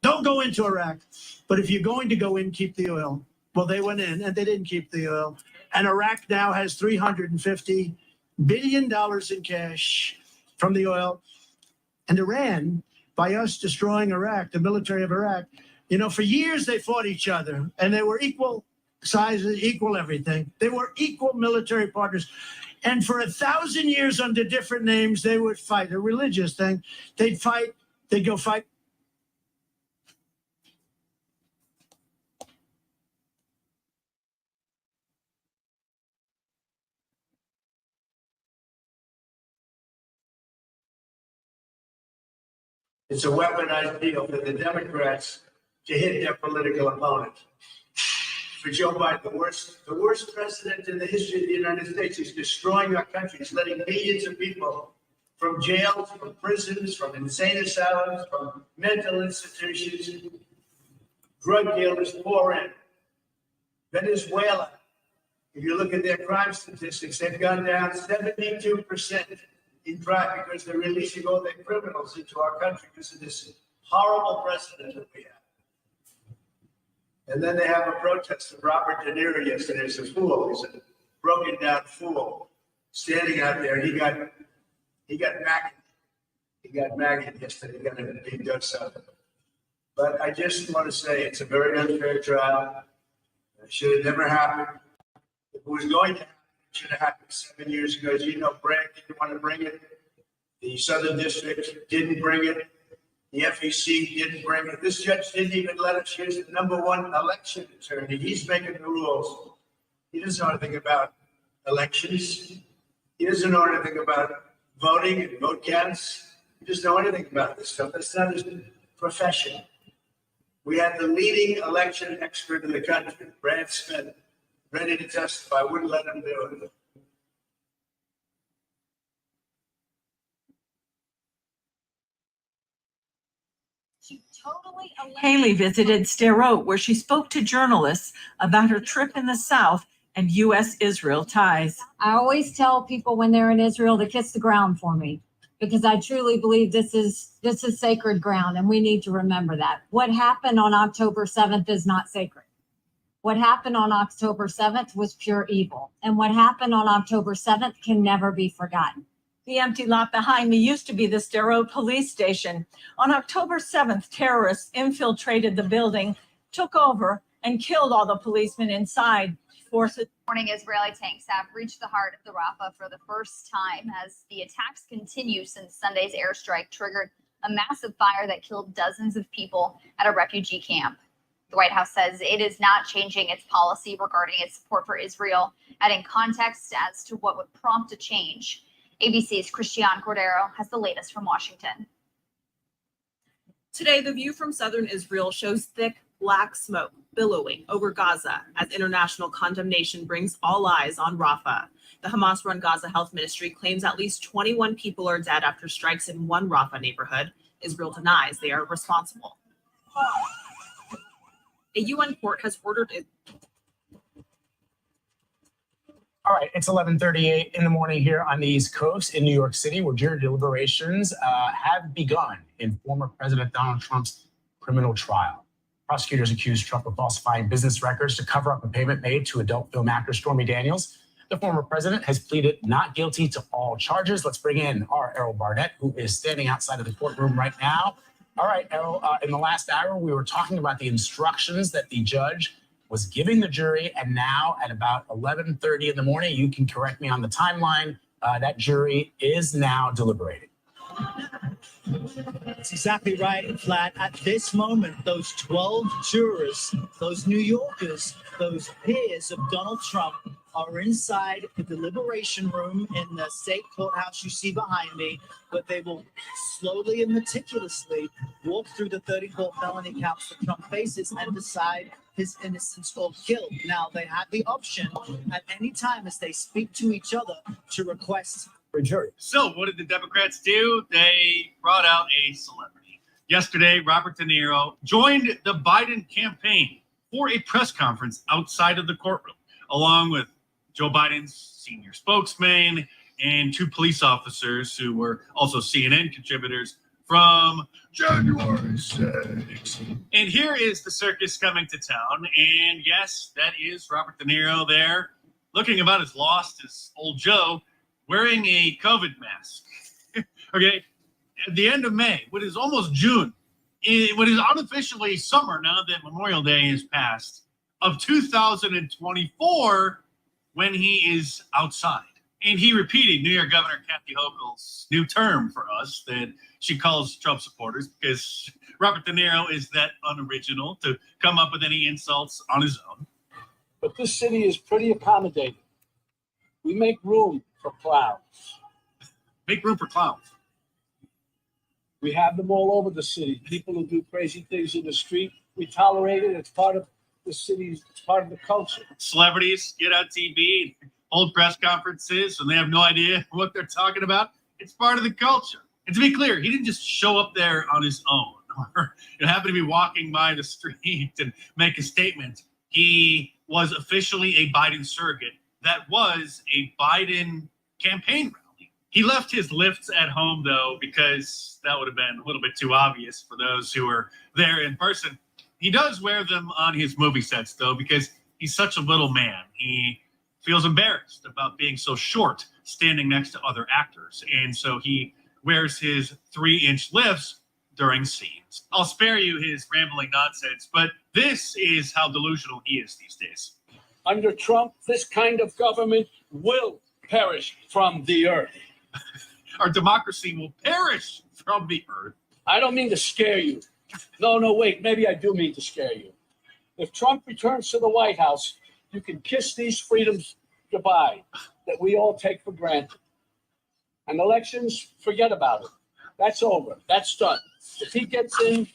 Don't go into Iraq. But if you're going to go in, keep the oil. Well, they went in and they didn't keep the oil. And Iraq now has $350 billion in cash from the oil. And Iran, by us destroying Iraq, the military of Iraq, for years they fought each other and they were equal sizes, equal everything. They were equal military partners. And for 1,000 years under different names, they would fight. A religious thing. They'd fight. They'd go fight. It's a weaponized deal for the Democrats to hit their political opponent. For Joe Biden, the worst president in the history of the United States. He's destroying our country. He's letting millions of people from jails, from prisons, from insane asylums, from mental institutions, drug dealers pour in. Venezuela, if you look at their crime statistics, they've gone down 72% in crime because they're releasing all their criminals into our country because of this horrible precedent that we have. And then they have a protest of Robert De Niro yesterday as a fool. He's a broken down fool standing out there. He got maggot. He got maggot yesterday. He got being done something. But I just want to say it's a very unfair trial. It should have never happened. If it was going to happen, it should have happened 7 years ago. As you know, Bragg didn't want to bring it. The Southern District didn't bring it. The FEC didn't bring it. This judge didn't even let us use the #1 election attorney. He's making the rules. He doesn't know anything about elections. He doesn't know anything about voting and vote counts. He doesn't know anything about this stuff. That's not his profession. We had the leading election expert in the country, Brad Smith, ready to testify. Wouldn't let him do it. Haley visited Sderot, where she spoke to journalists about her trip in the South and U.S.-Israel ties. I always tell people when they're in Israel to kiss the ground for me, because I truly believe this is sacred ground, and we need to remember that. What happened on October 7th is not sacred. What happened on October 7th was pure evil, and what happened on October 7th can never be forgotten. The empty lot behind me used to be the Sderot police station. On October 7th, terrorists infiltrated the building, took over, and killed all the policemen inside. Morning, Israeli tanks have reached the heart of the Rafah for the first time as the attacks continue since Sunday's airstrike triggered a massive fire that killed dozens of people at a refugee camp. The White House says it is not changing its policy regarding its support for Israel, adding context as to what would prompt a change. ABC's Christian Cordero has the latest from Washington. Today, the view from southern Israel shows thick black smoke billowing over Gaza as international condemnation brings all eyes on Rafah. The Hamas-run Gaza Health Ministry claims at least 21 people are dead after strikes in one Rafah neighborhood. Israel denies they are responsible. A UN court has ordered it. All right, it's 11:38 in the morning here on the East Coast in New York City, where jury deliberations have begun in former President Donald Trump's criminal trial. Prosecutors accused Trump of falsifying business records to cover up a payment made to adult film actor Stormy Daniels. The former president has pleaded not guilty to all charges. Let's bring in our Errol Barnett, who is standing outside of the courtroom right now. All right, Errol, in the last hour, we were talking about the instructions that the judge was giving the jury, and now at about 11:30 in the morning, you can correct me on the timeline, that jury is now deliberating. That's exactly right, Flat. At this moment, those 12 jurors, those New Yorkers, those peers of Donald Trump are inside the deliberation room in the state courthouse you see behind me, but they will slowly and meticulously walk through the 34 felony counts that Trump faces and decide his innocence or guilt. Now, they have the option at any time as they speak to each other to request for a jury. So what did the Democrats do? They brought out a celebrity. Yesterday, Robert De Niro joined the Biden campaign for a press conference outside of the courtroom, along with Joe Biden's senior spokesman and two police officers who were also CNN contributors from January 6th. And here is the circus coming to town. And yes, that is Robert De Niro there, looking about as lost as old Joe, wearing a COVID mask. Okay, at the end of May, what is almost June, what is unofficially summer now that Memorial Day has passed, of 2024, when he is outside. And he repeated New York Governor Kathy Hochul's new term for us that she calls Trump supporters, because Robert De Niro is that unoriginal to come up with any insults on his own. But this city is pretty accommodating. We make room for clowns. Make room for clowns. We have them all over the city. People who do crazy things in the street, we tolerate it. It's part of the city's, it's part of the culture. Celebrities get on TV and hold press conferences and they have no idea what they're talking about. It's part of the culture. And to be clear, he didn't just show up there on his own or happen to be walking by the street and make a statement. He was officially a Biden surrogate. That was a Biden campaign rally. He left his lifts at home, though, because that would have been a little bit too obvious for those who were there in person. He does wear them on his movie sets, though, because he's such a little man. He feels embarrassed about being so short standing next to other actors. And so he wears his 3-inch lifts during scenes. I'll spare you his rambling nonsense, but this is how delusional he is these days. Under Trump, this kind of government will perish from the earth. Our democracy will perish from the earth. I don't mean to scare you. No, wait, maybe I do mean to scare you. If Trump returns to the White House, you can kiss these freedoms goodbye that we all take for granted. And elections, forget about it. That's over. That's done. If he gets in,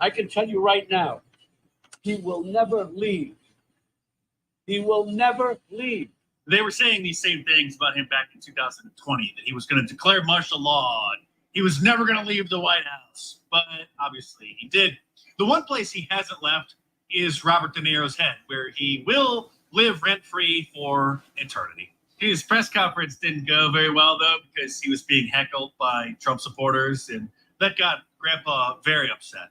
I can tell you right now, he will never leave. He will never leave. They were saying these same things about him back in 2020, that he was going to declare martial law and he was never going to leave the White House. But obviously he did. The one place he hasn't left is Robert De Niro's head, where he will live rent-free for eternity. His press conference didn't go very well, though, because he was being heckled by Trump supporters, and that got Grandpa very upset.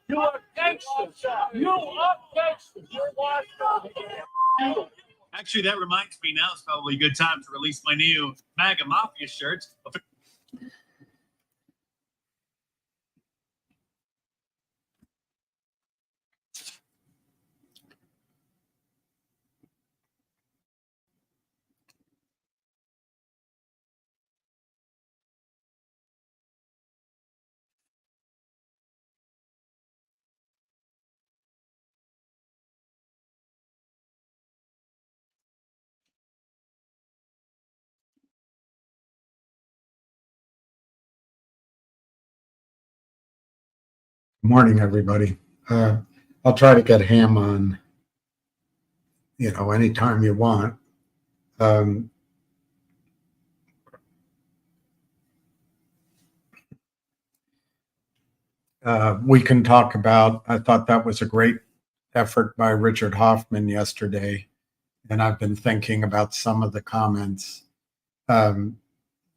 You are gangsters. You are gangsters. You are. Actually, that reminds me, now is probably a good time to release my new MAGA Mafia shirt. Morning, everybody. I'll try to get ham on, anytime you want. We can talk about, I thought that was a great effort by Richard Hoffman yesterday, and I've been thinking about some of the comments. The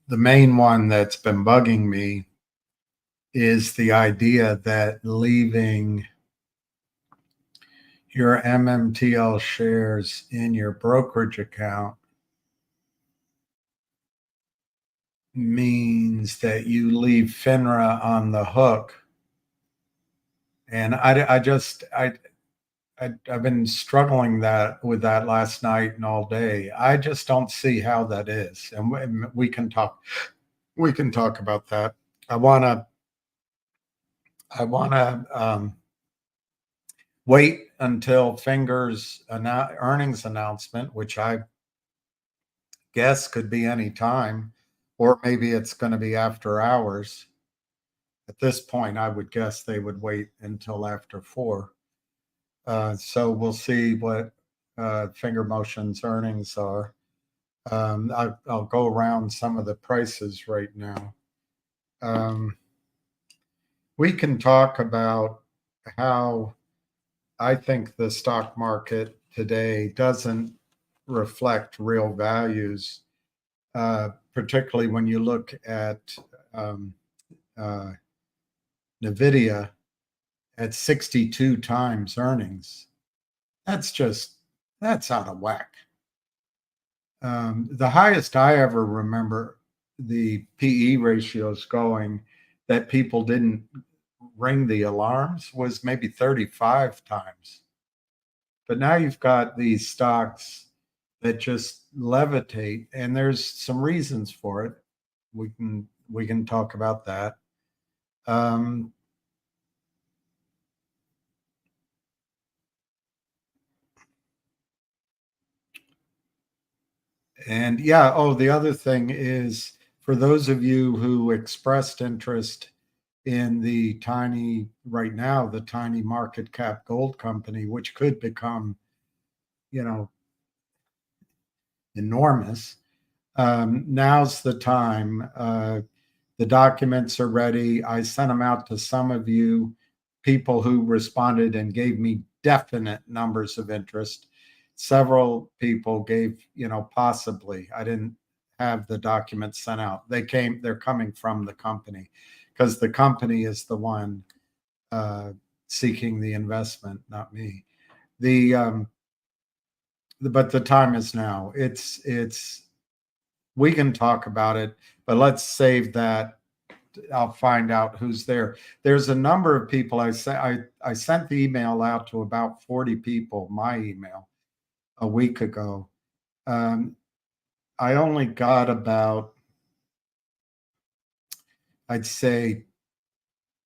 main one that's been bugging me is the idea that leaving your MMTL shares in your brokerage account means that you leave FINRA on the hook. And I've been struggling with that last night and all day. I just don't see how that is. And we can talk about that. I want to wait until Finger's earnings announcement, which I guess could be any time, or maybe it's going to be after hours. At this point, I would guess they would wait until after 4. So we'll see what FingerMotion's earnings are. I'll go around some of the prices right now. We can talk about how I think the stock market today doesn't reflect real values, particularly when you look at NVIDIA at 62 times earnings. That's out of whack. The highest I ever remember the PE ratios going that people didn't ring the alarms was maybe 35 times. But now you've got these stocks that just levitate, and there's some reasons for it. We can talk about that. And yeah, the other thing is for those of you who expressed interest in the tiny market cap gold company, which could become, enormous. Now's the time. The documents are ready. I sent them out to some of you, people who responded and gave me definite numbers of interest. Several people gave, possibly. I didn't have the documents sent out. They're coming from the company because the company is the one seeking the investment, not me. But the time is now. We can talk about it, but let's save that. I'll find out who's there. There's a number of people. I sent the email out to about 40 people, my email, a week ago. I only got about, I'd say,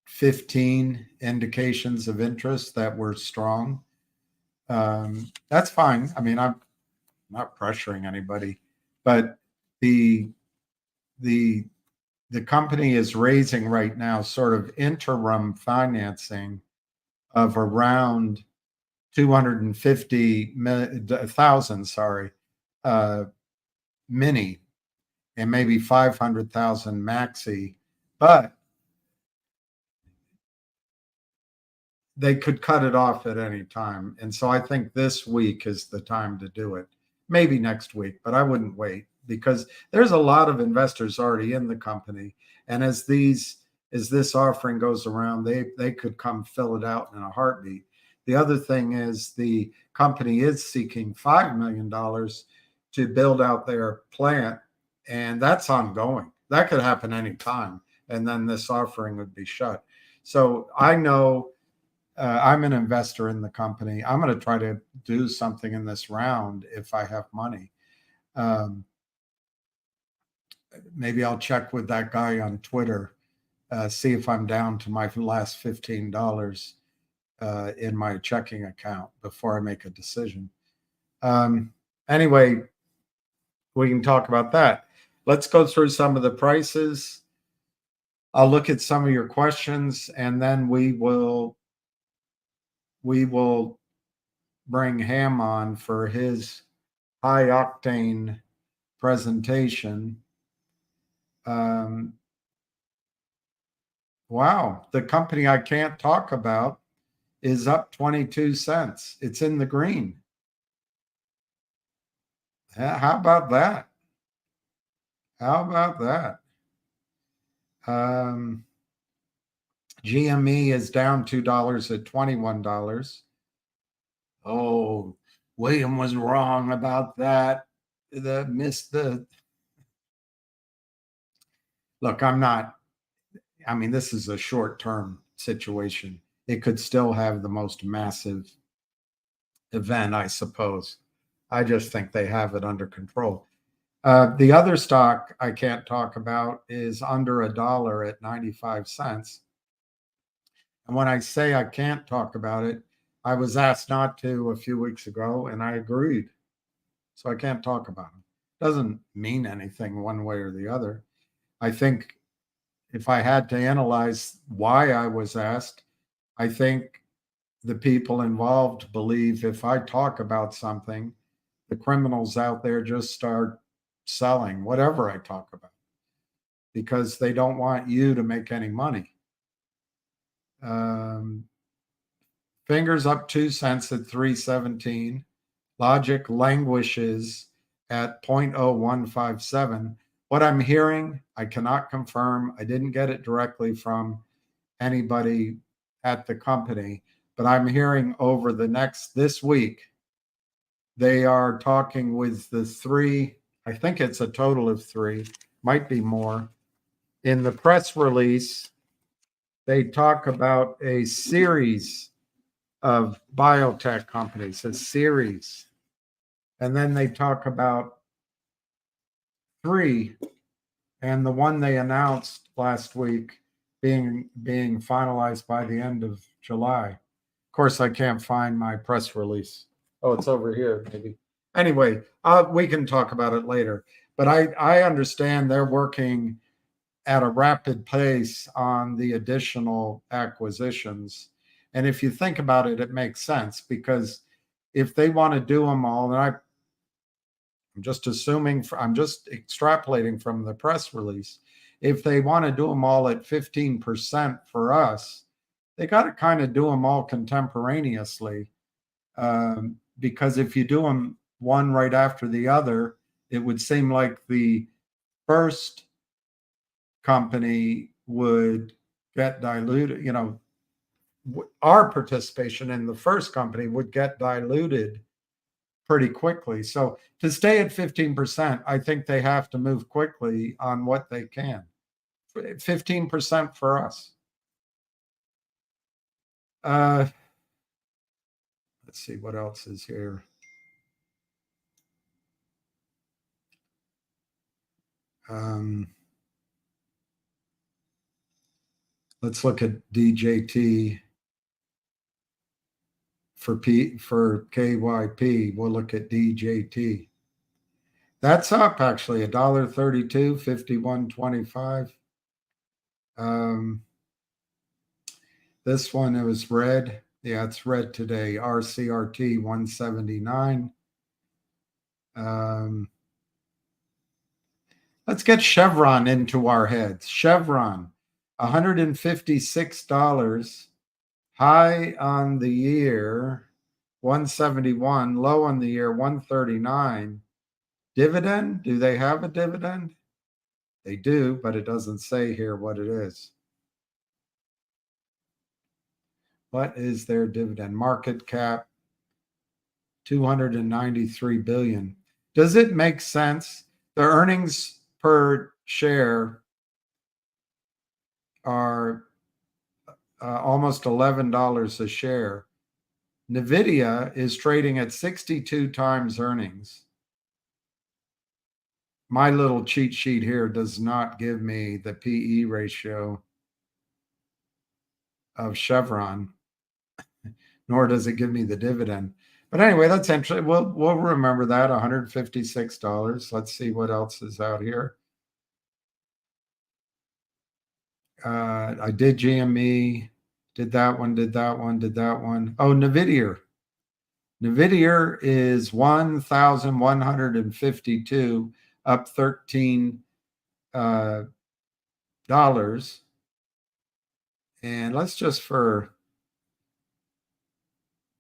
15 indications of interest that were strong. That's fine. I mean, I'm not pressuring anybody, but the company is raising right now sort of interim financing of around 250,000, mini, and maybe 500,000 maxi, but they could cut it off at any time. And so I think this week is the time to do it. Maybe next week, but I wouldn't wait because there's a lot of investors already in the company. And as this offering goes around, they could come fill it out in a heartbeat. The other thing is the company is seeking $5 million to build out their plant, and that's ongoing. That could happen anytime, and then this offering would be shut. So I know I'm an investor in the company. I'm going to try to do something in this round if I have money. Maybe I'll check with that guy on Twitter, see if I'm down to my last $15 in my checking account before I make a decision. Anyway, we can talk about that. Let's go through some of the prices. I'll look at some of your questions, and then we will bring Ham on for his high octane presentation. Wow, the company I can't talk about is up 22 cents. It's in the green. How about that? How about that? GME is down $2 at $21. Oh, William was wrong about that. Look, this is a short-term situation. It could still have the most massive event, I suppose. I just think they have it under control. The other stock I can't talk about is under $1 at 95 cents. And when I say I can't talk about it, I was asked not to a few weeks ago, and I agreed. So I can't talk about it. Doesn't mean anything one way or the other. I think if I had to analyze why I was asked, I think the people involved believe if I talk about something, the criminals out there just start selling whatever I talk about because they don't want you to make any money. Fingers up 2 cents at 317. Logic languishes at 0.0157. What I'm hearing, I cannot confirm. I didn't get it directly from anybody at the company, but I'm hearing over this week, they are talking with the three, I think it's a total of three, might be more. In the press release, they talk about a series of biotech companies, a series. And then they talk about three, and the one they announced last week being finalized by the end of July. Of course, I can't find my press release. Oh, it's over here, maybe. Anyway, we can talk about it later. But I understand they're working at a rapid pace on the additional acquisitions. And if you think about it, it makes sense, because if they want to do them all, and I'm just assuming, I'm just extrapolating from the press release, if they want to do them all at 15% for us, they got to kind of do them all contemporaneously. Because if you do them one right after the other, it would seem like the first company would get diluted. You know, our participation in the first company would get diluted pretty quickly. So to stay at 15%, I think they have to move quickly on what they can. 15% for us. Let's see what else is here. Let's look at DJT for KYP. We'll look at DJT. That's up actually $1.32, 51.25. This one, it was red. Yeah, it's red today. RCRT 179. Let's get Chevron into our heads. Chevron, $156. High on the year, 171. Low on the year, 139. Dividend, do they have a dividend? They do, but it doesn't say here what it is. What is their dividend? Market cap, 293 billion. Does it make sense? The earnings per share are almost $11 a share. NVIDIA is trading at 62 times earnings. My little cheat sheet here does not give me the PE ratio of Chevron, nor does it give me the dividend. But anyway, that's interesting. We'll remember that, $156. Let's see what else is out here. I did GME, did that one, did that one, did that one. Oh, NVIDIA. NVIDIA is 1,152, up $13. And let's just, for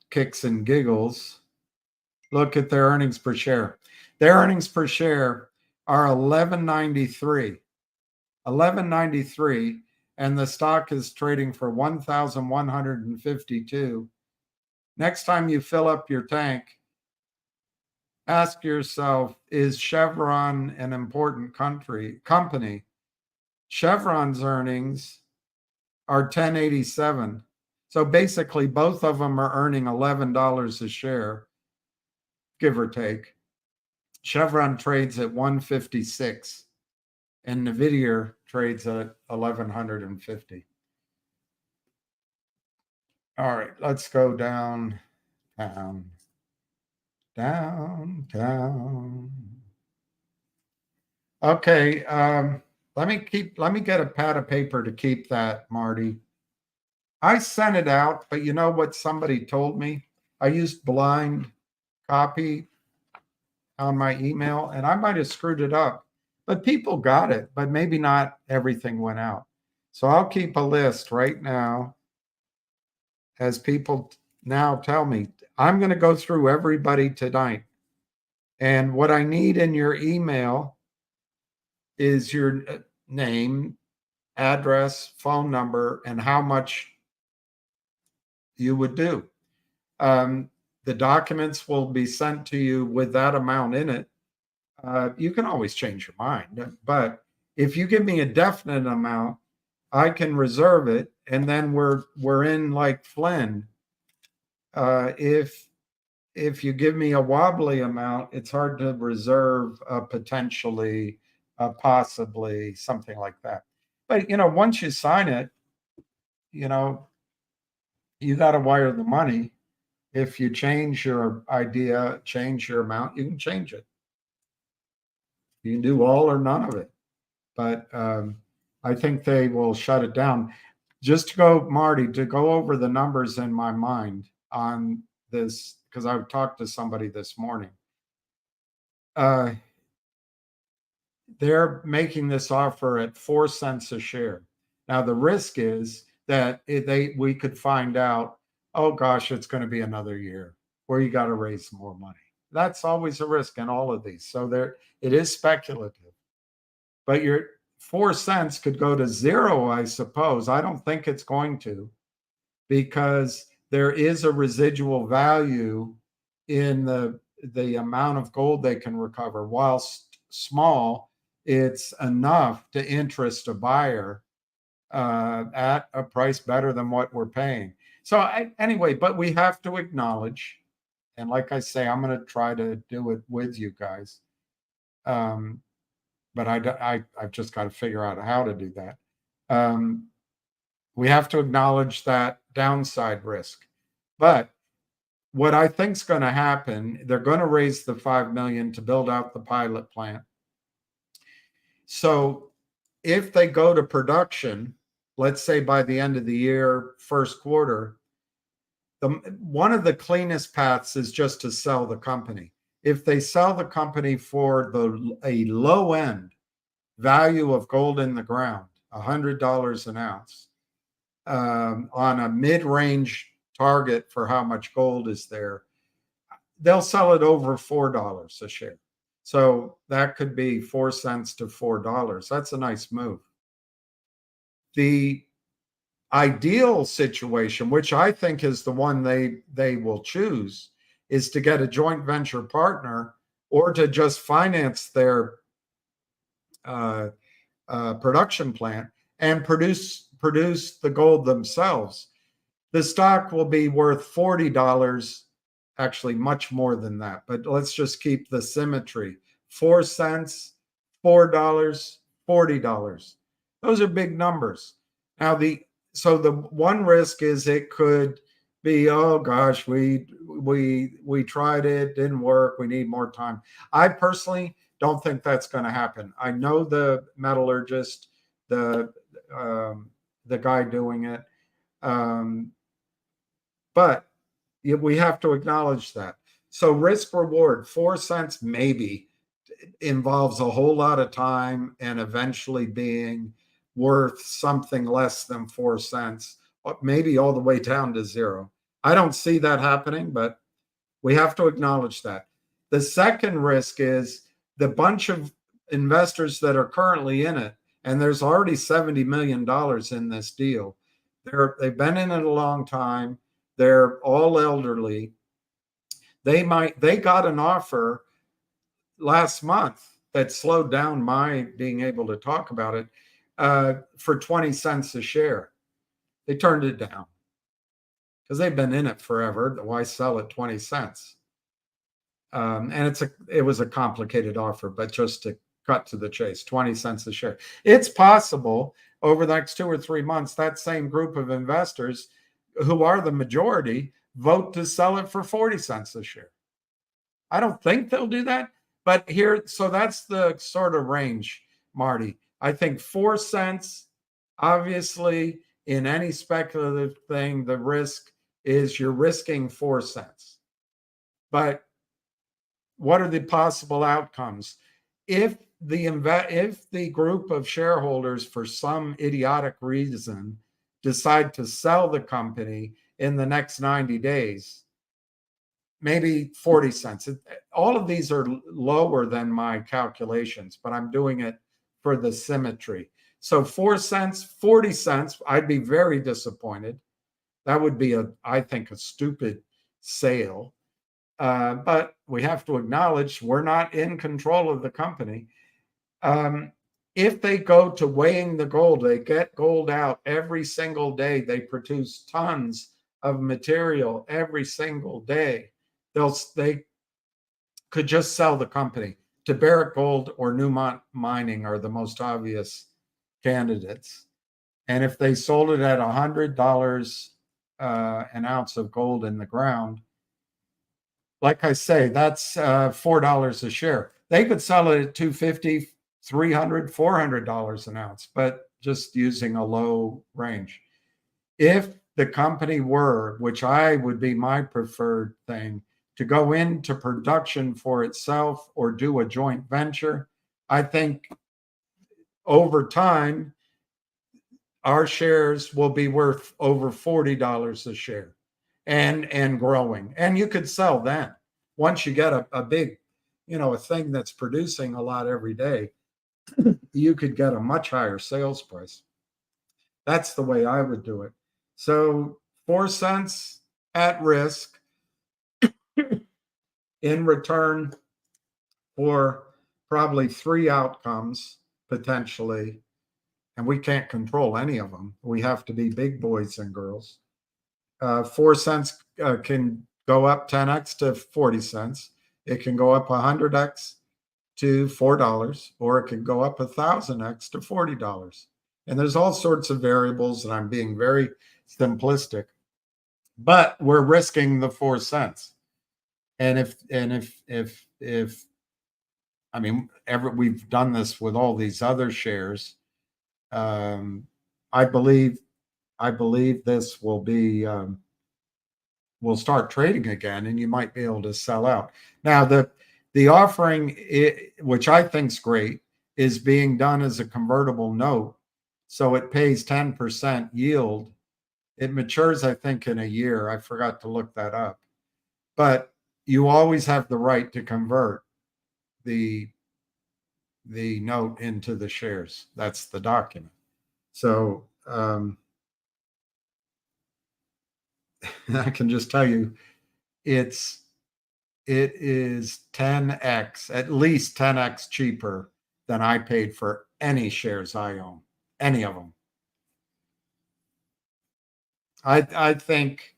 kicks and giggles, look at their earnings per share. Their earnings per share are $11.93. $11.93, and the stock is trading for 1,152. Next time you fill up your tank, ask yourself, is Chevron an important company? Chevron's earnings are $10.87. So basically, both of them are earning $11 a share, give or take. Chevron trades at 156, and NVIDIA trades at 1,150. All right, let's go down. Okay, let me get a pad of paper to keep that, Marty. I sent it out, but you know what somebody told me? I used blind copy on my email, and I might have screwed it up, but people got it, but maybe not everything went out. So I'll keep a list right now as people now tell me. I'm going to go through everybody tonight. And what I need in your email is your name, address, phone number, and how much you would do. The documents will be sent to you with that amount in it. You can always change your mind, but if you give me a definite amount, I can reserve it, and then we're in like Flynn. If you give me a wobbly amount, it's hard to reserve potentially, possibly something like that. But once you sign it, you got to wire the money. If you change your idea, change your amount, you can change it. You can do all or none of it. But I think they will shut it down. Just to go, Marty, to go over the numbers in my mind on this, because I talked to somebody this morning. They're making this offer at 4 cents a share. Now, the risk is that we could find out, oh gosh, it's going to be another year where you got to raise more money. That's always a risk in all of these. So it is speculative. But your 4 cents could go to zero, I suppose. I don't think it's going to, because there is a residual value in the amount of gold they can recover. Whilst small, it's enough to interest a buyer at a price better than what we're paying. So anyway, but we have to acknowledge, and like I say, I'm going to try to do it with you guys. But I've just got to figure out how to do that. We have to acknowledge that downside risk. But what I think is going to happen, they're going to raise the $5 million to build out the pilot plant. So if they go to production, let's say by the end of the year, first quarter, one of the cleanest paths is just to sell the company. If they sell the company for a low end value of gold in the ground, $100 an ounce, on a mid-range target for how much gold is there, they'll sell it over $4 a share. So that could be 4 cents to $4. That's a nice move. The ideal situation, which I think is the one they will choose, is to get a joint venture partner or to just finance their production plant and produce the gold themselves. The stock will be worth $40, actually much more than that, but let's just keep the symmetry. 4 cents, $4, $40. Those are big numbers. Now so the one risk is it could be, oh gosh, we tried it, didn't work, we need more time. I personally don't think that's going to happen. I know the metallurgist, the guy doing it, but we have to acknowledge that. So risk reward, 4 cents maybe involves a whole lot of time and eventually being worth something less than 4 cents, maybe all the way down to zero. I don't see that happening, but we have to acknowledge that. The second risk is the bunch of investors that are currently in it, and there's already $70 million in this deal. They've been in it a long time. They're all elderly. They got an offer last month that slowed down my being able to talk about it for 20 cents a share. They turned it down because they've been in it forever. Why sell at 20 cents? And it was a complicated offer, but just to cut to the chase, 20 cents a share. It's possible over the next 2 or 3 months, that same group of investors who are the majority vote to sell it for 40 cents a share. I don't think they'll do that, but so that's the sort of range, Marty. I think 4 cents, obviously, in any speculative thing, the risk is you're risking 4 cents. But what are the possible outcomes? If the group of shareholders, for some idiotic reason, decide to sell the company in the next 90 days, maybe 40 cents. All of these are lower than my calculations, but I'm doing it for the symmetry. So 4 cents, 40 cents, I'd be very disappointed. That would be I think, a stupid sale. But we have to acknowledge we're not in control of the company. If they go to weighing the gold, they get gold out every single day. They produce tons of material every single day. They could just sell the company. To Barrick Gold or Newmont Mining are the most obvious candidates. And if they sold it at $100 an ounce of gold in the ground, like I say, that's $4 a share. They could sell it at $250, $300, $400 an ounce, but just using a low range. If the company were, which I would be my preferred thing, to go into production for itself or do a joint venture, I think over time, our shares will be worth over $40 a share and growing. And you could sell then. Once you get a big, a thing that's producing a lot every day, you could get a much higher sales price. That's the way I would do it. So 4 cents at risk in return for probably 3 outcomes potentially. And we can't control any of them. We have to be big boys and girls. 4 cents can go up 10x to 40 cents. It can go up 100x to $4, or it can go up 1,000x to $40. And there's all sorts of variables, and I'm being very simplistic, but we're risking the 4 cents. And if we've done this with all these other shares. I believe this will be will start trading again, and you might be able to sell out. Now, the offering, which I think is great, is being done as a convertible note, so it pays 10% yield. It matures, I think, in a year. I forgot to look that up, but you always have the right to convert the note into the shares. That's the document. So I can just tell you, it is 10x, at least 10x cheaper than I paid for any shares I own, any of them. I think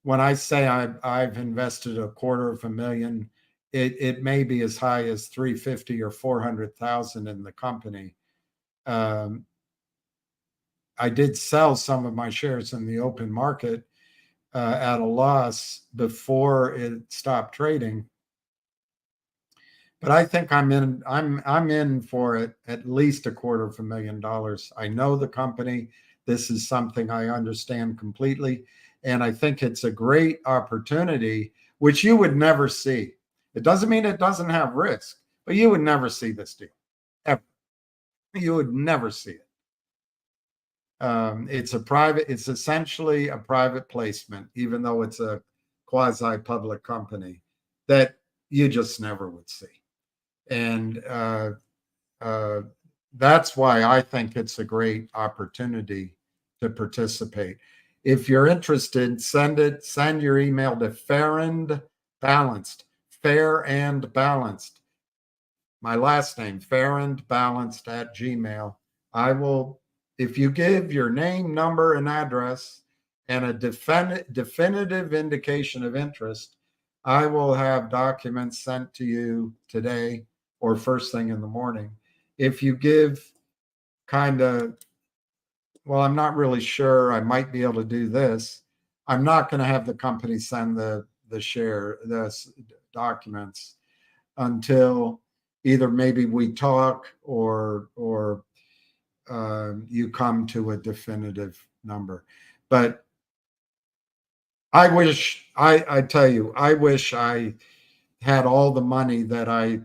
when I say I've invested $250,000, it may be as high as 350 or 400,000 in the company. I did sell some of my shares in the open market at a loss before it stopped trading, but I think I'm in for it at least $250,000. I know the company. This is something I understand completely, and I think it's a great opportunity, which you would never see. It doesn't mean it doesn't have risk, but you would never see this deal ever. You would never see it. It's essentially a private placement, even though it's a quasi-public company that you just never would see. And that's why I think it's a great opportunity to participate. If you're interested, send your email to Fair and Balanced. My last name, fairandbalanced@gmail. I will, if you give your name, number, and address and a definitive indication of interest, I will have documents sent to you today or first thing in the morning. If you give kind of, well, I'm not really sure, I might be able to do this. I'm not going to have the company send the documents until either maybe we talk or you come to a definitive number. But I wish I had all the money that I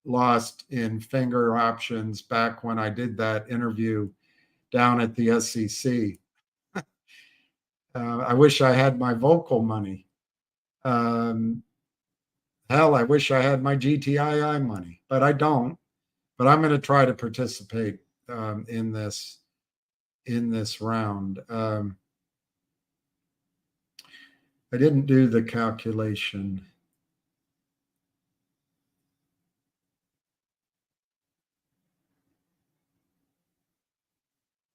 lost in finger options back when I did that interview down at the SEC. I wish I had my vocal money. Hell, I wish I had my GTII money, but I don't. but I'm going to try to participate in this round. I didn't do the calculation.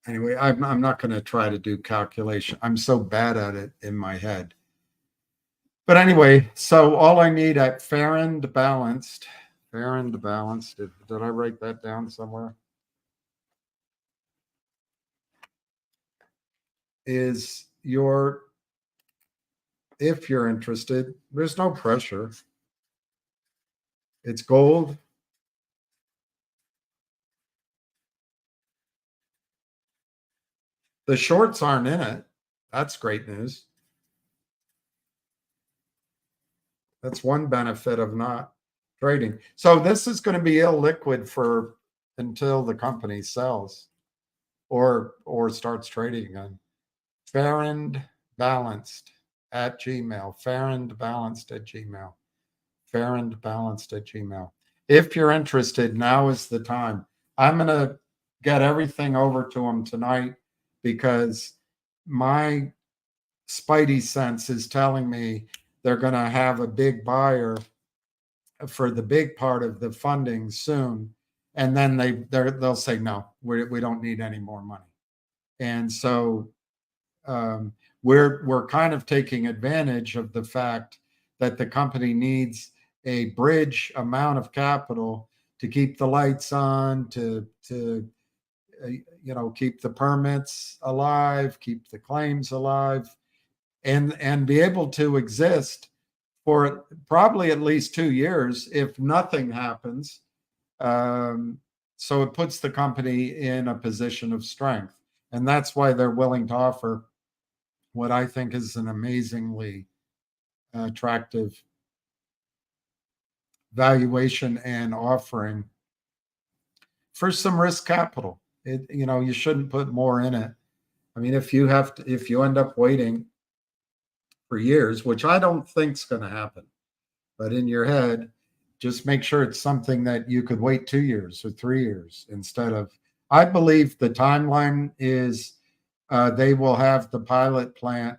Anyway, I'm not going to try to do calculation. I'm so bad at it in my head. But anyway, so all I need at fair and balanced, did I write that down somewhere? Is if you're interested, there's no pressure. It's gold. The shorts aren't in it. That's great news. That's one benefit of not trading. So this is going to be illiquid until the company sells or starts trading again. Fair and balanced at Gmail. Fair and balanced at Gmail. Fair and balanced at Gmail. If you're interested, now is the time. I'm going to get everything over to them tonight because my spidey sense is telling me they're going to have a big buyer for the big part of the funding soon, and then they'll say no, we don't need any more money, and so we're kind of taking advantage of the fact that the company needs a bridge amount of capital to keep the lights on, to keep the permits alive, keep the claims alive, and be able to exist for probably at least 2 years if nothing happens. So it puts the company in a position of strength. And that's why they're willing to offer what I think is an amazingly attractive valuation and offering for some risk capital. You shouldn't put more in it. I mean, if you end up waiting for years, which I don't think is going to happen, but in your head, just make sure it's something that you could wait 2 years or 3 years instead of. I believe the timeline is they will have the pilot plant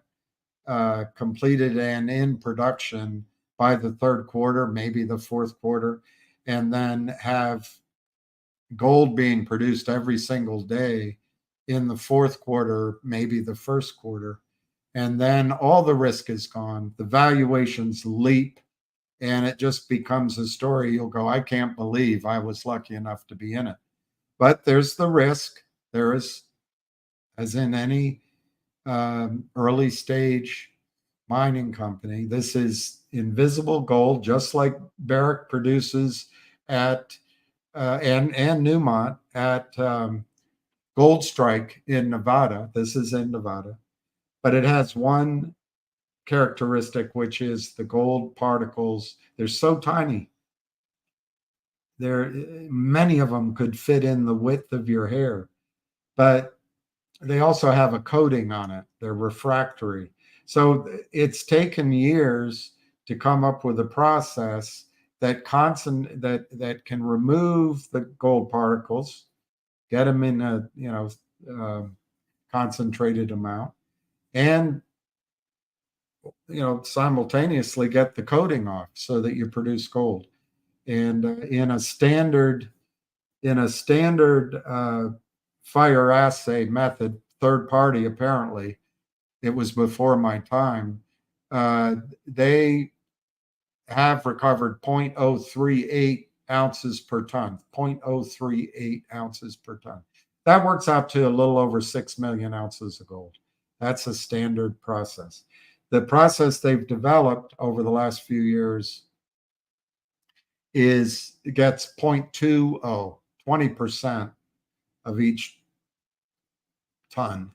completed and in production by the third quarter, maybe the fourth quarter, and then have gold being produced every single day in the fourth quarter, maybe the first quarter. And then all the risk is gone. The valuations leap, and it just becomes a story. You'll go, I can't believe I was lucky enough to be in it. But there's the risk. There is, as in any early stage mining company, this is invisible gold, just like Barrick produces at and Newmont at Gold Strike in Nevada. This is in Nevada. But it has one characteristic, which is the gold particles. They're so tiny. Many of them could fit in the width of your hair, but they also have a coating on it. They're refractory. So it's taken years to come up with a process that can remove the gold particles, get them in a concentrated amount, and simultaneously get the coating off so that you produce gold. And in a standard fire assay method, third party, apparently, it was before my time, they have recovered 0.038 ounces per ton, 0.038 ounces per ton. That works out to a little over 6 million ounces of gold. That's a standard process. The process they've developed over the last few years gets 0.20, 20% of each ton.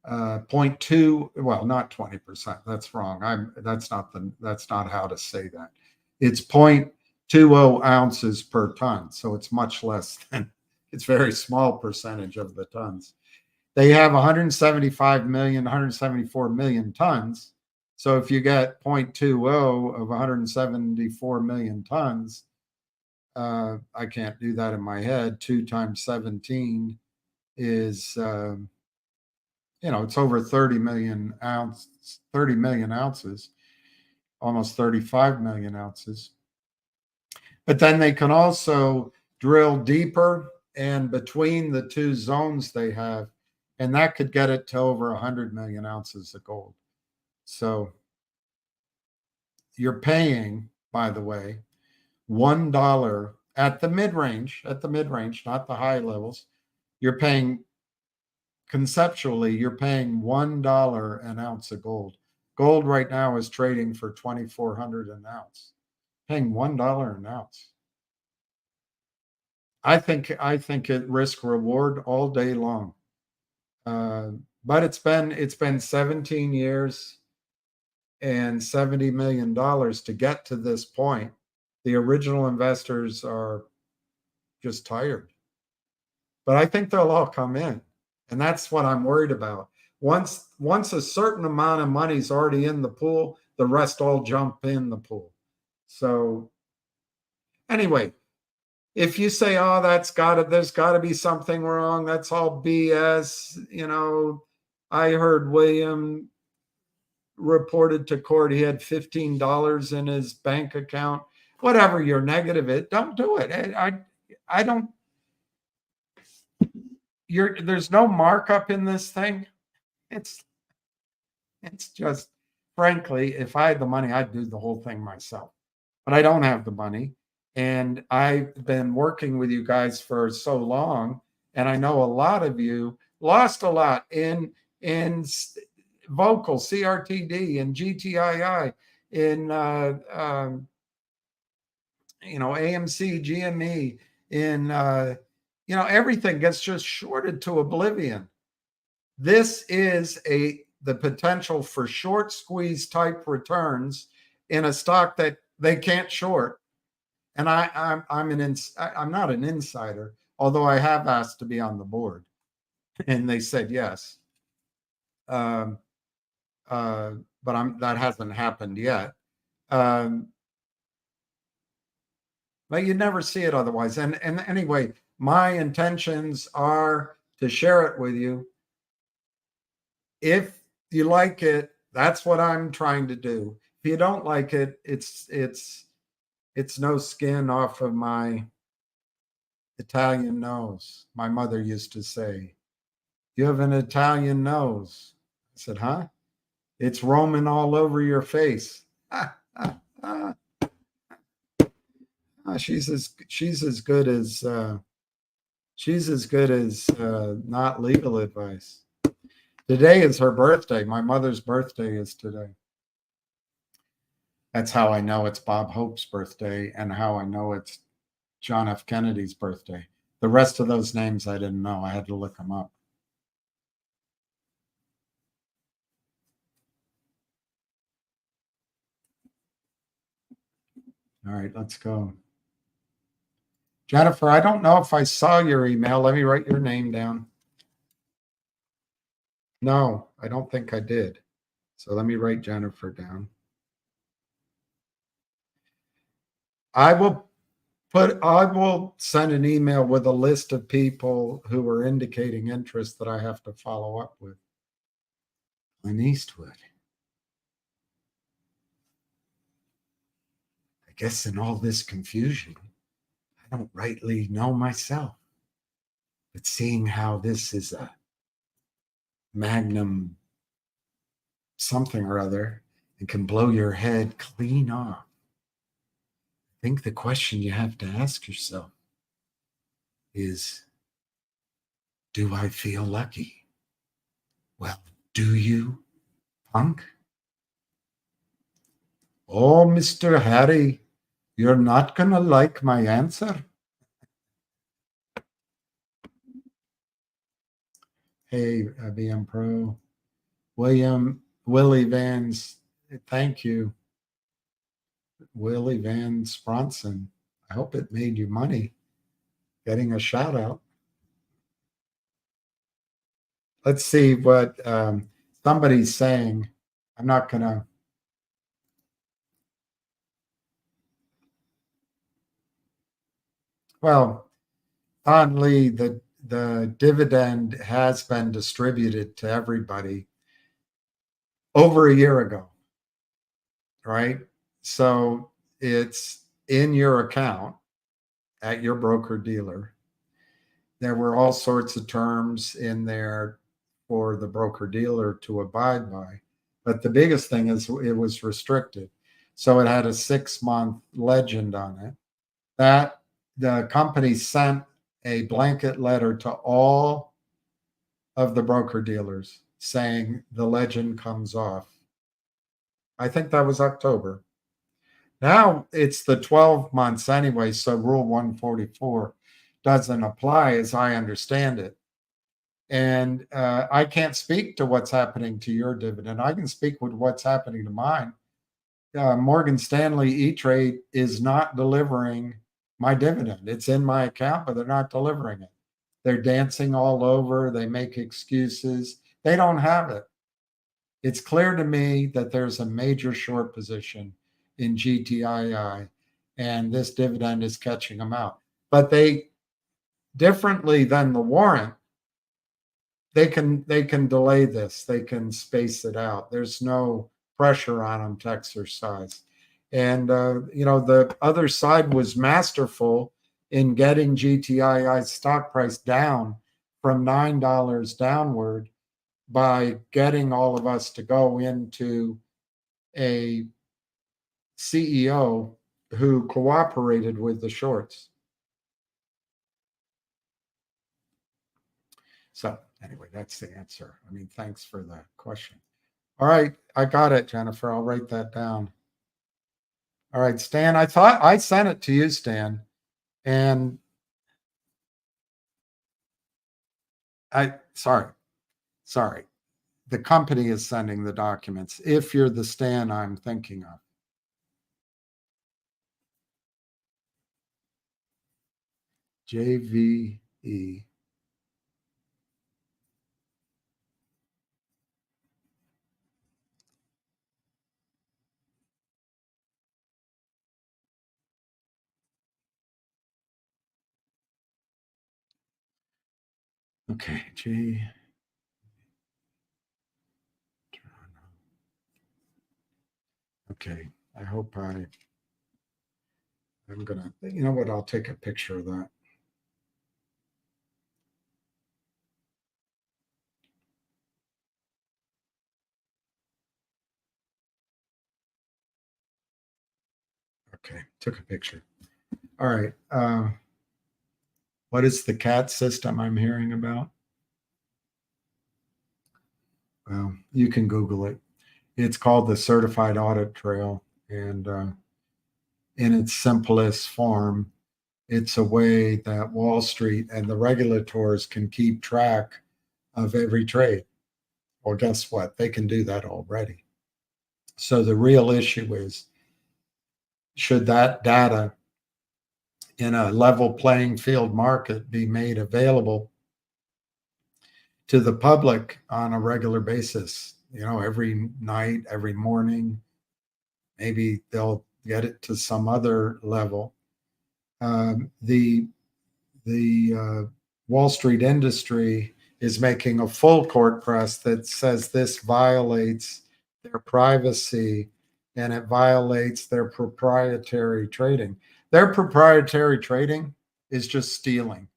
0.2, well, not 20%. That's wrong. That's not how to say that. It's 0.20 ounces per ton. So it's much less than, it's very small percentage of the tons. They have 174 million tons. So if you get 0.20 of 174 million tons, I can't do that in my head. 2 times 17 is, it's over 30 million ounces, almost 35 million ounces. But then they can also drill deeper and between the two zones they have, and that could get it to over 100 million ounces of gold. So you're paying, by the way, $1 at the mid-range, not the high levels. You're paying, conceptually, you're paying $1 an ounce of gold. Gold right now is trading for $2,400 an ounce. Paying $1 an ounce. I think it risk reward all day long. But it's been 17 years and $70 million to get to this point. The original investors are just tired. But I think they'll all come in. And that's what I'm worried about. Once a certain amount of money's already in the pool, the rest all jump in the pool. So anyway, if you say, oh, there's gotta be something wrong, that's all BS, I heard William reported to court he had $15 in his bank account. Whatever your negative is, don't do it. I don't. There's no markup in this thing. It's just, frankly, if I had the money, I'd do the whole thing myself. But I don't have the money, and I've been working with you guys for so long, and I know a lot of you lost a lot in Vocal, CRTD, and GTII, in AMC, GME, in everything gets just shorted to oblivion. This is the potential for short squeeze type returns in a stock that they can't short. And I'm not an insider, although I have asked to be on the board, and they said yes. But that hasn't happened yet. But you never see it otherwise. And anyway, my intentions are to share it with you. If you like it, that's what I'm trying to do. If you don't like it, it's no skin off of my Italian nose. My mother used to say, "You have an Italian nose." I said, "Huh?" "It's roaming all over your face." She's as good as not legal advice. Today is her birthday. My mother's birthday is today. That's how I know it's Bob Hope's birthday, and how I know it's John F. Kennedy's birthday. The rest of those names I didn't know. I had to look them up. All right, let's go. Jennifer, I don't know if I saw your email. Let me write your name down. No, I don't think I did. So let me write Jennifer down. I will send an email with a list of people who are indicating interest that I have to follow up with. Clint Eastwood. I guess in all this confusion, I don't rightly know myself. But seeing how this is a magnum something or other and can blow your head clean off, I think the question you have to ask yourself is, do I feel lucky? Well, do you, punk? Oh, Mr. Harry, you're not going to like my answer. Hey, BM Pro. Willie Vans, thank you. Willie Van Spronson. I hope it made you money getting a shout out. Let's see what somebody's saying. I'm not going to. Well, finally, the dividend has been distributed to everybody over a year ago, right? So it's in your account at your broker dealer. There were all sorts of terms in there for the broker dealer to abide by. But the biggest thing is it was restricted. So it had a 6-month legend on it that the company sent a blanket letter to all of the broker dealers saying the legend comes off. I think that was October. Now it's the 12 months anyway, so Rule 144 doesn't apply as I understand it. And I can't speak to what's happening to your dividend. I can speak with what's happening to mine. Morgan Stanley E-Trade is not delivering my dividend. It's in my account, but they're not delivering it. They're dancing all over. They make excuses. They don't have it. It's clear to me that there's a major short position in GTII, and this dividend is catching them out. But they, differently than the warrant, they can delay this. They can space it out. There's no pressure on them to exercise. And the other side was masterful in getting GTII's stock price down from $9 downward by getting all of us to go into a CEO who cooperated with the shorts. So anyway, that's the answer. I mean, thanks for the question. All right, I got it, Jennifer. I'll write that down. All right, Stan, I thought I sent it to you, Stan. And sorry. The company is sending the documents if you're the Stan I'm thinking of. JVE. Okay, Okay, I hope I'm gonna, you know what, I'll take a picture of that. Okay, took a picture. All right. What is the CAT system I'm hearing about? Well, you can Google it. It's called the Certified Audit Trail. And in its simplest form, it's a way that Wall Street and the regulators can keep track of every trade. Well, guess what? They can do that already. So the real issue is, should that data in a level playing field market be made available to the public on a regular basis? You know, every night, every morning, maybe they'll get it to some other level. The Wall Street industry is making a full court press that says this violates their privacy and it violates their proprietary trading. Their proprietary trading is just stealing.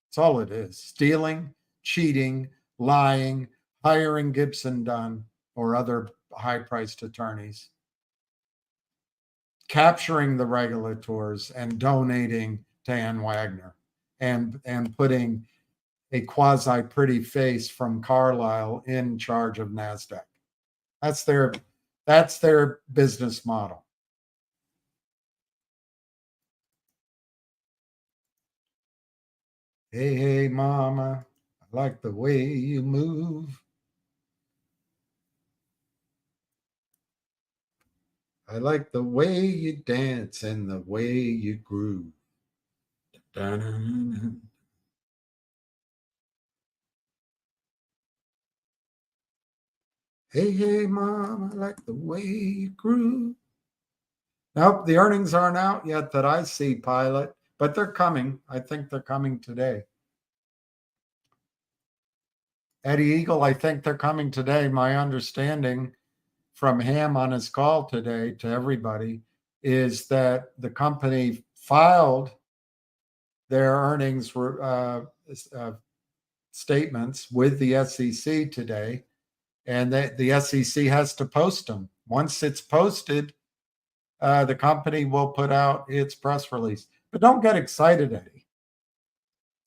That's all it is. Stealing, cheating, lying, hiring Gibson Dunn or other high-priced attorneys, capturing the regulators and donating to Ann Wagner and putting a quasi pretty face from Carlyle in charge of NASDAQ. That's their business model. Hey, hey, mama, I like the way you move. I like the way you dance and the way you groove. Da-da-da-da. Hey, hey, mom, I like the way you groove. Nope, the earnings aren't out yet that I see, Pilot, but they're coming. I think they're coming today. Eddie Eagle, I think they're coming today. My understanding from him on his call today to everybody is that the company filed their earnings statements with the SEC today, and that the SEC has to post them. Once it's posted, the company will put out its press release. But don't get excited, Eddie.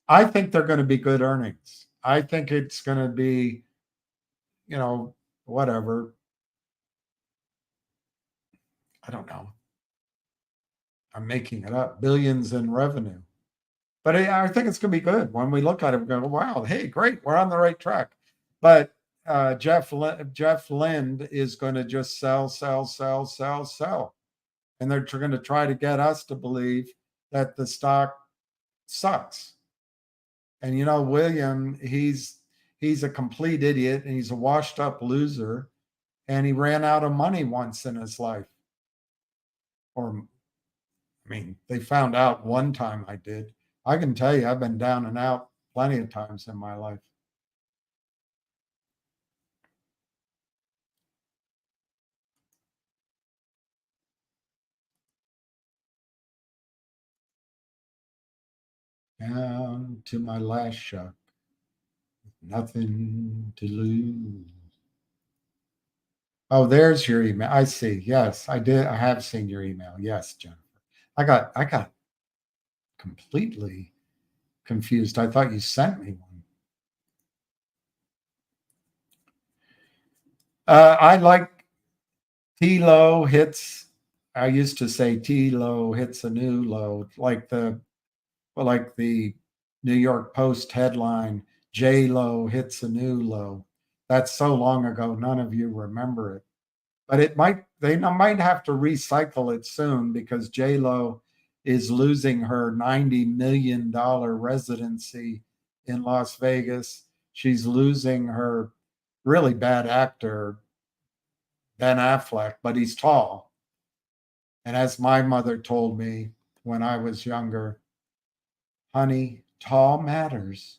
I think they're going to be good earnings. I think it's going to be, whatever. I don't know. I'm making it up. Billions in revenue. But I think it's going to be good. When we look at it, we go, wow, hey, great. We're on the right track. But Jeff Lind is going to just sell. And they're going to try to get us to believe that the stock sucks. And William, he's a complete idiot, and he's a washed up loser, and he ran out of money once in his life. They found out one time I did. I can tell you, I've been down and out plenty of times in my life. Down to my last shuck. Nothing to lose. Oh, there's your email. I see. Yes, I did. I have seen your email. Yes, Jennifer. I got completely confused. I thought you sent me one. I like T-Lo hits. I used to say T-Lo hits a new low, like the New York Post headline, J-Lo hits a new low. That's so long ago, none of you remember it. But they might have to recycle it soon, because J-Lo is losing her $90 million residency in Las Vegas. She's losing her really bad actor, Ben Affleck, but he's tall. And as my mother told me when I was younger, honey, tall matters.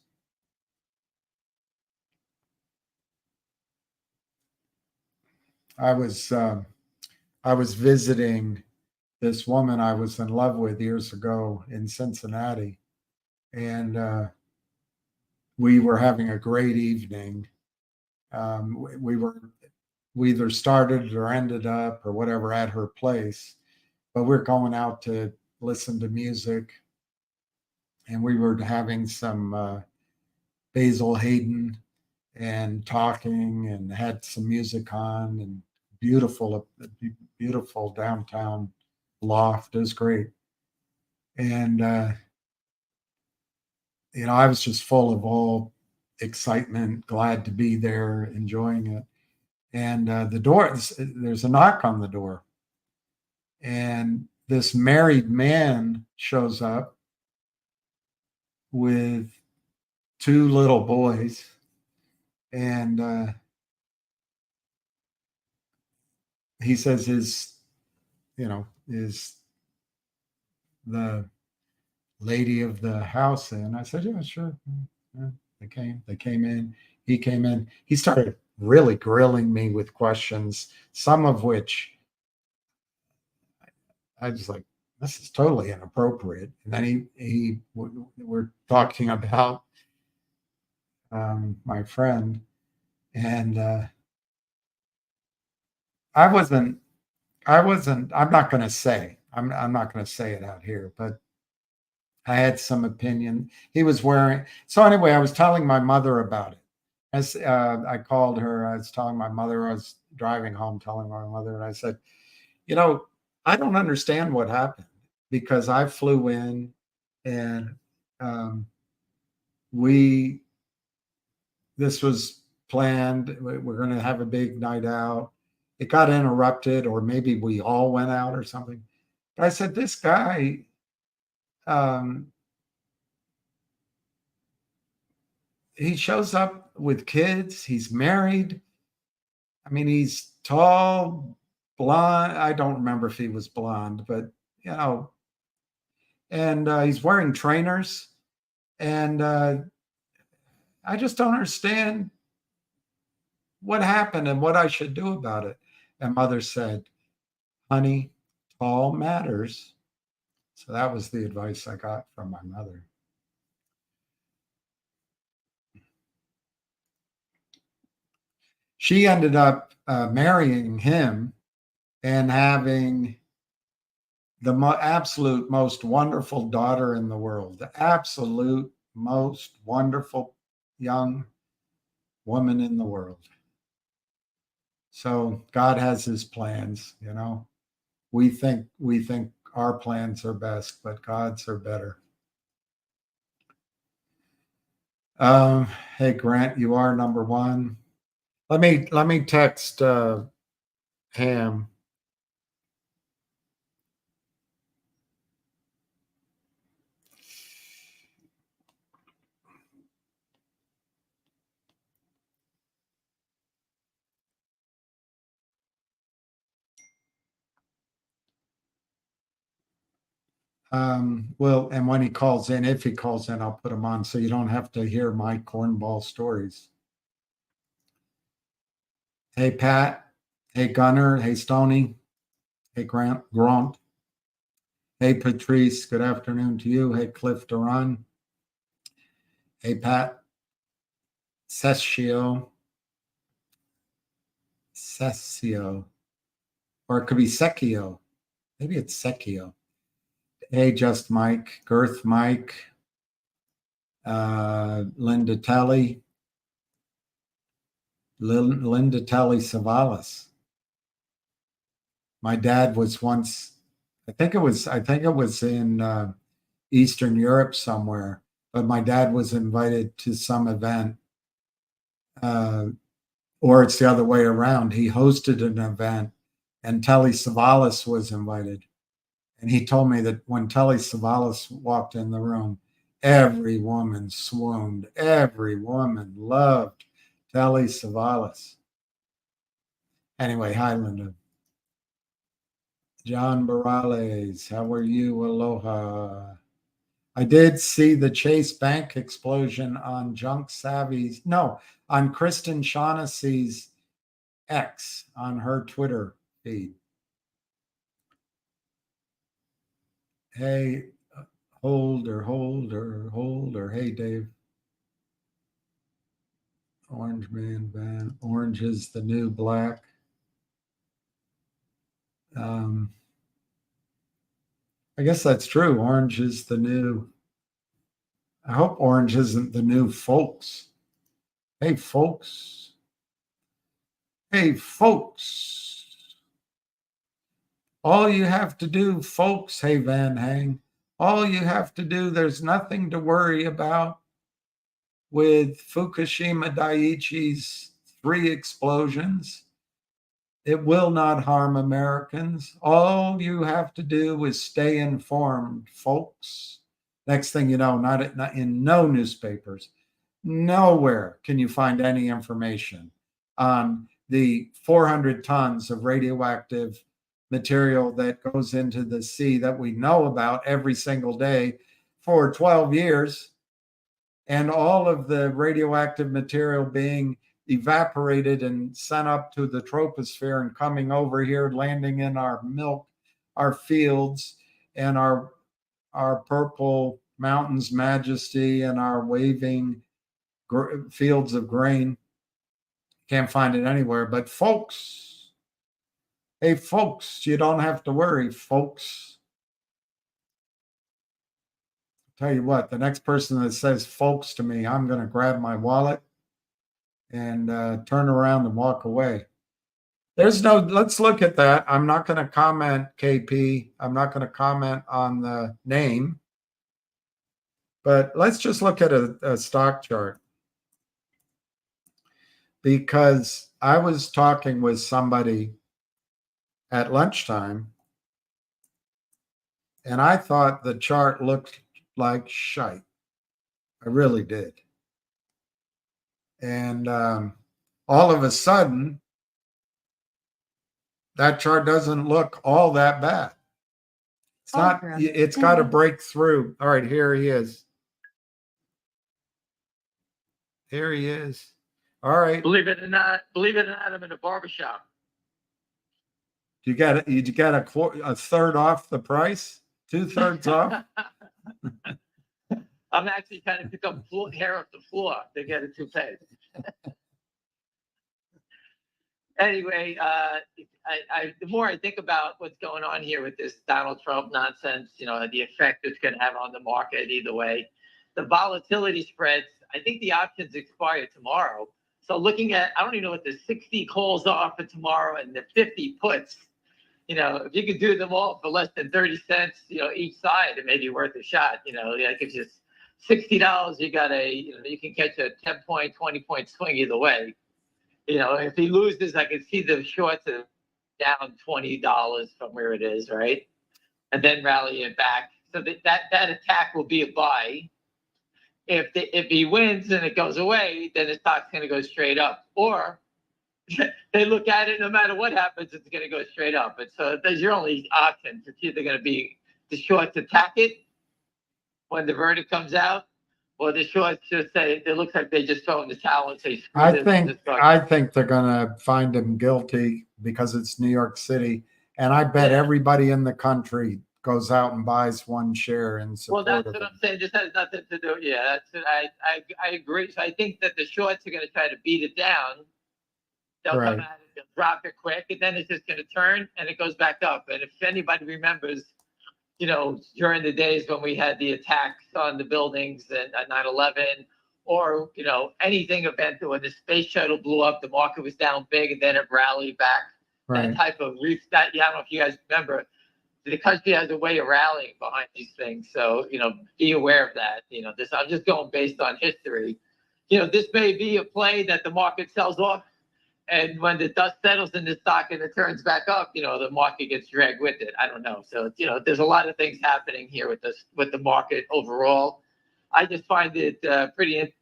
I was visiting this woman I was in love with years ago in Cincinnati, and we were having a great evening. We either started or ended up or whatever at her place, but we're going out to listen to music, and we were having some Basil Hayden and talking, and had some music on, and beautiful downtown loft. It was great. And, I was just full of all excitement, glad to be there, enjoying it. And the door, there's a knock on the door. And this married man shows up with two little boys. And he says, is the lady of the house in? I said, yeah, sure. Yeah, they came in. He came in. He started really grilling me with questions, some of which I was like, this is totally inappropriate. And then we're talking about my friend, and I'm not going to say it out here, but I had some opinion. He was wearing, so anyway, I was telling my mother about it. As I called her, I was telling my mother, I was driving home telling my mother, and I said, I don't understand what happened, because I flew in, and this was planned. We're going to have a big night out. It got interrupted, or maybe we all went out or something. But I said, this guy, he shows up with kids. He's married. He's tall, blonde. I don't remember if he was blonde, but and he's wearing trainers. And I just don't understand what happened and what I should do about it. And mother said, honey, tall matters. So that was the advice I got from my mother. She ended up marrying him and having the absolute most wonderful daughter in the world, the absolute most wonderful young woman in the world. So God has his plans, you know. We think our plans are best, but God's are better. Hey Grant, you are number one. Let me text Ham. Well, and when he calls in, if he calls in, I'll put him on so you don't have to hear my cornball stories. Hey, Pat. Hey, Gunner. Hey, Stony. Hey, Grant. Hey, Patrice. Good afternoon to you. Hey, Cliff Duran. Hey, Pat. Sessio. Or it could be Secchio. Maybe it's Secchio. Hey, Just Mike. Girth Mike. Linda Telly. Linda Telly Savalas. My dad was once, I think it was in Eastern Europe somewhere, but my dad was invited to some event, or it's the other way around. He hosted an event and Telly Savalas was invited. And he told me that when Telly Savalas walked in the room, every woman swooned. Every woman loved Telly Savalas. Anyway, hi, Linda. John Morales, how are you? Aloha. I did see the Chase Bank explosion on on Kristen Shaughnessy's X on her Twitter feed. Hey, holder. Hey, Dave. Orange Man Van. Orange is the new black. I guess that's true. Orange is the new. I hope orange isn't the new folks. Hey, folks. Hey, folks. All you have to do, folks, hey, Van Hang, all you have to do, there's nothing to worry about with Fukushima Daiichi's 3 explosions. It will not harm Americans. All you have to do is stay informed, folks. Next thing you know, not in no newspapers, nowhere can you find any information on the 400 tons of radioactive material that goes into the sea that we know about every single day for 12 years, and all of the radioactive material being evaporated and sent up to the troposphere and coming over here, landing in our milk, our fields, and our purple mountains majesty and our waving fields of grain. Can't find it anywhere. But folks, hey, folks, you don't have to worry, folks. Tell you what, the next person that says folks to me, I'm going to grab my wallet and turn around and walk away. Let's look at that. I'm not going to comment, KP. I'm not going to comment on the name. But let's just look at a stock chart. Because I was talking with somebody at lunchtime, and I thought the chart looked like shite. I really did. And all of a sudden, that chart doesn't look all that bad. It's not, it's got to break through. All right, here he is. Here he is. All right. Believe it or not, I'm in a barbershop. You got a third off the price? 2/3 off? I'm actually trying to pick up hair off the floor to get a toupee. Anyway, the more I think about what's going on here with this Donald Trump nonsense, you know, the effect it's going to have on the market either way, the volatility spreads, I think the options expire tomorrow. So looking at, I don't even know what the 60 calls are for tomorrow and the 50 puts, you know, if you could do them all for less than 30 cents, you know, each side, it may be worth a shot. You know, like if it's $60, you got you can catch a 10-point, 20-point swing either way. You know, if he loses, I can see the shorts are down $20 from where it is, right? And then rally it back. So that attack will be a buy. If he wins and it goes away, then the stock's going to go straight up. Or they look at it, no matter what happens, it's going to go straight up. And so there's your only options. It's either going to be the shorts attack it when the verdict comes out, or the shorts just say it looks like they just throw in the towel and say, screw this. I think they're going to find him guilty because it's New York City. And I bet everybody in the country goes out and buys one share in support. Well, that's what I'm saying. This has nothing to do. Yeah, I agree. So I think that the shorts are going to try to beat it down. They'll come at it, they'll drop it quick, and then it's just going to turn and it goes back up. And if anybody remembers, you know, during the days when we had the attacks on the buildings and 9/11, or, you know, anything event when the space shuttle blew up, the market was down big and then it rallied back. Right. That type of I don't know if you guys remember, the country has a way of rallying behind these things. So, you know, be aware of that. You know, I'm just going based on history. You know, this may be a play that the market sells off. And when the dust settles in the stock and it turns back up, you know, the market gets dragged with it. I don't know. So, you know, there's a lot of things happening here with the market overall. I just find it pretty interesting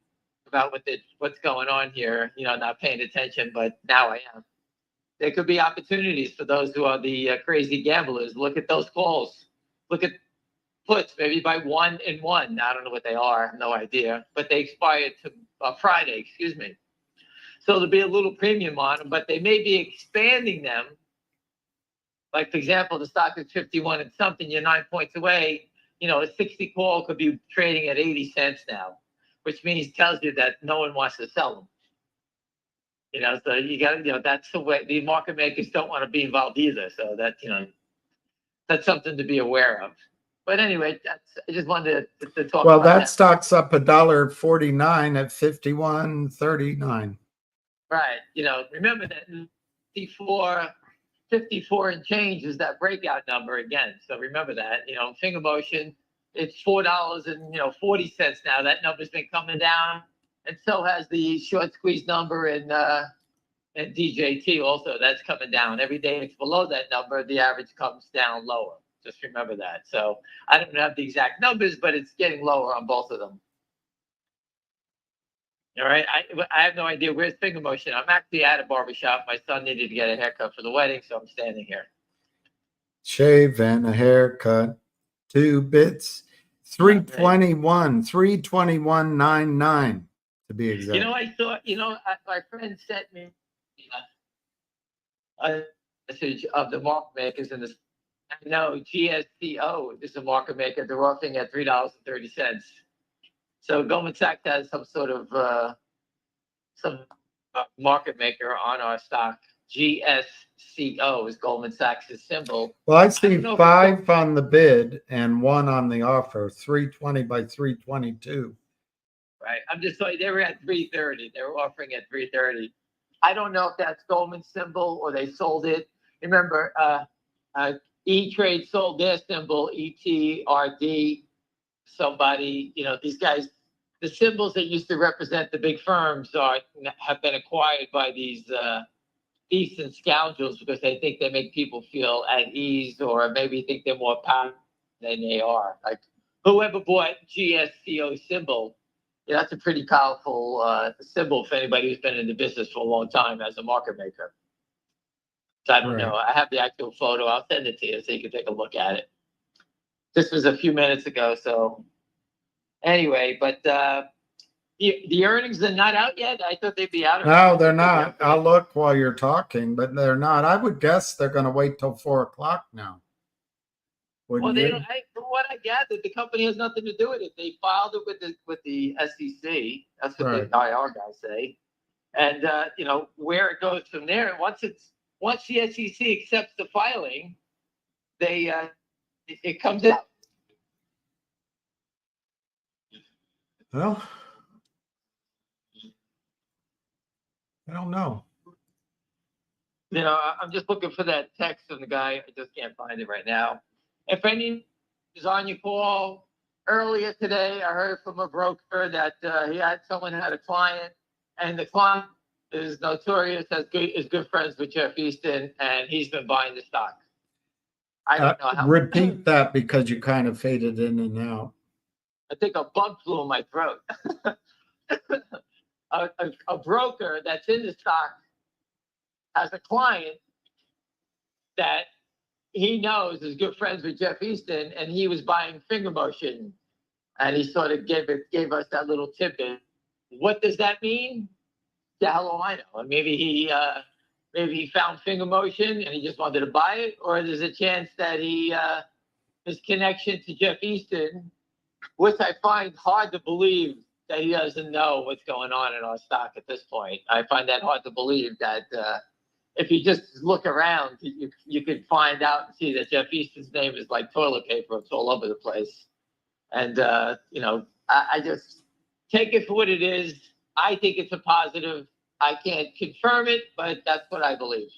about what's going on here, you know, not paying attention, but now I am. There could be opportunities for those who are the crazy gamblers. Look at those calls. Look at puts, maybe by 1 and 1. I don't know what they are. No idea. But they expired to Friday, excuse me. So there'll be a little premium on them, but they may be expanding them. Like, for example, the stock is 51 and something, you're 9 points away. You know, a 60 call could be trading at 80 cents now, which tells you that no one wants to sell them. You know, so you got, you know, that's the way the market makers don't want to be involved either. So that, you know, that's something to be aware of. But anyway, I just wanted to talk well, about that stock's up $1.49 at 51.39. Right. You know, remember that 54 and change is that breakout number again. So remember that, you know, FingerMotion, it's $4.40 now. That number's been coming down. And so has the short squeeze number in DJT also. That's coming down. Every day it's below that number, the average comes down lower. Just remember that. So I don't have the exact numbers, but it's getting lower on both of them. All right. I have no idea where's FingerMotion. I'm actually at a barbershop. My son needed to get a haircut for the wedding, so I'm standing here. Shave and a haircut, 2 bits, 321.99 to be exact. You know, I thought, you know, my friend sent me a message of the market makers in this. I know GSCO is a market maker. They're offering at $3.30. So Goldman Sachs has some sort of market maker on our stock. GSCO is Goldman Sachs' symbol. Well, I see 5 on the bid and 1 on the offer, 320 by 322. Right. I'm just saying they were at 330. They were offering at 330. I don't know if that's Goldman's symbol or they sold it. Remember, E-Trade sold their symbol, ETRD. Somebody, you know, these guys, the symbols that used to represent the big firms have been acquired by these decent scoundrels because they think they make people feel at ease or maybe think they're more powerful than they are. Like whoever bought GSCO symbol, yeah, that's a pretty powerful symbol for anybody who's been in the business for a long time as a market maker. So I don't know. I have the actual photo. I'll send it to you so you can take a look at it. This was a few minutes ago. So anyway, but the earnings are not out yet. I thought they'd be out. No, they're not. I'll look while you're talking, but they're not. I would guess they're going to wait till 4:00 now. Well, Wouldn't they you? don't. From what I gathered, the company has nothing to do with it. They filed it with the SEC. That's what the IR guys say. And where it goes from there. Once the SEC accepts the filing, it comes out. Well, I don't know. I'm just looking for that text from the guy. I just can't find it right now. If any is on your call, earlier today, I heard from a broker that someone had a client, and the client is notorious is good friends with Jeff Easton, and he's been buying the stock. I don't know how. Repeat that because you kind of faded in and out. I think a bug flew in my throat. A broker that's in the stock has a client that he knows is good friends with Jeff Easton, and he was buying FingerMotion, and he sort of gave us that little tidbit. What does that mean? The hell do I know? And maybe he found FingerMotion and he just wanted to buy it, or there's a chance that his connection to Jeff Easton, which I find hard to believe that he doesn't know what's going on in our stock at this point. I find that hard to believe that if you just look around, you could find out and see that Jeff Easton's name is like toilet paper. It's all over the place. And, I just take it for what it is. I think it's a positive. I can't confirm it, but that's what I believe.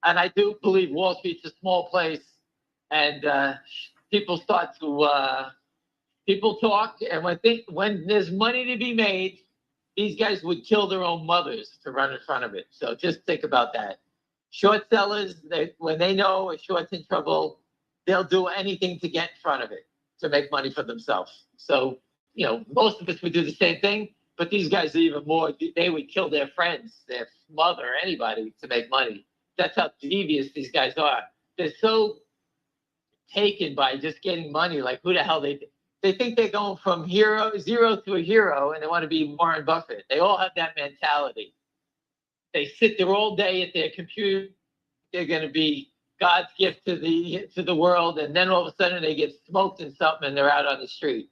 And I do believe Wall Street's a small place, and people talk, and when there's money to be made, these guys would kill their own mothers to run in front of it. So just think about that. Short sellers, when they know a short's in trouble, they'll do anything to get in front of it to make money for themselves. So, most of us would do the same thing, but these guys are even more. They would kill their friends, their mother, anybody to make money. That's how devious these guys are. They're so taken by just getting money. Like, who the hell they think they're going from zero to a hero, and they want to be Warren Buffett. They all have that mentality. They sit there all day at their computer. They're going to be God's gift to the world, and then all of a sudden they get smoked in something, and they're out on the street.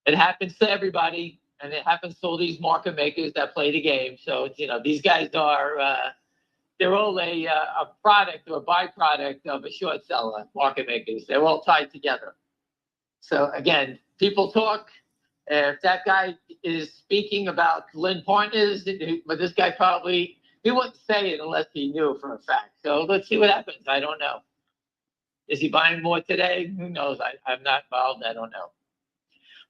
It happens to everybody, and it happens to all these market makers that play the game. So these guys are they're all a product or a byproduct of a short seller. Market makers, they're all tied together. So again, people talk. If that guy is speaking about Lynn Partners, but this guy he wouldn't say it unless he knew for a fact. So let's see what happens. I don't know. Is he buying more today? Who knows? I'm not involved. I don't know.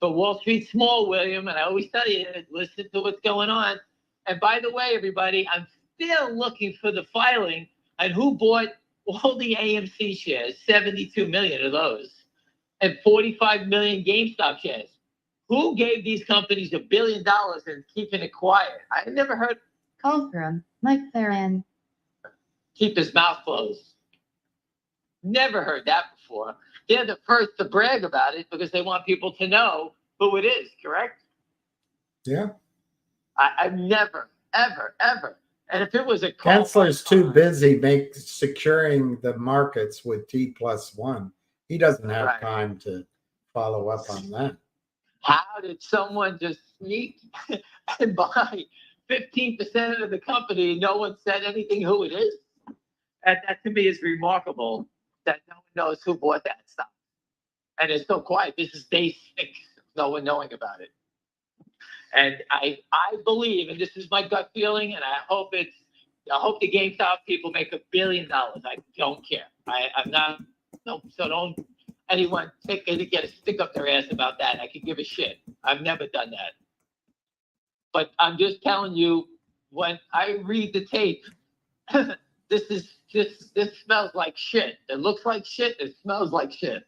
But Wall Street's small, William, and I always tell you, listen to what's going on. And by the way, everybody, I'm still looking for the filing on who bought all the AMC shares, 72 million of those, and 45 million GameStop shares. Who gave these companies $1 billion and keeping it quiet? I never heard. Colstrom, Mike Theron. Keep his mouth closed. Never heard that before. They're the first to brag about it because they want people to know who it is, correct? Yeah. I've never, ever. And if it was a Kensler's too busy securing the markets with T+1. He doesn't have time to follow up on that. How did someone just sneak and buy 15% of the company and no one said anything who it is? That to me is remarkable that no one knows who bought that stuff. And it's so quiet. This is day 6 of no one knowing about it. And I believe, and this is my gut feeling, and I hope the GameStop people make $1 billion. I don't care. I'm not, no, so don't anyone get a stick up their ass about that. I could give a shit. I've never done that. But I'm just telling you, when I read the tape, this smells like shit. It looks like shit. It smells like shit.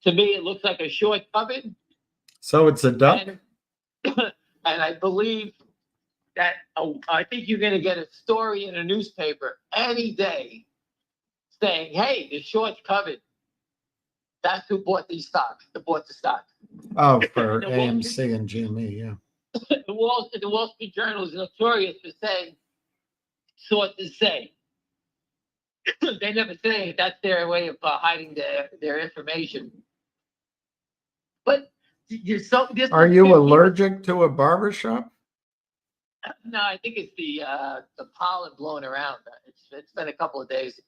To me, it looks like a short cupboard. So it's a duck? And I believe that I think you're going to get a story in a newspaper any day saying, hey, the short's covered. That's who bought these stocks, who bought the stock. Oh, for The Wall AMC and GME, yeah. The Wall Street Journal is notorious for saying sources say. They never say that's their way of hiding their information. But you're so. Are you allergic to a barbershop? No, I think it's the pollen blowing around. It's been a couple of days.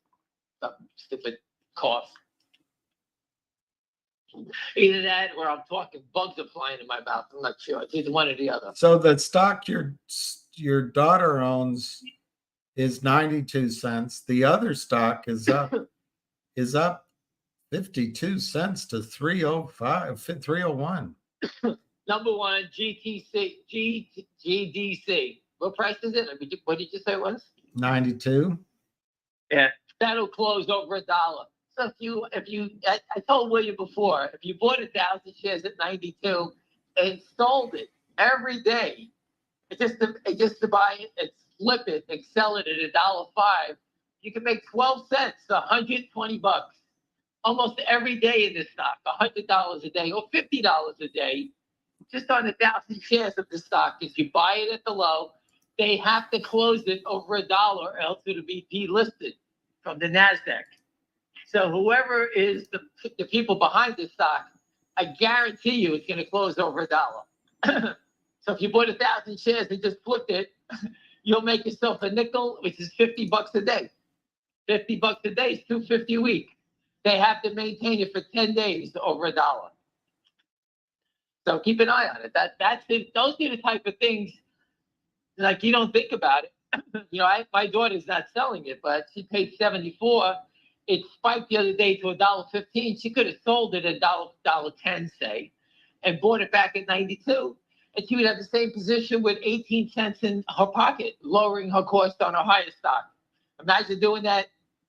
Some stupid cough. Either that or I'm talking bugs are flying in my mouth. I'm not sure. It's either one or the other. So the stock your daughter owns is 92 cents. The other stock is up 52 cents to 301. Number one, GDC. What price is it? What did you say it was? 92. Yeah. That'll close over $1. So if you, I told William before, if you bought 1,000 shares at 92 and sold it every day, just to buy it and flip it and sell it at $1.05, you can make 12 cents, $120, almost every day in this stock, $100 a day or $50 a day, just on 1,000 shares of the stock. If you buy it at the low, they have to close it over $1 or else it'll be delisted from the NASDAQ. So whoever is the people behind this stock, I guarantee you it's going to close over $1. So if you bought 1,000 shares and just flipped it, you'll make yourself a nickel, which is $50 a day. $50 a day is $250 a week. They have to maintain it for 10 days over $1. So keep an eye on it. That's it. Those are the type of things like you don't think about it. My daughter's not selling it, but she paid $74. It spiked the other day to $1.15. She could have sold it at $1.10, say, and bought it back at 92. And she would have the same position with 18 cents in her pocket, lowering her cost on her higher stock. Imagine doing that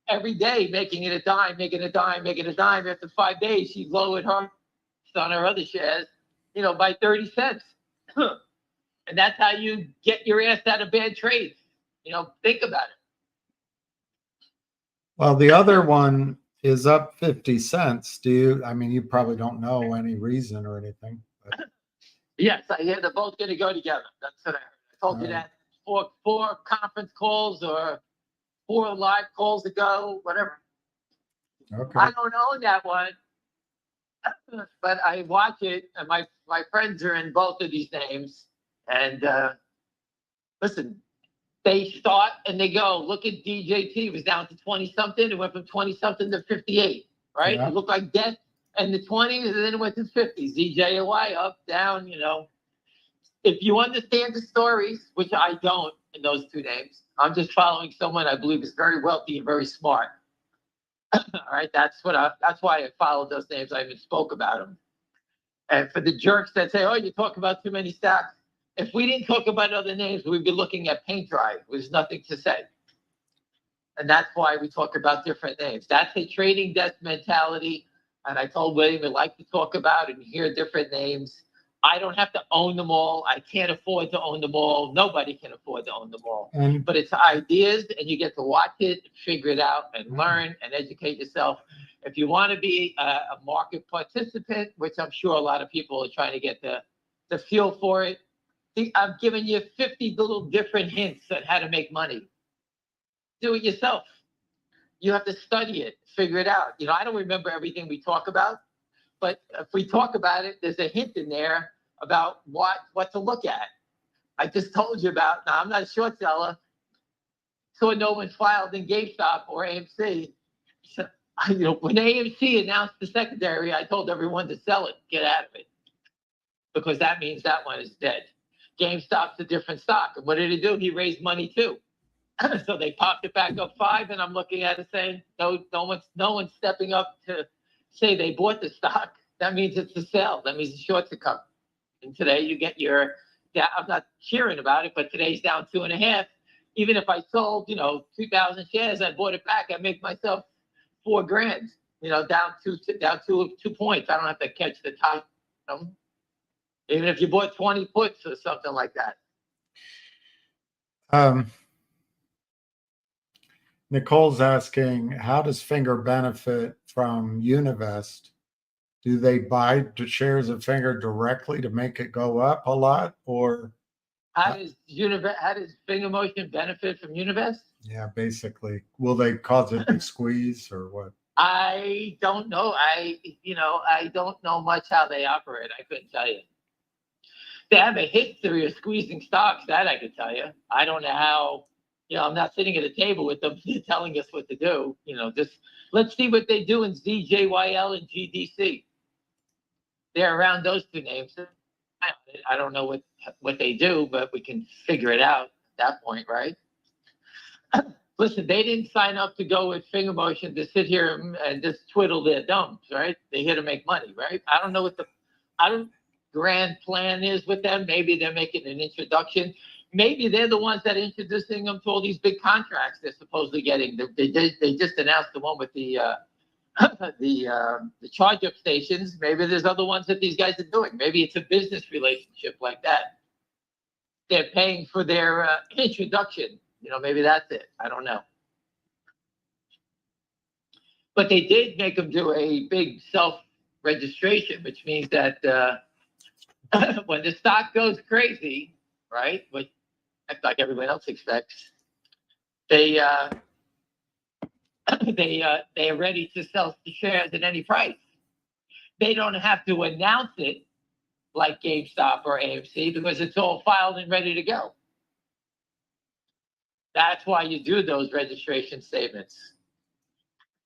every day, making it a dime, making a dime, making a dime. After 5 days, she lowered her on her other shares, by 30 cents. And that's how you get your ass out of bad trades. Think about it. Well, the other one is up 50 cents. You probably don't know any reason or anything. But. Yes, I hear they're both going to go together. That's what I heard. I told you that four conference calls or 4 live calls ago, whatever. Okay. I don't own that one, but I watch it, and my friends are in both of these names. And listen, they start and they go. Look at DJT. It was down to 20-something. It went from 20-something to 58, right? Yeah. It looked like death in the 20s, and then it went to 50s. DJY up, down, If you understand the stories, which I don't in those two names, I'm just following someone I believe is very wealthy and very smart. All right, that's why I followed those names. I even spoke about them. And for the jerks that say, "Oh, you talk about too many stocks," if we didn't talk about other names, we'd be looking at paint dry. There's nothing to say. And that's why we talk about different names. That's a trading desk mentality. And I told William, I'd like to talk about and hear different names. I don't have to own them all. I can't afford to own them all. Nobody can afford to own them all. But it's ideas, and you get to watch it, figure it out, and learn and educate yourself. If you want to be a market participant, which I'm sure a lot of people are trying to get the feel for it, I've given you 50 little different hints on how to make money. Do it yourself. You have to study it, figure it out. I don't remember everything we talk about, but if we talk about it, there's a hint in there about what to look at. I just told you about, now I'm not a short seller, so no one filed in GameStop or AMC. So, when AMC announced the secondary, I told everyone to sell it, get out of it, because that means that one is dead. GameStop's a different stock. And what did he do? He raised money too. So they popped it back up 5, and I'm looking at it saying, no one's stepping up to say they bought the stock. That means it's a sell. That means the shorts are coming. And today you get I'm not cheering about it, but today's down 2.5. Even if I sold, 2,000 shares, I bought it back, I make myself $4,000, down 2 points. I don't have to catch the top. Even if you bought 20 puts or something like that. Nicole's asking, how does Finger benefit from Univest Do they buy the shares of Finger directly to make it go up a lot, or How does FingerMotion benefit from Univest? yeah, basically, will they cause it to squeeze or what? I don't know. I don't know much how they operate. I couldn't tell you. They have a history of squeezing stocks, that I could tell you. I don't know how, I'm not sitting at a table with them telling us what to do. Just let's see what they do in ZJYL and GDC. They're around those two names. I don't know what they do, but we can figure it out at that point, right? Listen, they didn't sign up to go with FingerMotion to sit here and just twiddle their thumbs, right? They're here to make money, right? I don't know what the grand plan is with them. Maybe they're making an introduction. Maybe they're the ones that are introducing them to all these big contracts they're supposedly getting. They just announced the one with the charge-up stations. Maybe there's other ones that these guys are doing. Maybe it's a business relationship like that. They're paying for their introduction. Maybe that's it. I don't know. But they did make them do a big self-registration, which means that when the stock goes crazy, right, which like everyone else expects, they are ready to sell the shares at any price. They don't have to announce it like GameStop or AMC because it's all filed and ready to go. That's why you do those registration statements,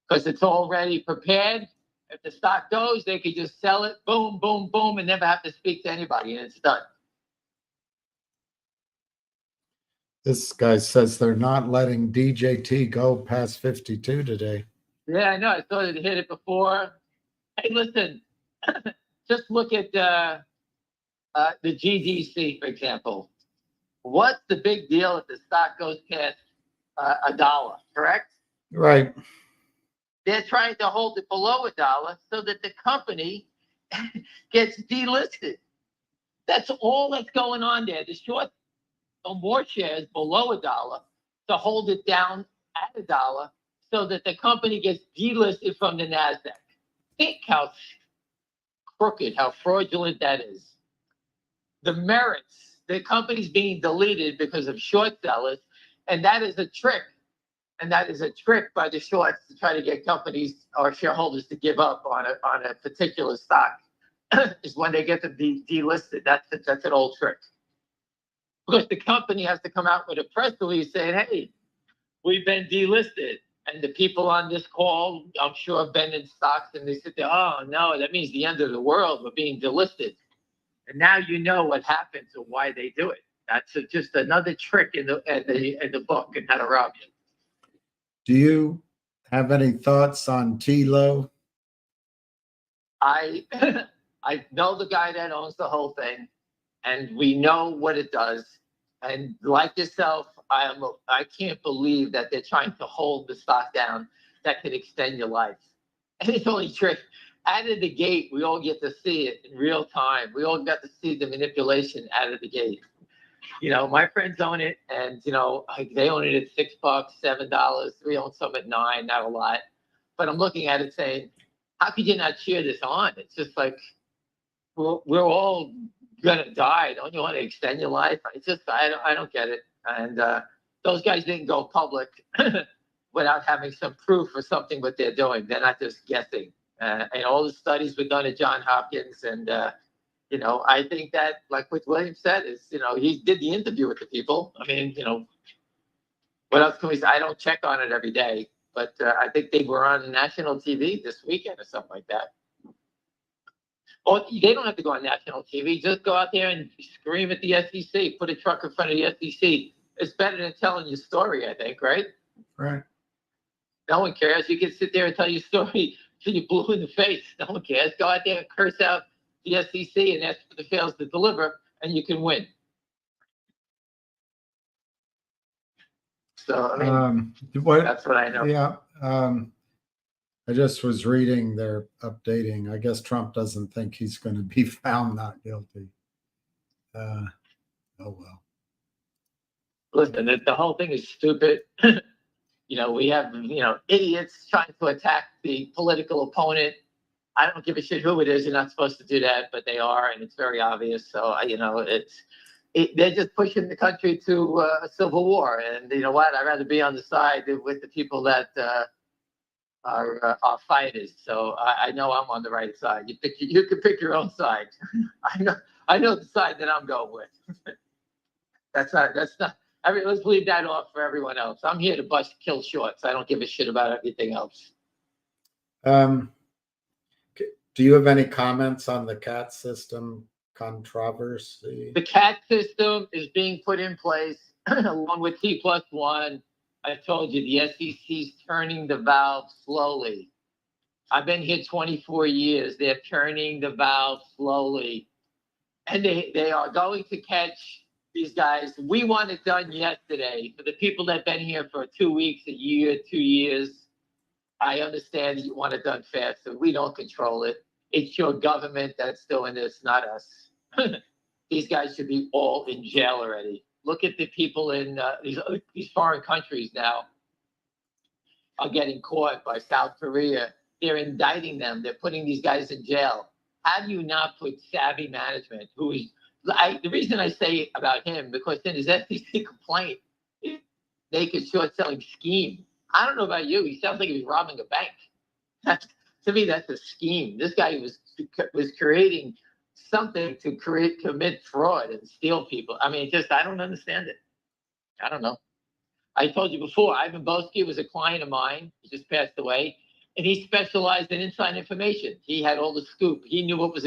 because it's already prepared. If the stock goes, they could just sell it, boom, boom, boom, and never have to speak to anybody, and it's done. This guy says they're not letting DJT go past 52 today. Yeah, I know. I thought it hit it before. Hey, listen, just look at the GDC, for example. What's the big deal if the stock goes past $1, correct? Right. They're trying to hold it below $1 so that the company gets delisted. That's all that's going on there. The short on more shares below $1 to hold it down at $1 so that the company gets delisted from the NASDAQ. Think how crooked, how fraudulent that is. The merits, the company's being deleted because of short sellers, and that is a trick. And that is a trick by the shorts to try to get companies or shareholders to give up on a particular stock. Is when they get to be delisted. That's an old trick. Because the company has to come out with a press release saying, hey, we've been delisted. And the people on this call, I'm sure, have been in stocks, and they sit there, oh, no, that means the end of the world. We're being delisted. And now you know what happens and why they do it. That's just another trick in the book and how to rob you. Do you have any thoughts on TLO? I know the guy that owns the whole thing, and we know what it does. And like yourself, I can't believe that they're trying to hold the stock down that could extend your life. And it's only trick. Out of the gate, we all get to see it in real time. We all got to see the manipulation out of the gate. My friends own it, and they own it at $6, $7. We own some at $9, not a lot. But I'm looking at it saying, how could you not cheer this on? It's just like we're all gonna die. Don't you want to extend your life? I don't get it. And those guys didn't go public without having some proof or something what they're doing. They're not just guessing. And all the studies were done at Johns Hopkins, and I think that, like what William said, is he did the interview with the people. I mean, what else can we say? I don't check on it every day, but I think they were on national TV this weekend or something like that. Or they don't have to go on national TV. Just go out there and scream at the SEC. Put a truck in front of the SEC. It's better than telling your story, I think, right? Right. No one cares. You can sit there and tell your story till you're blue in the face. No one cares. Go out there and curse out the SEC and ask for the fails to deliver, and you can win. So, I mean, that's what I know. Yeah. I just was reading they're updating. I guess Trump doesn't think he's going to be found not guilty. Oh, well. Listen, the whole thing is stupid. We have, idiots trying to attack the political opponent. I don't give a shit who it is. You're not supposed to do that, but they are, and it's very obvious. So, they're just pushing the country to a civil war. And you know what? I'd rather be on the side with the people that are fighters. So I know I'm on the right side. You can pick your own side. I know the side that I'm going with. That's not. Let's leave that off for everyone else. I'm here to kill shorts. I don't give a shit about everything else. Do you have any comments on the CAT system controversy? The CAT system is being put in place along with T+1. I told you the SEC's turning the valve slowly. I've been here 24 years. They're turning the valve slowly. And they are going to catch these guys. We want it done yesterday. For the people that have been here for 2 weeks, a year, 2 years, I understand you want it done faster. We don't control it. It's your government that's doing this, not us. These guys should be all in jail already. Look at the people in these foreign countries now are getting caught by South Korea. They're indicting them. They're putting these guys in jail. How do you not put savvy management, who is, the reason I say about him, because in his SEC complaint, naked short selling scheme. I don't know about you. He sounds like he was robbing a bank. To me, that's a scheme. This guy was creating something to commit fraud and steal people. I mean, I don't understand it. I don't know. I told you before, Ivan Boesky was a client of mine. He just passed away, and he specialized in inside information. He had all the scoop. He knew what was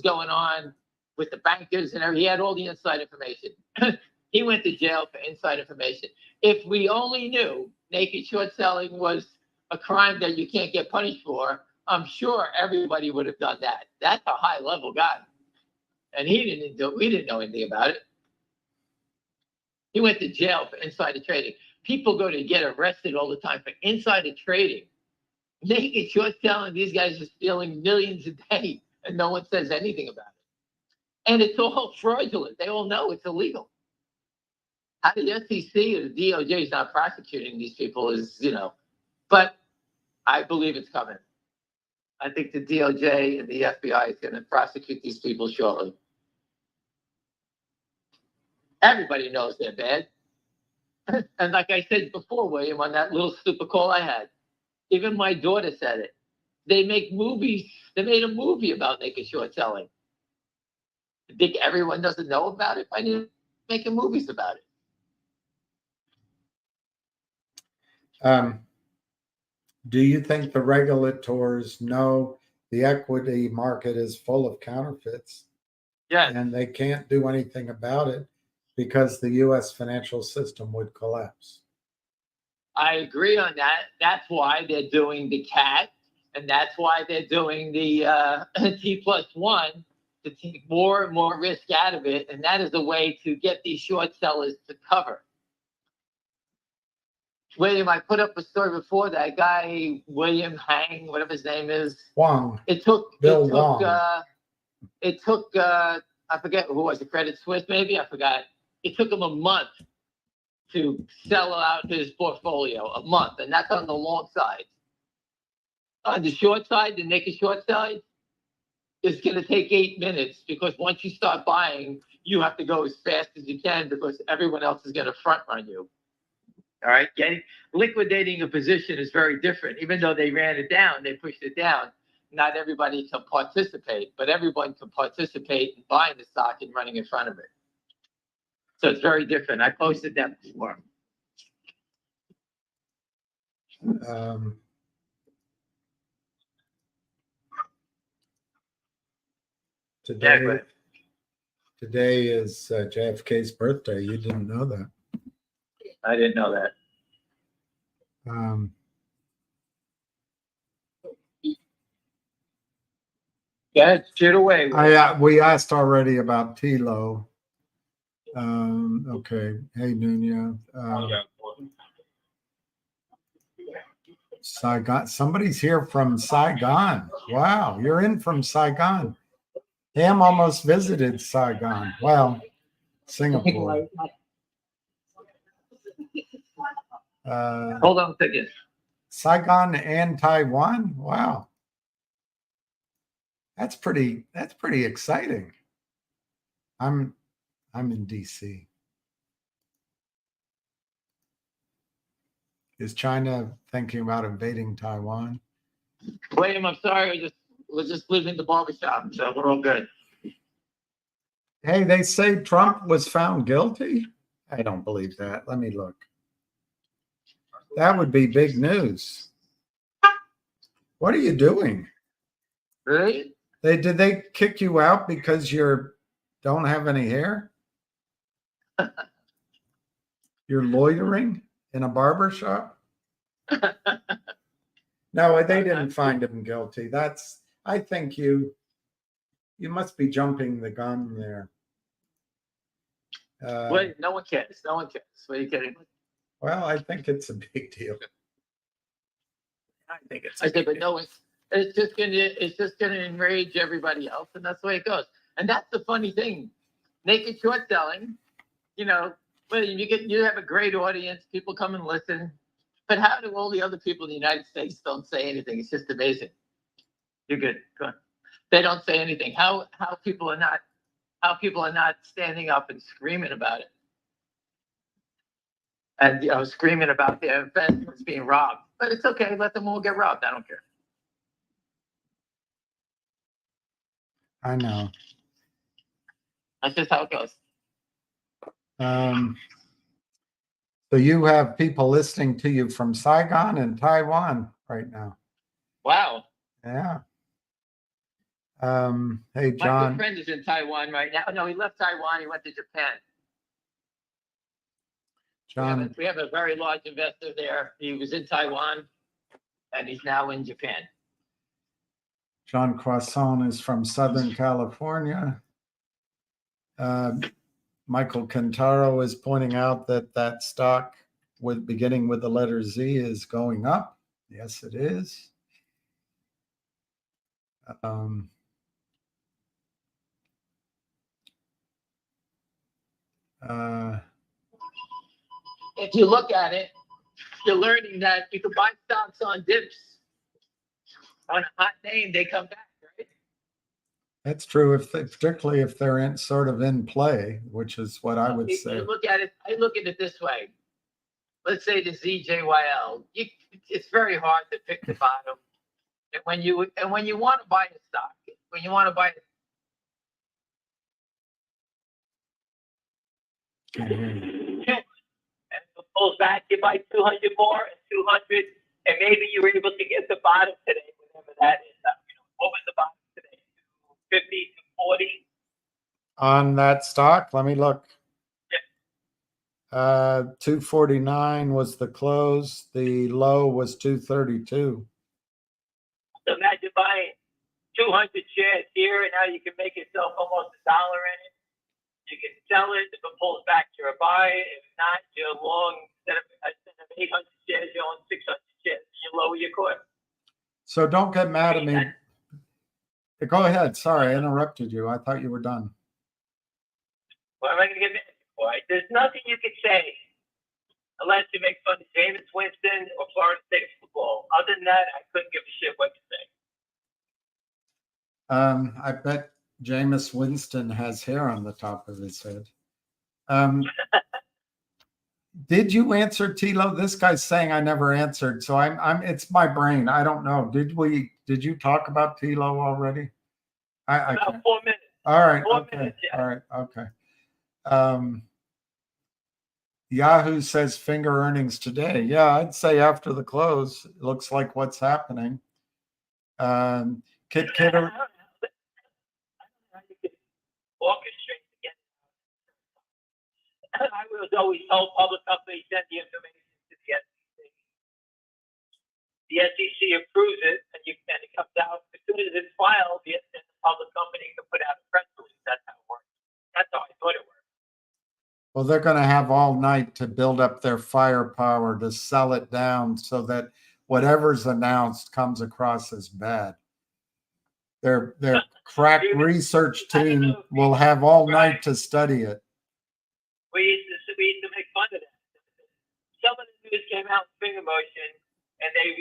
going on with the bankers and everything. He had all the inside information. He went to jail for inside information. If we only knew naked short selling was a crime that you can't get punished for, I'm sure everybody would have done that. That's a high level guy. And we didn't know anything about it. He went to jail for insider trading. People go to get arrested all the time for insider trading. Naked short selling, these guys are stealing millions a day and no one says anything about it. And it's all fraudulent. They all know it's illegal. How the SEC or the DOJ is not prosecuting these people is, but I believe it's coming. I think the DOJ and the FBI is going to prosecute these people shortly. Everybody knows they're bad. And like I said before, William, on that little stupid call I had, even my daughter said it. They make movies. They made a movie about naked short selling. I think everyone doesn't know about it. I didn't making movies about it. Do you think the regulators know the equity market is full of counterfeits? Yeah. And they can't do anything about it because the U.S. financial system would collapse. I agree on that. That's why they're doing the CAT, and that's why they're doing the T+1 to take more and more risk out of it. And that is a way to get these short sellers to cover. William, I put up a story before, that guy, William Hang, whatever his name is. Wong. Bill Wong. I forget who was it, Credit Suisse maybe? I forgot. It took him a month to sell out his portfolio, a month, and that's on the long side. On the short side, the naked short side, it's going to take 8 minutes, because once you start buying, you have to go as fast as you can because everyone else is going to front run you. All right, liquidating a position is very different. Even though they ran it down, they pushed it down. Not everybody can participate, but everyone can participate in buying the stock and running in front of it. So it's very different. I posted that before. Today is JFK's birthday. You didn't know that. I didn't know that. Yeah, shoot away. We asked already about Tilo. Okay. Hey, Nunya. Saigon. Somebody's here from Saigon. Wow, you're in from Saigon. Ham almost visited Saigon. Well, Singapore. Hold on a second. Saigon and Taiwan. Wow. That's pretty exciting. I'm in DC. Is China thinking about invading Taiwan? William, I'm sorry, we're just leaving the barbershop, so we're all good. Hey, they say Trump was found guilty. I don't believe that. Let me look. That would be big news. What are you doing? Really? Did they kick you out because you don't have any hair? You're loitering in a barber shop? No, they didn't find him guilty. I think you must be jumping the gun there. Wait, no one cares. No one cares. What are you kidding? Well, I think it's a big deal. I think it's. I said, but no, it's just gonna enrage everybody else, and that's the way it goes. And that's the funny thing. Naked short selling, well, you have a great audience, people come and listen. But how do all the other people in the United States don't say anything? It's just amazing. You're good. Go on. They don't say anything. How people are not standing up and screaming about it. And screaming about their investments being robbed. But it's okay, let them all get robbed. I don't care. I know. That's just how it goes. So you have people listening to you from Saigon and Taiwan right now. Wow. Yeah. Hey, My good John. friend is in Taiwan right now. No, he left Taiwan. He went to Japan. John, We have a very large investor there. He was in Taiwan, and he's now in Japan. John Croissant is from Southern California. Michael Cantaro is pointing out that stock beginning with the letter Z is going up. Yes, it is. If you look at it, you're learning that you can buy stocks on dips. On a hot name, they come back, right? That's true, particularly if they're in play, which is what I would If say. you look at it, I look at it this way. Let's say the ZJYL. It's very hard to pick the bottom. And when you want to buy a stock, when you want to buy and it pulls back, you buy 200 more and 200, and maybe you were able to get the bottom today, whatever that is. What was the bottom today? 250 to 40. On that stock, let me look. 249 was the close. The low was 232. So imagine buying 200 shares here, and now you can make yourself almost $1 in it. You can sell it. If it pulls back, you're a buy. If not, you're long. Instead of 800 shares, you own 600 shares. You lower your cost. So don't get mad at me. Go ahead. Sorry, I interrupted you. I thought you were done. What am I going to get mad for? There's nothing you could say unless you make fun of Jameis Winston or Florida State football. Other than that, I couldn't give a shit what you say. I bet Jameis Winston has hair on the top of his head. Did you answer, Tilo? This guy's saying I never answered, so it's my brain. I don't know. Did you talk about Tilo already? About 4 minutes. All right. 4 Okay. minutes, yeah. All right. Okay. Yahoo says finger earnings today. Yeah, I'd say after the close. It looks like what's happening. Kit Kidder. Orchestrate again. I was always told public companies send the information to the SEC. The SEC approves it, and it comes out as soon as it's filed. The public company can put out a press release. That's how it works. That's how I thought it worked. Well, they're going to have all night to build up their firepower to sell it down so that whatever's announced comes across as bad. Their crack research team will have all night to study it. We used to make fun of that. Some of the news came out in FingerMotion, and they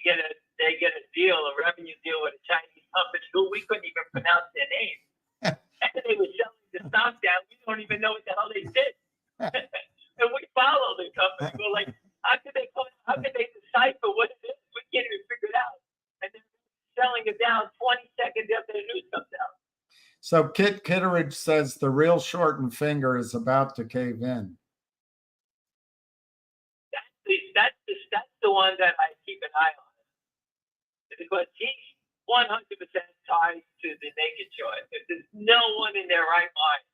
get a deal, a revenue deal with a Chinese company who we couldn't even pronounce their name. And they were selling the stock down. We don't even know what the hell they did. And we follow the company. We're like, how could they decipher what it is? We can't even figure it out. And they're selling it down 20 seconds after the news comes out. So Kit Kitteridge says the real shortened finger is about to cave in. That's the one that I keep an eye on. Because he's 100% tied to the naked short. There's no one in their right mind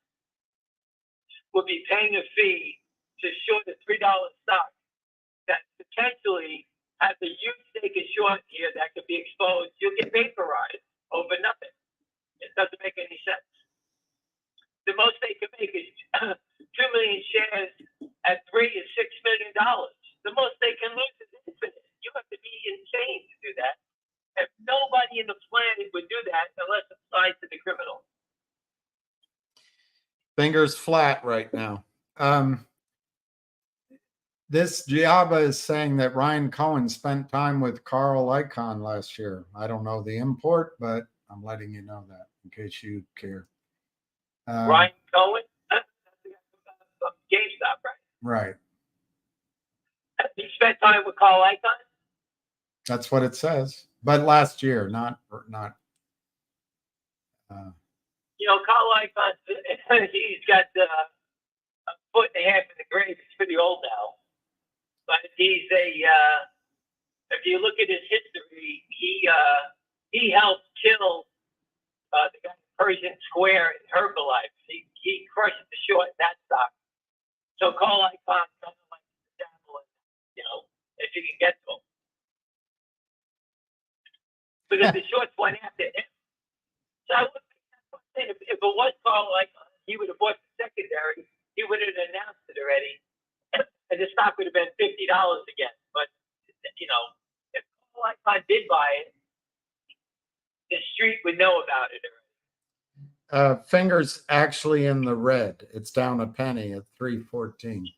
would be paying a fee to short a $3 stock that potentially has a huge naked short here that could be exposed. You'll get vaporized over nothing. It doesn't make any sense. The most they can make is 2 million shares at $3 is $6 million. The most they can lose is infinite. You have to be insane to do that. And nobody in the planet would do that unless it's tied to the criminal. Fingers flat right now. This Giaba is saying that Ryan Cohen spent time with Carl Icahn last year. I don't know the import, but I'm letting you know that in case you care. Ryan Cohen? That's the guy from GameStop, right? Right. He spent time with Carl Icahn? That's what it says. But last year, not. Carl Icahn, he's got a foot and a half in the grave. He's pretty old now. But he's if you look at his history, he helped kill the guy in Persian Square in Herbalife. He crushed the short in that stock. So Carl Icahn doesn't like to dabble in, if you can get to him. Because the shorts went after him. So I would think if it was Carl Icahn, he would have bought the secondary. He would have announced it already. And the stock would have been $50 again. But, if Carl Icahn did buy it, the street would know about it already. Fingers actually in the red. It's down a penny at 314.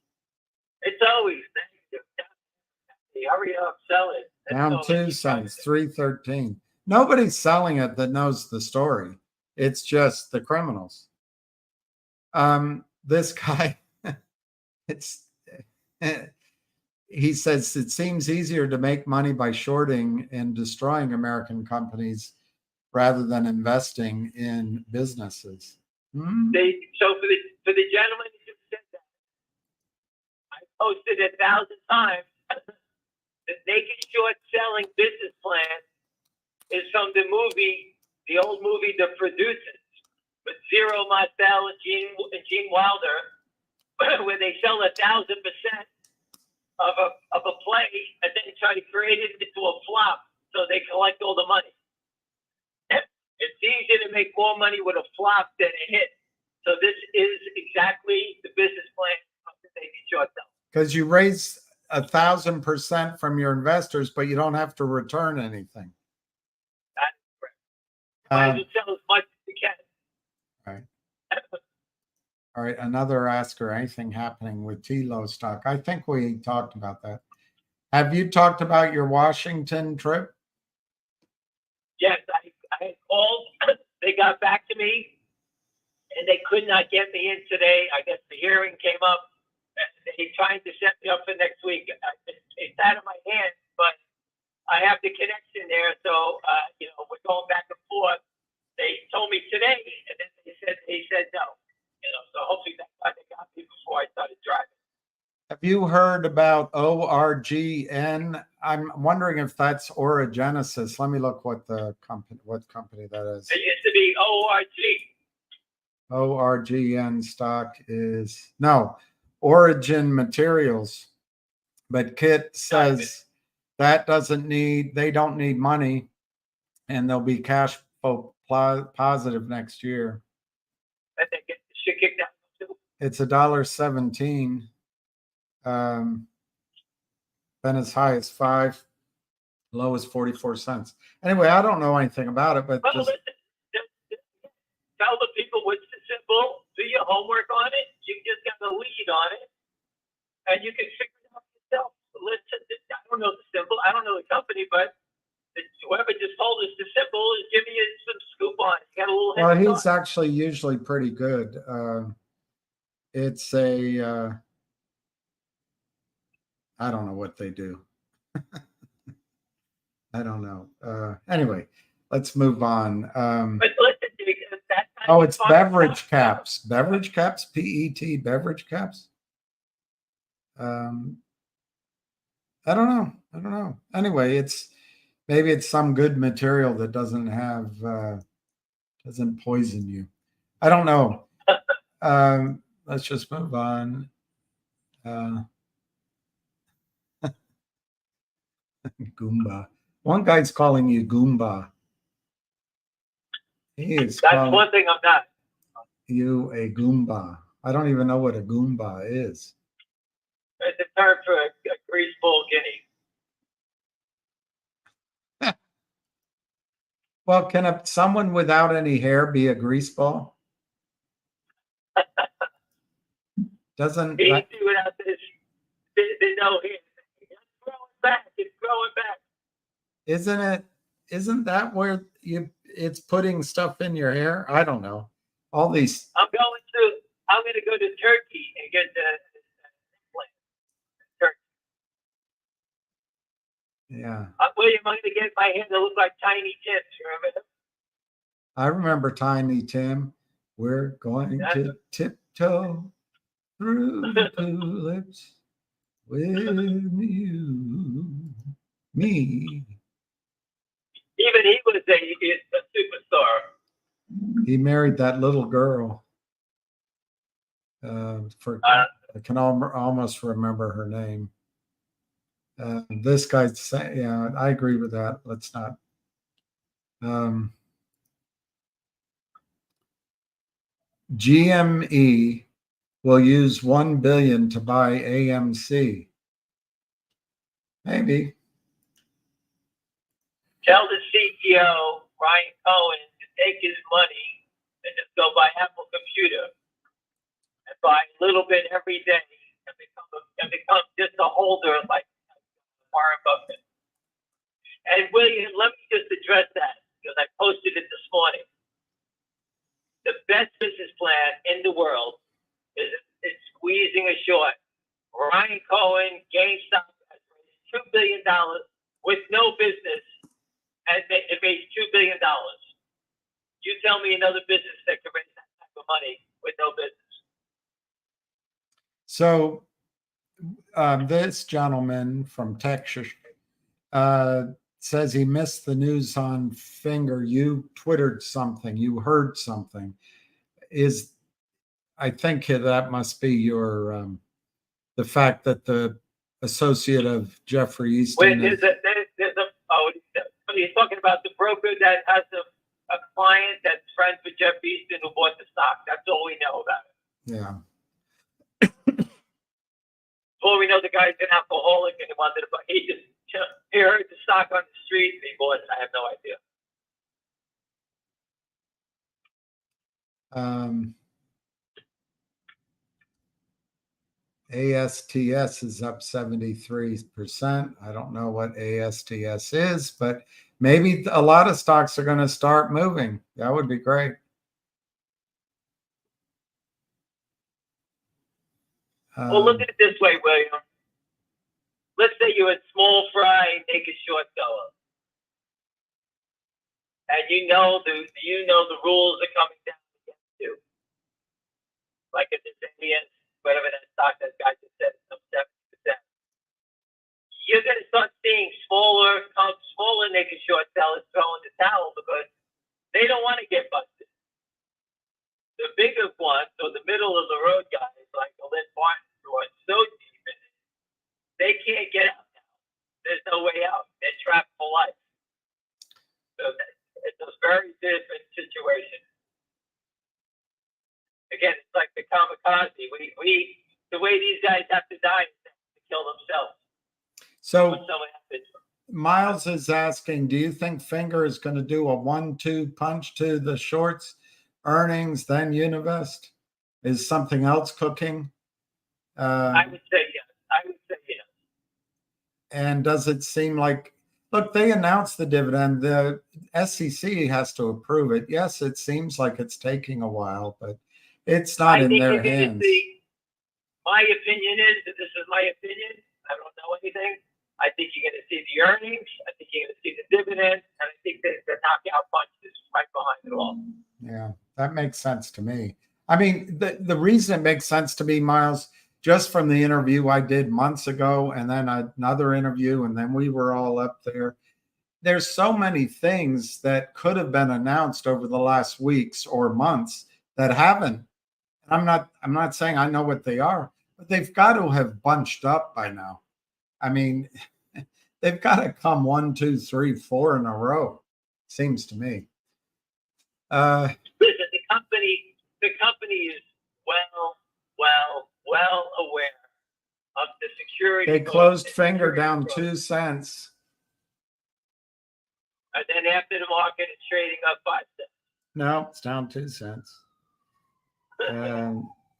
It's always negative. Hurry up, sell it. Down 2 cents, 313. Nobody's selling it that knows the story. It's just the criminals. This guy, he says it seems easier to make money by shorting and destroying American companies rather than investing in businesses. So for the gentleman who just said that, I posted 1,000 times. The naked short selling business plan is from the old movie, The Producers, with Zero Mostel and Gene Wilder, where they sell 1,000% of a play and then try to create it into a flop so they collect all the money. It's easier to make more money with a flop than a hit. So this is exactly the business plan of the naked short selling. Because you raise 1,000% from your investors, but you don't have to return anything. That's correct. Might as well sell as much as you can. Right. All right. Another asker. Anything happening with T-Lo stock? I think we talked about that. Have you talked about your Washington trip? Yes, I had called. They got back to me, and they could not get me in today. I guess the hearing came up. They're trying to set me up for next week. It's out of my hands, but I have the connection there, so we're going back and forth. They told me today, and then they said no. So hopefully that's why they got me before I started driving. Have you heard about ORGN? I'm wondering if that's Orogenesis. Let me look what company that is. It used to be ORG. ORGN stock is Origin Materials. But Kit says they don't need money, and they'll be cash flow positive next year. And they get the shit kicked out too. It's $1.17. Been as high as 5, low as 44 cents. Anyway, I don't know anything about it, but Well, listen, tell the people what's the symbol. Do your homework on it. You just got to lead on it, and you can figure it out yourself. Listen, I don't know the symbol. I don't know the company, but whoever just told us the symbol is giving you he's actually usually pretty good. It's a, I don't know what they do. I don't know. Anyway, let's move on. But listen, because that kind Oh, of it's fun beverage stuff- caps. Beverage caps, PET, beverage caps. I don't know. I don't know. Anyway, maybe it's some good material that doesn't poison you. I don't know. Let's just move on. Goomba. One guy's calling you Goomba. He is That's calling one thing I'm not. you a Goomba. I don't even know what a Goomba is. It's a term for a greaseball guinea. Well, can someone without any hair be a greaseball? Doesn't You that, see without this, there's no hair. It's growing back. It's growing back. isn't that where it's putting stuff in your hair? I don't know. All these I'm going to go to Turkey and get the implant. Turkey. yeah. William, I'm going to get my hair to look like Tiny Tim's. Remember them? I remember Tiny Tim. We're going to tiptoe through the tulips with you, me. Even he was a superstar. He married that little girl. I can almost remember her name. This guy's saying, yeah, I agree with that. Let's not. GME will use $1 billion to buy AMC. Maybe. Tell the CTO, Ryan Cohen, to take his money and just go buy Apple Computer and buy a little bit every day and become just a holder like Warren Buffett. And William, let me just address that because I posted it this morning. The best business plan in the world is squeezing a short. Ryan Cohen, GameStop has raised $2 billion with no business, and it raised $2 billion. You tell me another business that can raise that type of money with no business. So this gentleman from Texas says he missed the news on Finger. You twittered something. You heard something. I think that must be your the fact that the associate of Jeffrey Easton. He's talking about the broker that has a client that's friends with Jeff Easton who bought the stock. That's all we know about it. Yeah. Well, we know the guy's an alcoholic and he wanted to buy. He heard the stock on the street and he bought it. I have no idea. ASTS is up 73%. I don't know what ASTS is, but maybe a lot of stocks are going to start moving. That would be great. Well, look at it this way, William. Let's say you're a small fry naked short seller, and you know the rules are coming down against you. Like if it's Indian, whatever that stock that guy just said, some 70%. You're going to start seeing smaller naked short sellers throwing the towel because they don't want to get busted. The bigger ones, or the middle of the road guys like the Lynn Martin, who are so deep in it, they can't get out now. There's no way out. They're trapped for life. So it's a very different situation. Again, it's like the kamikaze. The way these guys have to die is to kill themselves. So Miles is asking, do you think Finger is going to do a 1-2 punch to the shorts, earnings, then Univest? Is something else cooking? I would say yes. And does it seem like Look, they announced the dividend. The SEC has to approve it. Yes, it seems like it's taking a while, but it's not in their hands. My opinion is that this is my opinion. I don't know anything. I think you're going to see the earnings. I think you're going to see the dividends, and I think that the knockout punch is right behind it all. Yeah, that makes sense to me. I mean, the reason it makes sense to me, Miles, just from the interview I did months ago, and then another interview, and then we were all up there. There's so many things that could have been announced over the last weeks or months that haven't. I'm not saying I know what they are, but they've got to have bunched up by now. I mean, they've got to come 1, 2, 3, 4 in a row. Seems to me. Listen, the company is well aware of the security. They closed Finger down 2 cents. And then after the market, it's trading up 5 cents. No, it's down 2 cents.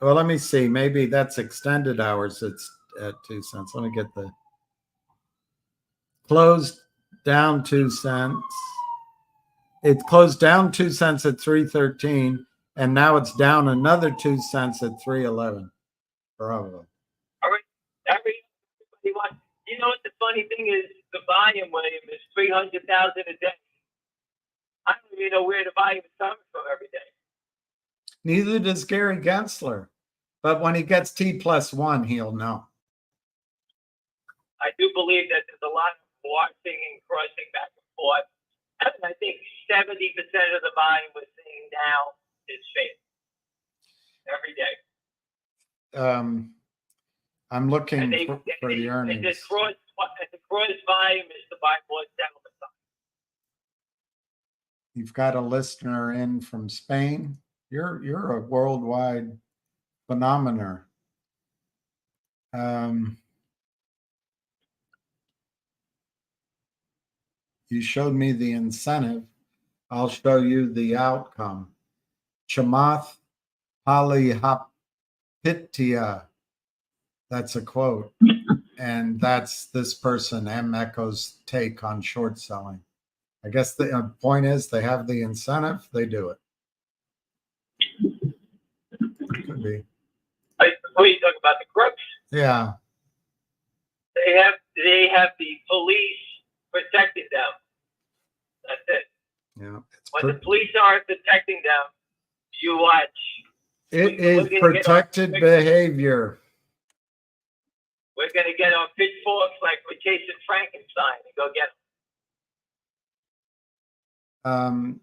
Well, let me see. Maybe that's extended hours. It's at 2 cents. Let me get the closed down 2 cents. It closed down 2 cents at 3.13, and now it's down another 2 cents at 3.11. Bravo. Everybody wants. You know what the funny thing is? The volume, William, is 300,000 a day. I don't even know where the volume is coming from every day. Neither does Gary Gensler. But when he gets T+1, he'll know. I do believe that there's a lot of watching and crossing back and forth. And I think 70% of the volume we're seeing now is fake. Every day. I'm looking for the earnings. And the cross volume is the buy more settlement side. You've got a listener in from Spain. You're a worldwide phenomenon. You showed me the incentive. I'll show you the outcome. Chamath Palihapitiya. That's a quote. And that's this person, M. Echo's take on short selling. I guess the point is they have the incentive, they do it. Could be. What are you talking about? The crooks? Yeah. They have the police protecting them. That's it. Yeah. When the police aren't protecting them, you watch. It is protected behavior. We're going to get on pitchforks like we're chasing Frankenstein and go get them.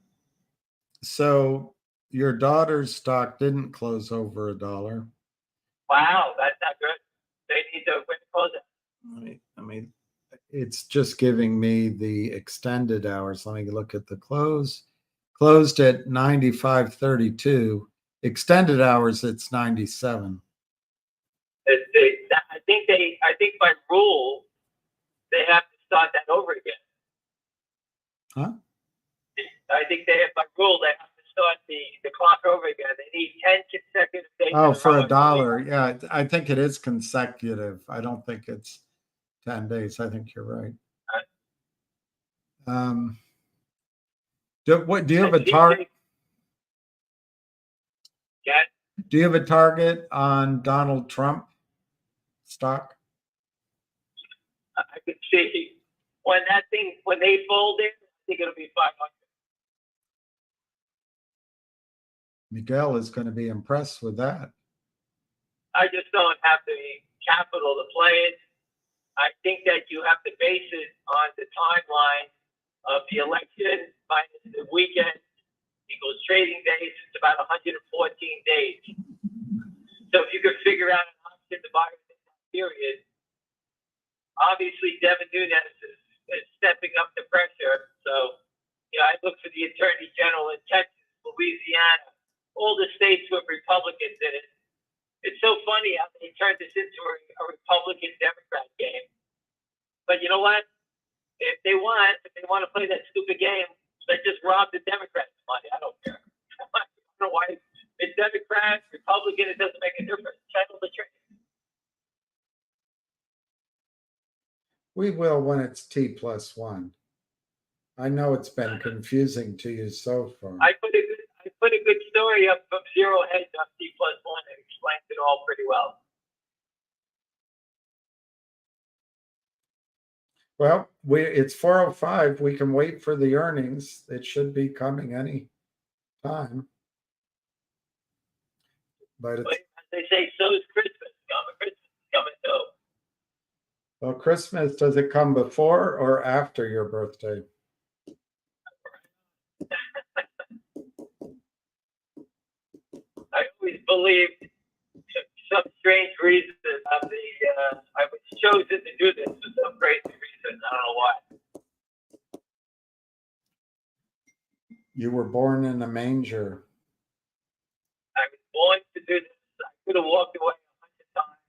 So your daughter's stock didn't close over $1. Wow, that's not good. They need to close it. I mean, it's just giving me the extended hours. Let me look at the close. Closed at 95.32. Extended hours, it's 97. I think by rule they have to start that over again. Huh? I think by rule they have to start the clock over again. They need 10 consecutive days. Oh, for $1. Yeah, I think it is consecutive. I don't think it's 10 days. I think you're right. Do you have a target? Yeah. Do you have a target on Donald Trump stock? I could see when they fold in, I think it'll be 500. Miguel is going to be impressed with that. I just don't have the capital to play it. I think that you have to base it on the timeline of the election minus the weekend equals trading days. It's about 114 days. So if you could figure out an option to buy within that period, obviously Devin Nunes is stepping up the pressure. So, I look for the Attorney General in Texas, Louisiana, all the states with Republicans in it. It's so funny how they turned this into a Republican-Democrat game. But you know what? If they want to play that stupid game, they just rob the Democrats' money. I don't care. I don't know why. It's Democrat, Republican, it doesn't make a difference. Settle the trade. We will when it's T+1. I know it's been confusing to you so far. I put a good story up from Zero Hedge on T+1 and explained it all pretty well. Well, it's 4:05. We can wait for the earnings. It should be coming any time. But it's, As they say, so is Christmas coming. Christmas is coming too. well, Christmas, does it come before or after your birthday? I always believed, for some strange reason, I was chosen to do this for some crazy reason. I don't know why. You were born in a manger. I was born to do this. I could have walked away 100 times.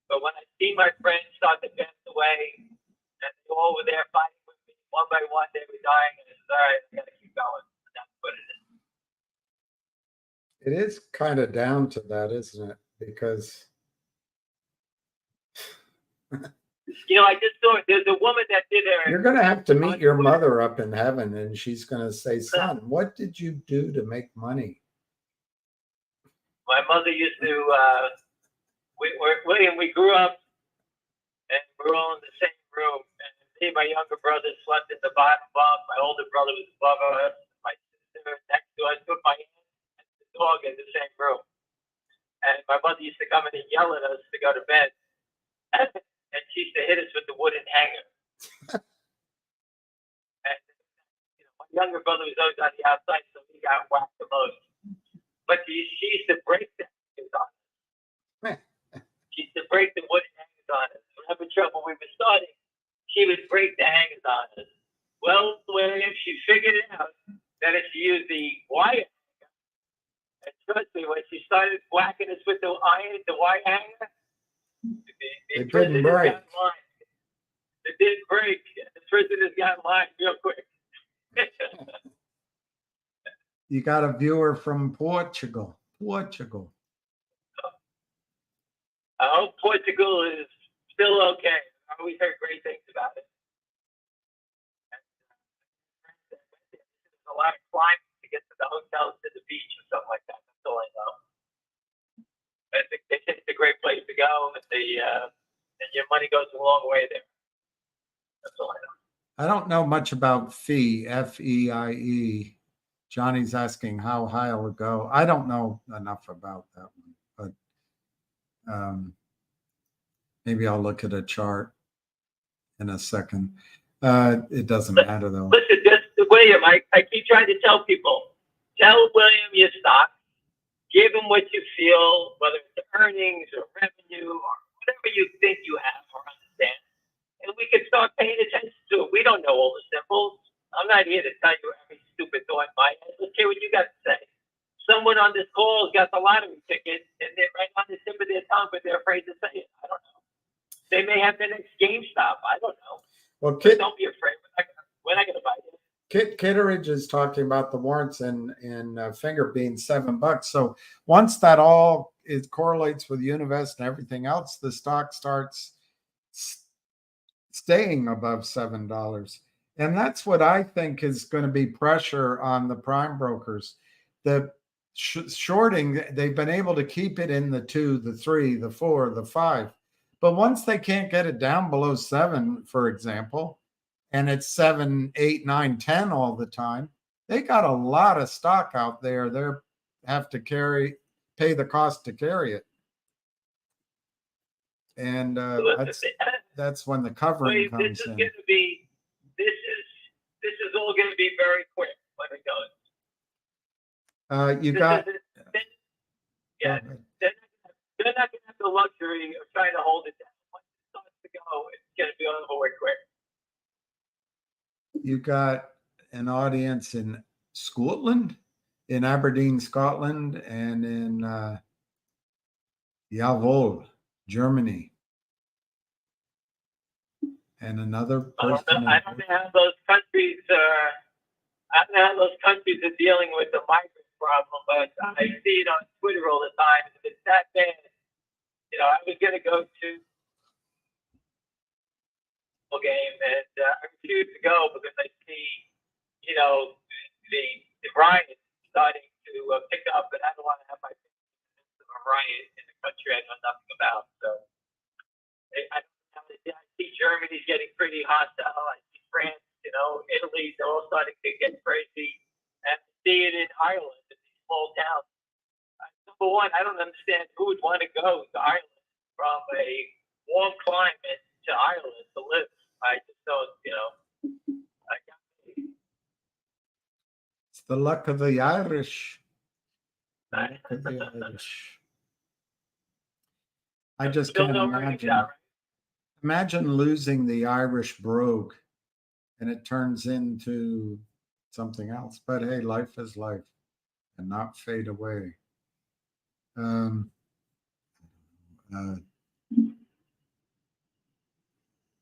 But when I see my friends start to pass away, and they all were there fighting with me, one by one, they were dying, and I said, all right, I got to keep going. And that's what it is. It is kind of down to that, isn't it? Because I just saw there's a woman that did her. you're going to have to meet your mother up in heaven, and she's going to say, son, what did you do to make money? My mother used to, William, we grew up and we were all in the same room. And me and my younger brother slept in the bottom bunk. My older brother was above us. My sister next to us took my hand and the dog in the same room. And my mother used to come in and yell at us to go to bed. And she used to hit us with the wooden hanger. And my younger brother was always on the outside, so he got whacked the most. But she used to break the hangers on us. She used to break the wooden hangers on us. Whenever trouble we were starting, she would break the hangers on us. Well, William, she figured it out that if she used the wire hanger, and trust me, when she started whacking us with the wire hanger, It didn't break. It didn't break. The prisoners got in line real quick. You got a viewer from Portugal. Portugal. I hope Portugal is still okay. I always heard great things about it. There's a lot of climbing to get to the hotels, to the beach, or something like that. That's all I know. I think it's a great place to go, and and your money goes a long way there. That's all I know. I don't know much about FEIE, FEIE. Johnny's asking how high it'll go. I don't know enough about that one, but maybe I'll look at a chart in a second. It doesn't matter though. Listen, just William, I keep trying to tell people, tell William your stock, give him what you feel, whether it's earnings or revenue or whatever you think you have or understand, and we can start paying attention to it. We don't know all the symbols. I'm not here to tell you every stupid thought in my head. Let's hear what you got to say. Someone on this call has got the lottery ticket and they're right on the tip of their tongue, but they're afraid to say it. I don't know. They may have the next GameStop. I don't know. Well, don't be afraid. We're not going to buy it. Kitteridge is talking about the warrants in Finger being $7. So once that all correlates with Univest and everything else, the stock starts staying above $7. And that's what I think is going to be pressure on the prime brokers. The shorting, they've been able to keep it in the 2, the 3, the 4, the 5. But once they can't get it down below 7, for example, and it's 7, 8, 9, 10 all the time, they got a lot of stock out there. They have to pay the cost to carry it. And that's when the covering comes in. This is all going to be very quick when it goes. You got. Yeah, they're not going to have the luxury of trying to hold it down. Once it starts to go, it's going to be over quick. You got an audience in Scotland, in Aberdeen, Scotland, and in Jawohl, Germany. And another person. I don't know how those countries are. I don't know how those countries are dealing with the migrant problem, but I see it on Twitter all the time. If it's that bad, I was going to go to a game, and I refuse to go because I see you know, the riot starting to pick up, but I don't want to have my fingers in a riot in the country I know nothing about. So I see Germany's getting pretty hostile. I see France, you know, Italy, they're all starting to get crazy. And I see it in Ireland, in these small towns. Number one, I don't understand who would want to go to Ireland from a warm climate to Ireland to live. I just don't, you know. It's the luck of the Irish. The luck of the Irish. I just Still can't no earnings imagine. out, right? Imagine losing the Irish brogue and it turns into something else. But hey, life is life and not fade away.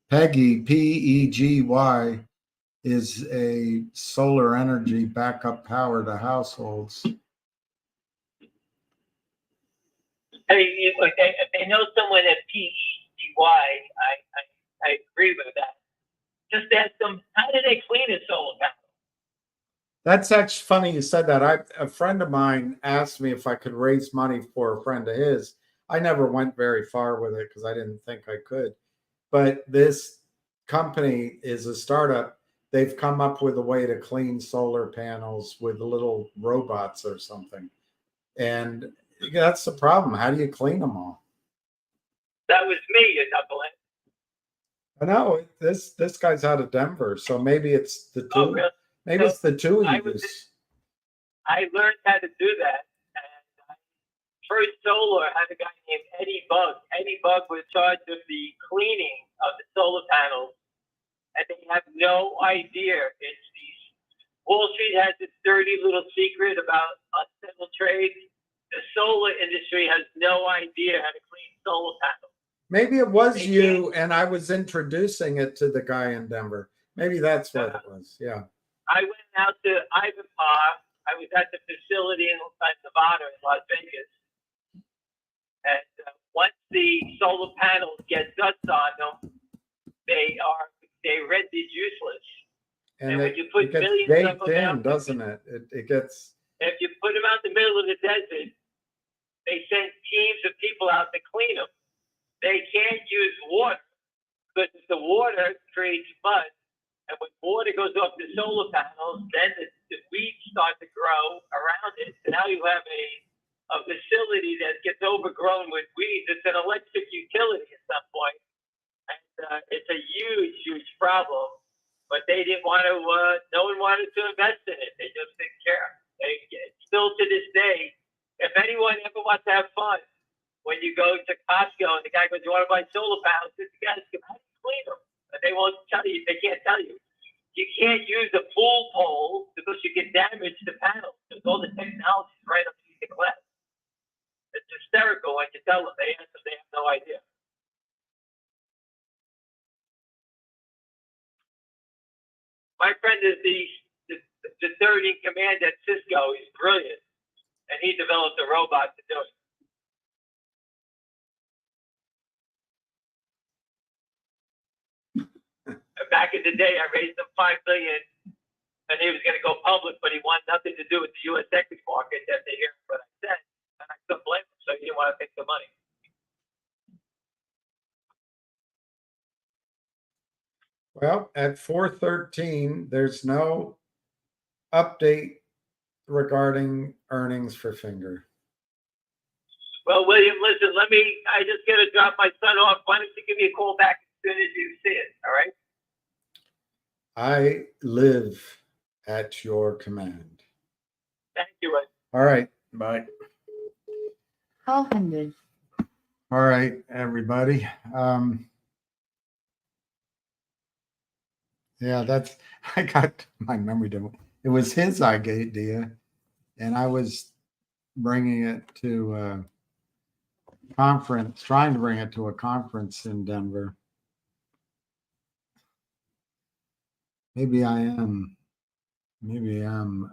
Peggy, PEGY, is a solar energy backup power to households. Hey, if they know someone at PEGY, I agree with that. Just ask them, how do they clean a solar panel? That's actually funny you said that. A friend of mine asked me if I could raise money for a friend of his. I never went very far with it because I didn't think I could. But this company is a startup. They've come up with a way to clean solar panels with little robots or something. And that's the problem. How do you clean them all? That was me, you knucklehead. I know this guy's out of Denver, so maybe it's the two. Oh, really? Maybe it's the two of I you. I learned how to do that. And First Solar had a guy named Eddie Bug. Eddie Bug was in charge of the cleaning of the solar panels. And they have no idea. It's these, Wall Street has this dirty little secret about unsettled trades. The solar industry has no idea how to clean solar panels. Maybe it was you, and I was introducing it to the guy in Denver. Maybe that's what it was. Yeah. I went out to Ivanpah. I was at the facility in Nevada, in Las Vegas. And once the solar panels get dust on them, they're rendered useless. And when you put it gets millions of baked them in, out, doesn't it? It gets. if you put them out in the middle of the desert, they send teams of people out to clean them. They can't use water because the water creates mud. And when water goes off the solar panels, then the weeds start to grow around it. So now you have a facility that gets overgrown with weeds. It's an electric utility at some point. And it's a huge, huge problem. But they didn't want to, no one wanted to invest in it. They just didn't care. Still to this day, if anyone ever wants to have fun, when you go to Costco and the guy goes, "You want to buy solar panels?" You guys, how do you clean them? But they won't tell you. They can't tell you. You can't use a pool pole because you can damage the panels. Because all the technology is right underneath the glass. It's hysterical when you tell them. They have no idea. My friend is the third in command at Cisco. He's brilliant, and he developed a robot to do it. Back in the day, I raised him $5 million, and he was going to go public, but he wanted nothing to do with the U.S. equity market. After hearing what I said, and I couldn't blame him, so he didn't want to take the money. Well, at 4:13, there's no update regarding earnings for Finger. Well, William, listen, I just got to drop my son off. Why don't you give me a call back as soon as you see it, all right? I live at your command. Thank you, Ed. All right. Bye. Call 100. All right, everybody. Yeah, I got my memory demo. It was his idea, and I was bringing it to a conference, trying to bring it to a conference in Denver. Maybe I am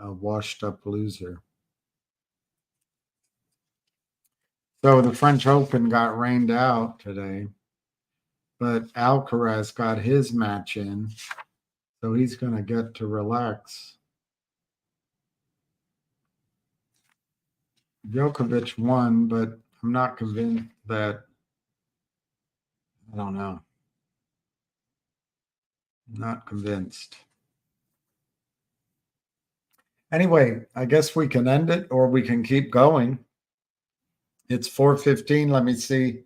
a washed up loser. So the French Open got rained out today, but Alcaraz got his match in, so he's going to get to relax. Djokovic won, but I'm not convinced that, I don't know. Not convinced. Anyway, I guess we can end it or we can keep going. It's 4:15. Let me see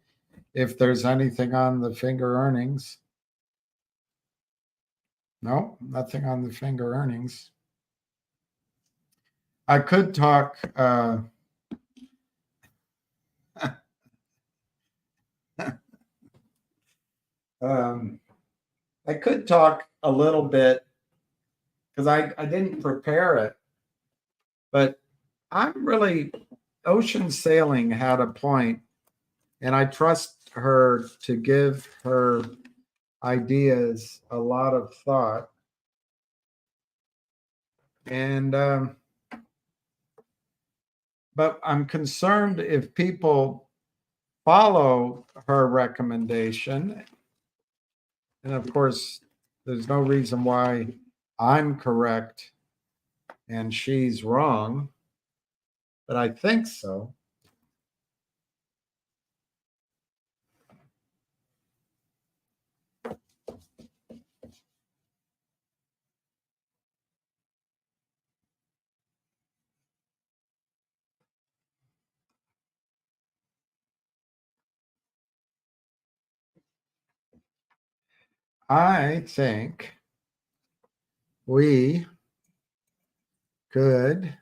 if there's anything on the finger earnings. No, nothing on the finger earnings. I could talk I could talk a little bit because I didn't prepare it, but I'm really, Ocean Sailing had a point, and I trust her to give her ideas a lot of thought. And but I'm concerned if people follow her recommendation. And of course, there's no reason why I'm correct and she's wrong, but I think so. I think we could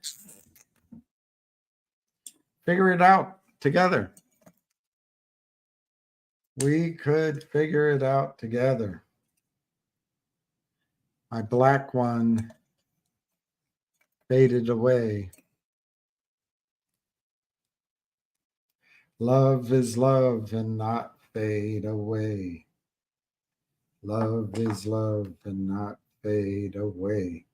figure it out together. We could figure it out together. My black one faded away. Love is love and not fade away. Love is love and not fade away.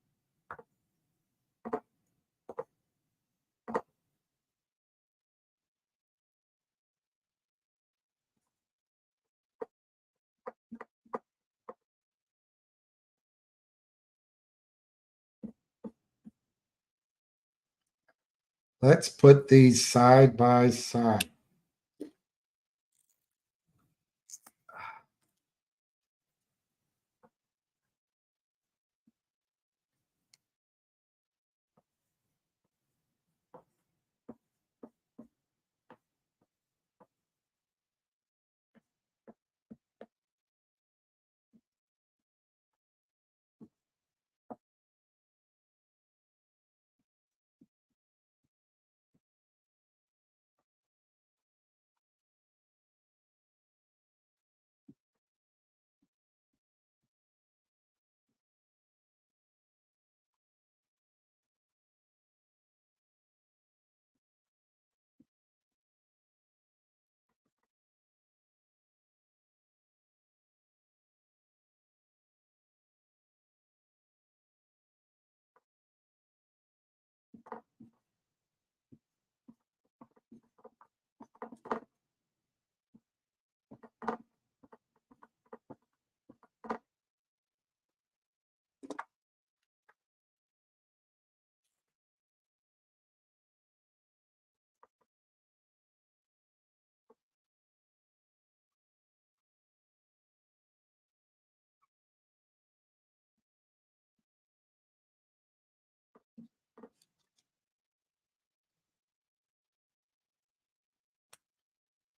Let's put these side by side.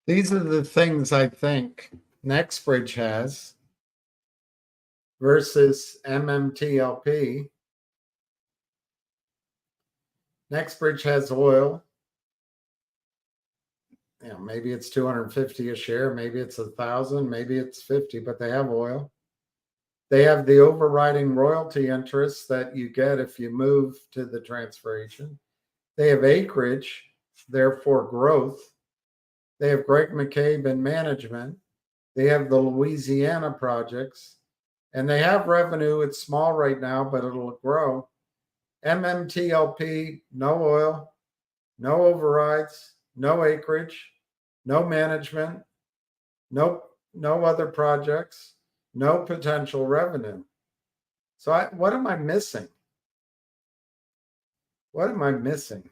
These are the things I think NextBridge has versus MMTLP. NextBridge has oil. You know, maybe it's 250 a share, maybe it's 1,000, maybe it's 50, but they have oil. They have the overriding royalty interests that you get if you move to the transfer agent. They have acreage, therefore growth. They have Greg McCabe in management. They have the Louisiana projects, and they have revenue. It's small right now, but it'll grow. MMTLP, no oil, no overrides, no acreage, no management, no other projects, no potential revenue. So what am I missing? What am I missing?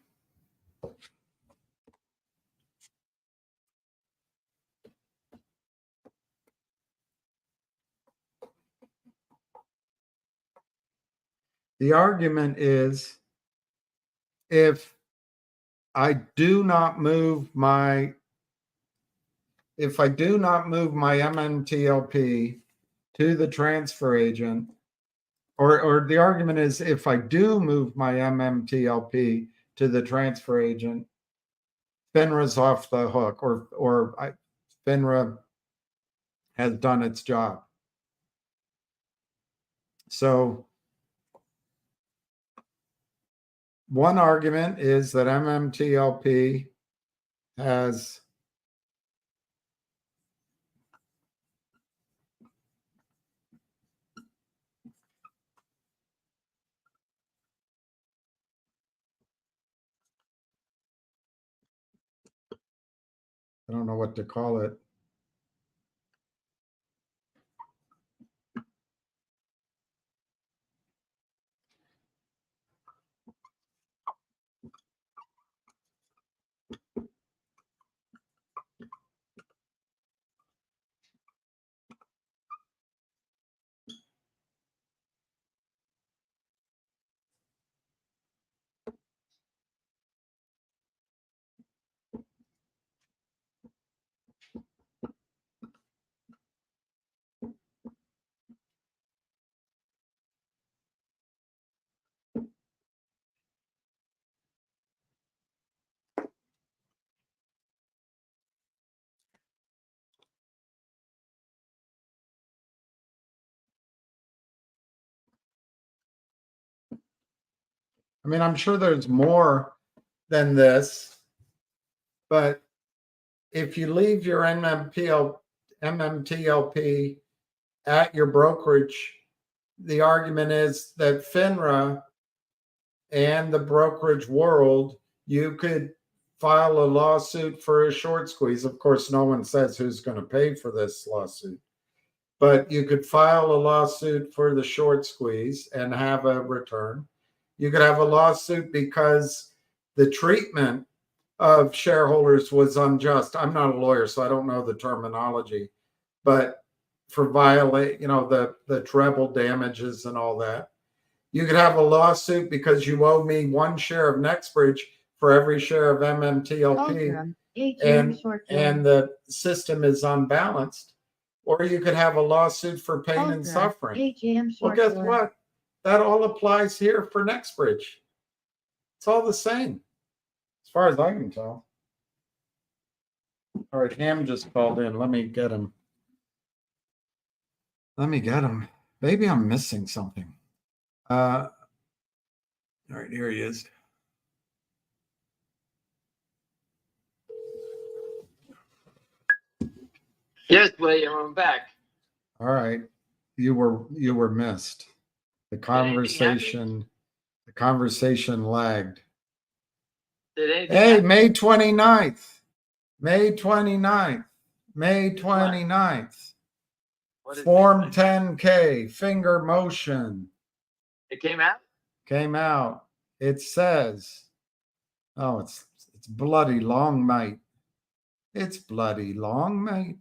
The argument is if I do not move my MMTLP to the transfer agent, or the argument is if I do move my MMTLP to the transfer agent, FINRA's off the hook, FINRA has done its job. So one argument is that MMTLP has I don't know what to call it. I mean, I'm sure there's more than this, but if you leave your MMTLP at your brokerage, the argument is that FINRA and the brokerage world, you could file a lawsuit for a short squeeze. Of course, no one says who's going to pay for this lawsuit, but you could file a lawsuit for the short squeeze and have a return. You could have a lawsuit because the treatment of shareholders was unjust. I'm not a lawyer, so I don't know the terminology, but for the treble damages and all that. You could have a lawsuit because you owe me 1 share of Nextbridge for every share of MMTLP, and the system is unbalanced. Or you could have a lawsuit for pain and suffering. Well, guess what? That all applies here for Nextbridge. It's all the same, as far as I can tell. All right, Ham just called in. Let me get him. Maybe I'm missing something. All right, here he is. Yes, William, I'm back. All right, you were missed. The conversation lagged. Did anything Hey, happen? May 29th. May 29th. What is Form it? 10K, FingerMotion It came out? came out. It says, oh, it's bloody long, mate. It's bloody long, mate.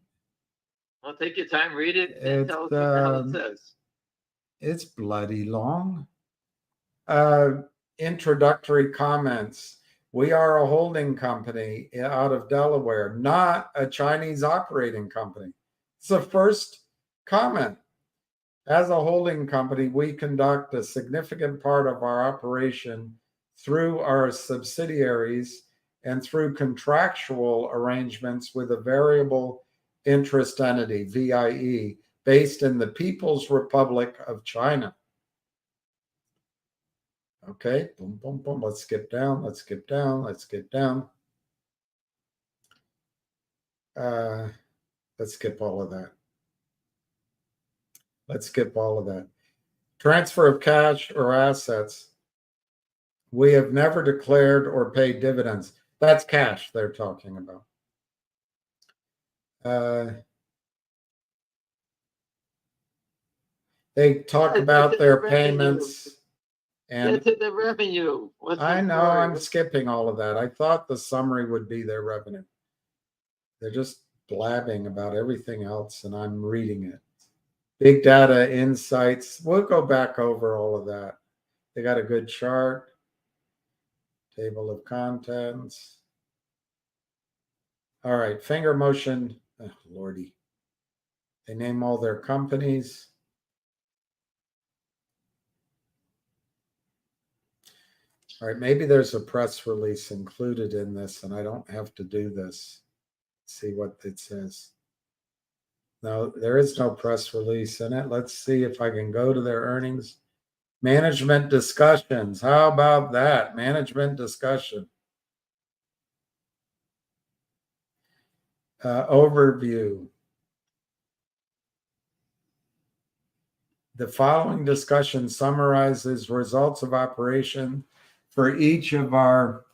Well, take your time, read it, and tell us what the hell it says. It's bloody long. Introductory comments. We are a holding company out of Delaware, not a Chinese operating company. It's the first comment. As a holding company, we conduct a significant part of our operation through our subsidiaries and through contractual arrangements with a variable interest entity, VIE, based in the People's Republic of China. Okay, boom, boom, boom. Let's skip down. Let's skip down. Let's skip down. Let's skip all of that. Let's skip all of that. Transfer of cash or assets. We have never declared or paid dividends. That's cash they're talking about. They talk about their payments. Get to the revenue. I know, I'm skipping all of that. I thought the summary would be their revenue. They're just blabbing about everything else, and I'm reading it. Big data insights. We'll go back over all of that. They got a good chart, table of contents. All right, FingerMotion, oh, Lordy. They name all their companies. All right, maybe there's a press release included in this and I don't have to do this. See what it says. No, there is no press release in it. Let's see if I can go to their earnings. Management discussions. How about that? Management discussion. Overview. The following discussion summarizes results of operation for each of our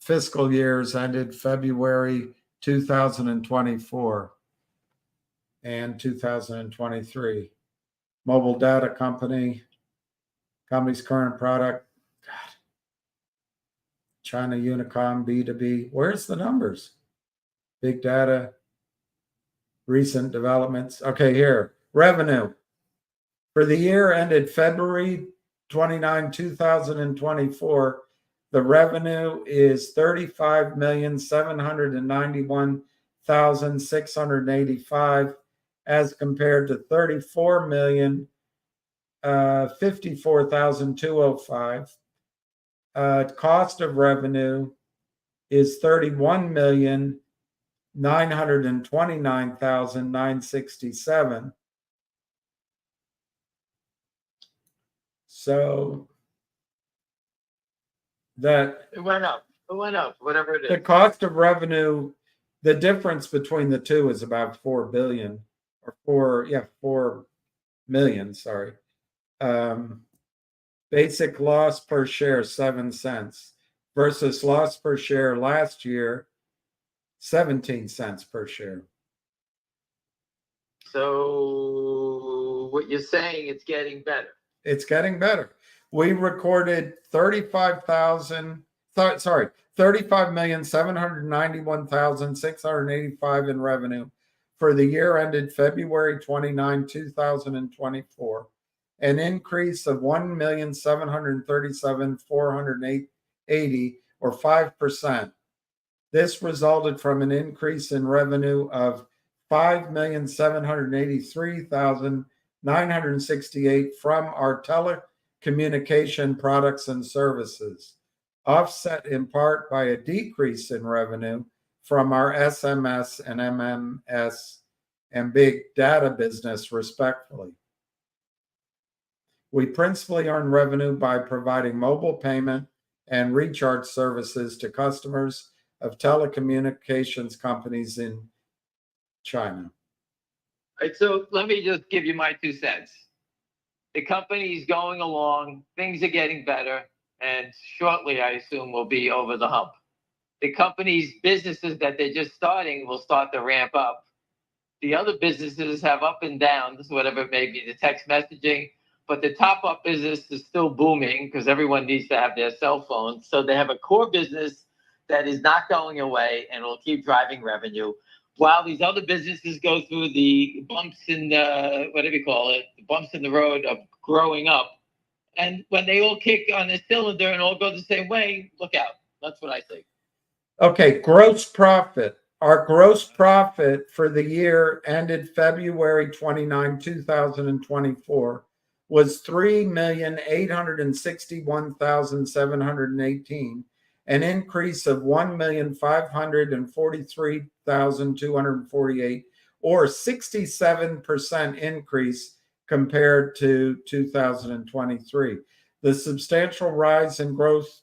fiscal years ended February 2024 and 2023. Mobile data company's current product. God. China Unicom B2B. Where's the numbers? Big data. Recent developments. Okay, here. Revenue. For the year ended February 29, 2024, the revenue is $35,791,685 as compared to $34,054,205. Cost of revenue is $31,929,967. So that It went up, whatever it is. the cost of revenue, the difference between the two is about 4 billion or 4 million, sorry. Basic loss per share, 7 cents versus loss per share last year, 17 cents per share. So what you're saying, it's getting better. It's getting better. We recorded 35,791,685 in revenue for the year ended February 29, 2024, an increase of 1,737,480 or 5%. This resulted from an increase in revenue of 5,783,968 from our telecommunication products and services, offset in part by a decrease in revenue from our SMS and MMS and big data business, respectively. We principally earn revenue by providing mobile payment and recharge services to customers of telecommunications companies in China. All right, so let me just give you my 2 cents. The company's going along, things are getting better, and shortly, I assume, will be over the hump. The company's businesses that they're just starting will start to ramp up. The other businesses have up and downs, whatever it may be, the text messaging, but the top-up business is still booming because everyone needs to have their cell phones. So they have a core business that is not going away and will keep driving revenue, while these other businesses go through the bumps in the, whatever you call it, the bumps in the road of growing up. And when they all kick on a cylinder and all go the same way, look out. That's what I think. Okay, gross profit. Our gross profit for the year ended February 29, 2024 was $3,861,718, an increase of $1,543,248, or 67% increase compared to 2023. The substantial rise in gross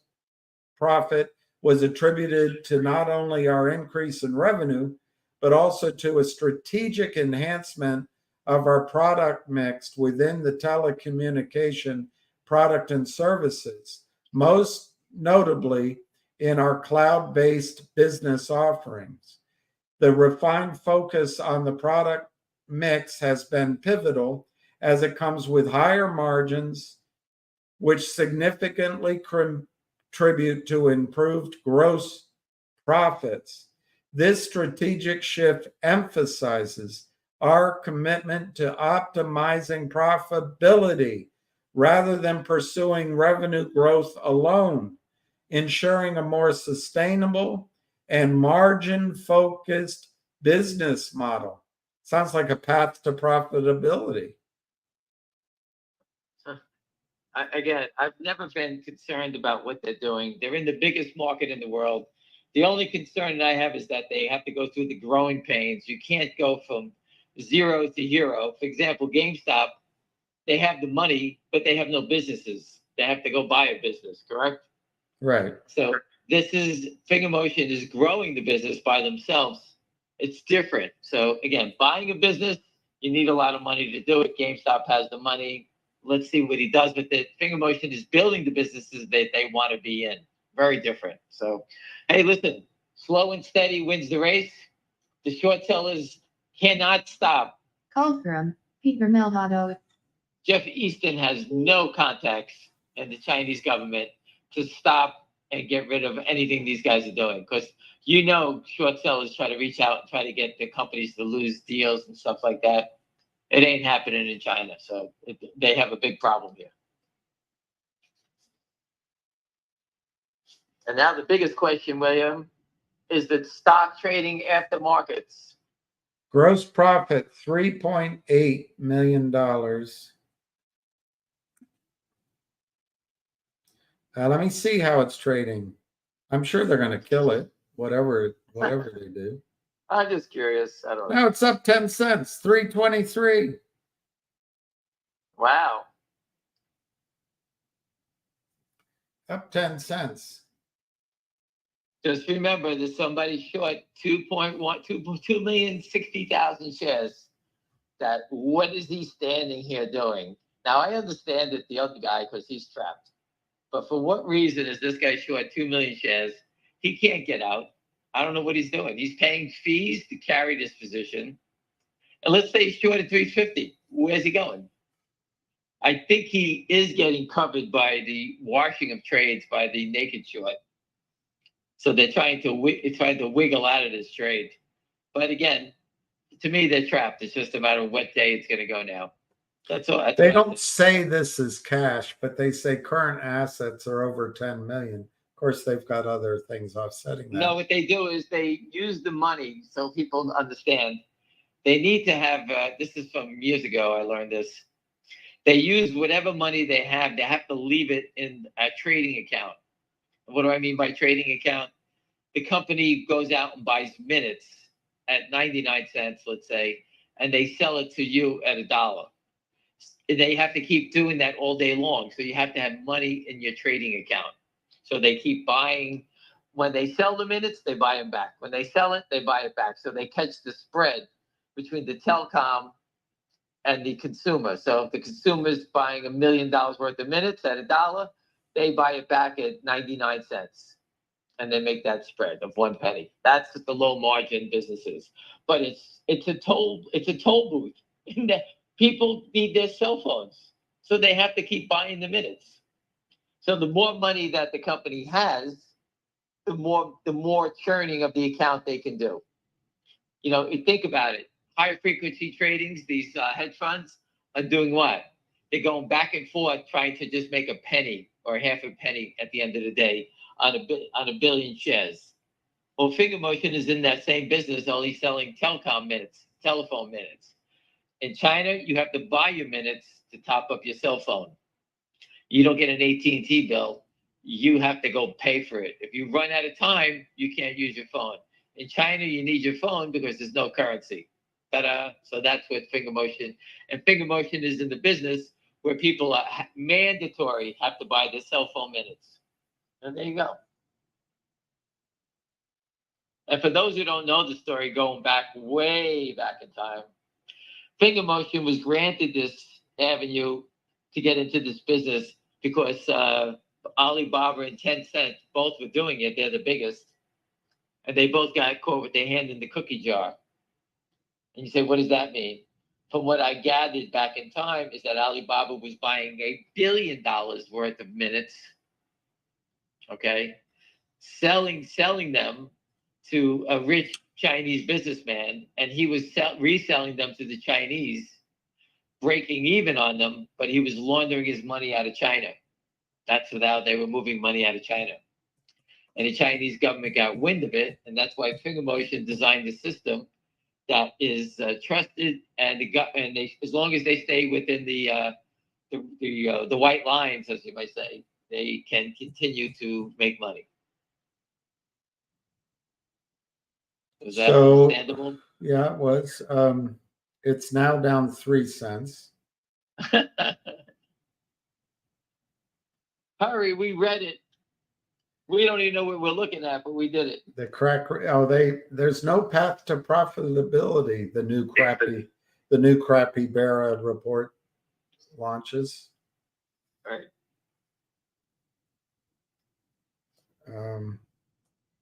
profit was attributed to not only our increase in revenue, but also to a strategic enhancement of our product mix within the telecommunication product and services, most notably in our cloud-based business offerings. The refined focus on the product mix has been pivotal as it comes with higher margins, which significantly contribute to improved gross profits. This strategic shift emphasizes our commitment to optimizing profitability rather than pursuing revenue growth alone, ensuring a more sustainable and margin-focused business model. Sounds like a path to profitability. Again, I've never been concerned about what they're doing. They're in the biggest market in the world. The only concern that I have is that they have to go through the growing pains. You can't go from 0 to hero. For example, GameStop, they have the money, but they have no businesses. They have to go buy a business, correct? Right. So FingerMotion is growing the business by themselves. It's different. So again, buying a business, you need a lot of money to do it. GameStop has the money. Let's see what he does with it. FingerMotion is building the businesses that they want to be in. Very different. So, hey, listen, slow and steady wins the race. The short sellers cannot stop. Call from Peter Melvado. Jeff Easton has no contacts in the Chinese government to stop and get rid of anything these guys are doing. Because short sellers try to reach out and try to get the companies to lose deals and stuff like that. It ain't happening in China. So they have a big problem here. And now the biggest question, William, is the stock trading after markets. Gross profit, $3.8 million. Let me see how it's trading. I'm sure they're going to kill it, whatever they do. I'm just curious. I don't know. No, it's up 10 cents, 3.23. Wow. Up 10 cents. Just remember that somebody short 2,060,000 shares. That what is he standing here doing? Now I understand that the other guy, because he's trapped. But for what reason is this guy short 2 million shares? He can't get out. I don't know what he's doing. He's paying fees to carry this position. And let's say he's short at 350. Where's he going? I think he is getting covered by the washing of trades by the naked short. So they're trying to wiggle out of this trade. But again, to me, they're trapped. It's just a matter of what day it's going to go now. That's all. They don't say this is cash, but they say current assets are over 10 million. Of course, they've got other things offsetting that. No, what they do is they use the money so people understand. They need to have, this is from years ago, I learned this. They use whatever money they have to leave it in a trading account. What do I mean by trading account? The company goes out and buys minutes at 99 cents, let's say, and they sell it to you at $1. They have to keep doing that all day long. So you have to have money in your trading account. So they keep buying. When they sell the minutes, they buy them back. When they sell it, they buy it back. So they catch the spread between the telecom and the consumer. So if the consumer's buying $1 million worth of minutes at $1, they buy it back at 99 cents. And they make that spread of 1 penny. That's what the low margin business is. But it's a toll booth. And people need their cell phones. So they have to keep buying the minutes. So the more money that the company has, the more churning of the account they can do. You think about it. Higher frequency tradings, these hedge funds are doing what? They're going back and forth trying to just make a penny or half a penny at the end of the day on a billion shares. Well, FingerMotion is in that same business, only selling telephone minutes. In China, you have to buy your minutes to top up your cell phone. You don't get an AT&T bill. You have to go pay for it. If you run out of time, you can't use your phone. In China, you need your phone because there's no currency. Ta-da! So that's what FingerMotion. And FingerMotion is in the business where people are mandatory have to buy their cell phone minutes. And there you go. And for those who don't know the story, going back way back in time, FingerMotion was granted this avenue to get into this business because Alibaba and Tencent both were doing it. They're the biggest. And they both got caught with their hand in the cookie jar. And you say, what does that mean? From what I gathered back in time is that Alibaba was buying $1 billion worth of minutes, okay, selling them to a rich Chinese businessman, and he was reselling them to the Chinese breaking even on them, but he was laundering his money out of China. That's how they were moving money out of China. And the Chinese government got wind of it, and that's why FingerMotion designed a system that is trusted, and as long as they stay within the white lines, as you might say, they can continue to make money. Is that understandable? Yeah, it was. It's now down 3 cents. Hurry, we read it. We don't even know what we're looking at, but we did it. There's no path to profitability. The new crappy Bera report launches. Right.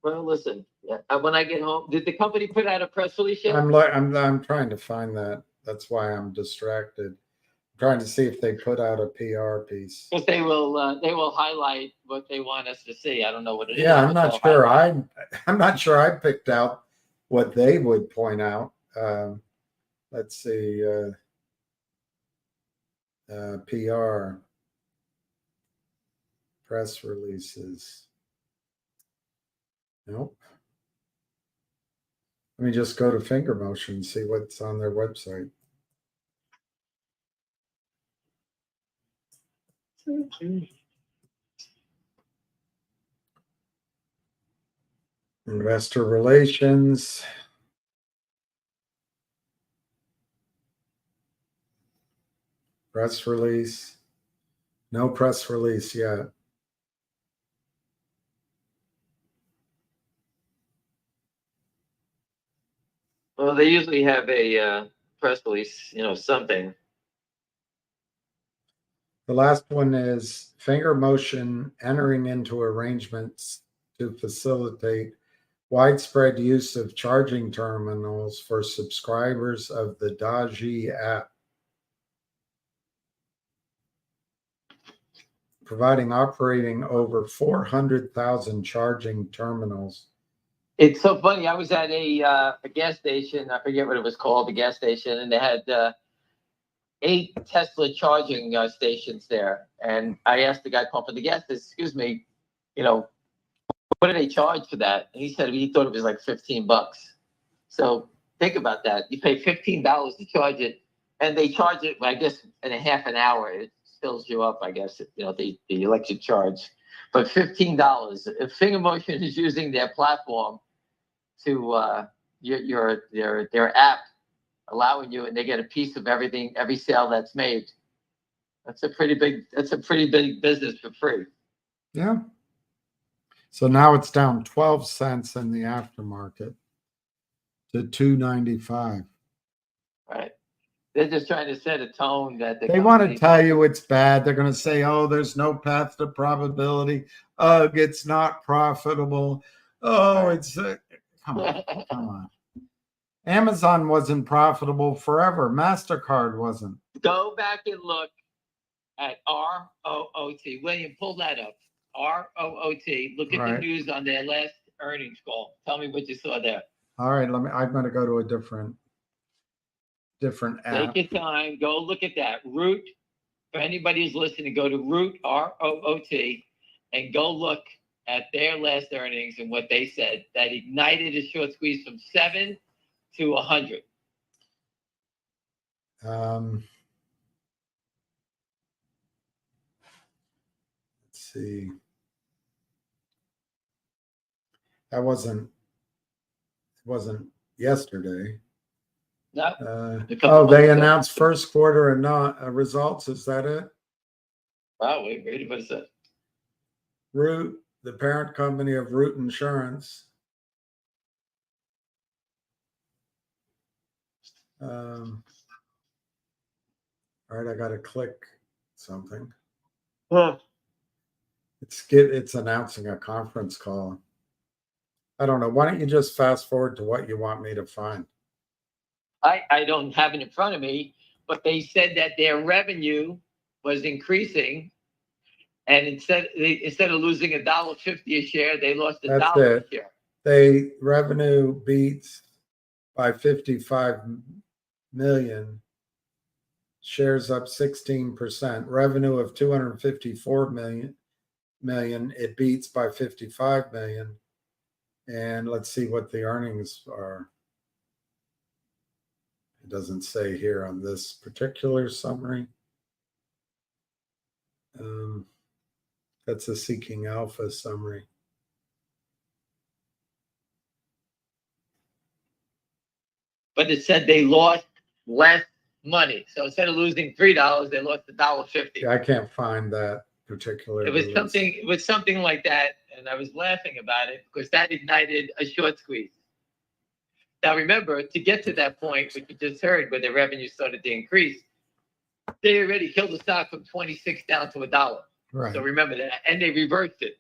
Well, listen. When I get home, did the company put out a press release yet? I'm trying to find that. That's why I'm distracted. I'm trying to see if they put out a PR piece. Because they will highlight what they want us to see. I don't know what it is. Yeah, I'm not sure. I'm not sure I picked out what they would point out. Let's see. PR press releases. Nope. Let me just go to FingerMotion and see what's on their website. Investor relations. Press release. No press release yet. Well, they usually have a press release, something. The last one is FingerMotion entering into arrangements to facilitate widespread use of charging terminals for subscribers of the Daji app, providing operating over 400,000 charging terminals. It's so funny. I was at a gas station. I forget what it was called, the gas station, and they had 8 Tesla charging stations there. And I asked the guy pumping the gas, excuse me, what do they charge for that? And he said he thought it was like $15. So think about that. You pay $15 to charge it, and they charge it, I guess, in a half an hour. It fills you up, I guess, the electric charge. But $15. If FingerMotion is using their platform to their app, allowing you, and they get a piece of everything, every sale that's made. That's a pretty big business for free. Yeah. So now it's down 12 cents in the aftermarket to $2.95. Right. They're just trying to set a tone that they want to tell you it's bad. They're going to say, "Oh, there's no path to probability. Ugh, it's not profitable. Oh, it's come on. Amazon wasn't profitable forever. MasterCard wasn't." Go back and look at ROOT. William, pull that up. ROOT. Look at the news on their last earnings call. Tell me what you saw there. All right, I'm going to go to a different app. Take your time. Go look at that. Root. For anybody who's listening, go to Root, ROOT, and go look at their last earnings and what they said. That ignited a short squeeze from 7 to 100. Let's see. That wasn't yesterday. No. They announced first quarter and results. Is that it? Wow, wait, what is that? Root, the parent company of Root Insurance. All right, I got to click something. Huh. It's announcing a conference call. I don't know. Why don't you just fast forward to what you want me to find? I don't have it in front of me, but they said that their revenue was increasing, and instead of losing $1.50 a share, they lost $1 a share. They revenue beats by 55 million, shares up 16%, revenue of 254 million. It beats by 55 million. And let's see what the earnings are. It doesn't say here on this particular summary. That's a Seeking Alpha summary. But it said they lost less money. So instead of losing $3, they lost $1.50. I can't find that particular. It was something like that, and I was laughing about it because that ignited a short squeeze. Now remember, to get to that point, which you just heard, where the revenue started to increase, they already killed the stock from 26 down to $1. Right. So remember that, and they reversed it.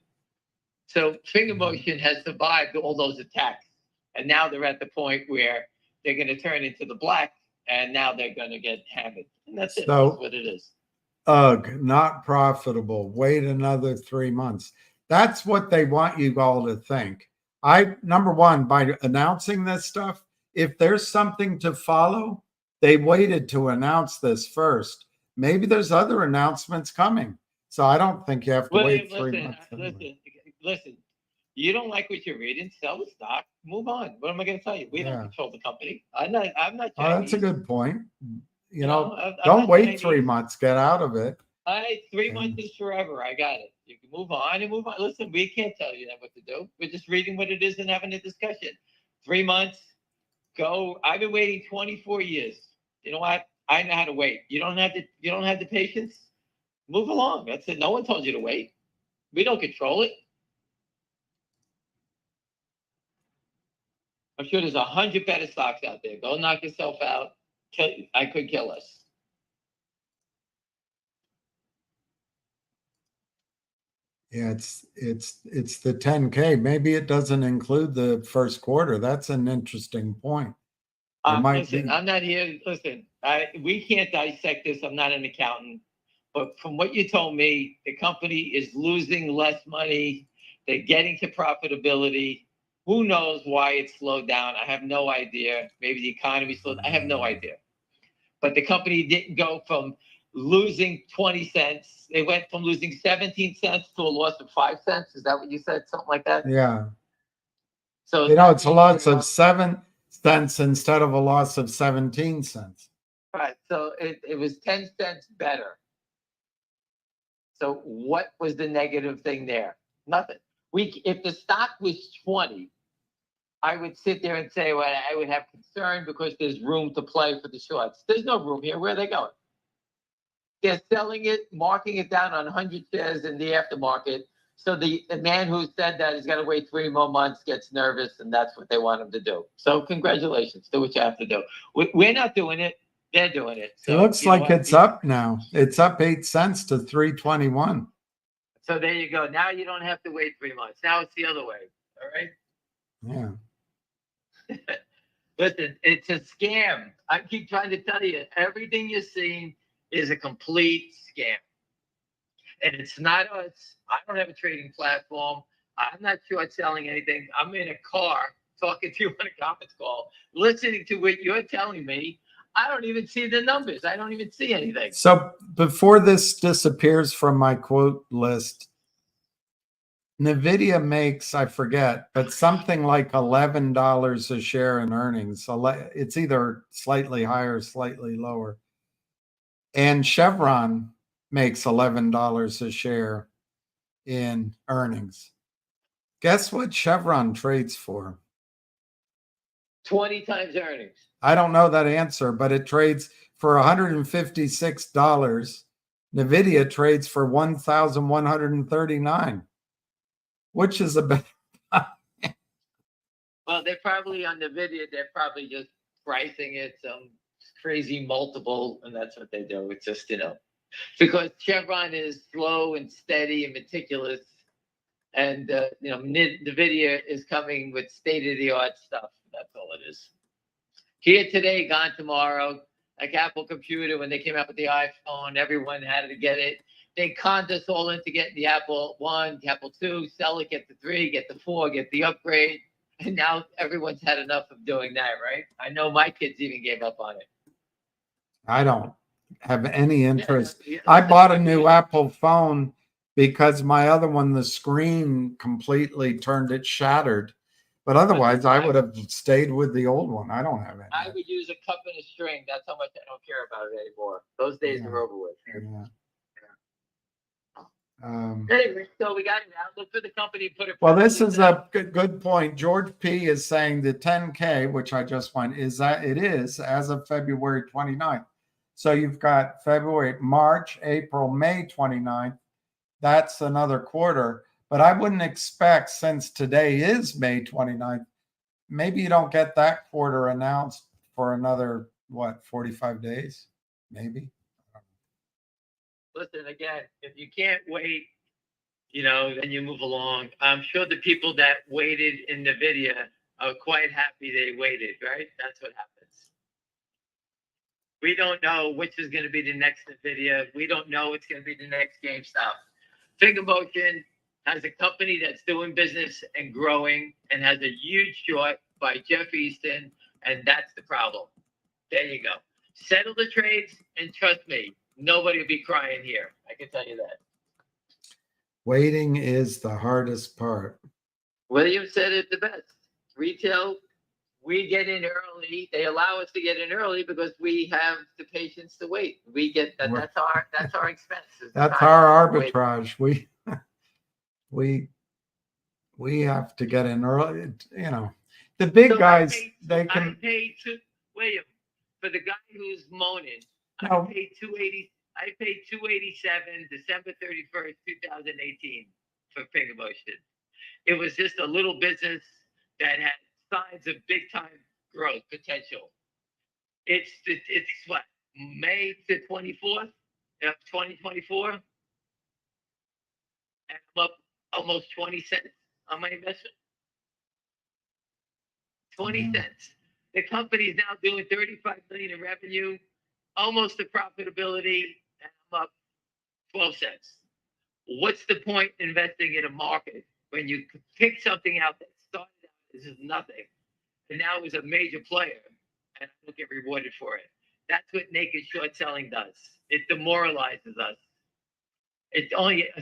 So FingerMotion has survived all those attacks, and now they're at the point where they're going to turn into the black, and now they're going to get hammered. And that's it. So- That's what it is. Ugh, not profitable. Wait another 3 months. That's what they want you all to think. Number one, by announcing this stuff, if there's something to follow, they waited to announce this first. Maybe there's other announcements coming. So I don't think you have to wait 3 months. Listen. You don't like what you're reading, sell the stock, move on. What am I going to tell you? We Yeah. don't control the company. I'm not Oh, Chinese. that's a good point. You know, know, I'm don't not wait Chinese. 3 months. Get out of it. 3 months is forever. I got it. You can move on and move on. Listen, we can't tell you what to do. We're just reading what it is and having a discussion. 3 months, go. I've been waiting 24 years. You know what? I know how to wait. You don't have the patience. Move along. That's it. No one told you to wait. We don't control it. I'm sure there's 100 better stocks out there. Go knock yourself out. I could kill us. Yeah, it's the 10K. Maybe it doesn't include the first quarter. That's an interesting point. Listen, I'm not here. Listen, we can't dissect this. I'm not an accountant. But from what you told me, the company is losing less money. They're getting to profitability. Who knows why it slowed down? I have no idea. Maybe the economy slowed. I have no idea. But the company didn't go from losing 20 cents. They went from losing 17 cents to a loss of 5 cents. Is that what you said? Something like that? Yeah. So It's a loss of 7 cents instead of a loss of 17 cents. Right. So it was 10 cents better. So what was the negative thing there? Nothing. If the stock was 20, I would sit there and say, well, I would have concern because there's room to play for the shorts. There's no room here. Where are they going? They're selling it, marking it down on 100 shares in the aftermarket. So the man who said that he's got to wait 3 more months gets nervous, and that's what they want him to do. So congratulations. Do what you have to do. We're not doing it. They're doing it. So, It looks like it's up now. It's up 8 cents to 321. So there you go. Now you don't have to wait 3 months. Now it's the other way. All right. Yeah. Listen, it's a scam. I keep trying to tell you, everything you're seeing is a complete scam. And it's not us. I don't have a trading platform. I'm not short selling anything. I'm in a car talking to you on a conference call, listening to what you're telling me. I don't even see the numbers. I don't even see anything. So before this disappears from my quote list, NVIDIA makes, I forget, but something like $11 a share in earnings. It's either slightly higher, slightly lower. And Chevron makes $11 a share in earnings. Guess what Chevron trades for? 20 times earnings. I don't know that answer, but it trades for $156. NVIDIA trades for $1,139. Which is a better? Well, they're probably on the video. They're probably just pricing it some crazy multiple, and that's what they do. It's just, because Chevron is slow and steady and meticulous, and NVIDIA is coming with state-of-the-art stuff. That's all it is. Here today, gone tomorrow. Like Apple Computer, when they came out with the iPhone, everyone had to get it. They conned us all into getting the Apple 1, the Apple 2, sell it, get the 3, get the 4, get the upgrade. And now everyone's had enough of doing that, right? I know my kids even gave up on it. I don't. have any interest. Yeah, I bought a new Apple phone because my other one, the screen completely turned it shattered. But otherwise, I would have stayed with the old one. I don't have I any. would use a cup and a string. That's how much I don't care about it anymore. Those days Yeah. are over with. Yeah. Anyway, so we got an outlook for the company. Put it. Well, this is a good point. George P. is saying the 10K, which I just went, is that it is as of February 29th. So you've got February, March, April, May 29th. That's another quarter. But I wouldn't expect, since today is May 29th, maybe you don't get that quarter announced for another, 45 days? Maybe. Listen, again, if you can't wait, then you move along. I'm sure the people that waited in the video are quite happy they waited, right? That's what happens. We don't know which is going to be the next NVIDIA. We don't know what's going to be the next GameStop. FingerMotion has a company that's doing business and growing and has a huge short by Jeff Easton, and that's the problem. There you go. Settle the trades, and trust me, nobody will be crying here. I can tell you that. Waiting is the hardest part. William said it the best. Retail, we get in early. They allow us to get in early because we have the patience to wait. We get that. That's our expense. That's our arbitrage. We have to get in early. The big guys, they can. I paid William, for the guy who's moaning. No. I paid $287, December 31st, 2018, for FingerMotion. It was just a little business that had signs of big time growth potential. It's what, May the 24th of 2024, and I'm up almost 20 cents on my investment. 20 cents. The company is now doing 35 million in revenue, almost to profitability, and I'm up 12 cents. What's the point investing in a market when you pick something out that started out as nothing and now is a major player and I don't get rewarded for it? That's what naked short selling does. It demoralizes us. It's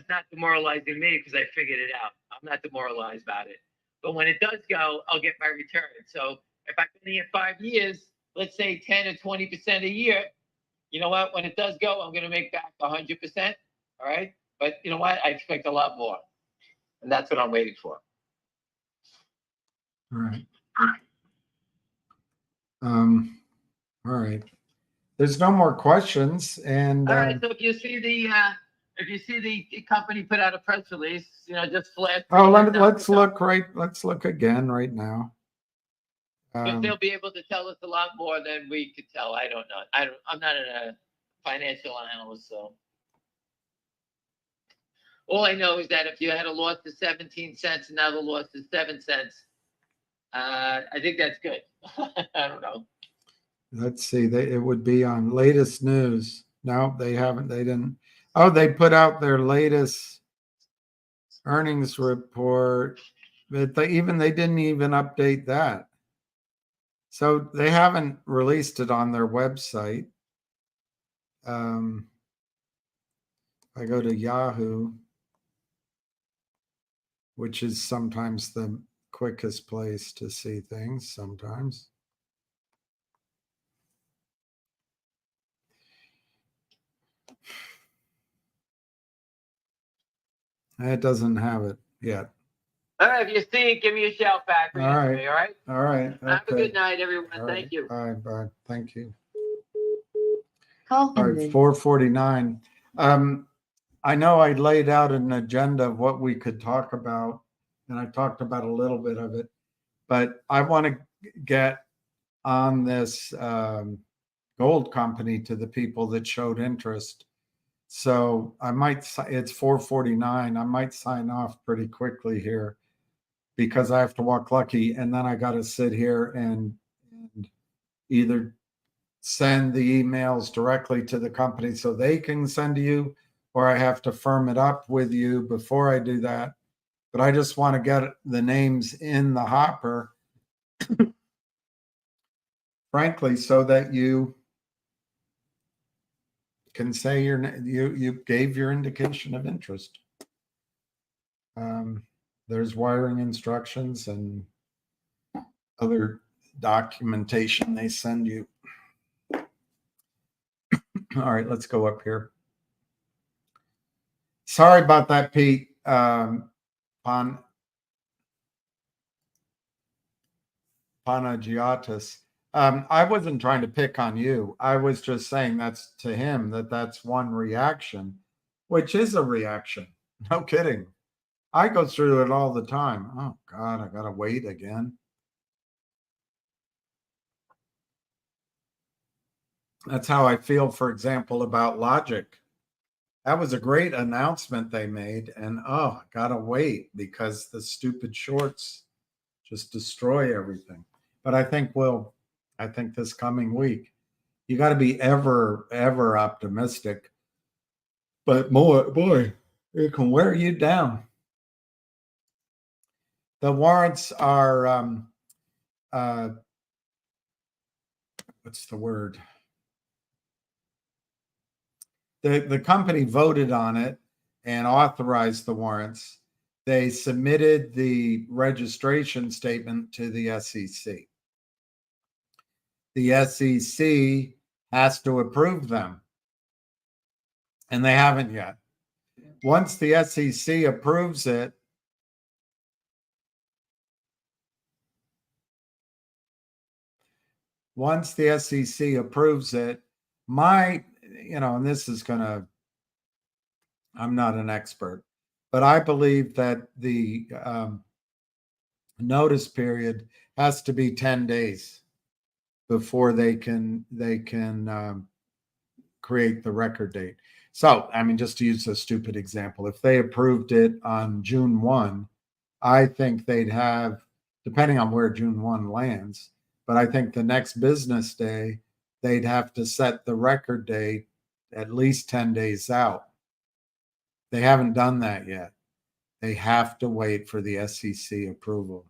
not demoralizing me because I figured it out. I'm not demoralized about it. But when it does go, I'll get my return. So if I've been here 5 years, let's say 10 or 20% a year, you know what? When it does go, I'm going to make back 100%. All right. But you know what? I expect a lot more. And that's what I'm waiting for. All right. All right. There's no more questions. And all right. So if you see the company put out a press release, just flat. let's look again right now. But they'll be able to tell us a lot more than we could tell. I don't know. I'm not a financial analyst, so all I know is that if you had a loss of 17 cents and now the loss is 7 cents, I think that's good. I don't know. Let's see. It would be on latest news. No, they haven't. They didn't. Oh, they put out their latest earnings report, but they didn't even update that. So they haven't released it on their website. I go to Yahoo, which is sometimes the quickest place to see things sometimes. It doesn't have it yet. All right, if you see it, give me a shout back. All right. Me, all right. All right. Have a Okay. good night, everyone. All Thank right. you. Bye. Thank you. Call All right, ended. 4:49. I know I laid out an agenda of what we could talk about, and I talked about a little bit of it, but I want to get on this gold company to the people that showed interest. So it's 4:49. I might sign off pretty quickly here because I have to walk lucky, and then I got to sit here and either send the emails directly to the company so they can send to you, or I have to firm it up with you before I do that. But I just want to get the names in the hopper, frankly, so that you can say you gave your indication of interest. There's wiring instructions and other documentation they send you. All right, let's go up here. Sorry about that, Pete. Panagiotis. I wasn't trying to pick on you. I was just saying that's to him that's one reaction, which is a reaction. No kidding. I go through it all the time. Oh God, I gotta wait again. That's how I feel, for example, about Logic. That was a great announcement they made, and oh, I gotta wait because the stupid shorts just destroy everything. But I think this coming week, you got to be ever optimistic. But boy, it can wear you down. The warrants are what's the word? The company voted on it and authorized the warrants. They submitted the registration statement to the SEC. The SEC has to approve them, and they haven't yet. Once the SEC approves it, and this is I'm not an expert, but I believe that the notice period has to be 10 days before they can create the record date. So, I mean, just to use a stupid example, if they approved it on June 1, I think they'd have, depending on where June 1 lands, but I think the next business day, they'd have to set the record date at least 10 days out. They haven't done that yet. They have to wait for the SEC approval.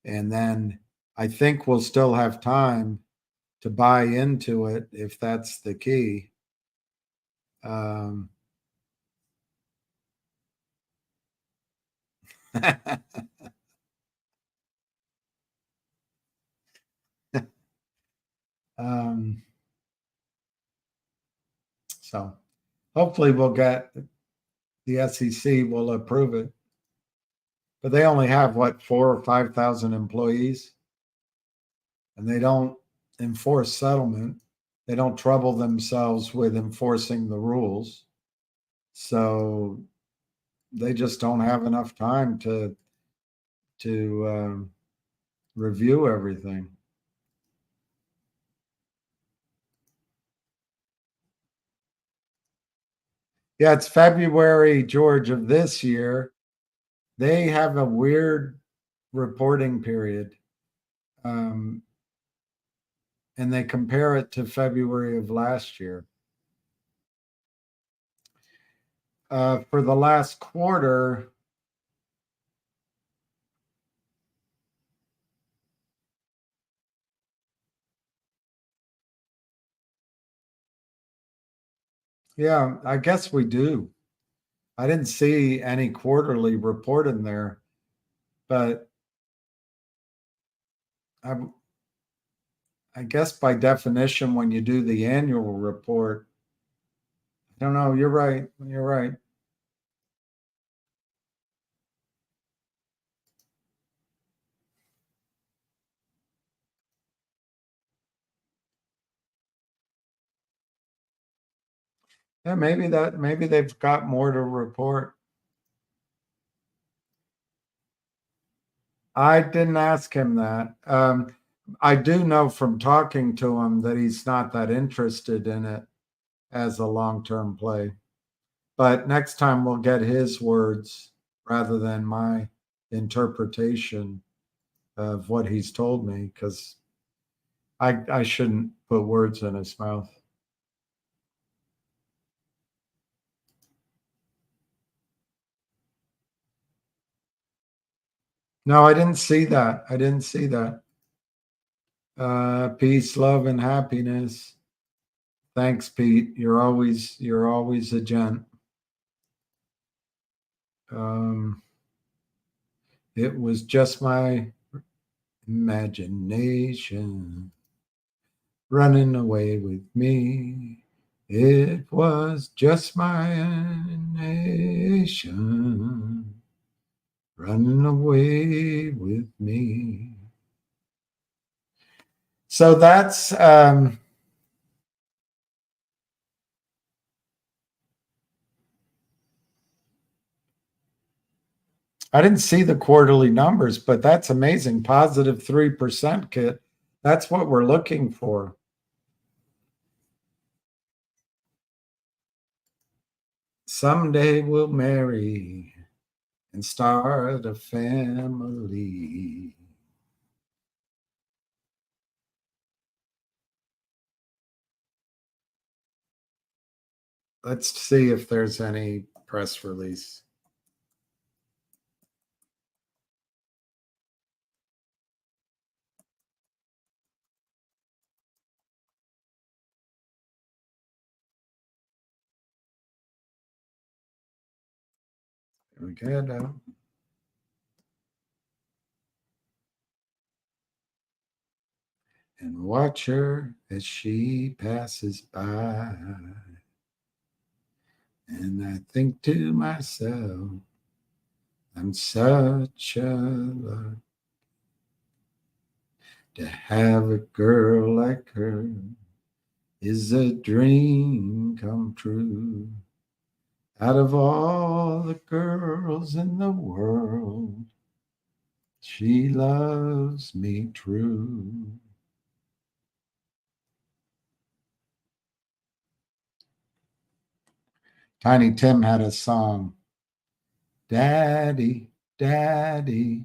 And then I think we'll still have time to buy into it if that's the key. So hopefully we'll get the SEC will approve it. But they only have 4,000 or 5,000 employees, and they don't enforce settlement. They don't trouble themselves with enforcing the rules. So they just don't have enough time to review everything. Yeah, it's February, George, of this year. They have a weird reporting period. And they compare it to February of last year. For the last quarter, yeah, I guess we do. I didn't see any quarterly report in there, but I guess by definition, when you do the annual report, I don't know, you're right. You're right. Yeah, maybe they've got more to report. I didn't ask him that. I do know from talking to him that he's not that interested in it as a long-term play. But next time we'll get his words rather than my interpretation of what he's told me, because I shouldn't put words in his mouth. No, I didn't see that. I didn't see that. Peace, love, and happiness. Thanks, Pete. You're always a gent. It was just my imagination running away with me. It was just my imagination running away with me. So that's I didn't see the quarterly numbers, but that's amazing. Positive 3%, Kit. That's what we're looking for. Someday we'll marry and start a family. Let's see if there's any press release. We get out. And watch her as she passes by. And I think to myself, I'm such a luck to have a girl like her is a dream come true. Out of all the girls in the world, she loves me true. Tiny Tim had a song, Daddy, Daddy,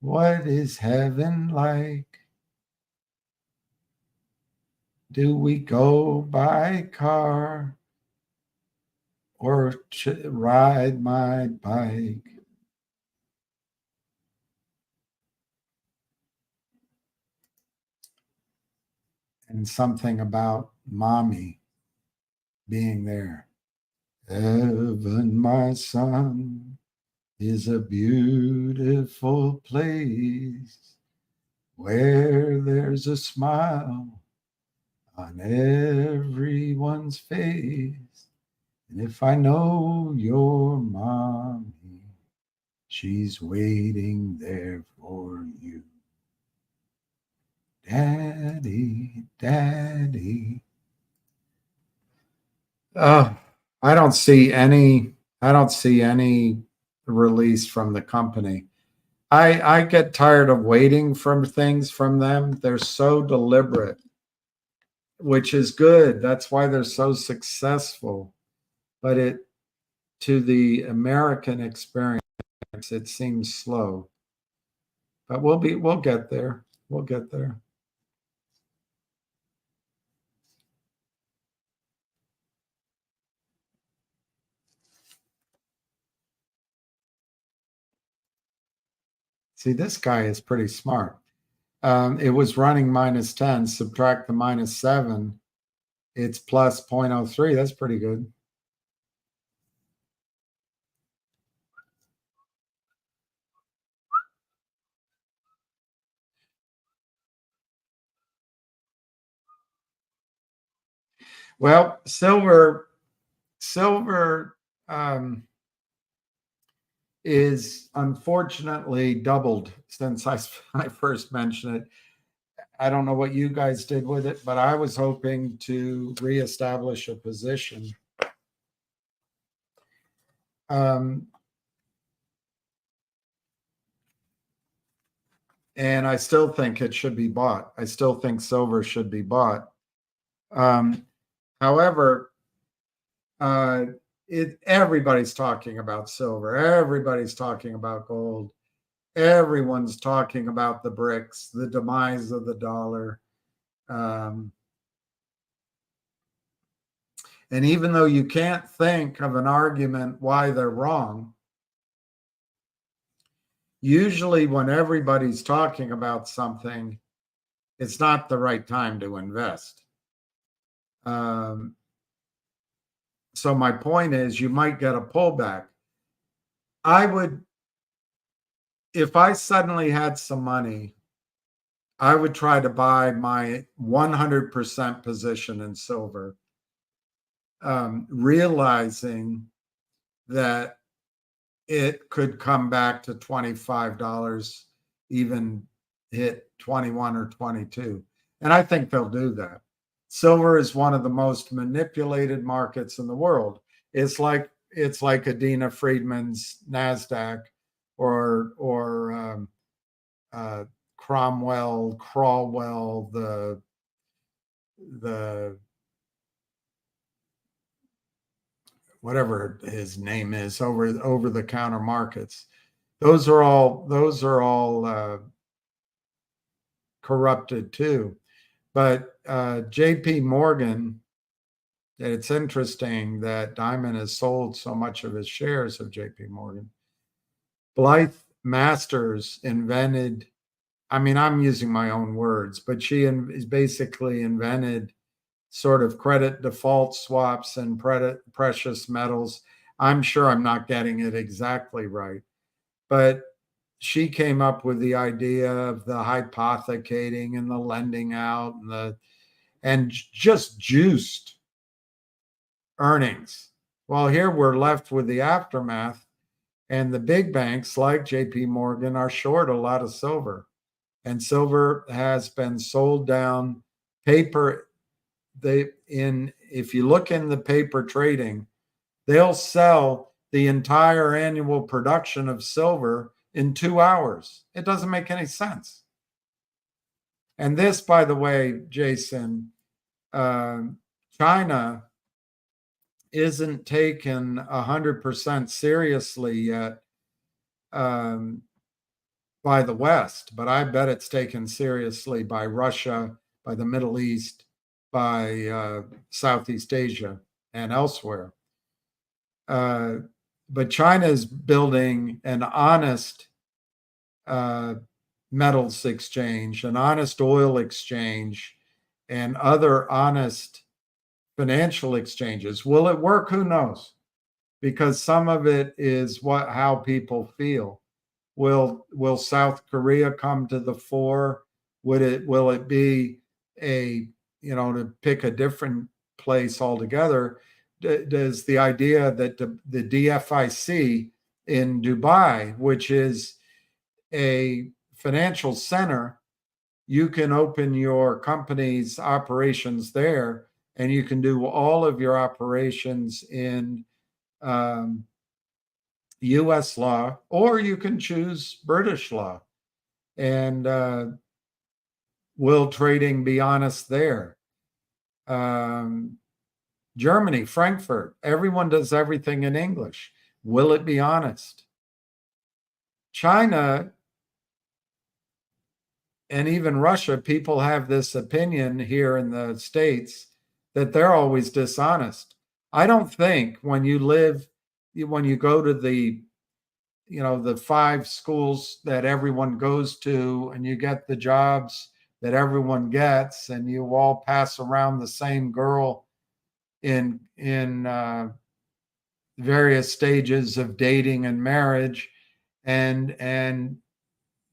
what is heaven like? Do we go by car or ride my bike? And something about mommy being there. Heaven, my son, is a beautiful place where there's a smile on everyone's face. And if I know your mommy, she's waiting there for you. Daddy, Daddy. Oh, I don't see any release from the company. I get tired of waiting for things from them. They're so deliberate, which is good. That's why they're so successful. But to the American experience, it seems slow. But we'll get there. We'll get there. See, this guy is pretty smart. It was running -10, subtract the -7, it's plus 0.03. That's pretty good. Well, silver is unfortunately doubled since I first mentioned it. I don't know what you guys did with it, but I was hoping to reestablish a position. And I still think it should be bought. I still think silver should be bought. However, everybody's talking about silver. Everybody's talking about gold. Everyone's talking about the BRICS, the demise of the dollar. And even though you can't think of an argument why they're wrong, usually when everybody's talking about something, it's not the right time to invest. So my point is, you might get a pullback. If I suddenly had some money, I would try to buy my 100% position in silver, realizing that it could come back to $25, even hit 21 or 22. And I think they'll do that. Silver is one of the most manipulated markets in the world. It's like Adina Friedman's NASDAQ or Cromwell, the whatever his name is, over the counter markets. Those are all corrupted too. But JP Morgan, it's interesting that Diamond has sold so much of his shares of JP Morgan. Blythe Masters invented, I mean, I'm using my own words, but she is basically invented sort of credit default swaps and precious metals. I'm sure I'm not getting it exactly right, but she came up with the idea of the hypothecating and the lending out and just juiced earnings. Well, here we're left with the aftermath, and the big banks like JP Morgan are short a lot of silver, and silver has been sold down. Paper, if you look in the paper trading, they'll sell the entire annual production of silver in 2 hours. It doesn't make any sense. And this, by the way, Jason, China isn't taken 100% seriously yet by the West, but I bet it's taken seriously by Russia, by the Middle East, by Southeast Asia, and elsewhere. But China is building an honest metals exchange, an honest oil exchange, and other honest financial exchanges. Will it work? Who knows? Because some of it is how people feel. Will South Korea come to the fore? Will it be to pick a different place altogether? Does the idea that the DFIC in Dubai, which is a financial center, you can open your company's operations there, and you can do all of your operations in U.S. law, or you can choose British law. And will trading be honest there? Germany, Frankfurt, everyone does everything in English. Will it be honest? China and even Russia, people have this opinion here in the States that they're always dishonest. I don't think when you go to the 5 schools that everyone goes to, and you get the jobs that everyone gets, and you all pass around the same girl in various stages of dating and marriage, and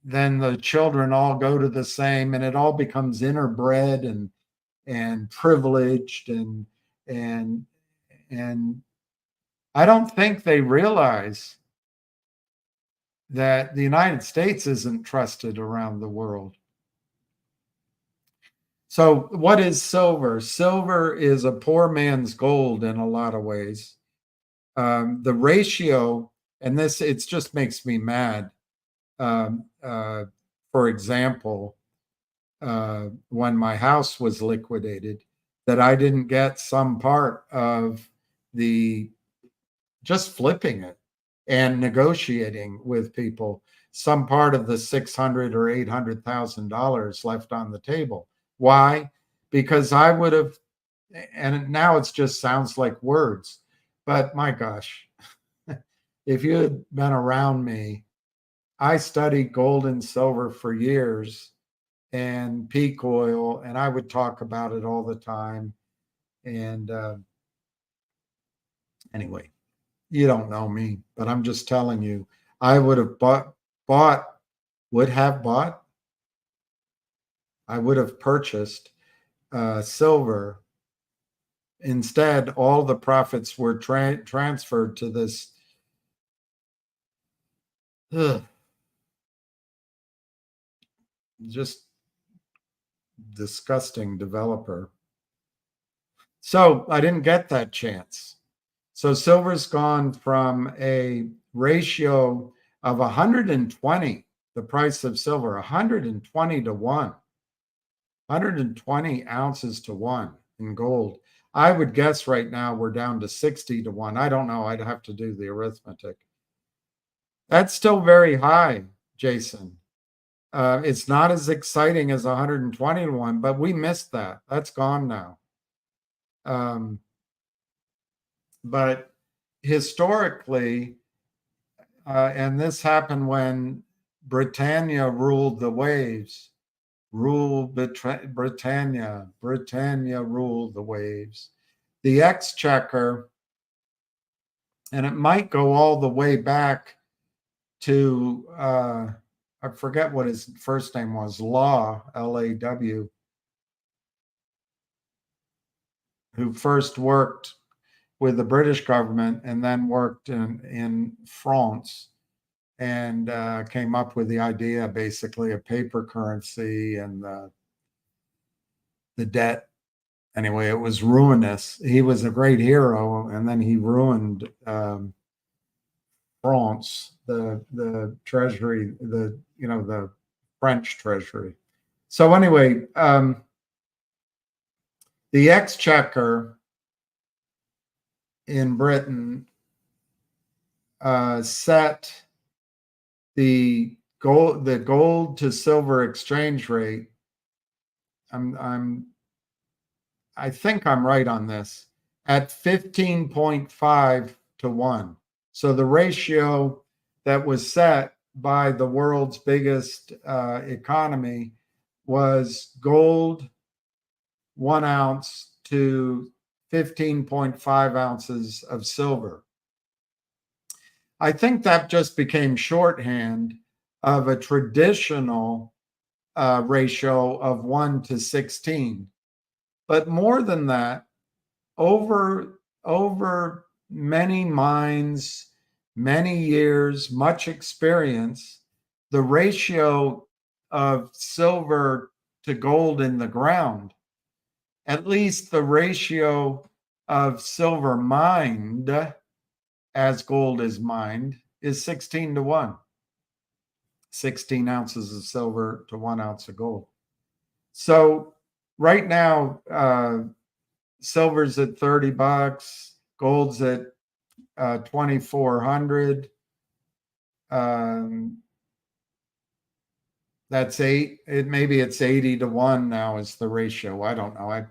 then the children all go to the same, and it all becomes interbred and privileged, and I don't think they realize that the United States isn't trusted around the world. So what is silver? Silver is a poor man's gold in a lot of ways. The ratio, and it just makes me mad. For example, when my house was liquidated, that I didn't get some part of just flipping it and negotiating with people, some part of the $600,000 or $800,000 left on the table. Why? Because I would have, and now it just sounds like words, but my gosh, if you had been around me, I studied gold and silver for years and peak oil, and I would talk about it all the time. And anyway, you don't know me, but I'm just telling you, I would have I would have purchased silver. Instead, all the profits were transferred to this just disgusting developer. So I didn't get that chance. So silver's gone from a ratio of 120, the price of silver, 120 to 1, 120 ounces to 1 in gold. I would guess right now we're down to 60 to 1. I don't know. I'd have to do the arithmetic. That's still very high, Jason. It's not as exciting as 120 to 1, but we missed that. That's gone now. But historically, and this happened when Britannia ruled the waves. Britannia ruled the waves. The exchequer, and it might go all the way back to, I forget what his first name was, Law, L-A-W, who first worked with the British government and then worked in France, and came up with the idea basically of paper currency and the debt. Anyway, it was ruinous. He was a great hero, and then he ruined France, the treasury, the French treasury. So anyway, the exchequer in Britain set the gold to silver exchange rate. I think I'm right on this, at 15.5 to 1. So the ratio that was set by the world's biggest economy was gold 1 ounce to 15.5 ounces of silver. I think that just became shorthand of a traditional ratio of 1 to 16. But more than that, over many minds, many years, much experience, the ratio of silver to gold in the ground, at least the ratio of silver mined as gold is mined, is 16 to 1. 16 ounces of silver to 1 ounce of gold. So right now, silver's at $30, gold's at 2,400. That's maybe it's 80 to 1 now is the ratio. I don't know. I'm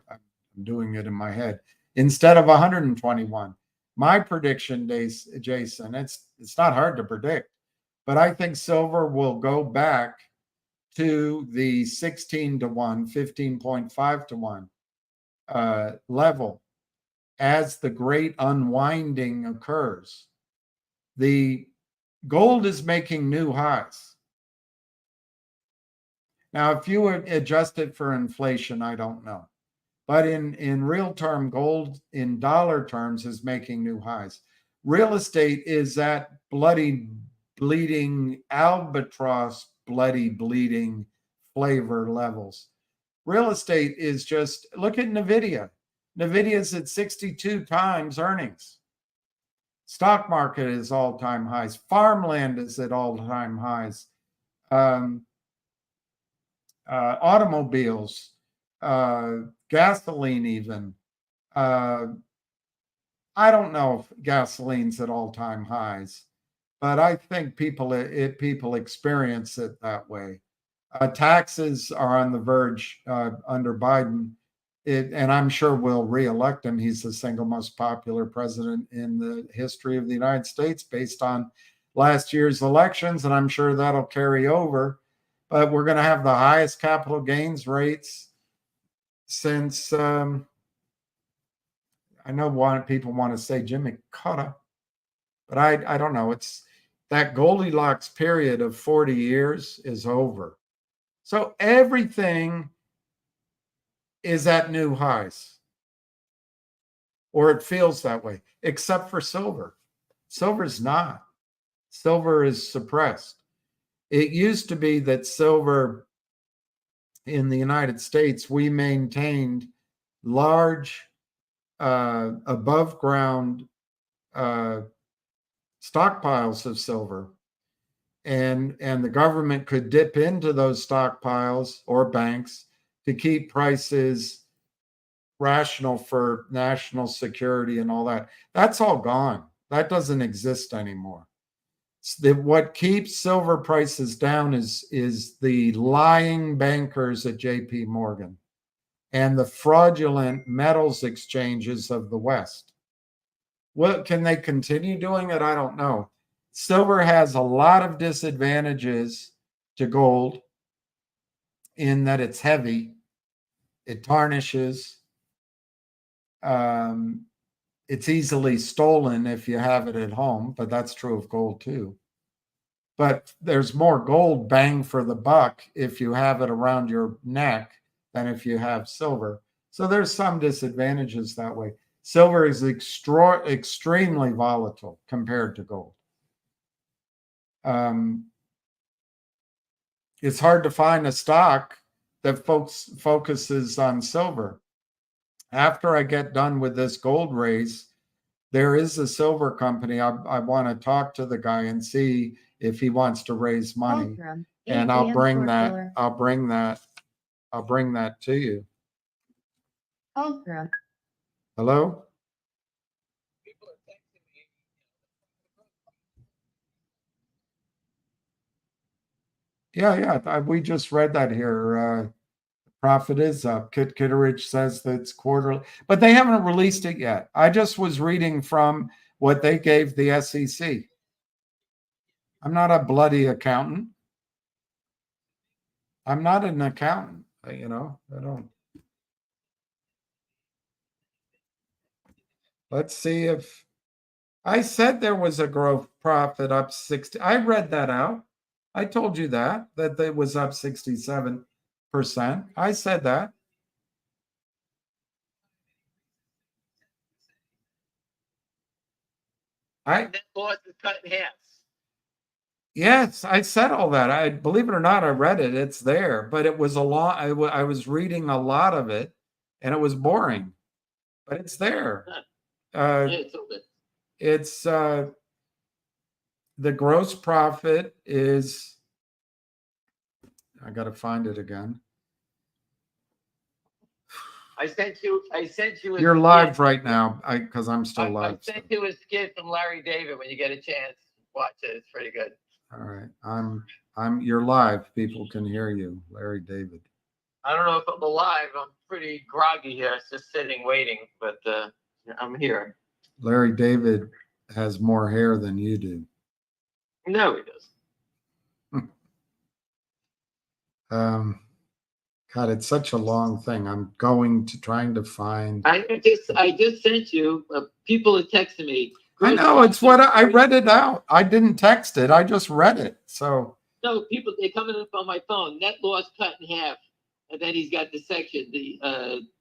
doing it in my head instead of 121. My prediction, Jason, it's not hard to predict, but I think silver will go back to the 16 to 1, 15.5 to 1 level as the great unwinding occurs. The gold is making new highs. Now, if you adjust it for inflation, I don't know. But in real term, gold in dollar terms is making new highs. Real estate is at bloody, bleeding, albatross, bloody, bleeding flavor levels. Real estate is just, look at NVIDIA. NVIDIA's at 62 times earnings. Stock market is all-time highs. Farmland is at all-time highs. Automobiles, gasoline even. I don't know if gasoline's at all-time highs, but I think people experience it that way. Taxes are on the verge under Biden, and I'm sure we'll reelect him. He's the single most popular president in the history of the United States based on last year's elections, and I'm sure that'll carry over. But we're going to have the highest capital gains rates since I know people want to say Jimmy Carter, but I don't know. It's that Goldilocks period of 40 years is over. So everything is at new highs, or it feels that way, except for silver. Silver's not. Silver is suppressed. It used to be that silver in the United States, we maintained large above ground stockpiles of silver, and the government could dip into those stockpiles, or banks, to keep prices rational for national security and all that. That's all gone. That doesn't exist anymore. What keeps silver prices down is the lying bankers at JP Morgan and the fraudulent metals exchanges of the West. Well, can they continue doing it? I don't know. Silver has a lot of disadvantages to gold in that it's heavy, it tarnishes, it's easily stolen if you have it at home, but that's true of gold too. But there's more gold bang for the buck if you have it around your neck than if you have silver. So there's some disadvantages that way. Silver is extremely volatile compared to gold. It's hard to find a stock that focuses on silver. After I get done with this gold raise, there is a silver company. I want to talk to the guy and see if he wants to raise money, and I'll bring that to you. Hello? Yeah. We just read that here. Profit is up. Kit Kitteridge says that it's quarterly, but they haven't released it yet. I just was reading from what they gave the SEC. I'm not a bloody accountant. I'm not an accountant, I don't. Let's see if I said there was a growth profit up 60. I read that out. I told you that it was up 67%. I said that. That loss is cut in half. Yes, I said all that. I believe it or not, I read it. It's there, but it was a lot. I was reading a lot of it, and it was boring, but it's there. It's the gross profit is. I got to find it again. I sent you. You're live right now, because I'm still live. I sent you a skit from Larry David. When you get a chance, watch it. It's pretty good. All right, you're live. People can hear you, Larry David. I don't know if I'm alive. I'm pretty groggy here. It's just sitting waiting, but I'm here. Larry David has more hair than you do. No, he doesn't. God, it's such a long thing. I'm trying to find. I just sent you. People are texting me. I know, it's what I read it out. I didn't text it. I just read it. So no, people, they're coming up on my phone. Net loss cut in half, and then he's got the section.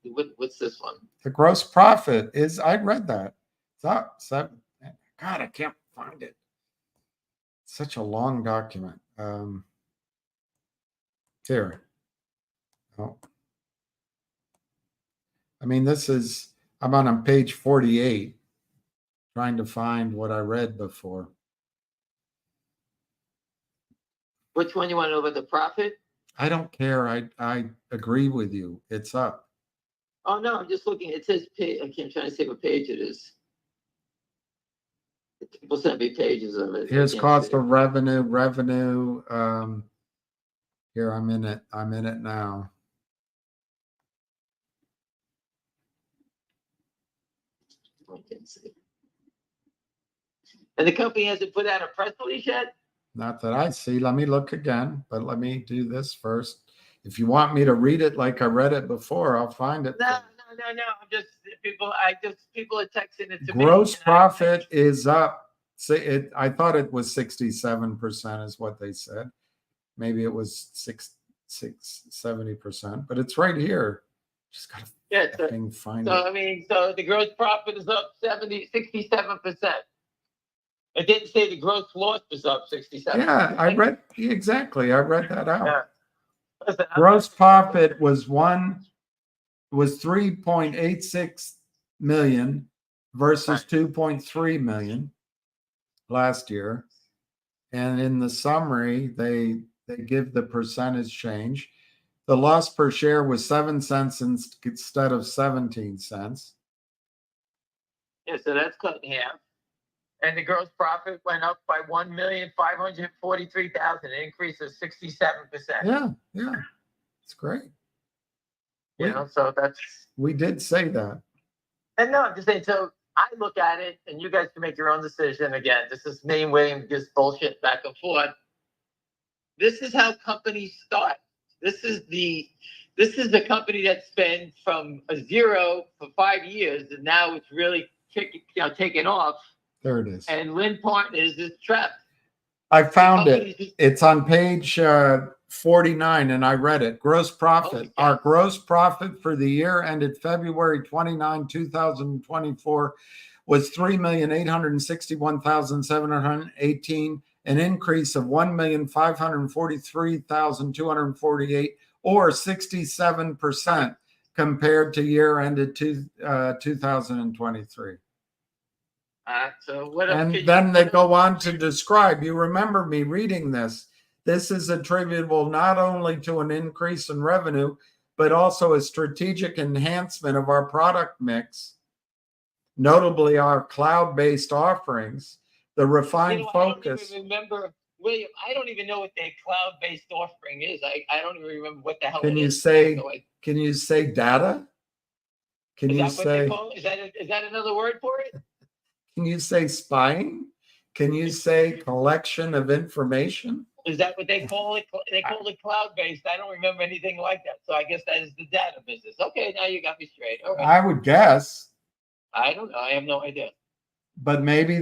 What's this one? The gross profit is. I read that. It's up 7. God, I can't find it. It's such a long document. Here. Oh. I mean, I'm on page 48. Trying to find what I read before. Which one you want to know about the profit? I don't care. I agree with you. It's up. Oh no, I'm just looking. It says page. I'm trying to see what page it is. People sent me pages of it. Here's cost of revenue. Here, I'm in it. I'm in it now. I can see. And the company hasn't put out a press release yet? Not that I see. Let me look again, but let me do this first. If you want me to read it like I read it before, I'll find it. No, No. I'm just people. People are texting it to me. Gross and profit is up. Say it. I thought it was 67% is what they said. Maybe it was 70%, but it's right here. Just gotta Yeah. find So it. I mean, so the gross profit is up 67%. It didn't say the gross loss was up 67%. Yeah, I read exactly. I read that out. Yeah. Listen, Gross profit was 3.86 million versus 2.3 million last year. And in the summary, they give the percentage change. The loss per share was 7 cents instead of 17 cents. Yeah, so that's cut in half. And the gross profit went up by 1,543,000, an increase of 67%. Yeah, it's great. So We did say that. And no, I'm just saying, so I look at it, and you guys can make your own decision. Again, this is me and William just bullshit back and forth. This is how companies start. This is the company that's been from a zero for 5 years, and now it's really taking off. There it is. And Lynn Partners is trapped. I found it. It's on page 49, and I read it. Gross profit. Okay. Our gross profit for the year ended February 29, 2024 was 3,861,718, an increase of 1,543,248, or 67% compared to year ended 2023. So what else? And then they go on to describe, you remember me reading this. This is attributable not only to an increase in revenue, but also a strategic enhancement of our product mix, notably our cloud-based offerings, the refined focus. I don't even remember, William, I don't even know what their cloud-based offering is. I don't even remember what the hell Can it you is. can you say data? Can you say, is that another word for it? Can you say spying? Can you say collection of information? Is that what they call it? They call it cloud-based. I don't remember anything like that. So I guess that is the data business. Okay, now you got me straight. All right. I would guess. I don't know. I have no idea. But maybe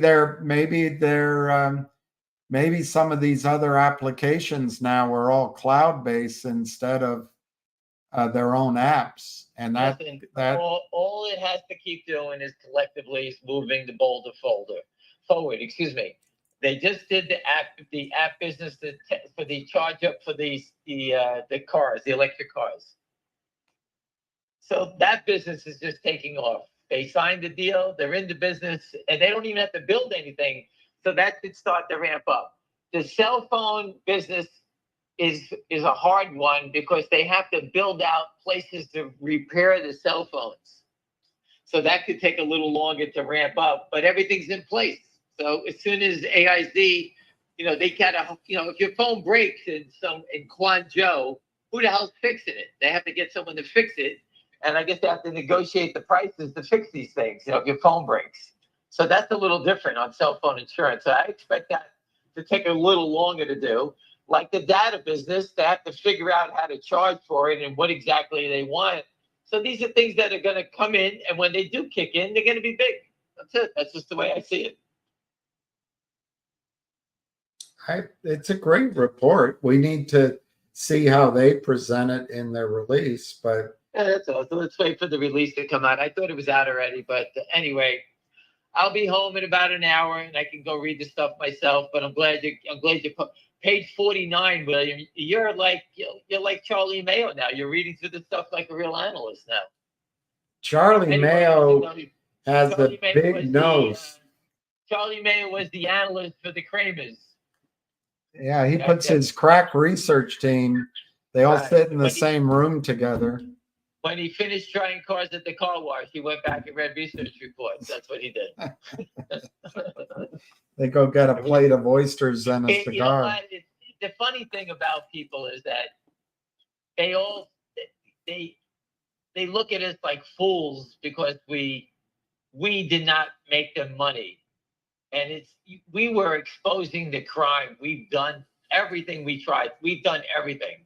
some of these other applications now are all cloud-based instead of their own apps. And that all it has to keep doing is collectively is moving the boulder forward. Excuse me. They just did the app business for the charge up for the cars, the electric cars. So that business is just taking off. They signed the deal, they're in the business, and they don't even have to build anything. So that should start to ramp up. The cell phone business is a hard one because they have to build out places to repair the cell phones. So that could take a little longer to ramp up, but everything's in place. So as soon as AIZ, they gotta, if your phone breaks in Guangzhou, who the hell's fixing it? They have to get someone to fix it. And I guess they have to negotiate the prices to fix these things, if your phone breaks. So that's a little different on cell phone insurance. So I expect that to take a little longer to do. Like the data business, they have to figure out how to charge for it and what exactly they want. So these are things that are going to come in, and when they do kick in, they're going to be big. That's it. That's just the way I see it. It's a great report. We need to see how they present it in their release, but yeah, that's all. So let's wait for the release to come out. I thought it was out already, but anyway, I'll be home in about an hour, and I can go read the stuff myself. But I'm glad you put page 49, William. You're like Charlie Mayo now. You're reading through the stuff like a real analyst now. Charlie Mayo has a big nose. Charlie Mayo was the analyst for the Kramers. Yeah, he puts his crack research team. They all sit in the same room together. When he finished trying cars at the car wash, he went back and read research reports. That's what he did. They go get a plate of oysters and a cigar. The funny thing about people is that they look at us like fools because we did not make them money. And we were exposing the crime. We've done everything we tried. We've done everything.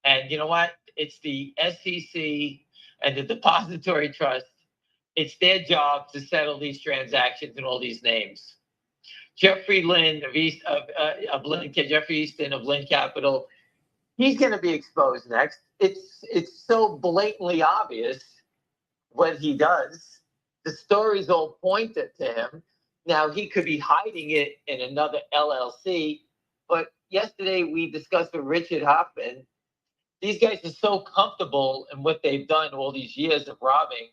And you know what? It's the SEC and the depository trust, it's their job to settle these transactions and all these names. Jeffrey Lynn of Lynn, Jeffrey Easton of Lynn Capital, he's going to be exposed next. It's so blatantly obvious what he does. The stories all pointed to him. Now, he could be hiding it in another LLC, but yesterday we discussed with Richard Hoffman, these guys are so comfortable in what they've done all these years of robbing.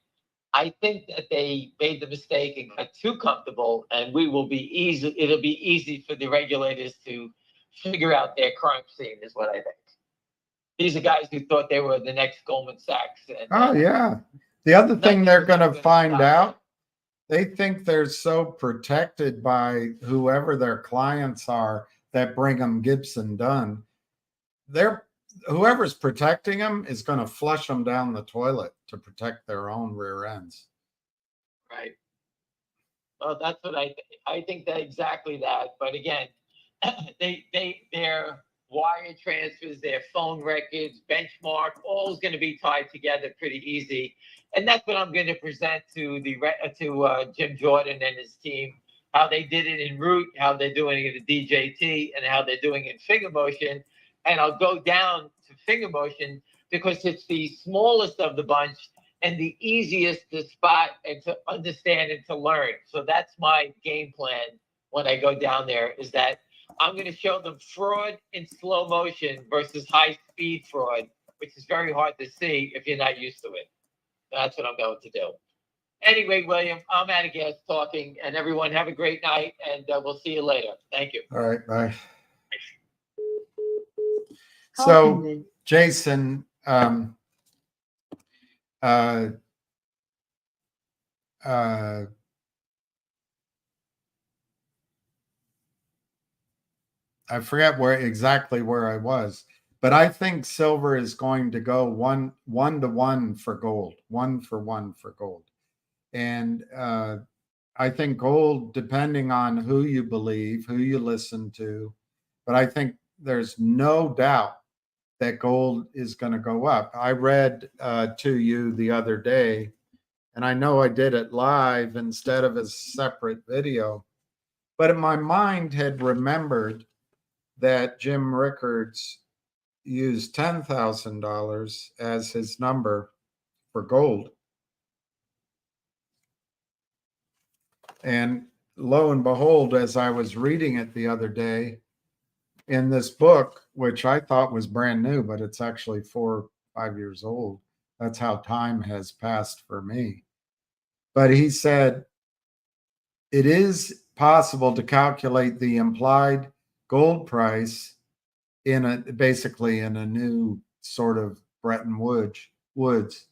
I think that they made the mistake and got too comfortable, and it'll be easy for the regulators to figure out their crime scene, is what I think. These are guys who thought they were the next Goldman Sachs. And, Oh, yeah. The other thing they're going to find stop out, they think they're so protected by whoever their clients are that Brigham Gibson done. Whoever's protecting them is going to flush them down the toilet to protect their own rear ends. Right. Well, that's what I think that exactly that. But again, their wire transfers, their phone records, benchmark, all is going to be tied together pretty easy. And that's what I'm going to present to Jim Jordan and his team, how they did it in Root, how they're doing it at DJT, and how they're doing it in FingerMotion. And I'll go down to FingerMotion because it's the smallest of the bunch and the easiest to spot and to understand and to learn. So that's my game plan when I go down there, is that I'm going to show them fraud in slow motion versus high speed fraud, which is very hard to see if you're not used to it. That's what I'm going to do. Anyway, William, I'm out of gas talking, and everyone have a great night, and we'll see you later. Thank you. All right, bye. Call So, ended. Jason, I forget exactly where I was, but I think silver is going to go one to one for gold, 1-for-1 for gold. And I think gold, depending on who you believe, who you listen to, but I think there's no doubt that gold is going to go up. I read to you the other day, and I know I did it live instead of a separate video, but in my mind had remembered that Jim Rickards used $10,000 as his number for gold. And lo and behold, as I was reading it the other day in this book, which I thought was brand new, but it's actually 4 or 5 years old. That's how time has passed for me. But he said, it is possible to calculate the implied gold price basically in a new sort of Bretton Woods.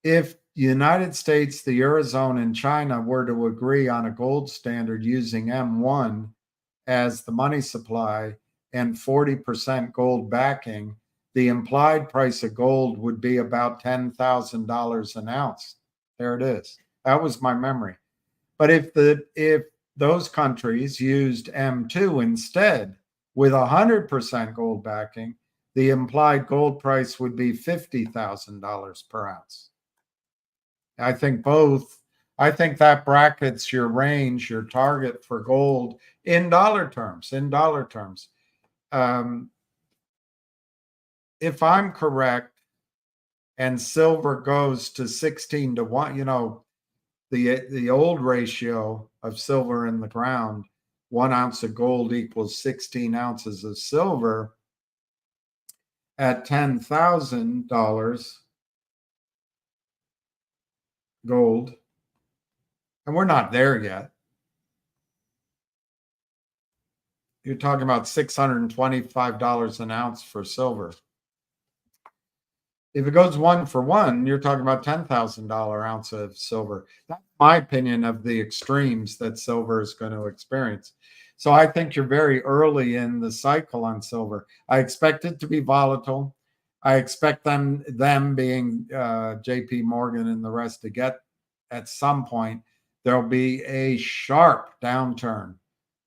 If the United States, the Eurozone, and China were to agree on a gold standard using M1 as the money supply and 40% gold backing, the implied price of gold would be about $10,000 an ounce. There it is. That was my memory. But if those countries used M2 instead with 100% gold backing, the implied gold price would be $50,000 per ounce. I think that brackets your range, your target for gold in dollar terms. If I'm correct and silver goes to 16 to 1, the old ratio of silver in the ground, 1 ounce of gold equals 16 ounces of silver at $10,000 gold. And we're not there yet. You're talking about $625 an ounce for silver. If it goes 1-for-1, you're talking about $10,000 ounce of silver. That's my opinion of the extremes that silver is going to experience. So I think you're very early in the cycle on silver. I expect it to be volatile. I expect them being JP Morgan and the rest to get at some point, there'll be a sharp downturn,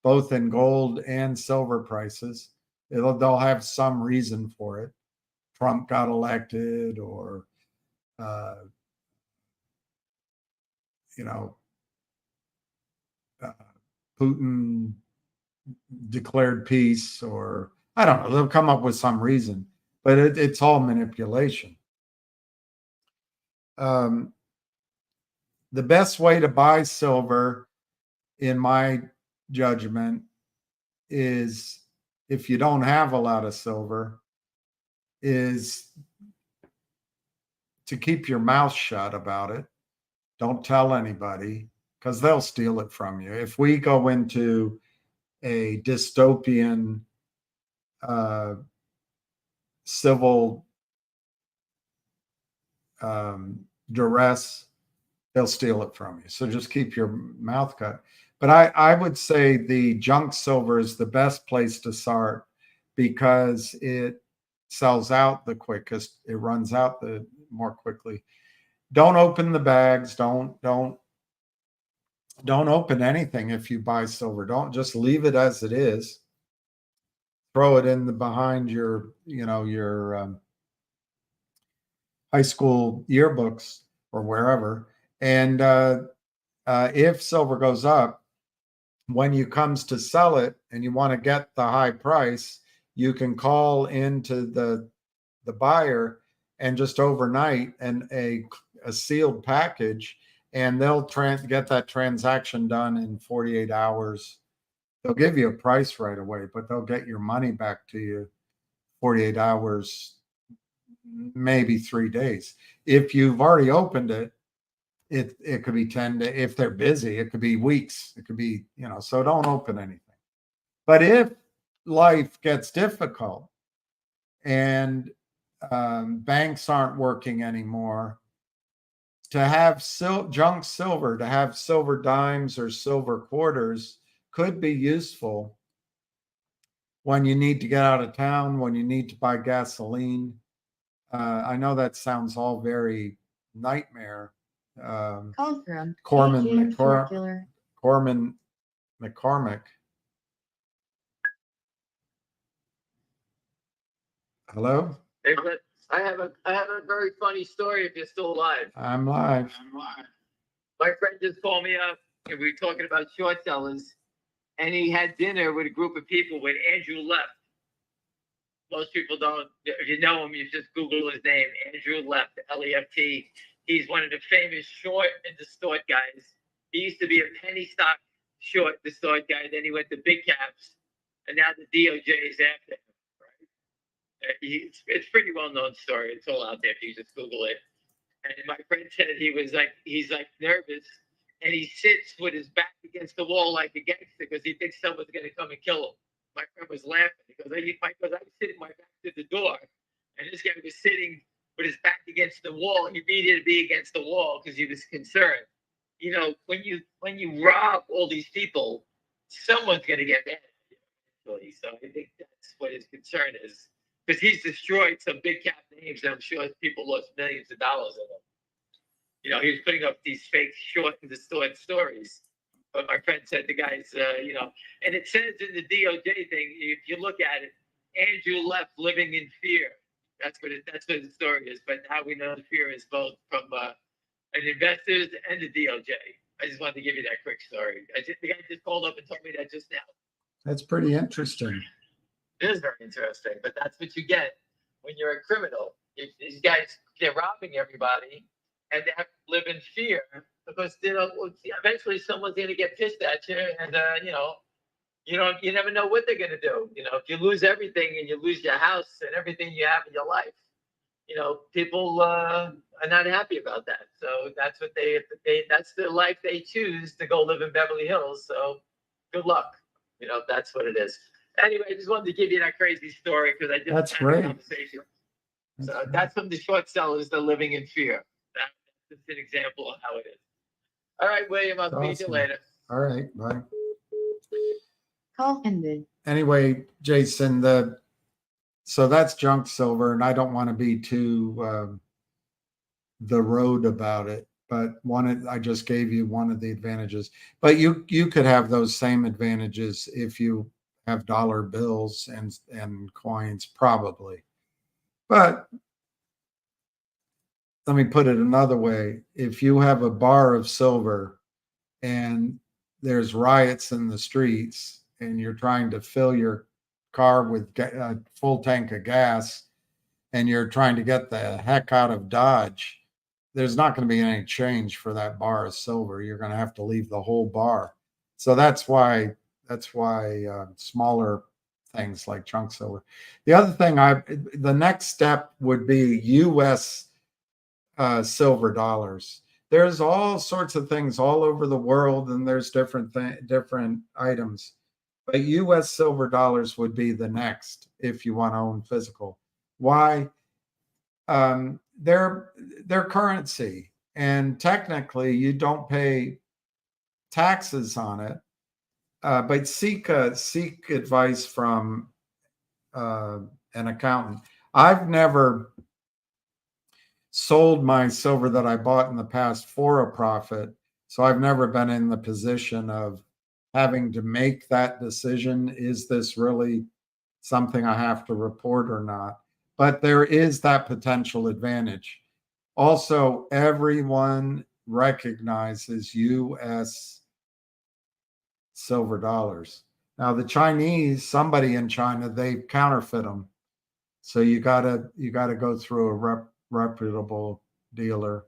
both in gold and silver prices. They'll have some reason for it. Trump got elected, or you know, Putin declared peace, or I don't know, they'll come up with some reason, but it's all manipulation. The best way to buy silver, in my judgment, is, if you don't have a lot of silver, is to keep your mouth shut about it. Don't tell anybody, because they'll steal it from you. If we go into a dystopian civil duress, they'll steal it from you. So just keep your mouth cut. But I would say the junk silver is the best place to start, because it sells out the quickest. It runs out the more quickly. Don't open the bags. Don't open anything if you buy silver. Don't, just leave it as it is. Throw it in the behind your, your high school yearbooks or wherever. And if silver goes up, when you comes to sell it and you want to get the high price, you can call into the buyer and just overnight a sealed package, and they'll get that transaction done in 48 hours. They'll give you a price right away, but they'll get your money back to you 48 hours, maybe 3 days. If you've already opened it, it could be 10 days. If they're busy, it could be weeks. It could be, so don't open anything. But if life gets difficult and banks aren't working anymore, to have junk silver, to have silver dimes or silver quarters could be useful when you need to get out of town, when you need to buy gasoline. I know that sounds all very nightmare. Call from Corman Circular. McCormick. Hello? Hey, but I have a very funny story if you're still alive. I'm live. My friend just called me up and we were talking about short sellers, and he had dinner with a group of people with Andrew Left. Most people don't, if you know him, you just Google his name, Andrew Left, L-E-F-T. He's one of the famous short and distort guys. He used to be a penny stock short distort guy, then he went to big caps, and now the DOJ is after him, right? It's pretty well-known story. It's all out there if you just Google it. And my friend said he's nervous, and he sits with his back against the wall like a gangster because he thinks someone's going to come and kill him. My friend was laughing because I was sitting my back to the door, and this guy was sitting with his back against the wall. He needed to be against the wall because he was concerned. When you rob all these people, someone's going to get mad at you. So I think that's what his concern is, because he's destroyed some big cap names, and I'm sure people lost millions of dollars in them. He was putting up these fake short and distorted stories. But my friend said the guy's, and it says in the DOJ thing, if you look at it, Andrew Left living in fear. That's what the story is. But now we know the fear is both from investors and the DOJ. I just wanted to give you that quick story. The guy just called up and told me that just now. That's pretty interesting. It is very interesting, but that's what you get when you're a criminal. These guys, they're robbing everybody, and they have to live in fear because eventually someone's going to get pissed at you, and you never know what they're going to do. If you lose everything and you lose your house and everything you have in your life, people are not happy about that. So that's what that's the life they choose, to go live in Beverly Hills. So good luck. That's what it is. Anyway, I just wanted to give you that crazy story because I just had a conversation. That's from the short sellers. They're living in fear. That's an example of how it is. All right, William, I'll see you later. All right, bye. Call ended. Anyway, Jason, so that's junk silver, and I don't want to be too the road about it, but I just gave you one of the advantages. But you could have those same advantages if you have dollar bills and coins, probably. But let me put it another way. If you have a bar of silver and there's riots in the streets and you're trying to fill your car with a full tank of gas and you're trying to get the heck out of Dodge, there's not going to be any change for that bar of silver. You're going to have to leave the whole bar. So that's why smaller things like chunk silver. The other thing, the next step would be U.S. Silver dollars. There's all sorts of things all over the world, and there's different items. But U.S. silver dollars would be the next if you want to own physical. Why? They're currency, and technically you don't pay taxes on it. But seek advice from an accountant. I've never sold my silver that I bought in the past for a profit, so I've never been in the position of having to make that decision. Is this really something I have to report or not? But there is that potential advantage. Also, everyone recognizes U.S. silver dollars. Now, the Chinese, somebody in China, they counterfeit them. So you gotta go through a reputable dealer,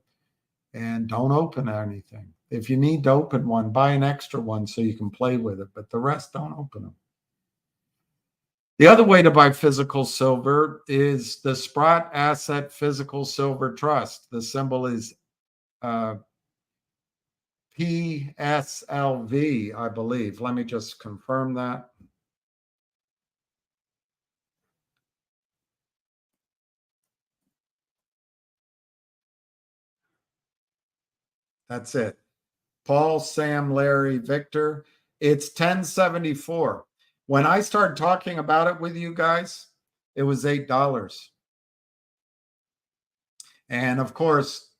and don't open anything. If you need to open one, buy an extra one so you can play with it, but the rest, don't open them. The other way to buy physical silver is the Sprott Asset Physical Silver Trust. The symbol is PSLV, I believe. Let me just confirm that. That's it. Paul, Sam, Larry, Victor. It's 1074. When I started talking about it with you guys, it was $8. And of course,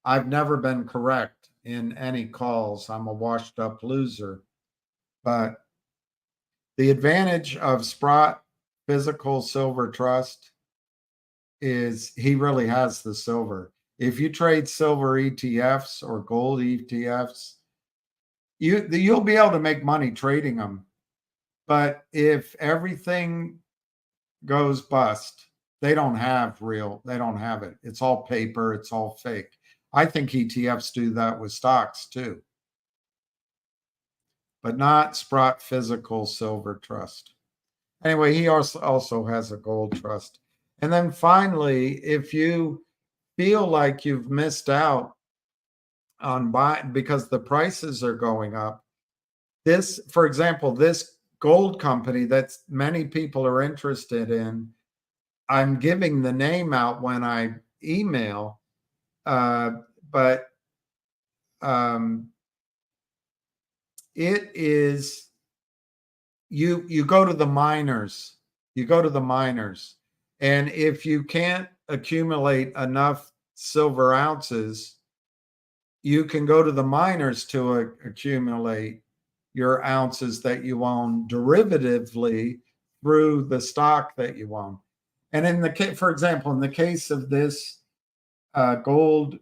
I've never been correct in any calls. I'm a washed up loser. But the advantage of Sprott Physical Silver Trust is he really has the silver. If you trade silver ETFs or gold ETFs, you'll be able to make money trading them. But if everything goes bust, they don't have it. It's all paper, it's all fake. I think ETFs do that with stocks too, but not Sprott Physical Silver Trust. Anyway, he also has a gold trust. And then finally, if you feel like you've missed out on buying because the prices are going up, this, for example, this gold company that many people are interested in, I'm giving the name out when I email, but it is, you go to the miners, and if you can't accumulate enough silver ounces, you can go to the miners to accumulate your ounces that you own derivatively through the stock that you own. And in the case, for example, in the case of this gold,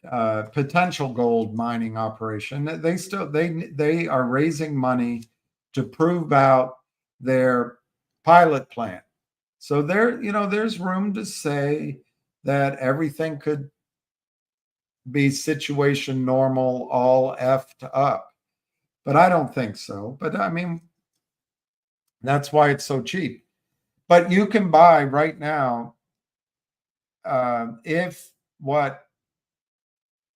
potential gold mining operation, they are raising money to prove out their pilot plant. So there's room to say that everything could be situation normal, all effed up. But I don't think so. But I mean, that's why it's so cheap. But you can buy right now, if what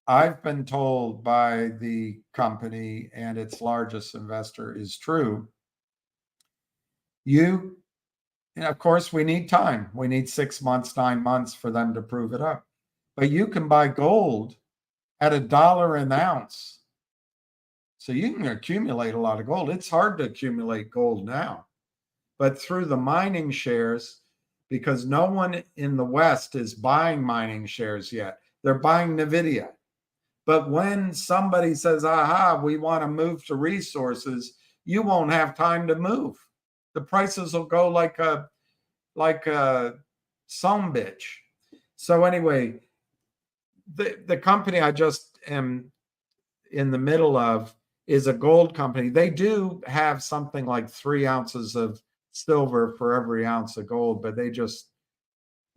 I've been told by the company and its largest investor is true, and of course, we need time. We need 6 months, 9 months for them to prove it up. But you can buy gold at $1 an ounce. So you can accumulate a lot of gold. It's hard to accumulate gold now. But through the mining shares, because no one in the West is buying mining shares yet, they're buying NVIDIA. But when somebody says, aha, we want to move to resources, you won't have time to move. The prices will go like a some bitch. So anyway, the company I just am in the middle of is a gold company. They do have something like 3 ounces of silver for every ounce of gold, but they just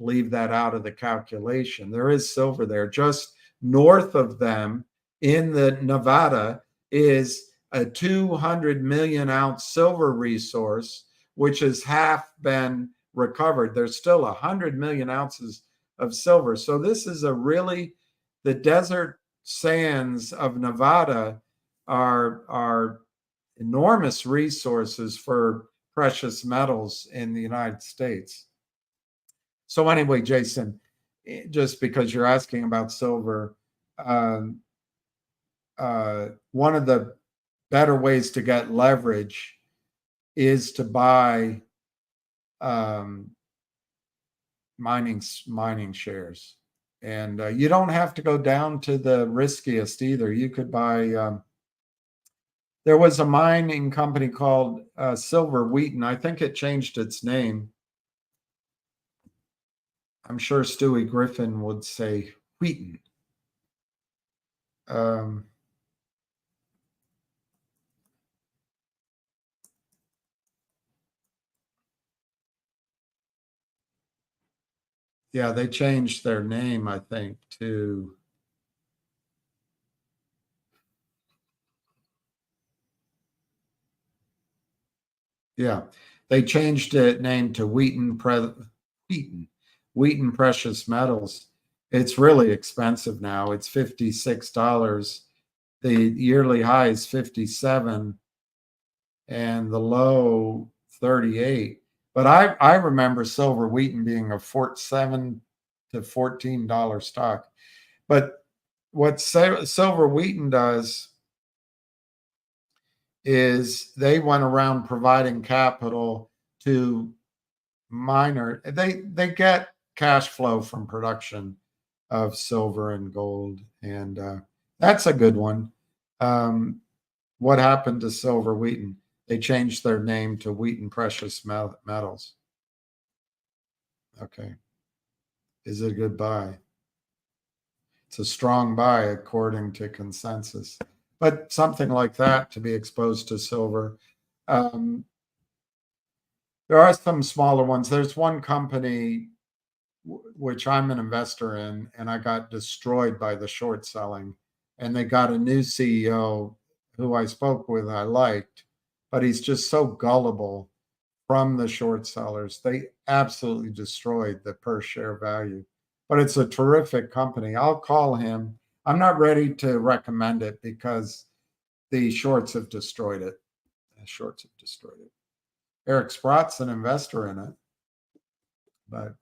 leave that out of the calculation. There is silver there. Just north of them in the Nevada is a 200 million ounce silver resource, which has half been recovered. There's still 100 million ounces of silver. So this is a really, the desert sands of Nevada are enormous resources for precious metals in the United States. So anyway, Jason, just because you're asking about silver, one of the better ways to get leverage is to buy mining shares. And you don't have to go down to the riskiest either. You could buy, there was a mining company called Silver Wheaton. I think it changed its name. I'm sure Stewie Griffin would say Wheaton. Yeah, they changed their name, I think, to they changed it name to Wheaton Precious Metals. It's really expensive now. It's $56. The yearly high is 57 and the low 38. But I remember Silver Wheaton being a $7 to $14 stock. But what Silver Wheaton does is they went around providing capital to miners. They get cash flow from production of silver and gold, and that's a good one. What happened to Silver Wheaton? They changed their name to Wheaton Precious Metals. Okay. Is it a good buy? It's a strong buy according to consensus. But something like that to be exposed to silver. There are some smaller ones. There's one company which I'm an investor in, and I got destroyed by the short selling. And they got a new CEO who I spoke with, I liked, but he's just so gullible from the short sellers. They absolutely destroyed the per share value. But it's a terrific company. I'll call him. I'm not ready to recommend it because the shorts have destroyed it. Eric Sprott's an investor in it. But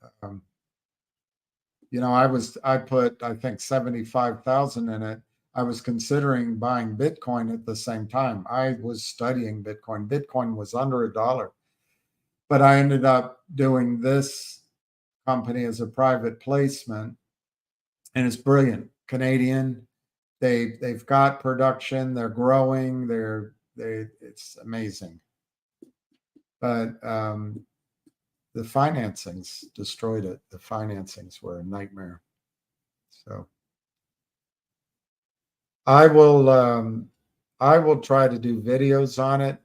I put I think 75,000 in it. I was considering buying Bitcoin at the same time. I was studying Bitcoin. Bitcoin was under $1. But I ended up doing this company as a private placement, and it's brilliant. Canadian. They've got production. They're growing. It's amazing. But the financings destroyed it. The financings were a nightmare. So I will try to do videos on it.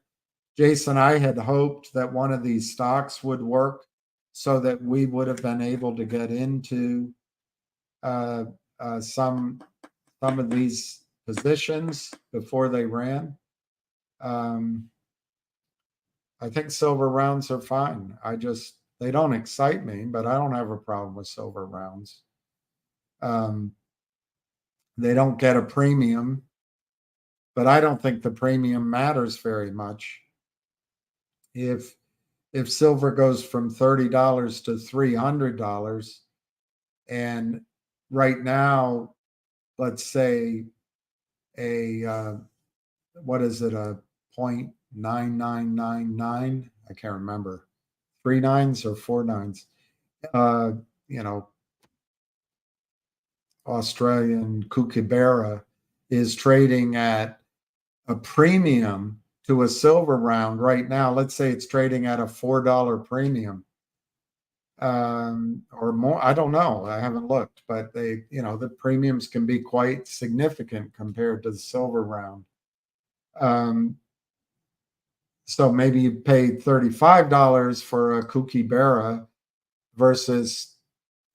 Jason, I had hoped that one of these stocks would work so that we would have been able to get into some of these positions before they ran. I think silver rounds are fine. They don't excite me, but I don't have a problem with silver rounds. They don't get a premium, but I don't think the premium matters very much. If silver goes from $30 to $300, and right now, let's say what is it, a 0.9999? I can't remember. 3 nines or 4 nines. Australian kookaburra is trading at a premium to a silver round right now. Let's say it's trading at a $4 premium. or more. I don't know. I haven't looked, but they, the premiums can be quite significant compared to the silver round. So maybe you paid $35 for a kookaburra versus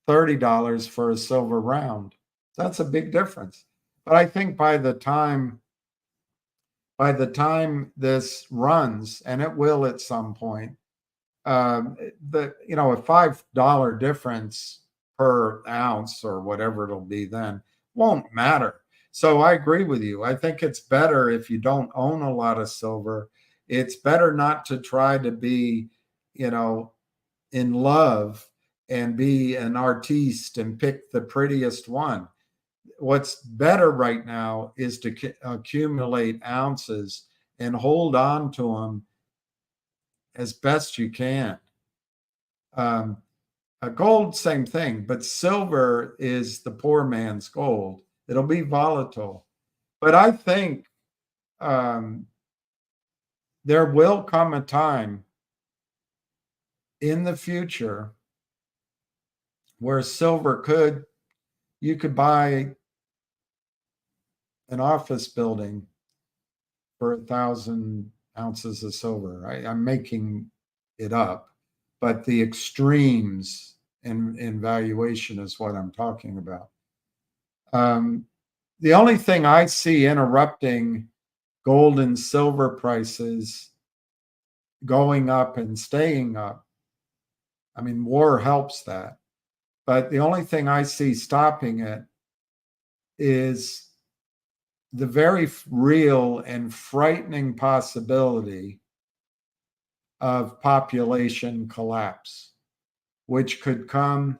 $30 for a silver round. That's a big difference. But I think by the time this runs, and it will at some point, a $5 difference per ounce or whatever it'll be then won't matter. So I agree with you. I think it's better if you don't own a lot of silver. It's better not to try to be, in love and be an artiste and pick the prettiest one. What's better right now is to accumulate ounces and hold on to them as best you can. Gold, same thing, but silver is the poor man's gold. It'll be volatile. But I think there will come a time in the future where silver you could buy an office building for 1,000 ounces of silver. I'm making it up, but the extremes in valuation is what I'm talking about. The only thing I see interrupting gold and silver prices going up and staying up, I mean, war helps that, but the only thing I see stopping it is the very real and frightening possibility of population collapse, which could come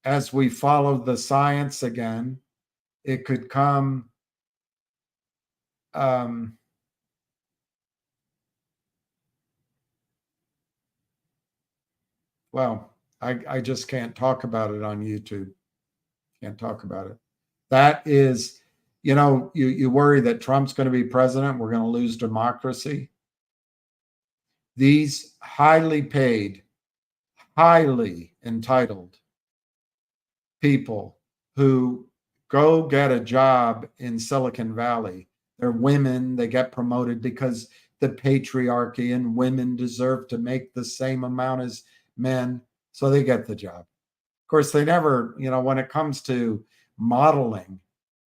as we follow the science again. It could come well, I just can't talk about it on YouTube. Can't talk about it. That is, you worry that Trump's going to be president, we're going to lose democracy. These highly paid, highly entitled people who go get a job in Silicon Valley, they're women, they get promoted because the patriarchy and women deserve to make the same amount as men, so they get the job. Of course, they never, when it comes to modeling,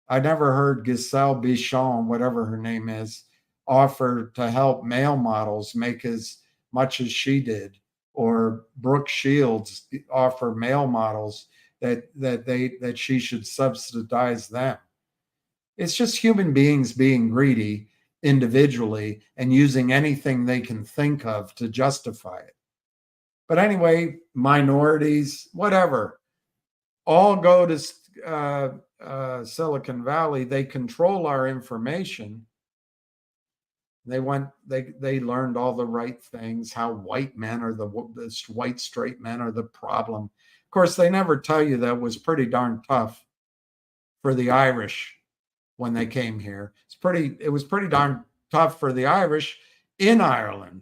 I never heard Giselle Bichon, whatever her name is, offer to help male models make as much as she did, or Brooke Shields offer male models that she should subsidize them. It's just human beings being greedy individually and using anything they can think of to justify it. But anyway, minorities, whatever, all go to Silicon Valley. They control our information. They learned all the right things, how white men are the white straight men are the problem. Of course, they never tell you that it was pretty darn tough for the Irish when they came here. It was pretty darn tough for the Irish in Ireland.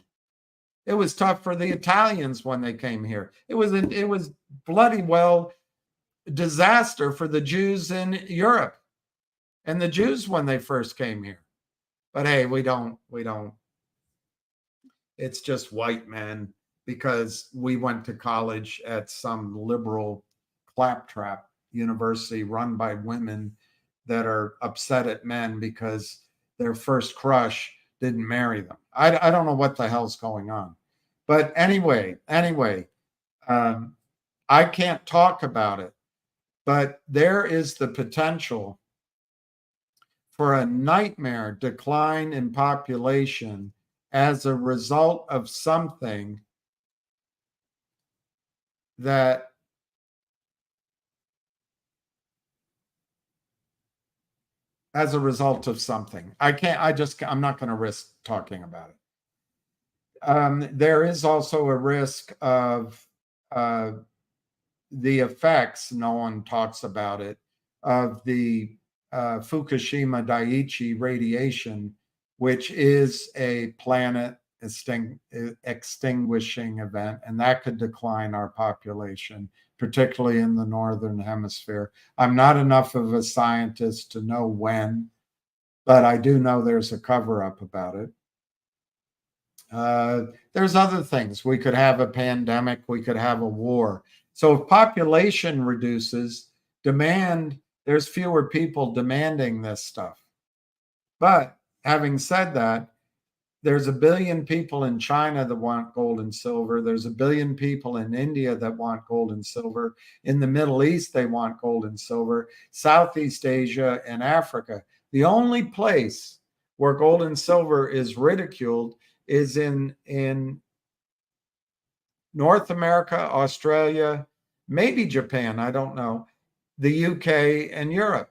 It was tough for the Italians when they came here. It was bloody well disaster for the Jews in Europe and the Jews when they first came here. But hey, we don't. It's just white men because we went to college at some liberal claptrap university run by women that are upset at men because their first crush didn't marry them. I don't know what the hell's going on. But anyway, I can't talk about it, but there is the potential for a nightmare decline in population as a result of something that I'm not going to risk talking about it. There is also a risk of the effects, no one talks about it, of the Fukushima Daiichi radiation, which is a planet extinguishing event, and that could decline our population, particularly in the northern hemisphere. I'm not enough of a scientist to know when, but I do know there's a cover-up about it. There's other things. We could have a pandemic. We could have a war. So if population reduces, there's fewer people demanding this stuff. But having said that, there's 1 billion people in China that want gold and silver. There's 1 billion people in India that want gold and silver. In the Middle East, they want gold and silver. Southeast Asia and Africa. The only place where gold and silver is ridiculed is in North America, Australia, maybe Japan, I don't know, the UK and Europe.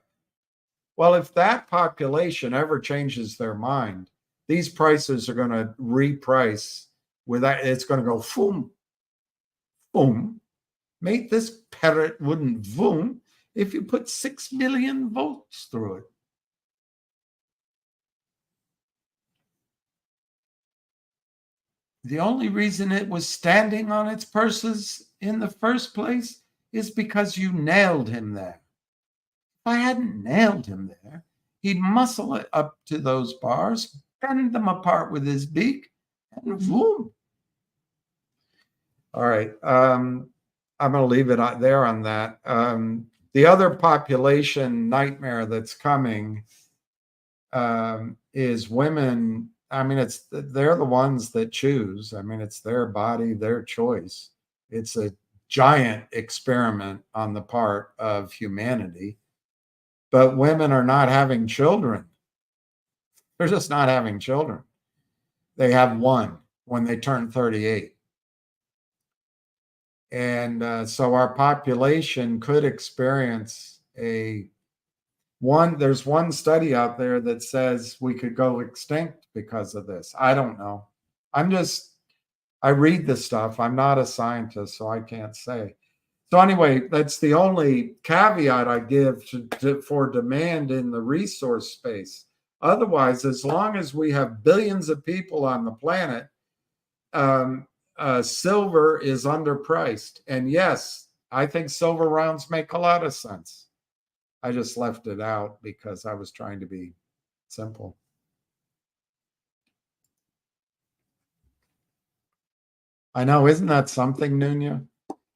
Well, if that population ever changes their mind, these prices are going to reprice with that. It's going to go boom, boom. Mate, this parrot wouldn't boom if you put 6 million volts through it. The only reason it was standing on its purses in the first place is because you nailed him there. If I hadn't nailed him there, he'd muscle it up to those bars, bend them apart with his beak, and boom. All right. I'm going to leave it there on that. The other population nightmare that's coming is women. I mean, they're the ones that choose. I mean, it's their body, their choice. It's a giant experiment on the part of humanity. But women are not having children. They're just not having children. They have one when they turn 38. And so our population could experience there's one study out there that says we could go extinct because of this. I don't know. I read this stuff. I'm not a scientist, so I can't say. So anyway, that's the only caveat I give for demand in the resource space. Otherwise, as long as we have billions of people on the planet, silver is underpriced. And yes, I think silver rounds make a lot of sense. I just left it out because I was trying to be simple. I know, isn't that something, Nunya?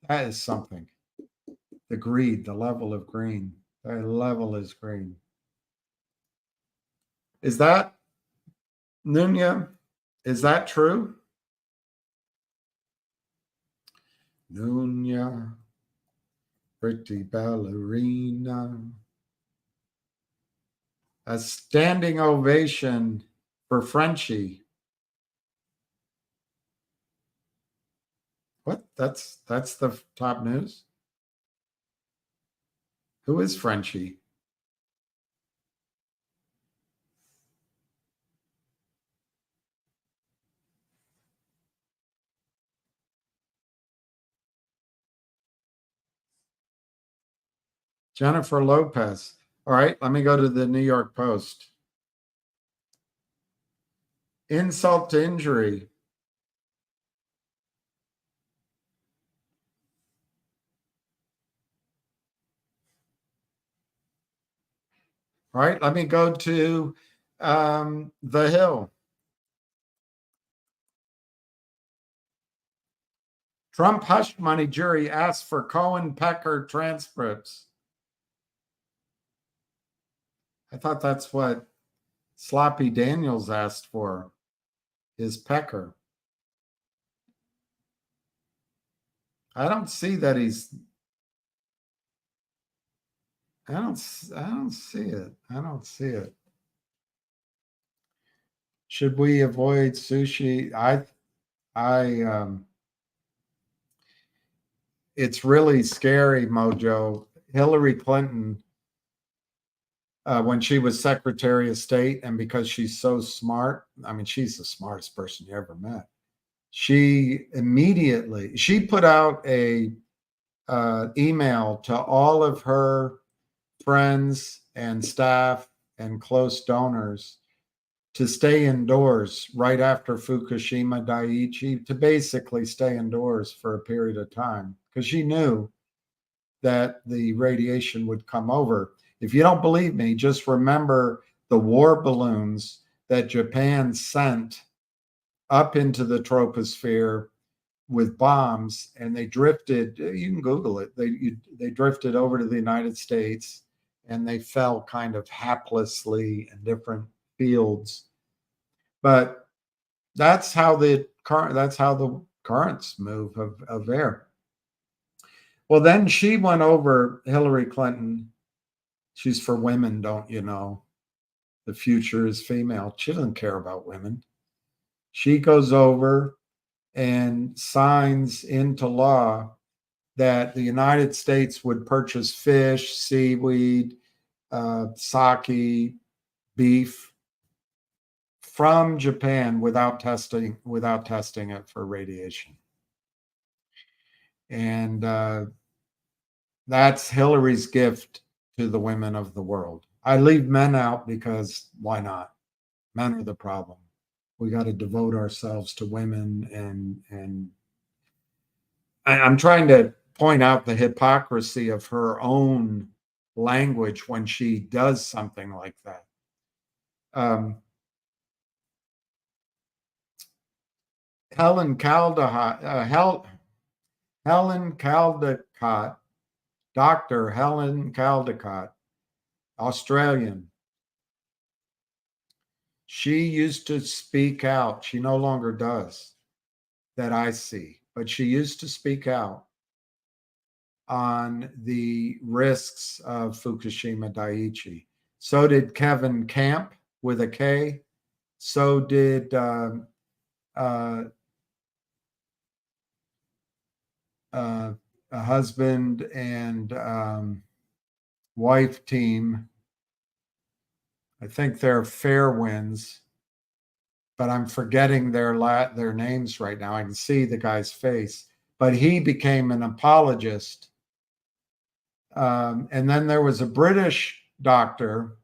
That is something. The greed, the level of green. That level is green. Is that, Nunya, is that true? Nunya, pretty ballerina. A standing ovation for Frenchie. What? That's the top news? Who is Frenchie? Jennifer Lopez. All right, let me go to the New York Post. Insult to injury. All right, let me go to The Hill. Trump hush money jury asks for Cohen-Pecker transcripts. I thought that's what Sloppy Daniels asked for, is Pecker. I don't see that he's... I don't see it. I don't see it. Should we avoid sushi? It's really scary, Mojo. Hillary Clinton, when she was Secretary of State, and because she's so smart, I mean, she's the smartest person you ever met. She put out a email to all of her friends and staff and close donors to stay indoors right after Fukushima Daiichi, to basically stay indoors for a period of time because she knew that the radiation would come over. If you don't believe me, just remember the war balloons that Japan sent up into the troposphere with bombs, and they drifted, you can Google it, they drifted over to the United States, and they fell kind of haplessly in different fields. But that's how the currents move of air. Well, then she went over, Hillary Clinton. She's for women, don't you know? The future is female. She doesn't care about women. She goes over and signs into law that the United States would purchase fish, seaweed, sake, beef from Japan without testing it for radiation. And that's Hillary's gift to the women of the world. I leave men out because why not? Men are the problem. We got to devote ourselves to women, and I'm trying to point out the hypocrisy of her own language when she does something like that. Helen Caldicott, Dr. Helen Caldicott, Australian. She used to speak out. She no longer does, that I see, but she used to speak out on the risks of Fukushima Daiichi. So did Kevin Camp with a K. So did a husband and wife team. I think they're Fairwinds, but I'm forgetting their names right now. I can see the guy's face, but he became an apologist. And then there was a British doctor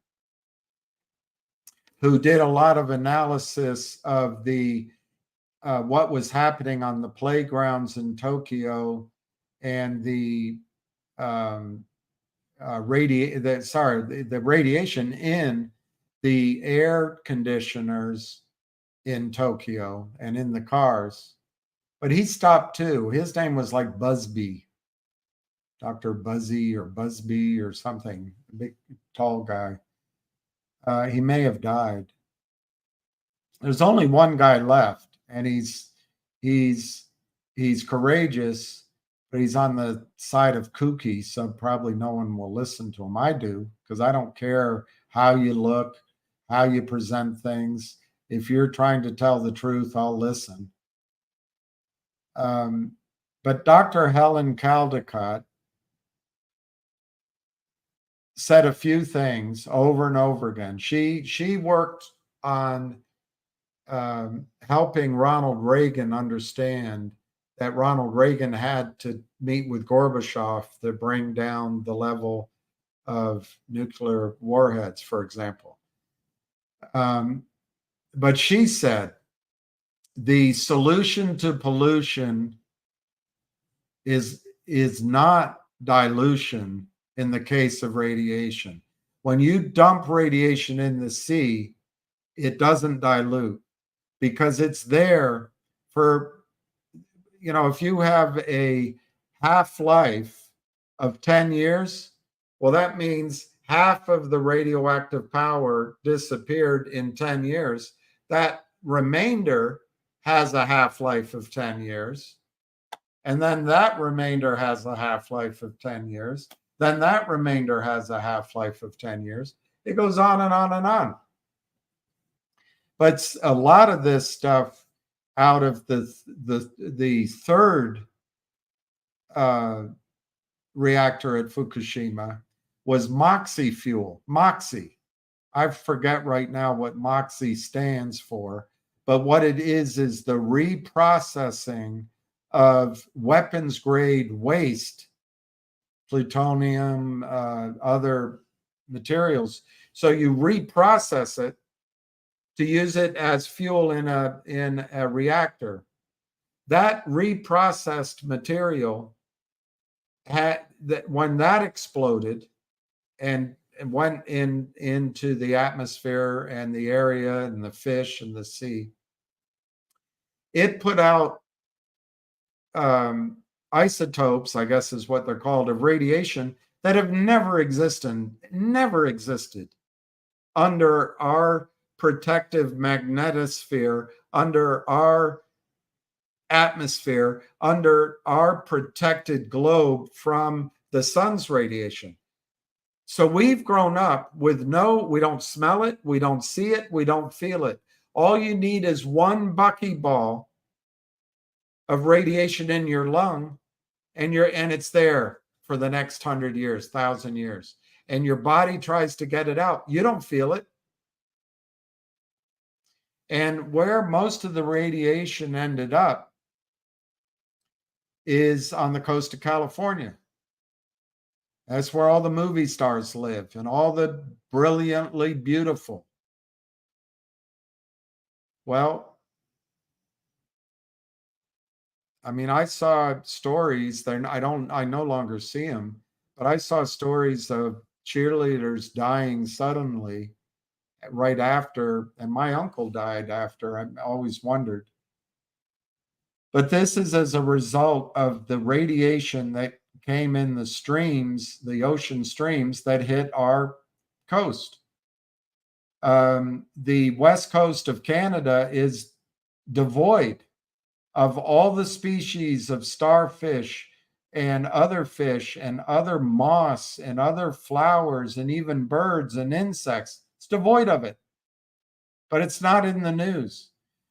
who did a lot of analysis of the what was happening on the playgrounds in Tokyo and the radiation in the air conditioners in Tokyo and in the cars. But he stopped too. His name was like Busby, Dr. Buzzy or Busby or something, a big, tall guy. He may have died. There's only one guy left, and he's courageous, but he's on the side of kooky, so probably no one will listen to him. I do, because I don't care how you look, how you present things. If you're trying to tell the truth, I'll listen. But Dr. Helen Caldicott said a few things over and over again. She worked on helping Ronald Reagan understand that Ronald Reagan had to meet with Gorbachev to bring down the level of nuclear warheads, for example. But she said the solution to pollution is not dilution in the case of radiation. When you dump radiation in the sea, it doesn't dilute because it's there for, if you have a half-life of 10 years, well, that means half of the radioactive power disappeared in 10 years. That remainder has a half-life of 10 years. And then that remainder has a half-life of 10 years. Then that remainder has a half-life of 10 years. It goes on and on and on. But a lot of this stuff out of the third reactor at Fukushima was MOXIE fuel. MOXIE. I forget right now what MOXIE stands for, but what it is the reprocessing of weapons grade waste, plutonium, other materials. So you reprocess it to use it as fuel in a reactor. That reprocessed material when that exploded and went into the atmosphere and the area and the fish and the sea, it put out isotopes, I guess is what they're called, of radiation that have never existed under our protective magnetosphere, under our atmosphere, under our protected globe from the sun's radiation. So we've grown up with we don't smell it, we don't see it, we don't feel it. All you need is one buckyball of radiation in your lung, and it's there for the next 100 years, 1,000 years. And your body tries to get it out. You don't feel it. And where most of the radiation ended up is on the coast of California. That's where all the movie stars live and all the brilliantly beautiful. Well, I mean, I saw stories, I no longer see them, but I saw stories of cheerleaders dying suddenly right after, and my uncle died after. I always wondered. But this is as a result of the radiation that came in the streams, the ocean streams that hit our coast. The west coast of Canada is devoid of all the species of starfish and other fish and other moss and other flowers and even birds and insects. It's devoid of it. But it's not in the news.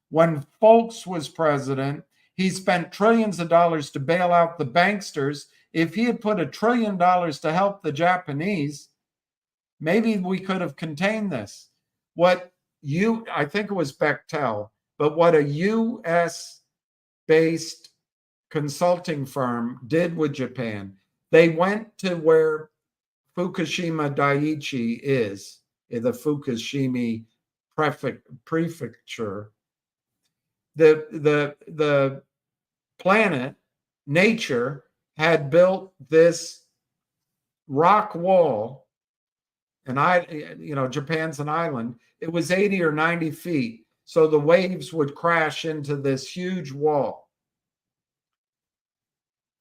When Folks was president, he spent trillions of dollars to bail out the banksters. If he had put $1 trillion to help the Japanese, maybe we could have contained this. I think it was Bechtel, but what a US-based consulting firm did with Japan, they went to where Fukushima Daiichi is, in the Fukushima prefecture. The planet, nature, had built this rock wall, and Japan's an island. It was 80 or 90 feet, so the waves would crash into this huge wall.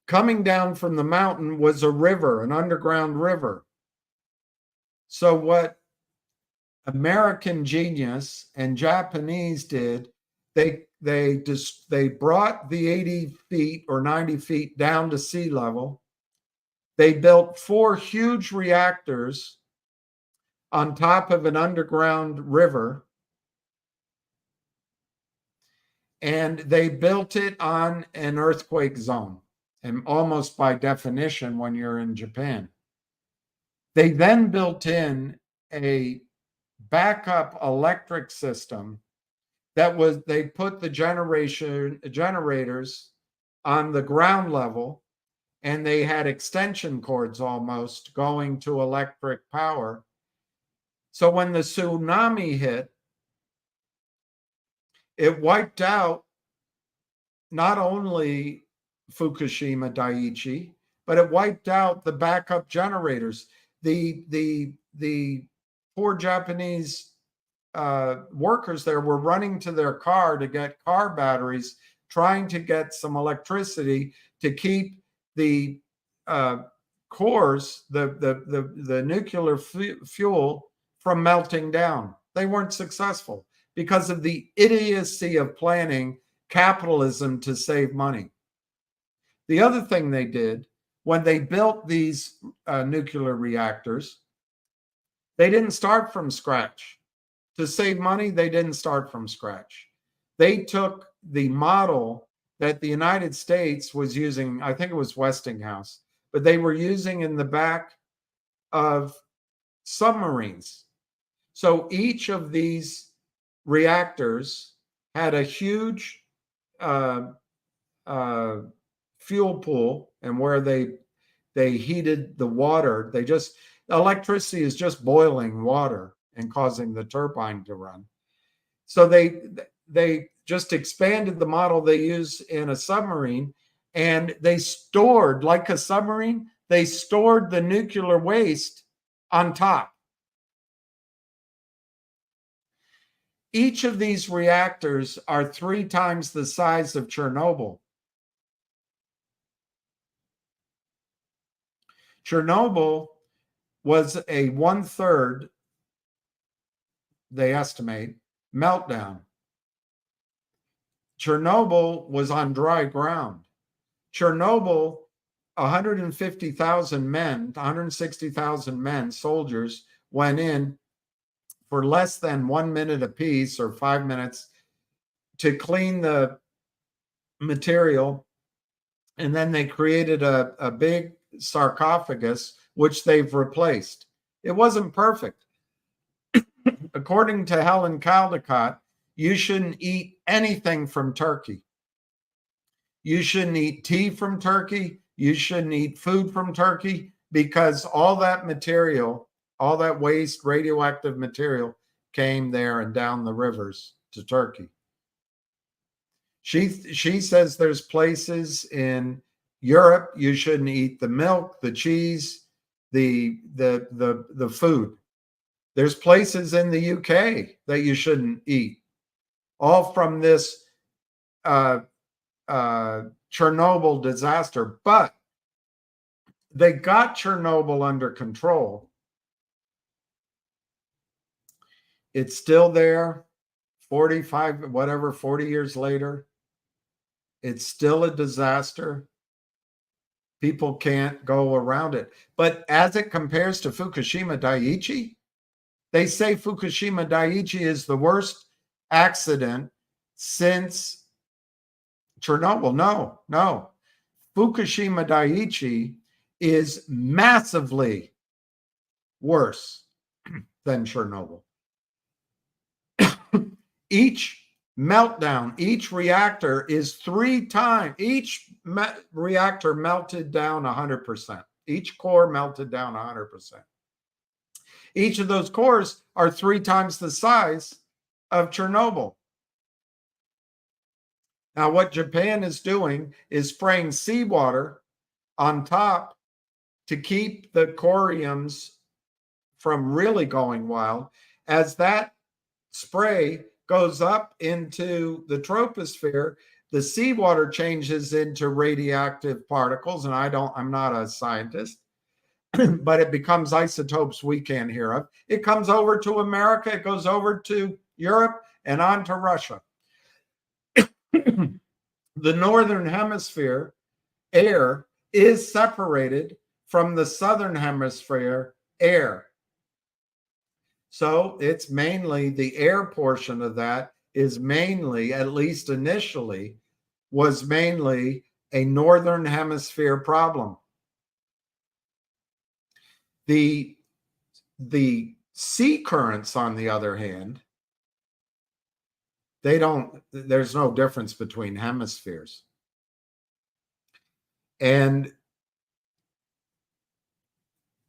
Coming down from the mountain was a river, an underground river. So what American genius and Japanese did, they brought the 80 feet or 90 feet down to sea level. They built 4 huge reactors on top of an underground river. And they built it on an earthquake zone, and almost by definition when you're in Japan. They then built in a backup electric system they put the generators on the ground level, and they had extension cords almost going to electric power. So when the tsunami hit, it wiped out not only Fukushima Daiichi, but it wiped out the backup generators. The poor Japanese workers there were running to their car to get car batteries, trying to get some electricity to keep the cores, the nuclear fuel, from melting down. They weren't successful because of the idiocy of planning capitalism to save money. The other thing they did when they built these nuclear reactors, they didn't start from scratch. To save money, they didn't start from scratch. They took the model that the United States was using, I think it was Westinghouse, but they were using in the back of submarines. So each of these reactors had a huge fuel pool, and where they heated the water, electricity is just boiling water and causing the turbine to run. So they just expanded the model they use in a submarine, and they stored, like a submarine, they stored the nuclear waste on top. Each of these reactors are 3 times the size of Chernobyl. Chernobyl was a 1/3, they estimate, meltdown. Chernobyl was on dry ground. Chernobyl, 150,000 men, 160,000 men, soldiers, went in for less than 1 minute apiece or 5 minutes to clean the material. And then they created a big sarcophagus, which they've replaced. It wasn't perfect. According to Helen Caldicott, you shouldn't eat anything from Turkey. You shouldn't eat tea from Turkey. You shouldn't eat food from Turkey, because all that material, all that waste, radioactive material, came there and down the rivers to Turkey. She says there's places in Europe you shouldn't eat the milk, the cheese, the food. There's places in the UK that you shouldn't eat, all from this Chernobyl disaster. But they got Chernobyl under control. It's still there 40 years later. It's still a disaster. People can't go around it. But as it compares to Fukushima Daiichi, they say Fukushima Daiichi is the worst accident since Chernobyl. No. Fukushima Daiichi is massively worse than Chernobyl. Each meltdown, each reactor is 3 times, each reactor melted down 100%. Each core melted down 100%. Each of those cores are 3 times the size of Chernobyl. Now, what Japan is doing is spraying seawater on top to keep the coriums from really going wild. As that spray goes up into the troposphere, the seawater changes into radioactive particles, and I'm not a scientist, but it becomes isotopes we can't hear of. It comes over to America, it goes over to Europe, and on to Russia. The northern hemisphere air is separated from the southern hemisphere air. So it's mainly the air portion of that is mainly, at least initially, was mainly a northern hemisphere problem. The sea currents, on the other hand, there's no difference between hemispheres. And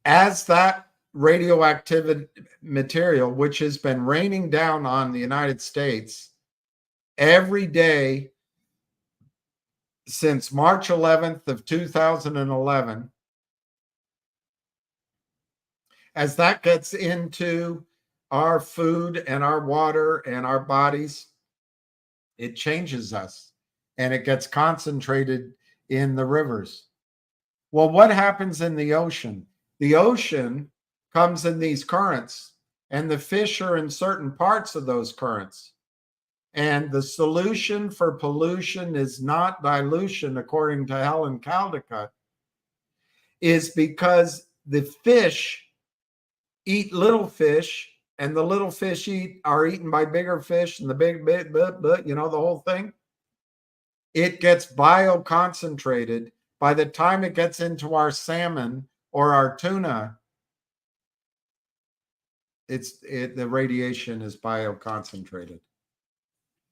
as that radioactive material, which has been raining down on the United States every day since March 11th of 2011, as that gets into our food and our water and our bodies, it changes us and it gets concentrated in the rivers. Well, what happens in the ocean? The ocean comes in these currents, and the fish are in certain parts of those currents. And the solution for pollution is not dilution, according to Helen Caldicott, is because the fish eat little fish, and the little fish are eaten by bigger fish, and the big, the whole thing. It gets bioconcentrated. By the time it gets into our salmon or our tuna, the radiation is bioconcentrated.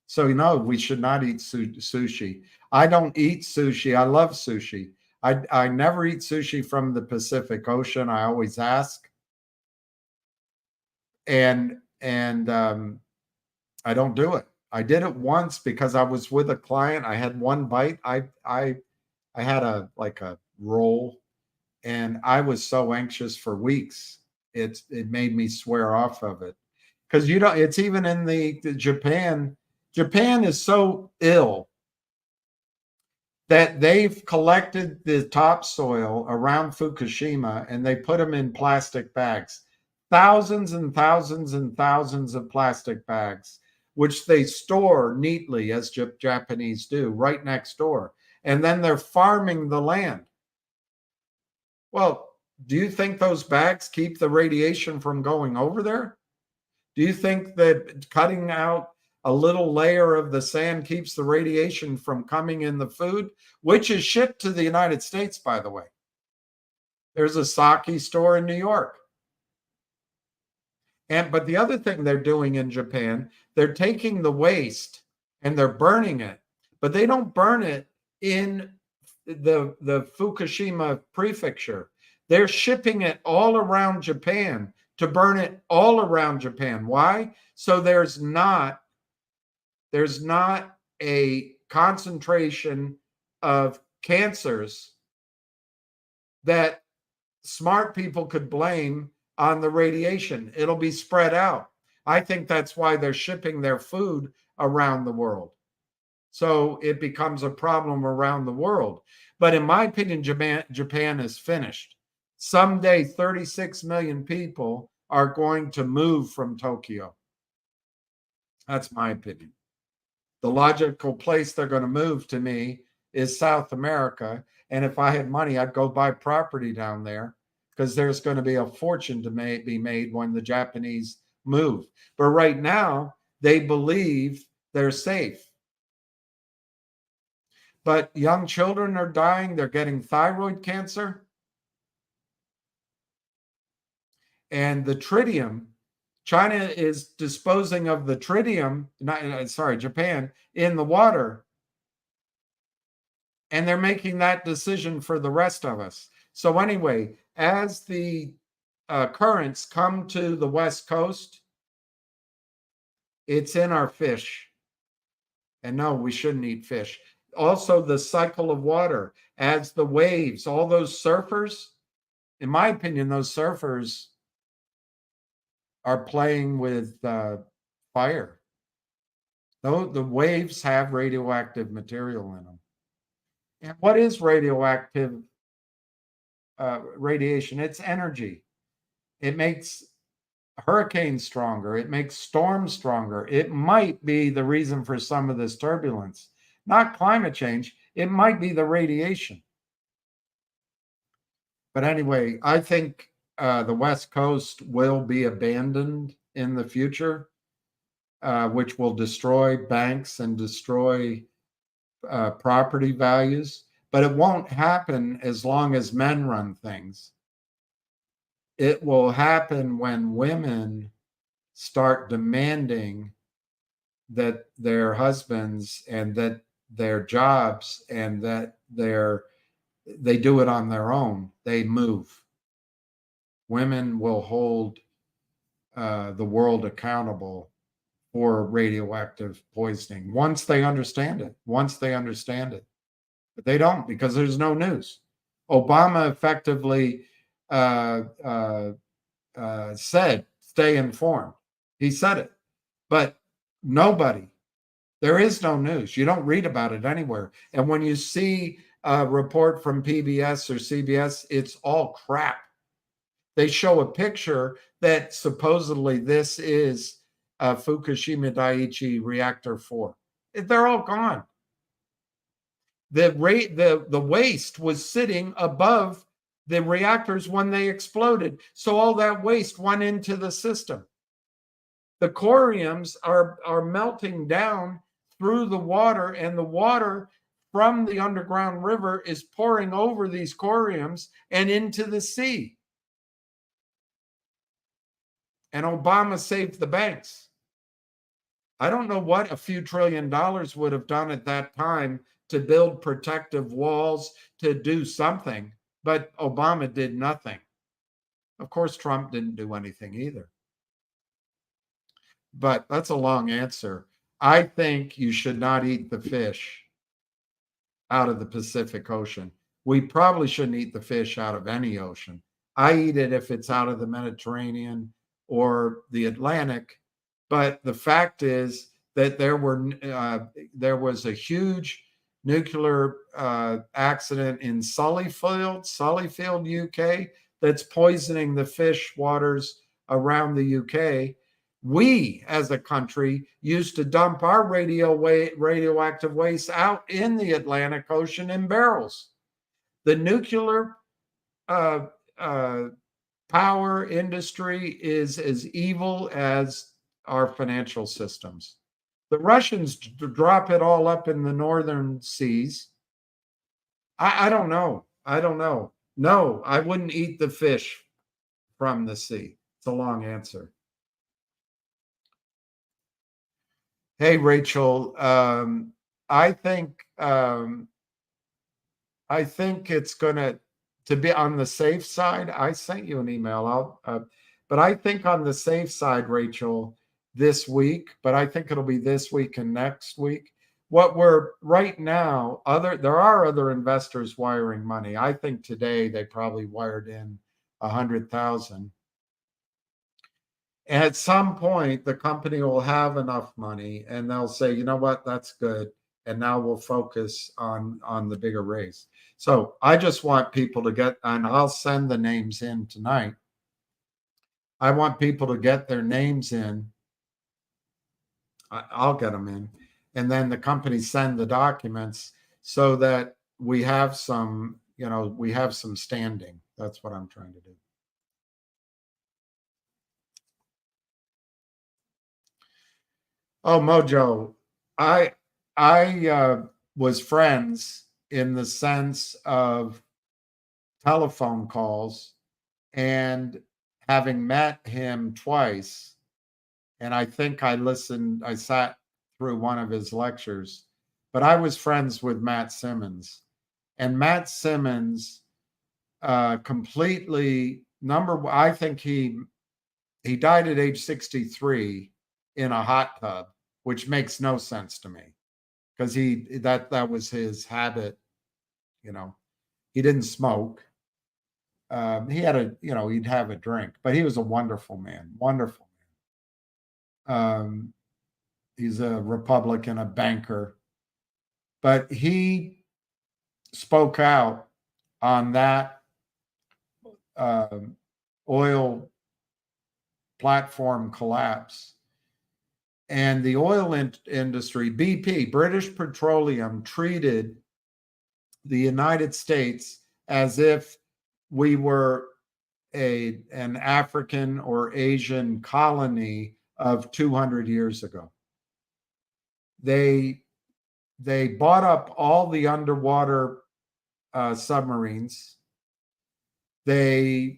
So, we should not eat sushi. I don't eat sushi. I love sushi. I never eat sushi from the Pacific Ocean. I always ask. And I don't do it. I did it once because I was with a client. I had one bite. I had a roll, and I was so anxious for weeks. It made me swear off of it. Because it's even in the Japan. Japan is so ill that they've collected the topsoil around Fukushima and they put them in plastic bags, thousands and thousands and thousands of plastic bags, which they store neatly, as Japanese do, right next door. And then they're farming the land. Well, do you think those bags keep the radiation from going over there? Do you think that cutting out a little layer of the sand keeps the radiation from coming in the food, which is shipped to the United States, by the way? There's a sake store in New York. But the other thing they're doing in Japan, they're taking the waste and they're burning it, but they don't burn it in the Fukushima prefecture. They're shipping it all around Japan to burn it all around Japan. Why? So there's not a concentration of cancers that smart people could blame on the radiation. It'll be spread out. I think that's why they're shipping their food around the world. So it becomes a problem around the world. But in my opinion, Japan is finished. Someday, 36 million people are going to move from Tokyo. That's my opinion. The logical place they're going to move to me is South America. And if I had money, I'd go buy property down there because there's going to be a fortune to be made when the Japanese move. But right now, they believe they're safe. But young children are dying. They're getting thyroid cancer. And the tritium, China is disposing of the tritium, Japan, in the water. And they're making that decision for the rest of us. So anyway, as the currents come to the West Coast, it's in our fish. And no, we shouldn't eat fish. Also, the cycle of water, as the waves, all those surfers, in my opinion, those surfers are playing with fire. Though the waves have radioactive material in them. And what is radioactive radiation? It's energy. It makes hurricanes stronger. It makes storms stronger. It might be the reason for some of this turbulence. Not climate change. It might be the radiation. But anyway, I think the West Coast will be abandoned in the future, which will destroy banks and destroy property values. But it won't happen as long as men run things. It will happen when women start demanding that their husbands and that their jobs and that they do it on their own. They move. Women will hold the world accountable for radioactive poisoning once they understand it. But they don't, because there's no news. Obama effectively said, stay informed. He said it. But nobody, there is no news. You don't read about it anywhere. And when you see a report from PBS or CBS, it's all crap. They show a picture that supposedly this is Fukushima Daiichi Reactor 4. They're all gone. The waste was sitting above the reactors when they exploded. So all that waste went into the system. The coriums are melting down through the water, and the water from the underground river is pouring over these coriums and into the sea. And Obama saved the banks. I don't know what a few $1 trillion would have done at that time to build protective walls, to do something, but Obama did nothing. Of course, Trump didn't do anything either. but that's a long answer. I think you should not eat the fish out of the Pacific Ocean. We probably shouldn't eat the fish out of any ocean. I eat it if it's out of the Mediterranean or the Atlantic. But the fact is that there was a huge nuclear accident in Sullyfield, UK, that's poisoning the fish waters around the UK. We, as a country, used to dump our radioactive waste out in the Atlantic Ocean in barrels. The nuclear power industry is as evil as our financial systems. The Russians drop it all up in the northern seas. I don't know. I don't know. No, I wouldn't eat the fish from the sea. It's a long answer. Hey, Rachel. I think it's going to be on the safe side. I sent you an email. But I think on the safe side, Rachel, this week, but I think it'll be this week and next week. What we're right now, there are other investors wiring money. I think today they probably wired in 100,000. At some point, the company will have enough money and they'll say, you know what, that's good. And now we'll focus on the bigger raise. So I just want people to get, and I'll send the names in tonight. I want people to get their names in. I'll get them in. And then the company send the documents so that we have some, we have some standing. That's what I'm trying to do. Oh, Mojo, I was friends in the sense of telephone calls and having met him twice. And I think I sat through one of his lectures, but I was friends with Matt Simmons. And Matt Simmons I think he died at age 63 in a hot tub, which makes no sense to me because that was his habit. He didn't smoke. He had he'd have a drink, but he was a wonderful man. He's a Republican, a banker, but he spoke out on that oil platform collapse. And the oil industry, BP, British Petroleum, treated the United States as if we were an African or Asian colony of 200 years ago. They bought up all the underwater submarines. To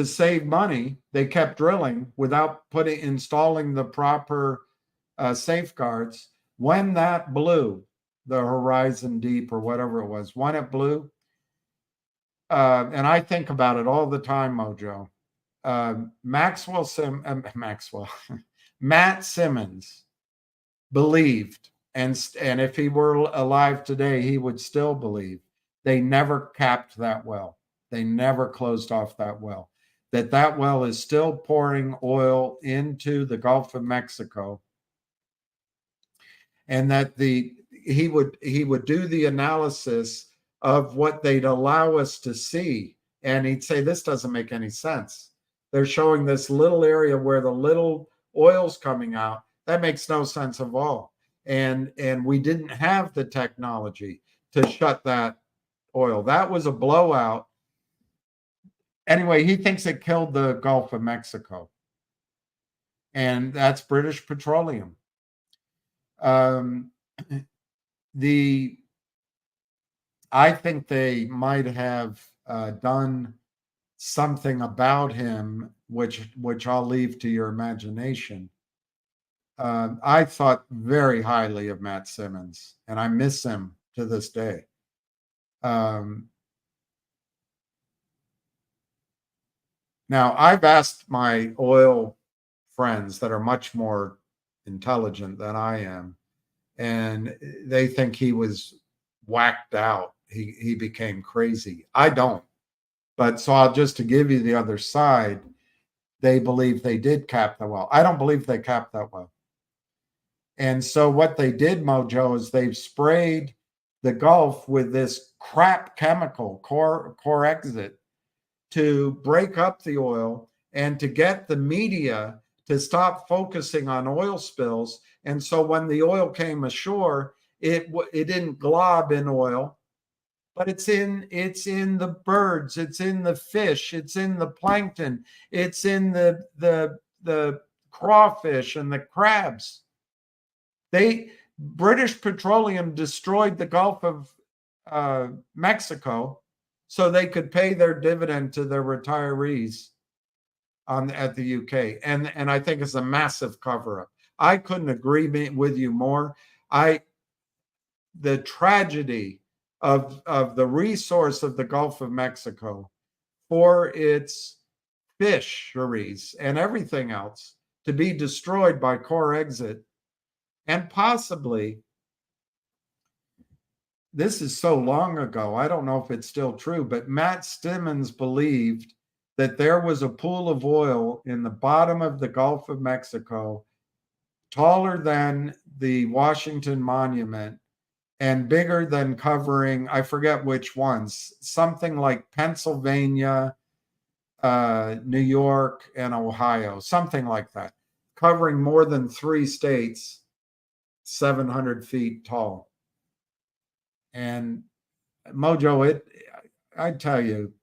save money, they kept drilling without installing the proper safeguards. When that blew, the Horizon Deep or whatever it was, when it blew, and I think about it all the time, Mojo. Matt Simmons believed, and if he were alive today, he would still believe. They never capped that well. They never closed off that well. That well is still pouring oil into the Gulf of Mexico, and that he would do the analysis of what they'd allow us to see, and he'd say, this doesn't make any sense. They're showing this little area where the little oil's coming out. That makes no sense at all. And we didn't have the technology to shut that oil. That was a blowout. Anyway, he thinks it killed the Gulf of Mexico. And that's British Petroleum. I think they might have done something about him, which I'll leave to your imagination. I thought very highly of Matt Simmons, and I miss him to this day. Now, I've asked my oil friends that are much more intelligent than I am, and they think he was whacked out. He became crazy. I don't. But so I'll just to give you the other side, they believe they did cap the well. I don't believe they capped that well. And so what they did, Mojo, is they've sprayed the Gulf with this crap chemical, core exit, to break up the oil and to get the media to stop focusing on oil spills. And so when the oil came ashore, it didn't glob in oil, but it's in the birds, it's in the fish, it's in the plankton, it's in the crawfish and the crabs. British Petroleum destroyed the Gulf of Mexico so they could pay their dividend to their retirees at the UK. And I think it's a massive cover-up. I couldn't agree with you more. The tragedy of the resource of the Gulf of Mexico for its fisheries and everything else to be destroyed by core exit. And possibly, this is so long ago, I don't know if it's still true, but Matt Stimmons believed that there was a pool of oil in the bottom of the Gulf of Mexico, taller than the Washington Monument and bigger than covering, I forget which ones, something like Pennsylvania, New York, and Ohio, something like that, covering more than 3 states, 700 feet tall. And Mojo, I tell you,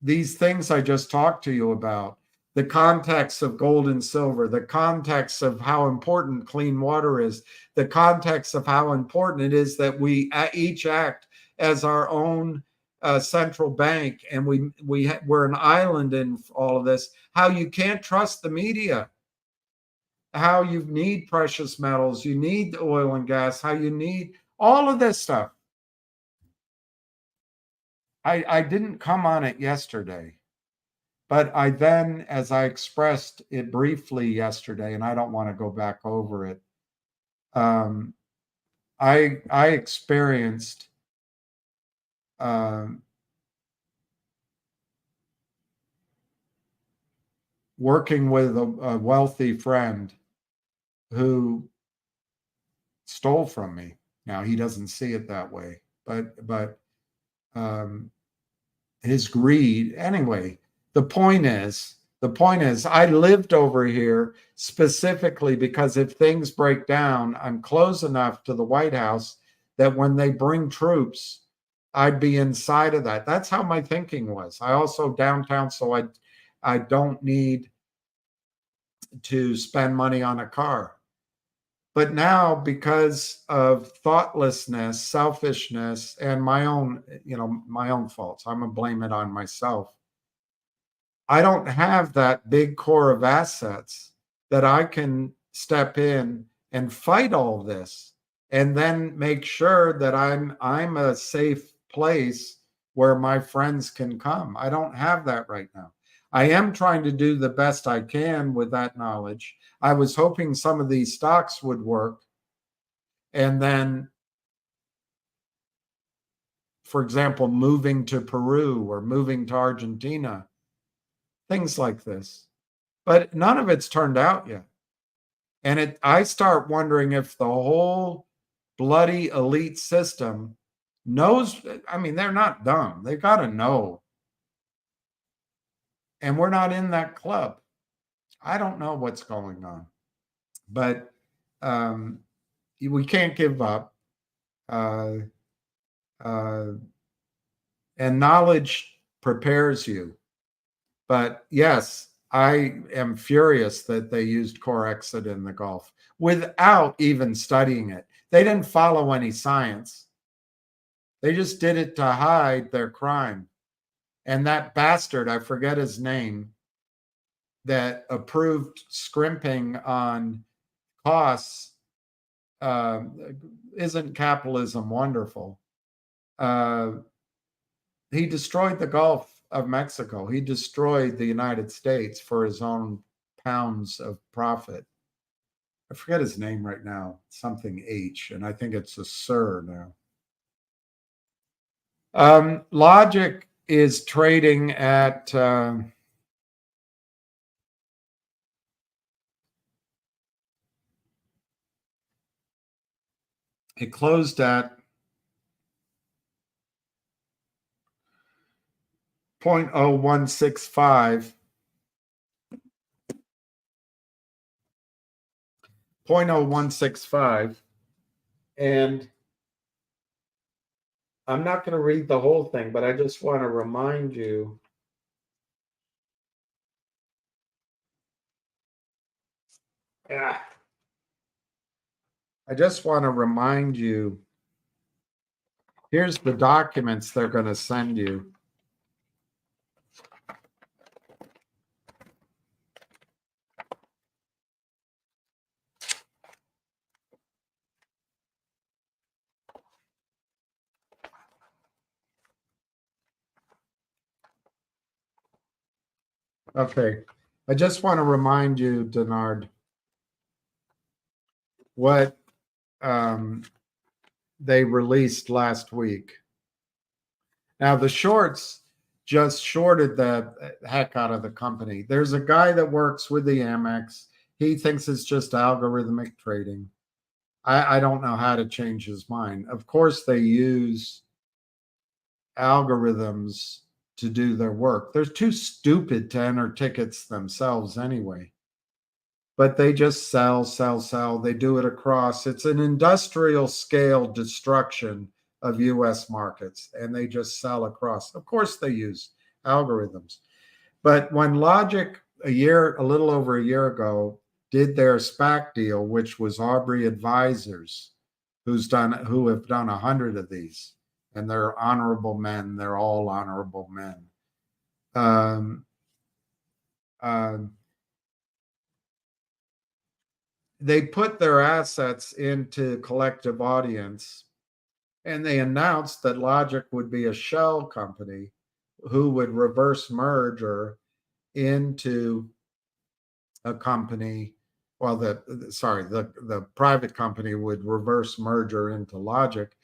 these things I just talked to you about, the context of gold and silver, the context of how important clean water is, the context of how important it is that we each act as our own central bank, and we're an island in all of this, how you can't trust the media, how you need precious metals, you need oil and gas, how you need all of this stuff. I didn't come on it yesterday, but I then, as I expressed it briefly yesterday, and I don't want to go back over it, I experienced working with a wealthy friend who stole from me. Now, he doesn't see it that way, but his greed. Anyway, the point is, I lived over here specifically because if things break down, I'm close enough to the White House that when they bring troops, I'd be inside of that. That's how my thinking was. I also downtown, so I don't need to spend money on a car. But now, because of thoughtlessness, selfishness, and my own faults, I'm gonna blame it on myself. I don't have that big core of assets that I can step in and fight all this, and then make sure that I'm a safe place where my friends can come. I don't have that right now. I am trying to do the best I can with that knowledge. I was hoping some of these stocks would work. And then, for example, moving to Peru or moving to Argentina, things like this. But none of it's turned out yet. And I start wondering if the whole bloody elite system knows. I mean, they're not dumb. They've got to know. And we're not in that club. I don't know what's going on. But we can't give up. And knowledge prepares you. But yes, I am furious that they used core exit in the Gulf without even studying it. They didn't follow any science. They just did it to hide their crime. And that bastard, I forget his name, that approved scrimping on costs. Isn't capitalism wonderful? He destroyed the Gulf of Mexico. He destroyed the United States for his own pounds of profit. I forget his name right now, something H, and I think it's a Sir now. Logic is trading at it closed at 0.0165. 0.0165. And I'm not going to read the whole thing, but I just want to remind you. I just want to remind you. Here's the documents they're going to send you. Okay. I just want to remind you, Denard, what they released last week. Now, the shorts just shorted the heck out of the company. There's a guy that works with the Amex. He thinks it's just algorithmic trading. I don't know how to change his mind. Of course, they use algorithms to do their work. They're too stupid to enter tickets themselves anyway. But they just sell. They do it across. It's an industrial scale destruction of US markets, and they just sell across. Of course, they use algorithms. But when Logic a little over a year ago, did their SPAC deal, which was Aubrey Advisors, who have done 100 of these, and they're honorable men. They're all honorable men. They put their assets into Collective Audience, and they announced that Logic would be a shell company who would reverse merger into a company. Well, the private company would reverse merger into Logic,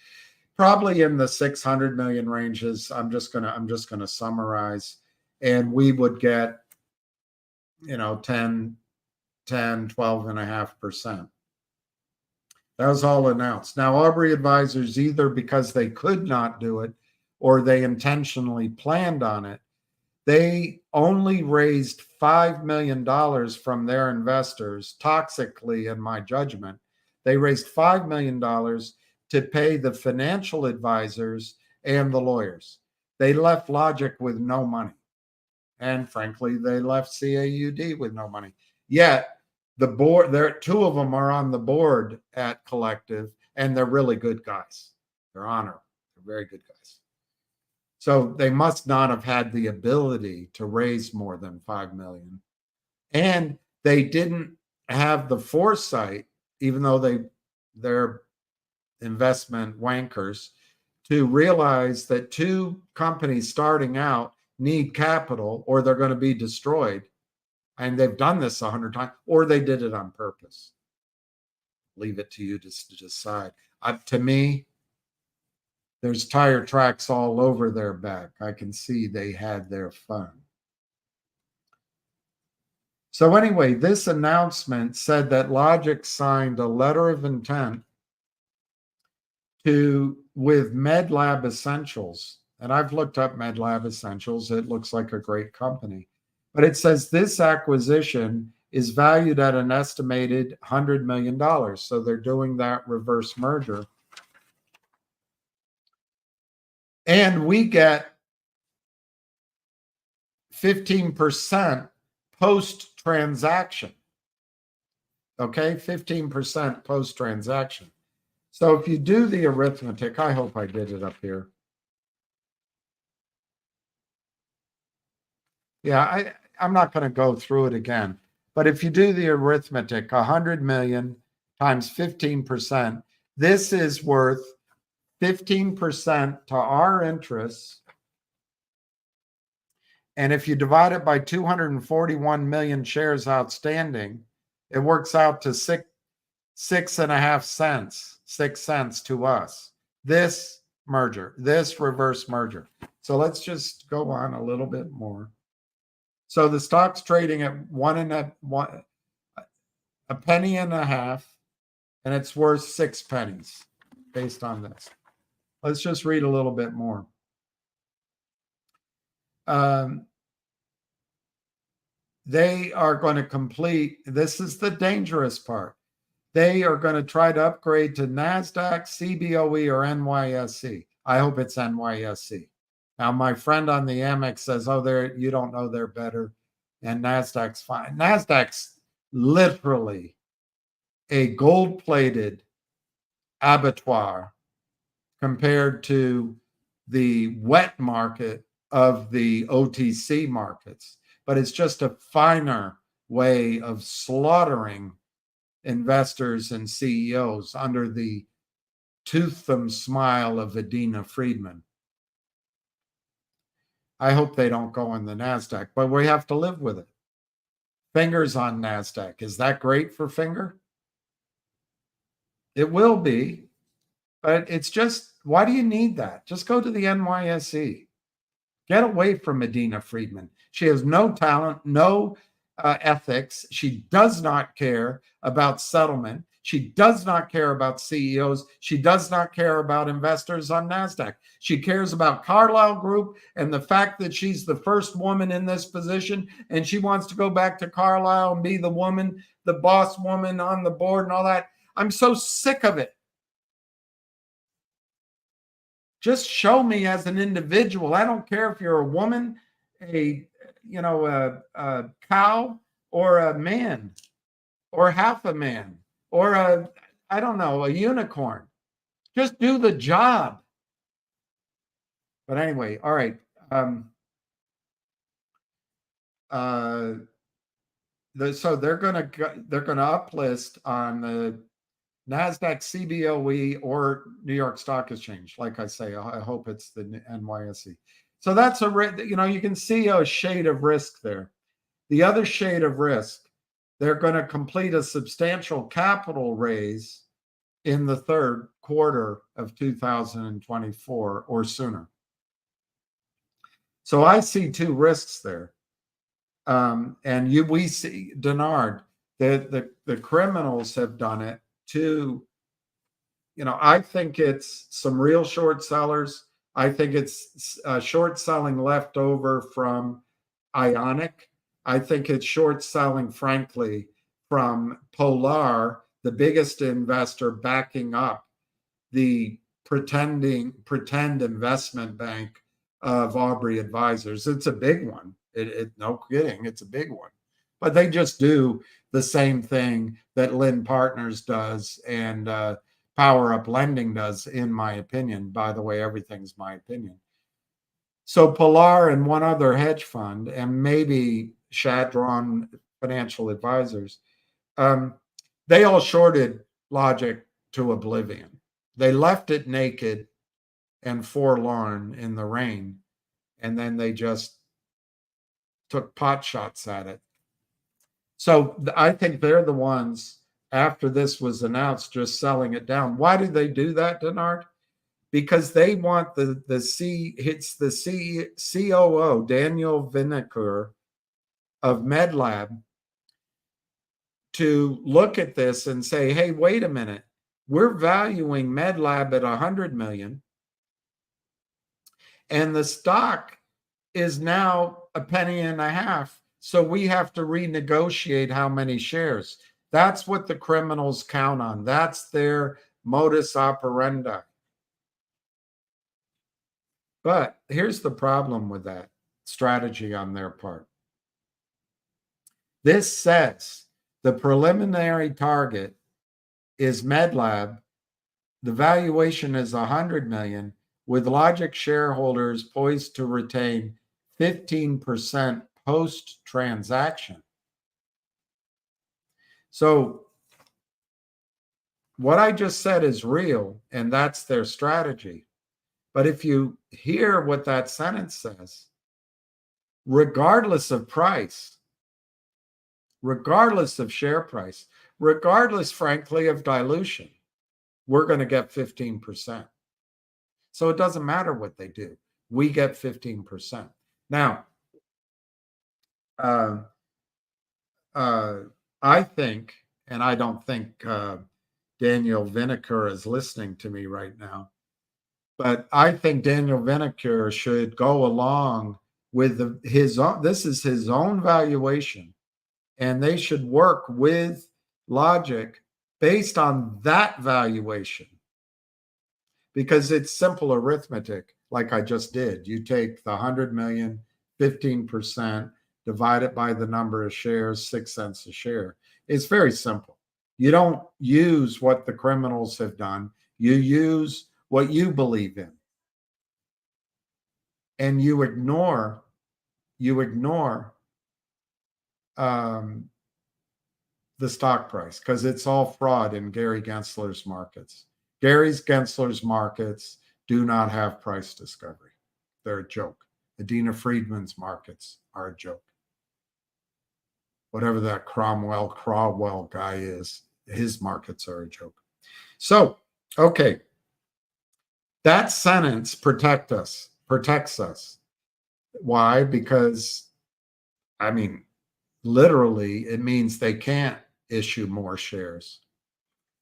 probably in the 600 million ranges. I'm just gonna summarize, and we would get 12.5%. That was all announced. Now, Aubrey Advisors, either because they could not do it or they intentionally planned on it, they only raised $5 million from their investors, toxically, in my judgment. They raised $5 million to pay the financial advisors and the lawyers. They left Logic with no money. And frankly, they left CAUD with no money. Yet, the board, two of them are on the board at Collective, and they're really good guys. They're honorable. They're very good guys. So they must not have had the ability to raise more than $5 million. And they didn't have the foresight, even though they're investment wankers, to realize that two companies starting out need capital or they're going to be destroyed. And they've done this 100 times, or they did it on purpose. Leave it to you to decide. To me, there's tire tracks all over their back. I can see they had their fun. So anyway, this announcement said that Logic signed a letter of intent with MedLab Essentials. And I've looked up MedLab Essentials. It looks like a great company. But it says this acquisition is valued at an estimated $100 million. So they're doing that reverse merger. And we get 15% post-transaction. Okay, 15% post-transaction. So if you do the arithmetic, I hope I did it up here. Yeah, I'm not going to go through it again. But if you do the arithmetic, 100 million times 15%, this is worth 15% to our interests And if you divide it by 241 million shares outstanding, it works out to 6.5 cents, 6 cents to us. This reverse merger. So let's just go on a little bit more. So the stock's trading at a penny and a half, and it's worth 6 pennies based on this. Let's just read a little bit more. They are going to complete, this is the dangerous part. They are going to try to upgrade to NASDAQ, CBOE, or NYSE. I hope it's NYSE. Now, my friend on the Amex says, oh, you don't know they're better, and NASDAQ's fine. NASDAQ's literally a gold-plated abattoir compared to the wet market of the OTC markets. But it's just a finer way of slaughtering investors and CEOs under the toothsome smile of Adina Friedman. I hope they don't go in the NASDAQ, but we have to live with it. Finger's on NASDAQ. Is that great for Finger? It will be, but it's just, why do you need that? Just go to the NYSE. Get away from Adina Friedman. She has no talent, no ethics. She does not care about settlement. She does not care about CEOs. She does not care about investors on NASDAQ. She cares about Carlyle Group and the fact that she's the first woman in this position, and she wants to go back to Carlyle and be the woman, the boss woman on the board and all that. I'm so sick of it. Just show me as an individual. I don't care if you're a woman, a cow, or a man, or half a man, or a unicorn. Just do the job. But anyway, all right. So they're gonna uplist on the NASDAQ, CBOE, or New York Stock Exchange. Like I say, I hope it's the NYSE. So that's you can see a shade of risk there. The other shade of risk, they're going to complete a substantial capital raise in the third quarter of 2024 or sooner. So I see two risks there. We see, Denard, the criminals have done it to, I think it's some real short sellers. I think it's short selling left over from Ionic. I think it's short selling, frankly, from Polar, the biggest investor backing up the pretend investment bank of Aubrey Advisors. It's a big one. No kidding, it's a big one. But they just do the same thing that Lynn Partners does and Power Up Lending does, in my opinion. By the way, everything's my opinion. So Polar and one other hedge fund, and maybe Shadron Financial Advisors, they all shorted Logic to oblivion. They left it naked and forlorn in the rain, and then they just took pot shots at it. So I think they're the ones, after this was announced, just selling it down. Why did they do that, Denard? Because they want the COO, Daniel Vinegar of MedLab, to look at this and say, hey, wait a minute. We're valuing MedLab at 100 million. And the stock is now a penny and a half. So we have to renegotiate how many shares. That's what the criminals count on. That's their modus operandi. But here's the problem with that strategy on their part. This says the preliminary target is MedLab. The valuation is 100 million, with Logic shareholders poised to retain 15% post-transaction. So what I just said is real, and that's their strategy. But if you hear what that sentence says, regardless of price, regardless of share price, regardless, frankly, of dilution, we're going to get 15%. So it doesn't matter what they do. We get 15%. Now, I think, and I don't think Daniel Vineker is listening to me right now, but I think Daniel Vineker should go along with his own, this is his own valuation, and they should work with logic based on that valuation, because it's simple arithmetic, like I just did. You take the 100 million, 15%, divide it by the number of shares, 6 cents a share. It's very simple. You don't use what the criminals have done. You use what you believe in. And you ignore the stock price, because it's all fraud in Gary Gensler's markets. Gensler's markets do not have price discovery. They're a joke. Adina Friedman's markets are a joke. Whatever that Cromwell guy is, his markets are a joke. So, okay. That sentence protects us. Why? Because, I mean, literally, it means they can't issue more shares,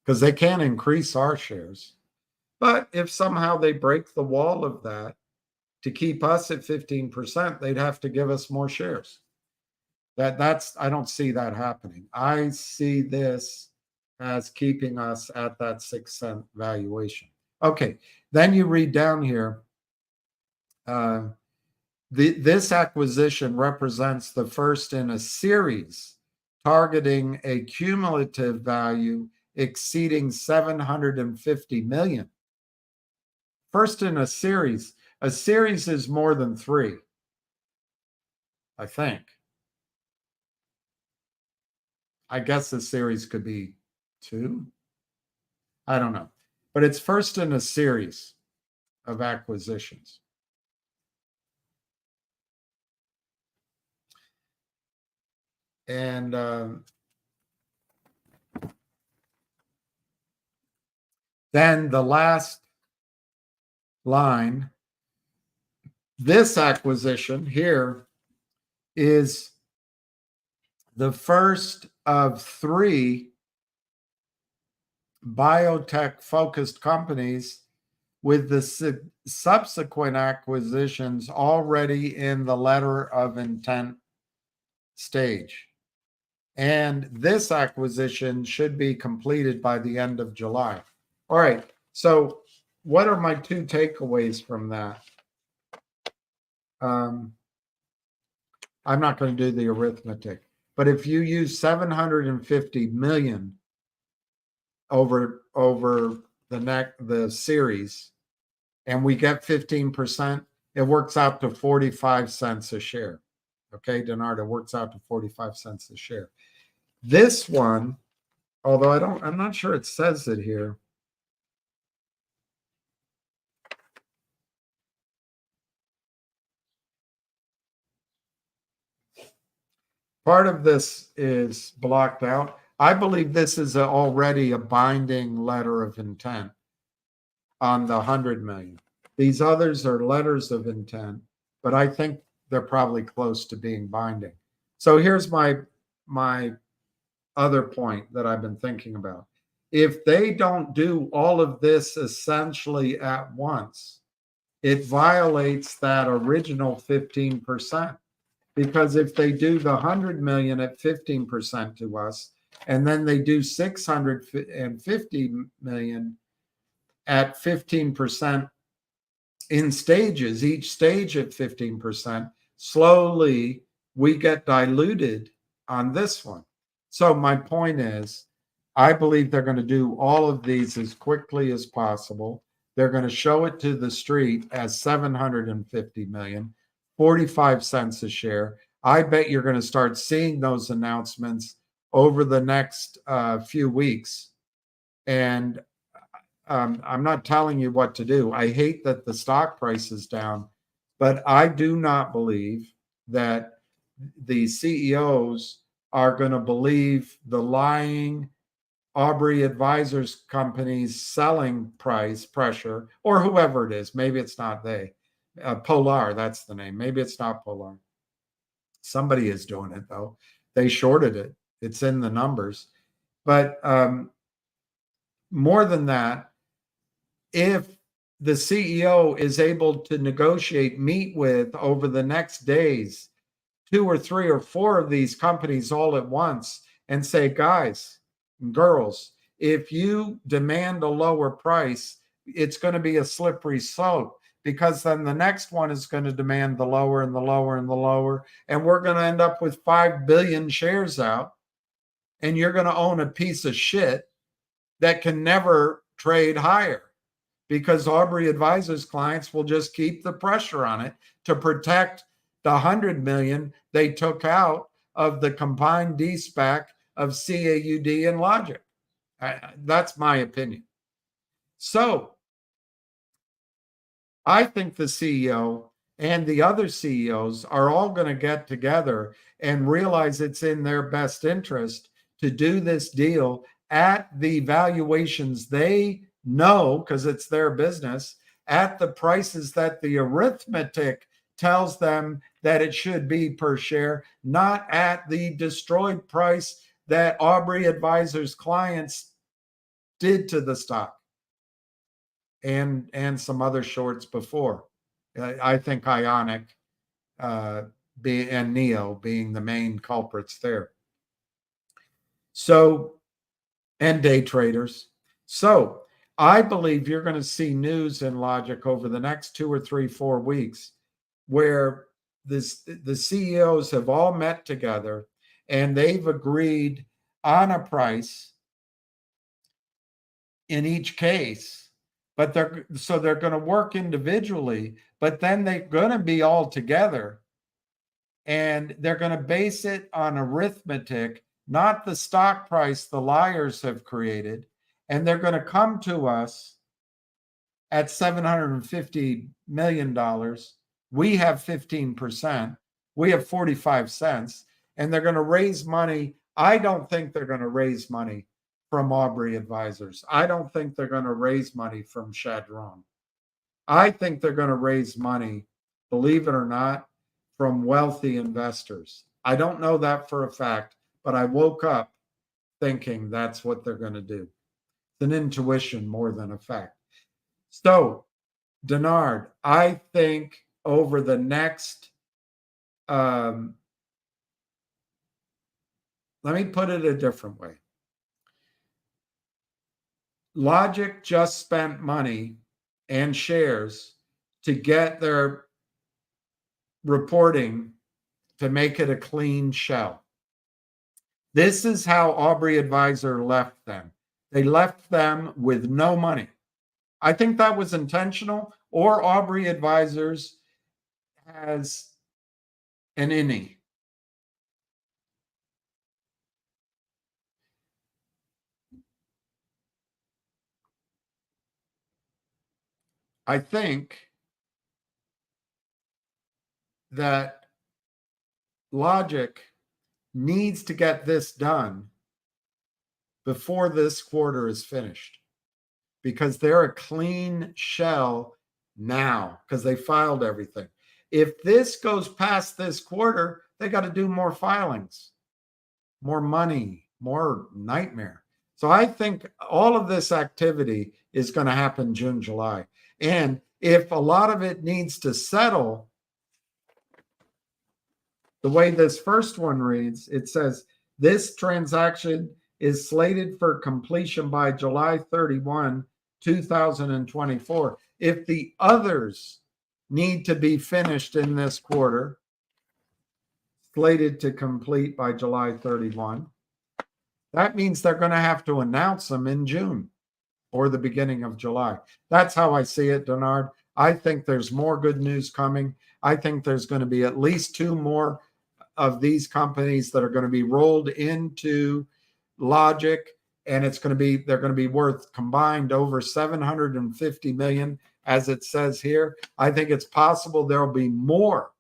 because they can't increase our shares. But if somehow they break the wall of that to keep us at 15%, they'd have to give us more shares. That's I don't see that happening. I see this as keeping us at that 6 cent valuation. Okay, then you read down here. This acquisition represents the first in a series targeting a cumulative value exceeding 750 million. First in a series. A series is more than 3, I think. I guess the series could be 2. I don't know. But it's first in a series of acquisitions. And then the last line, this acquisition here is the first of 3 biotech-focused companies, with the subsequent acquisitions already in the letter of intent stage. And this acquisition should be completed by the end of July. All right, so what are my 2 takeaways from that? I'm not going to do the arithmetic, but if you use 750 million over the series, and we get 15%, it works out to 45 cents a share. Okay, Denardo, works out to 45 cents a share. This one, although I'm not sure it says it here. Part of this is blocked out. I believe this is already a binding letter of intent on the 100 million. These others are letters of intent, but I think they're probably close to being binding. So here's my other point that I've been thinking about. If they don't do all of this essentially at once, it violates that original 15%. Because if they do the 100 million at 15% to us, and then they do 650 million at 15% in stages, each stage at 15%, slowly we get diluted on this one. So my point is, I believe they're going to do all of these as quickly as possible. They're going to show it to the street as 750 million, 45 cents a share. I bet you're going to start seeing those announcements over the next few weeks. And I'm not telling you what to do. I hate that the stock price is down, but I do not believe that the CEOs are going to believe the lying Aubrey Advisors company's selling price pressure, or whoever it is. Maybe it's not they. Polar, that's the name. Maybe it's not Polar. Somebody is doing it, though. They shorted it. It's in the numbers. But more than that, if the CEO is able to negotiate, meet with over the next days, 2 or 3 or 4 of these companies all at once and say, guys and girls, if you demand a lower price, it's going to be a slippery slope, because then the next one is going to demand the lower and the lower and the lower. And we're going to end up with 5 billion shares out. And you're going to own a piece of shit that can never trade higher, because Aubrey Advisors clients will just keep the pressure on it to protect the 100 million they took out of the combined de-SPAC of CAUD and Logic. That's my opinion. So I think the CEO and the other CEOs are all going to get together and realize it's in their best interest to do this deal at the valuations they know, because it's their business, at the prices that the arithmetic tells them that it should be per share, not at the destroyed price that Aubrey Advisors clients did to the stock, and some other shorts before. I think Ionic and Neo being the main culprits there. So, and day traders. So I believe you're going to see news in Logic over the next 2 or 3, 4 weeks where the CEOs have all met together and they've agreed on a price in each case, but they're going to work individually, but then they're going to be all together and they're going to base it on arithmetic, not the stock price the liars have created. And they're going to come to us at $750 million. We have 15%. We have 45 cents. And they're going to raise money. I don't think they're going to raise money from Aubrey Advisors. I don't think they're going to raise money from Chadron. I think they're going to raise money, believe it or not, from wealthy investors. I don't know that for a fact, but I woke up thinking that's what they're going to do. It's an intuition more than a fact. So, Denard, I think over the next, let me put it a different way. Logic just spent money and shares to get their reporting to make it a clean shell. This is how Aubrey Advisor left them. They left them with no money. I think that was intentional, or Aubrey Advisors has an innie. I think that Logic needs to get this done before this quarter is finished, because they're a clean shell now because they filed everything. If this goes past this quarter, they got to do more filings, more money, more nightmare. So I think all of this activity is going to happen June, July. And if a lot of it needs to settle, the way this first one reads, it says, this transaction is slated for completion by July 31, 2024. If the others need to be finished in this quarter, slated to complete by July 31, that means they're going to have to announce them in June or the beginning of July. That's how I see it, Denard. I think there's more good news coming. I think there's going to be at least 2 more of these companies that are going to be rolled into Logic, and they're going to be worth combined over 750 million, as it says here. I think it's possible there'll be more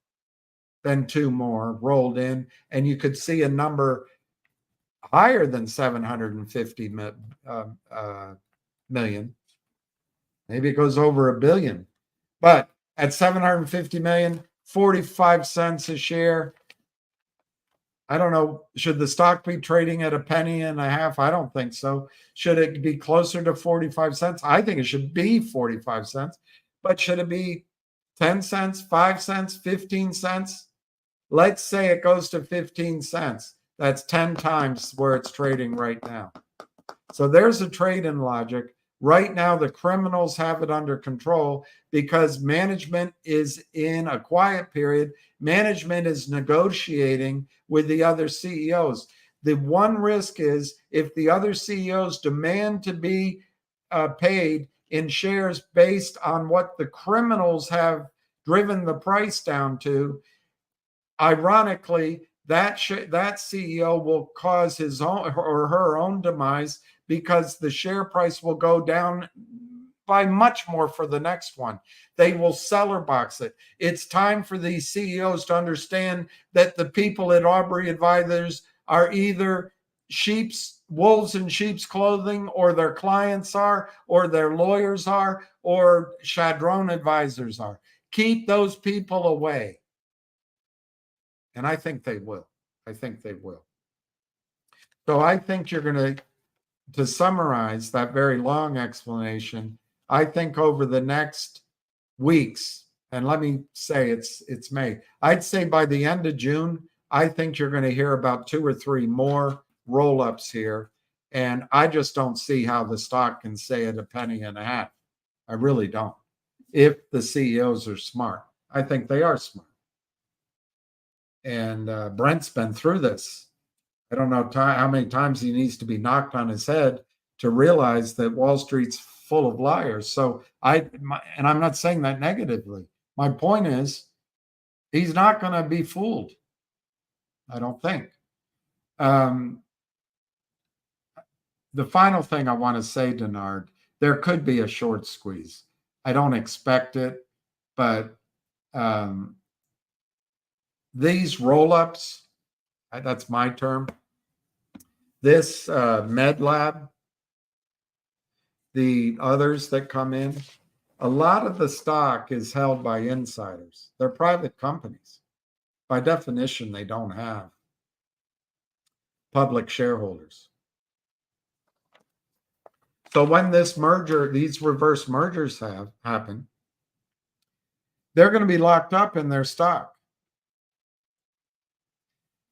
then 2 more rolled in, and you could see a number higher than 750 million. Maybe it goes over $1 billion. But at 750 million, 45 cents a share. I don't know. Should the stock be trading at $0.015? I don't think so. Should it be closer to 45 cents? I think it should be 45 cents. But should it be 10 cents, 5 cents, 15 cents? Let's say it goes to 15 cents. That's 10 times where it's trading right now. So there's a trade in logic. Right now, the criminals have it under control because management is in a quiet period. Management is negotiating with the other CEOs. The one risk is if the other CEOs demand to be paid in shares based on what the criminals have driven the price down to, ironically, that CEO will cause his own or her own demise because the share price will go down by much more for the next one. They will seller box it. It's time for these CEOs to understand that the people at Aubrey Advisors are either wolves in sheep's clothing, or their clients are, or their lawyers are, or Chadron Advisors are. Keep those people away. And I think they will. So I think you're going to summarize that very long explanation, I think over the next weeks, and let me say it's May, I'd say by the end of June, I think you're going to hear about 2 or 3 more roll-ups here. And I just don't see how the stock can stay at $0.015. I really don't. If the CEOs are smart. I think they are smart. And Brent's been through this. I don't know how many times he needs to be knocked on his head to realize that Wall Street's full of liars. So and I'm not saying that negatively. My point is, he's not going to be fooled. I don't think. The final thing I want to say, Denard, there could be a short squeeze. I don't expect it, but these roll-ups, that's my term. This Med Lab, the others that come in, a lot of the stock is held by insiders. They're private companies. By definition, they don't have public shareholders. So when this merger, these reverse mergers happen, they're going to be locked up in their stock.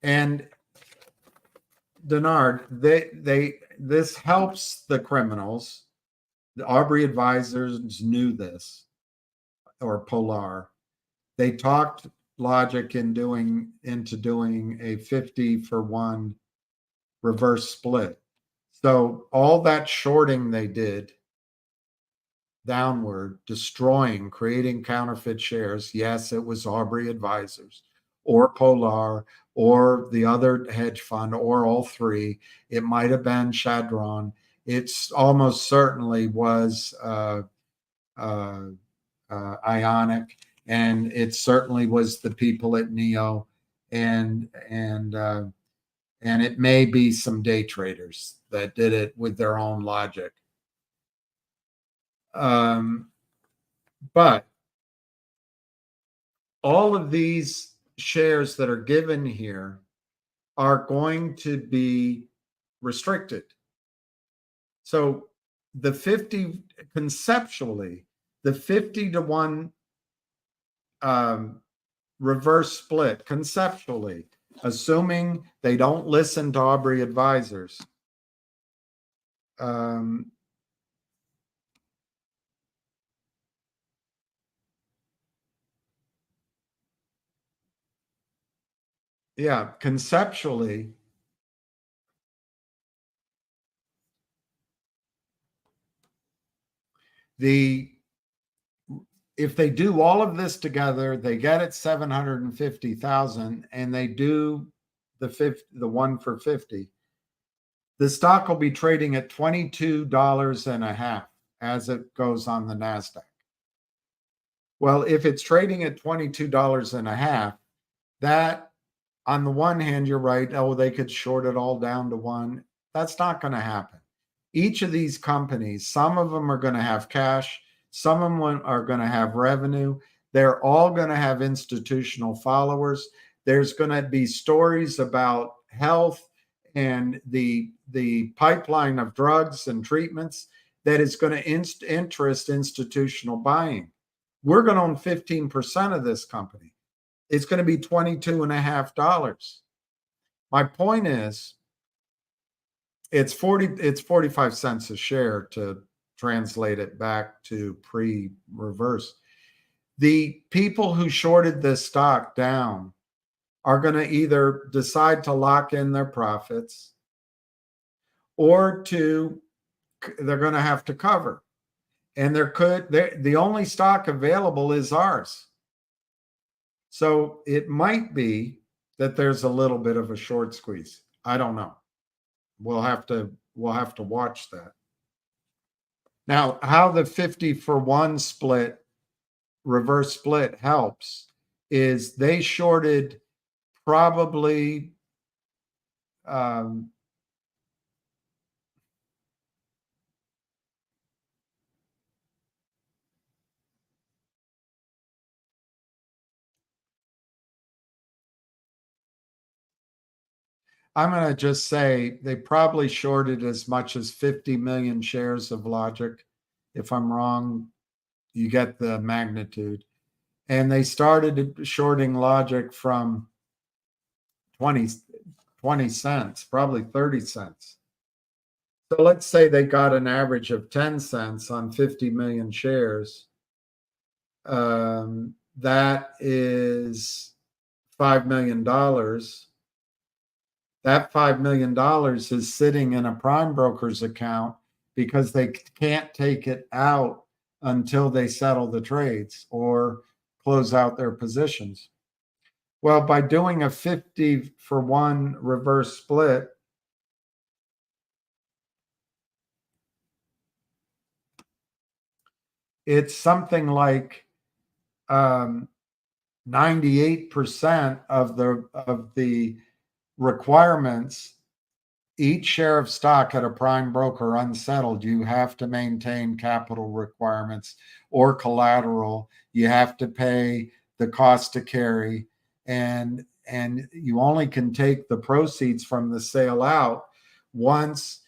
And Denard, this helps the criminals. The Aubrey Advisors knew this, or Polar. They talked logic into doing a 50-for-1 reverse split. So all that shorting they did downward, destroying, creating counterfeit shares. Yes, it was Aubrey Advisors or Polar or the other hedge fund or all three. It might have been Chadron. It's almost certainly was Ionic, and it certainly was the people at Neo, and it may be some day traders that did it with their own logic. But all of these shares that are given here are going to be restricted. So the 50, conceptually, the 50-to-1 reverse split, conceptually, assuming they don't listen to Aubrey Advisors, yeah, conceptually, if they do all of this together, they get it 750,000, and they do the 1 for 50. The stock will be trading at $22.50 as it goes on the NASDAQ. Well, if it's trading at $22.50, that on the one hand, you're right. Oh, they could short it all down to one. That's not going to happen. Each of these companies, some of them are going to have cash, some of them are going to have revenue. They're all going to have institutional followers. There's going to be stories about health and the pipeline of drugs and treatments that is going to interest institutional buying. We're going to own 15% of this company. It's going to be $22.50. My point is, it's 45 cents a share to translate it back to pre-reverse. The people who shorted this stock down are going to either decide to lock in their profits or they're going to have to cover. And the only stock available is ours. So it might be that there's a little bit of a short squeeze. I don't know. We'll have to watch that. Now, how the 50-for-1 split, reverse split helps is they shorted probably I'm going to just say they probably shorted as much as 50 million shares of Logic. If I'm wrong, you get the magnitude. And they started shorting Logic from 20 cents, probably 30 cents. So let's say they got an average of 10 cents on 50 million shares. That is $5 million. That $5 million is sitting in a prime broker's account because they can't take it out until they settle the trades or close out their positions. Well, by doing a 50-for-1 reverse split, it's something like 98% of the requirements. Each share of stock at a prime broker unsettled, you have to maintain capital requirements or collateral. You have to pay the cost to carry, and you only can take the proceeds from the sale out once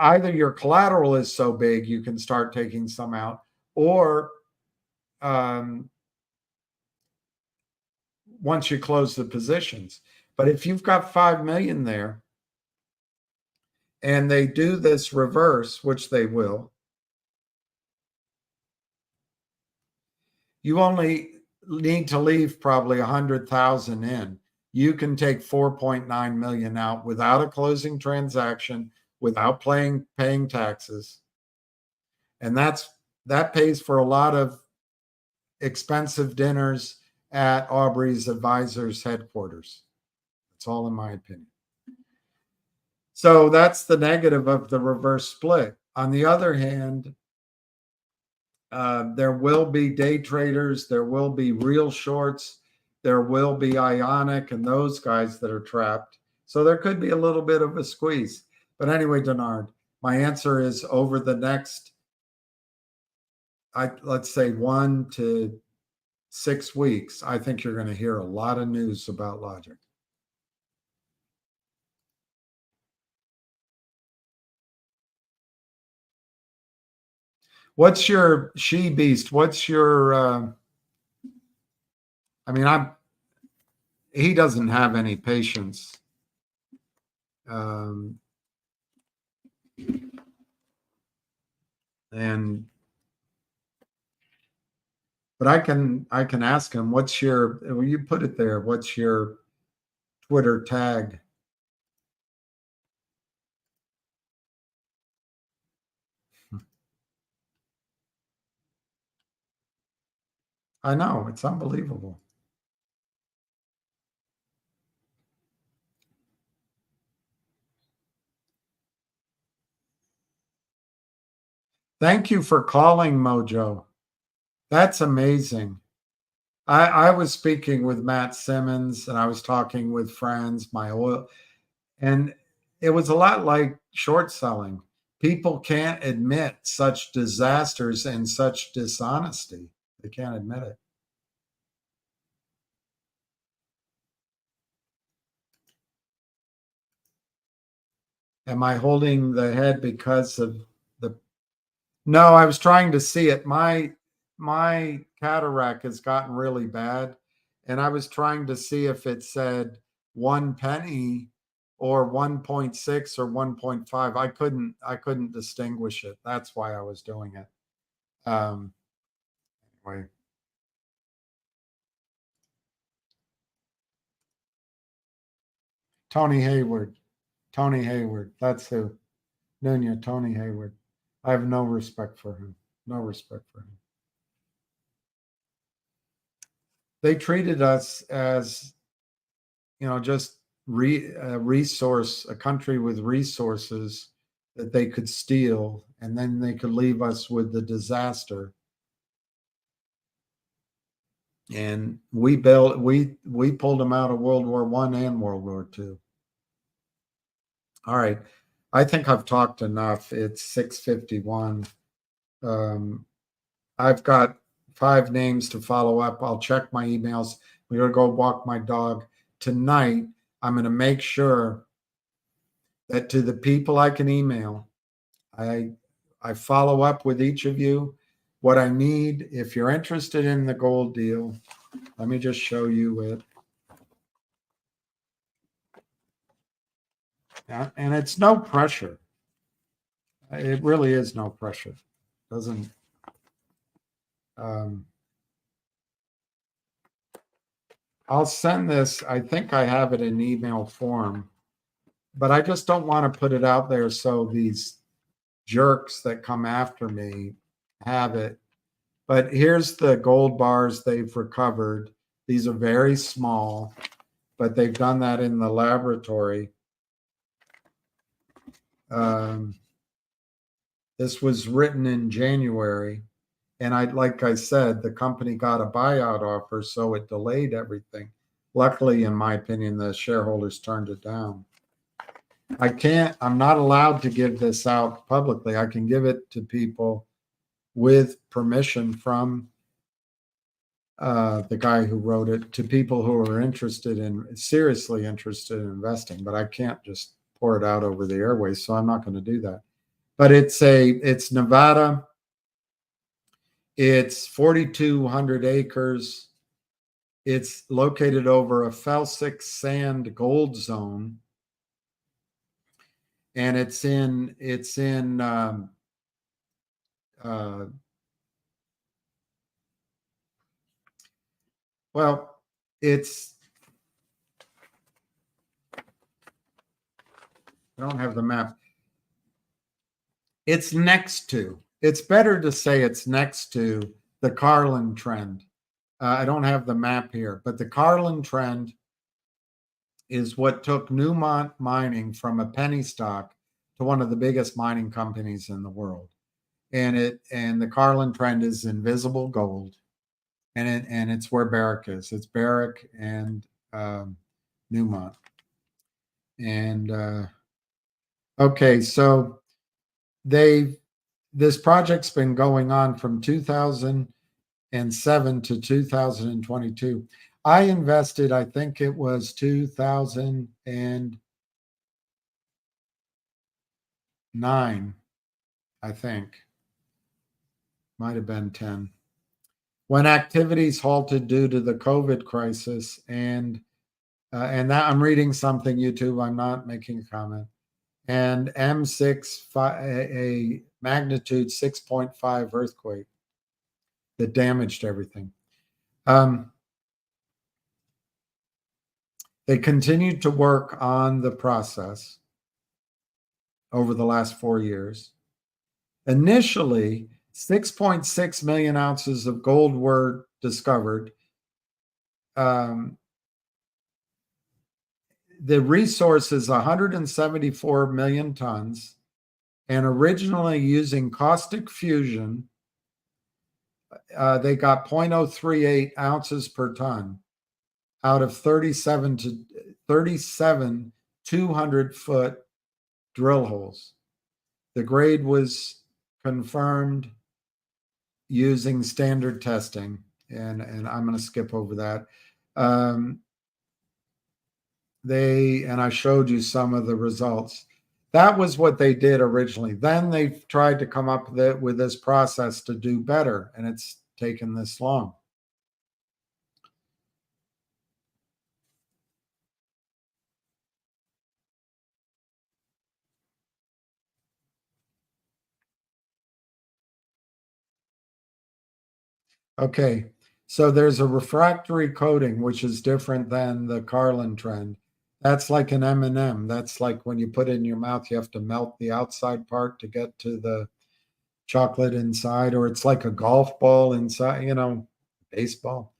either your collateral is so big you can start taking some out, or once you close the positions. But if you've got 5 million there and they do this reverse, which they will, you only need to leave probably 100,000 in. You can take 4.9 million out without a closing transaction, without paying taxes. And that pays for a lot of expensive dinners at Aubrey's advisors headquarters. That's all in my opinion. So that's the negative of the reverse split. On the other hand, there will be day traders, there will be real shorts, there will be Ionic and those guys that are trapped. So there could be a little bit of a squeeze. But anyway, Denard, my answer is over the next, let's say 1 to 6 weeks, I think you're going to hear a lot of news about Logic. What's your she beast? What's your he doesn't have any patience. But I can ask him, what's your, well, you put it there, what's your Twitter tag? I know, it's unbelievable. Thank you for calling, Mojo. That's amazing. I was speaking with Matt Simmons and I was talking with friends, my oil, and it was a lot like short selling. People can't admit such disasters and such dishonesty. They can't admit it. Am I holding the head because of the? No, I was trying to see it. My cataract has gotten really bad, and I was trying to see if it said 1 penny or 1.6 or 1.5. I couldn't distinguish it. That's why I was doing it. Anyway. Tony Hayward. Tony Hayward. That's who. Nunya, Tony Hayward. I have no respect for him. No respect for him. They treated us as, just a country with resources that they could steal, and then they could leave us with the disaster. And we pulled them out of World War I and World War II. All right. I think I've talked enough. It's 6:51. I've got 5 names to follow up. I'll check my emails. We're going to go walk my dog. Tonight, I'm going to make sure that to the people I can email, I follow up with each of you what I need. If you're interested in the gold deal, let me just show you it. Yeah, and it's no pressure. It really is no pressure. Doesn't. I'll send this. I think I have it in email form, but I just don't want to put it out there so these jerks that come after me have it. But here's the gold bars they've recovered. These are very small, but they've done that in the laboratory. This was written in January, and like I said, the company got a buyout offer, so it delayed everything. Luckily, in my opinion, the shareholders turned it down. I'm not allowed to give this out publicly. I can give it to people with permission from the guy who wrote it, to people who are seriously interested in investing, but I can't just pour it out over the airways, so I'm not going to do that. But it's Nevada. It's 4,200 acres. It's located over a felsic sand gold zone, and it's in well, I don't have the map. It's better to say it's next to the Carlin Trend. I don't have the map here, but the Carlin Trend is what took Newmont Mining from a penny stock to one of the biggest mining companies in the world. And the Carlin Trend is invisible gold. And it's where Barrick is. It's Barrick and Newmont. And okay, so this project's been going on from 2007 to 2022. I invested, I think it was 2009, I think. Might have been 10. When activities halted due to the COVID crisis, and that I'm reading something, YouTube, I'm not making a comment. And M6, a magnitude 6.5 earthquake that damaged everything. They continued to work on the process over the last 4 years. Initially, 6.6 million ounces of gold were discovered. The resource is 174 million tons, and originally using caustic fusion, they got 0.038 ounces per ton out of 37 200-foot drill holes. The grade was confirmed using standard testing, and I'm going to skip over that. I showed you some of the results. That was what they did originally. Then they tried to come up with this process to do better, and it's taken this long. Okay, so there's a refractory coating, which is different than the Carlin trend. That's like an M&M. That's like when you put it in your mouth, you have to melt the outside part to get to the chocolate inside, or it's like a golf ball inside, baseball.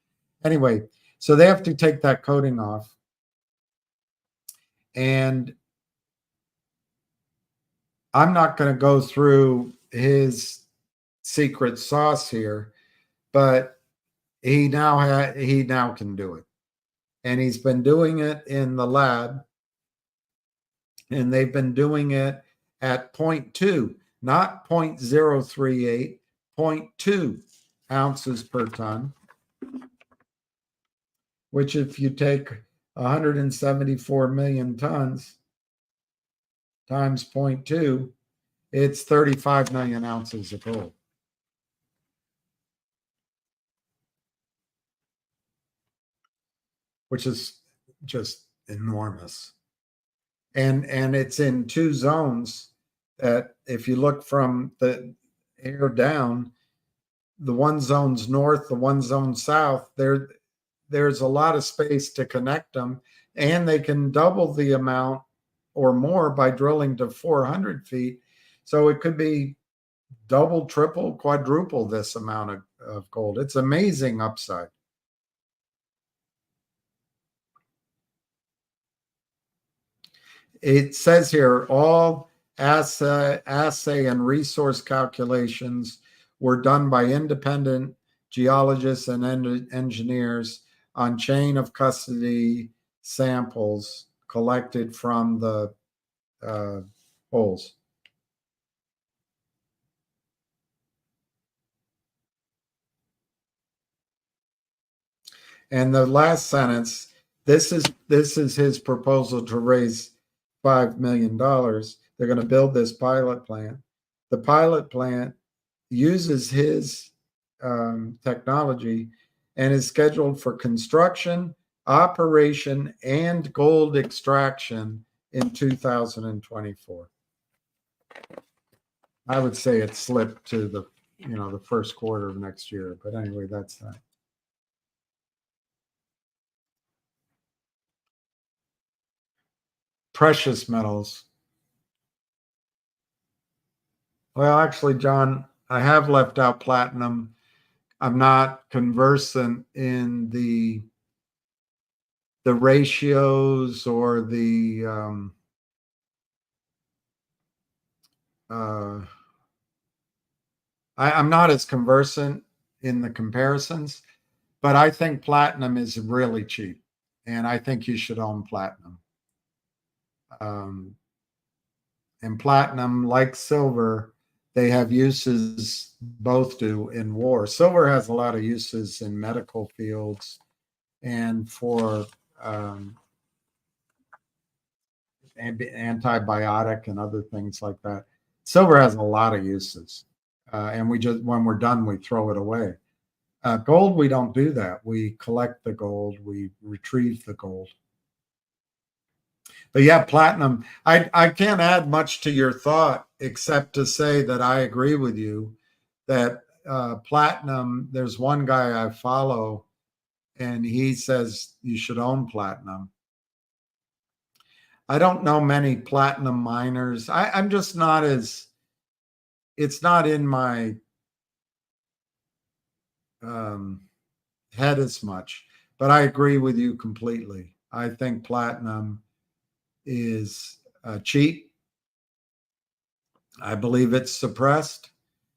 Anyway, so they have to take that coating off. And I'm not going to go through his secret sauce here, but he now can do it. And he's been doing it in the lab, and they've been doing it at 0.2, not 0.038, 0.2 ounces per ton, which if you take 174 million tons times 0.2, it's 35 million ounces of gold. Which is just enormous. And it's in two zones that if you look from the air down, the one zone's north, the one zone south, there's a lot of space to connect them, and they can double the amount or more by drilling to 400 feet. So it could be double, triple, quadruple this amount of gold. It's amazing upside. It says here, all assay and resource calculations were done by independent geologists and engineers on chain of custody samples collected from the holes. And the last sentence, this is his proposal to raise $5 million. They're going to build this pilot plant. The pilot plant uses his technology and is scheduled for construction, operation, and gold extraction in 2024. I would say it slipped to the first quarter of next year, but anyway, that's that. Precious metals. Well, actually, John, I have left out platinum. I'm not conversant in the ratios or the I'm not as conversant in the comparisons, but I think platinum is really cheap, and I think you should own platinum. And platinum, like silver, they have uses, both do, in war. Silver has a lot of uses in medical fields and for antibiotic and other things like that. Silver has a lot of uses. And we just, when we're done, we throw it away. Gold, we don't do that. We collect the gold, we retrieve the gold. But yeah, platinum, I can't add much to your thought except to say that I agree with you that platinum, there's one guy I follow and he says you should own platinum. I don't know many platinum miners. I'm just not as, it's not in my head as much, but I agree with you completely. I think platinum is cheap. I believe it's suppressed,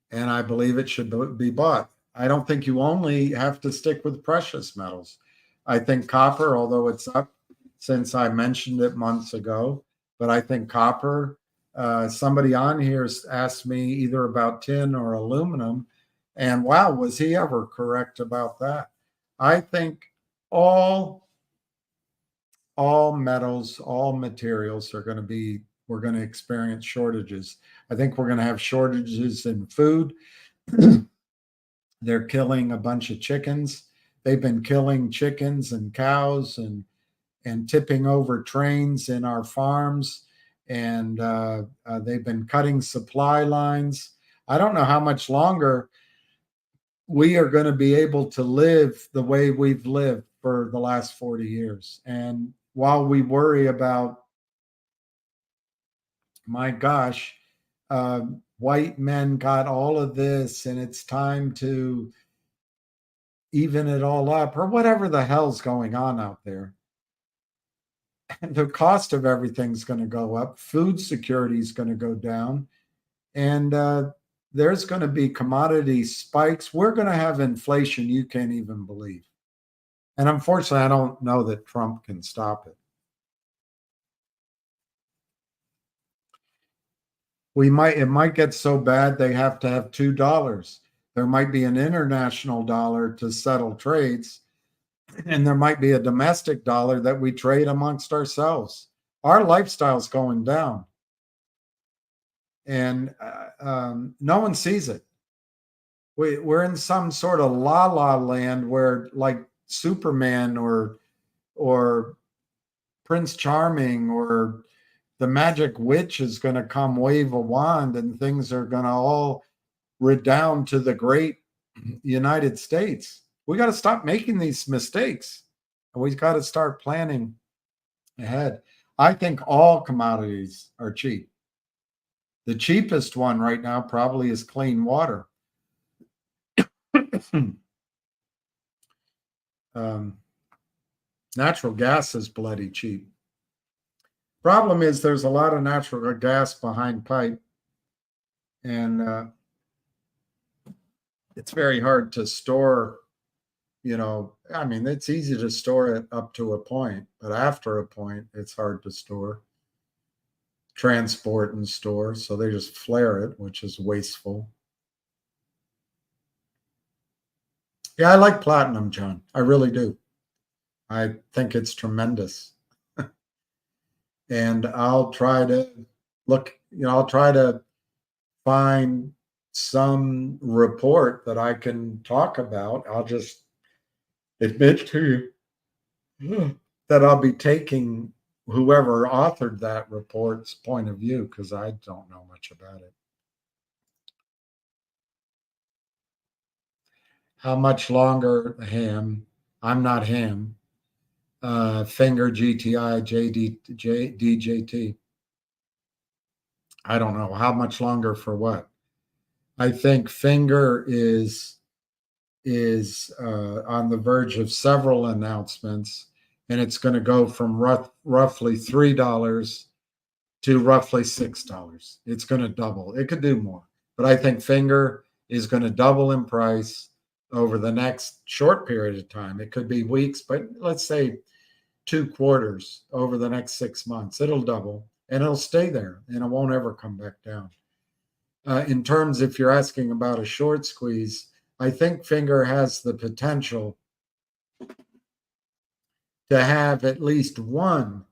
and I believe it should be bought. I don't think you only have to stick with precious metals. I think copper, although it's up since I mentioned it months ago, but I think copper, somebody on here asked me either about tin or aluminum, and wow, was he ever correct about that? I think all metals, all materials we're going to experience shortages. I think we're going to have shortages in food. They're killing a bunch of chickens. They've been killing chickens and cows and tipping over trains in our farms. And they've been cutting supply lines. I don't know how much longer we are going to be able to live the way we've lived for the last 40 years. And while we worry about, my gosh, white men got all of this and it's time to even it all up, or whatever the hell's going on out there, the cost of everything's going to go up. Food security is going to go down. And there's going to be commodity spikes. We're going to have inflation you can't even believe. And unfortunately, I don't know that Trump can stop it. It might get so bad they have to have $2. There might be an international dollar to settle trades, and there might be a domestic dollar that we trade amongst ourselves. Our lifestyle's going down, and no one sees it. We're in some sort of la-la land where, like Superman or Prince Charming or the magic witch is going to come wave a wand and things are going to all redound to the great United States. We got to stop making these mistakes. And we've got to start planning ahead. I think all commodities are cheap. The cheapest one right now probably is clean water. Natural gas is bloody cheap. Problem is there's a lot of natural gas behind pipe, and it's very hard to store. I mean, it's easy to store it up to a point, but after a point, it's hard to store, transport and store. So they just flare it, which is wasteful. Yeah, I like platinum, John. I really do. I think it's tremendous. And I'll try to I'll try to find some report that I can talk about. I'll just admit to you that I'll be taking whoever authored that report's point of view, because I don't know much about it. How much longer, Ham? I'm not Ham. Finger GTI DJT. I don't know how much longer for what. I think Finger is on the verge of several announcements, and it's going to go from roughly $3 to roughly $6. It's going to double. It could do more, but I think Finger is going to double in price over the next short period of time. It could be weeks, but let's say 2 quarters over the next 6 months. It'll double and it'll stay there and it won't ever come back down. In terms, if you're asking about a short squeeze, I think Finger has the potential to have at least one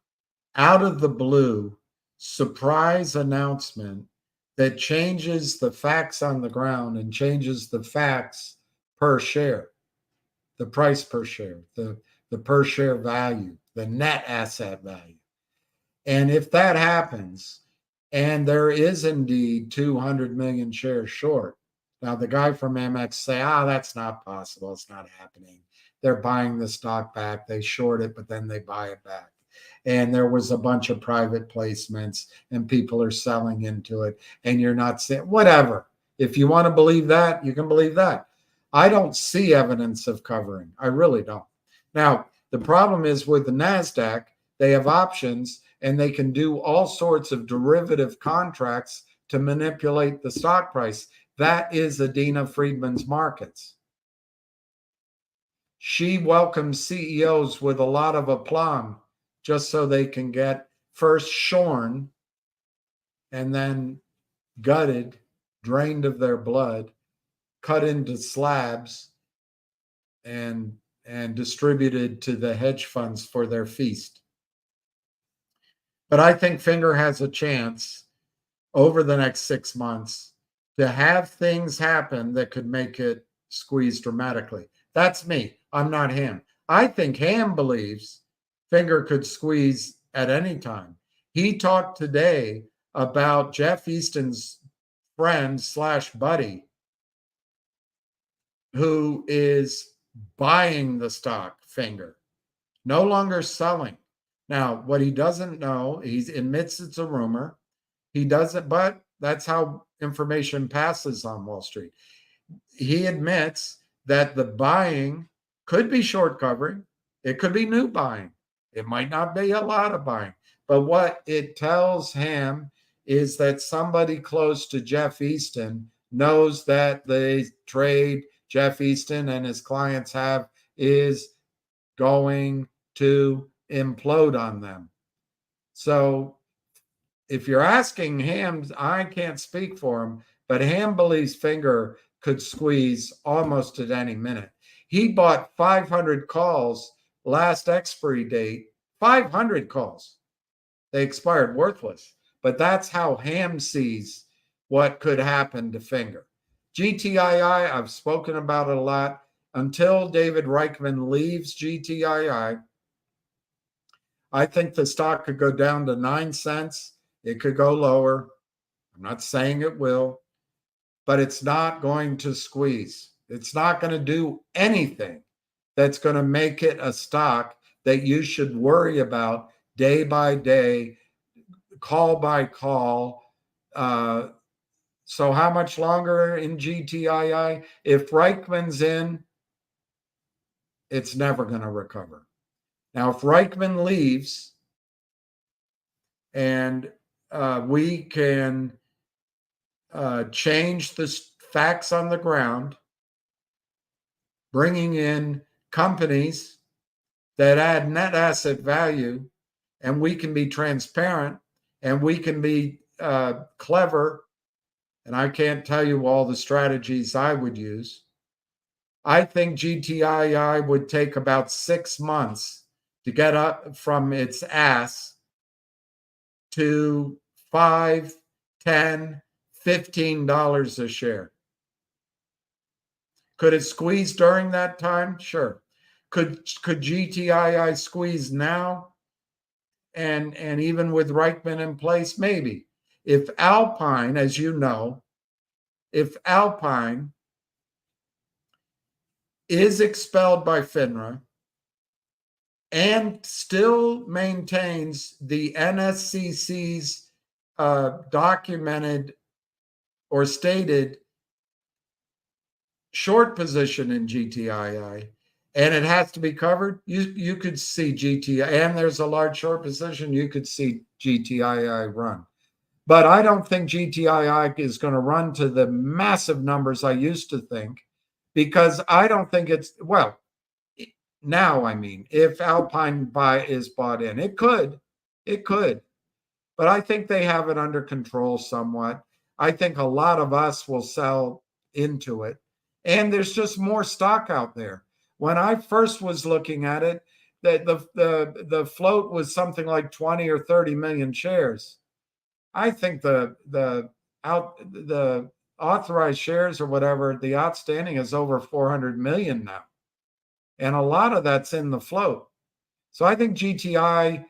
out of the blue surprise announcement that changes the facts on the ground and changes the facts per share, the price per share, the per share value, the net asset value. And if that happens, and there is indeed 200 million shares short, now the guy from Amex say, that's not possible. It's not happening. They're buying the stock back. They short it, but then they buy it back. And there was a bunch of private placements and people are selling into it. And you're not saying, whatever. If you want to believe that, you can believe that. I don't see evidence of covering. I really don't. Now, the problem is with the NASDAQ, they have options and they can do all sorts of derivative contracts to manipulate the stock price. That is Adina Friedman's markets. she welcomes CEOs with a lot of aplomb just so they can get first shorn and then gutted, drained of their blood, cut into slabs, and distributed to the hedge funds for their feast. But I think Finger has a chance over the next 6 months to have things happen that could make it squeeze dramatically. That's me. I'm not Ham. I think Ham believes Finger could squeeze at any time. He talked today about Jeff Easton's friend / buddy who is buying the stock, Finger, no longer selling. Now, what he doesn't know, he admits it's a rumor. He doesn't, but that's how information passes on Wall Street. He admits that the buying could be short covering. It could be new buying. It might not be a lot of buying. But what it tells Ham is that somebody close to Jeff Easton knows that the trade Jeff Easton and his clients have is going to implode on them. So if you're asking Ham, I can't speak for him, but Ham believes Finger could squeeze almost at any minute. He bought 500 calls last expiry date, 500 calls. They expired worthless, but that's how Ham sees what could happen to Finger. GTII, I've spoken about it a lot. Until David Reichman leaves GTII, I think the stock could go down to 9 cents. It could go lower. I'm not saying it will, but it's not going to squeeze. It's not going to do anything that's going to make it a stock that you should worry about day by day, call by call. So how much longer in GTII? If Reichman's in, it's never going to recover. Now, if Reichman leaves and we can change the facts on the ground, bringing in companies that add net asset value, and we can be transparent and we can be clever, and I can't tell you all the strategies I would use. I think GTII would take about 6 months to get up from its ass to $5, $10, $15 a share. Could it squeeze during that time? Sure. Could GTII squeeze now? And even with Reichman in place, maybe. If Alpine, as you know, if Alpine is expelled by FINRA and still maintains the NSCC's documented or stated short position in GTII, and it has to be covered, you could see GTII, and there's a large short position, you could see GTII run. But I don't think GTII is going to run to the massive numbers I used to think, because I don't think it's, well, now, I mean, if Alpine is bought in, it could, but I think they have it under control somewhat. I think a lot of us will sell into it, and there's just more stock out there. When I first was looking at it, the float was something like 20 or 30 million shares. I think the authorized shares or whatever, the outstanding is over 400 million now. And a lot of that's in the float. So I think GTI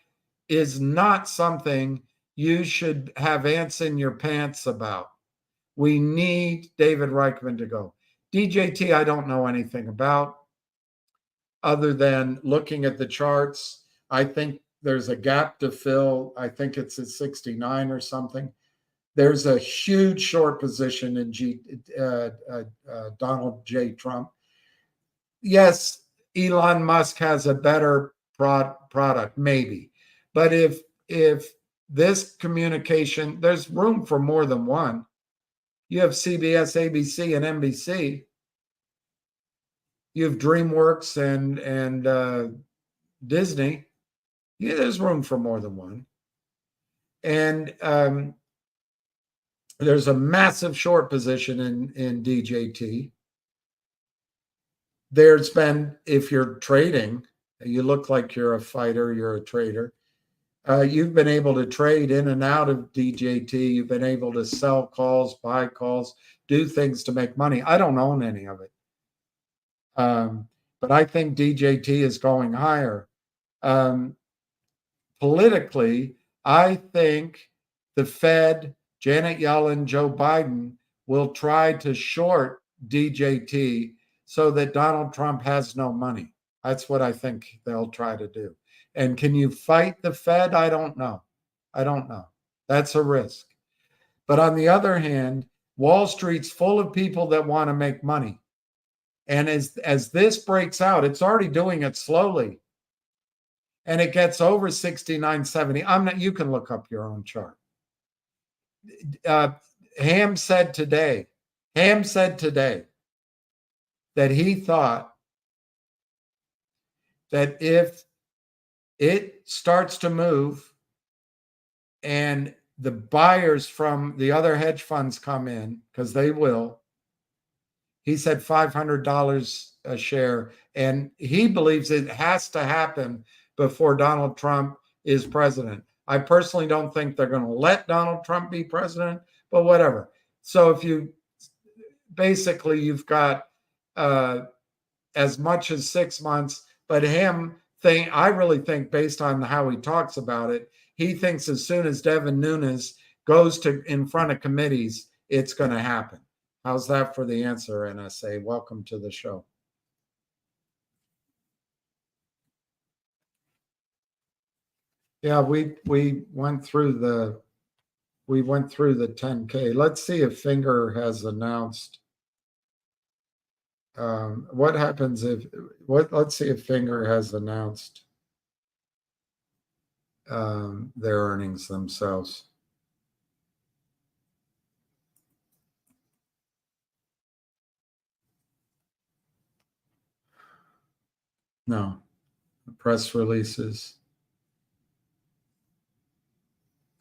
is not something you should have ants in your pants about. We need David Reichman to go. DJT, I don't know anything about other than looking at the charts. I think there's a gap to fill. I think it's at 69 or something. There's a huge short position in Donald J. Trump. Yes, Elon Musk has a better product, maybe. But if this communication, there's room for more than one. You have CBS, ABC, and NBC. you have DreamWorks and Disney. Yeah, there's room for more than one. And there's a massive short position in DJT. There's been, if you're trading, you look like you're a fighter, you're a trader. You've been able to trade in and out of DJT. You've been able to sell calls, buy calls, do things to make money. I don't own any of it. But I think DJT is going higher. Politically, I think the Fed, Janet Yellen, Joe Biden will try to short DJT so that Donald Trump has no money. That's what I think they'll try to do. And can you fight the Fed? I don't know. I don't know. That's a risk. But on the other hand, Wall Street's full of people that want to make money. And as this breaks out, it's already doing it slowly. And it gets over 69.70. You can look up your own chart. Ham said today that he thought that if it starts to move and the buyers from the other hedge funds come in, because they will, he said $500 a share. And he believes it has to happen before Donald Trump is president. I personally don't think they're going to let Donald Trump be president, but whatever. So if you basically, you've got as much as 6 months, but I really think based on how he talks about it, he thinks as soon as Devin Nunes goes in front of committees, it's going to happen. How's that for the answer, NSA? Welcome to the show. Yeah, we went through the 10K. Let's see if Finger has announced. What happens let's see if Finger has announced their earnings themselves. No, press releases.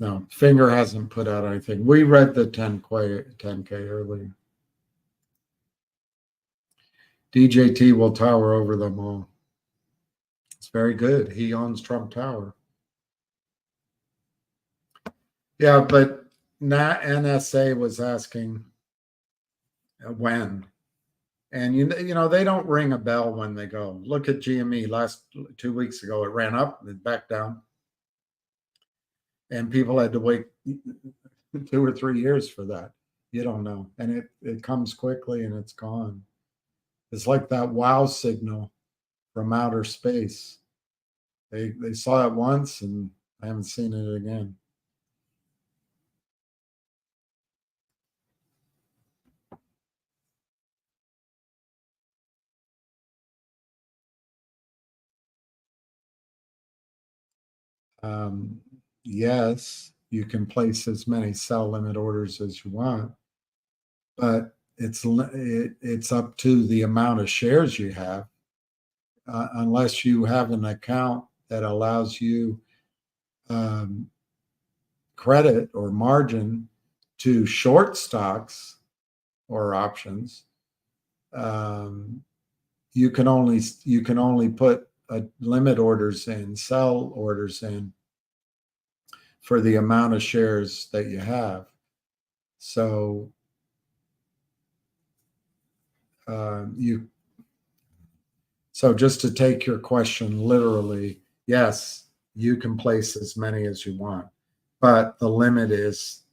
No, Finger hasn't put out anything. We read the 10K earlier. DJT will tower over them all. It's very good. He owns Trump Tower. Yeah, but NSA was asking when. And, you know, they don't ring a bell when they go. Look at GME last 2 weeks ago. It ran up and back down. And people had to wait 2 or 3 years for that. You don't know. And it comes quickly and it's gone. It's like that wow signal from outer space. They saw it once and I haven't seen it again. Yes, you can place as many sell limit orders as you want, but it's up to the amount of shares you have. Unless you have an account that allows you credit or margin to short stocks or options, you can only put limit orders in, sell orders in for the amount of shares that you have. So so just to take your question literally, yes, you can place as many as you want, but the limit is,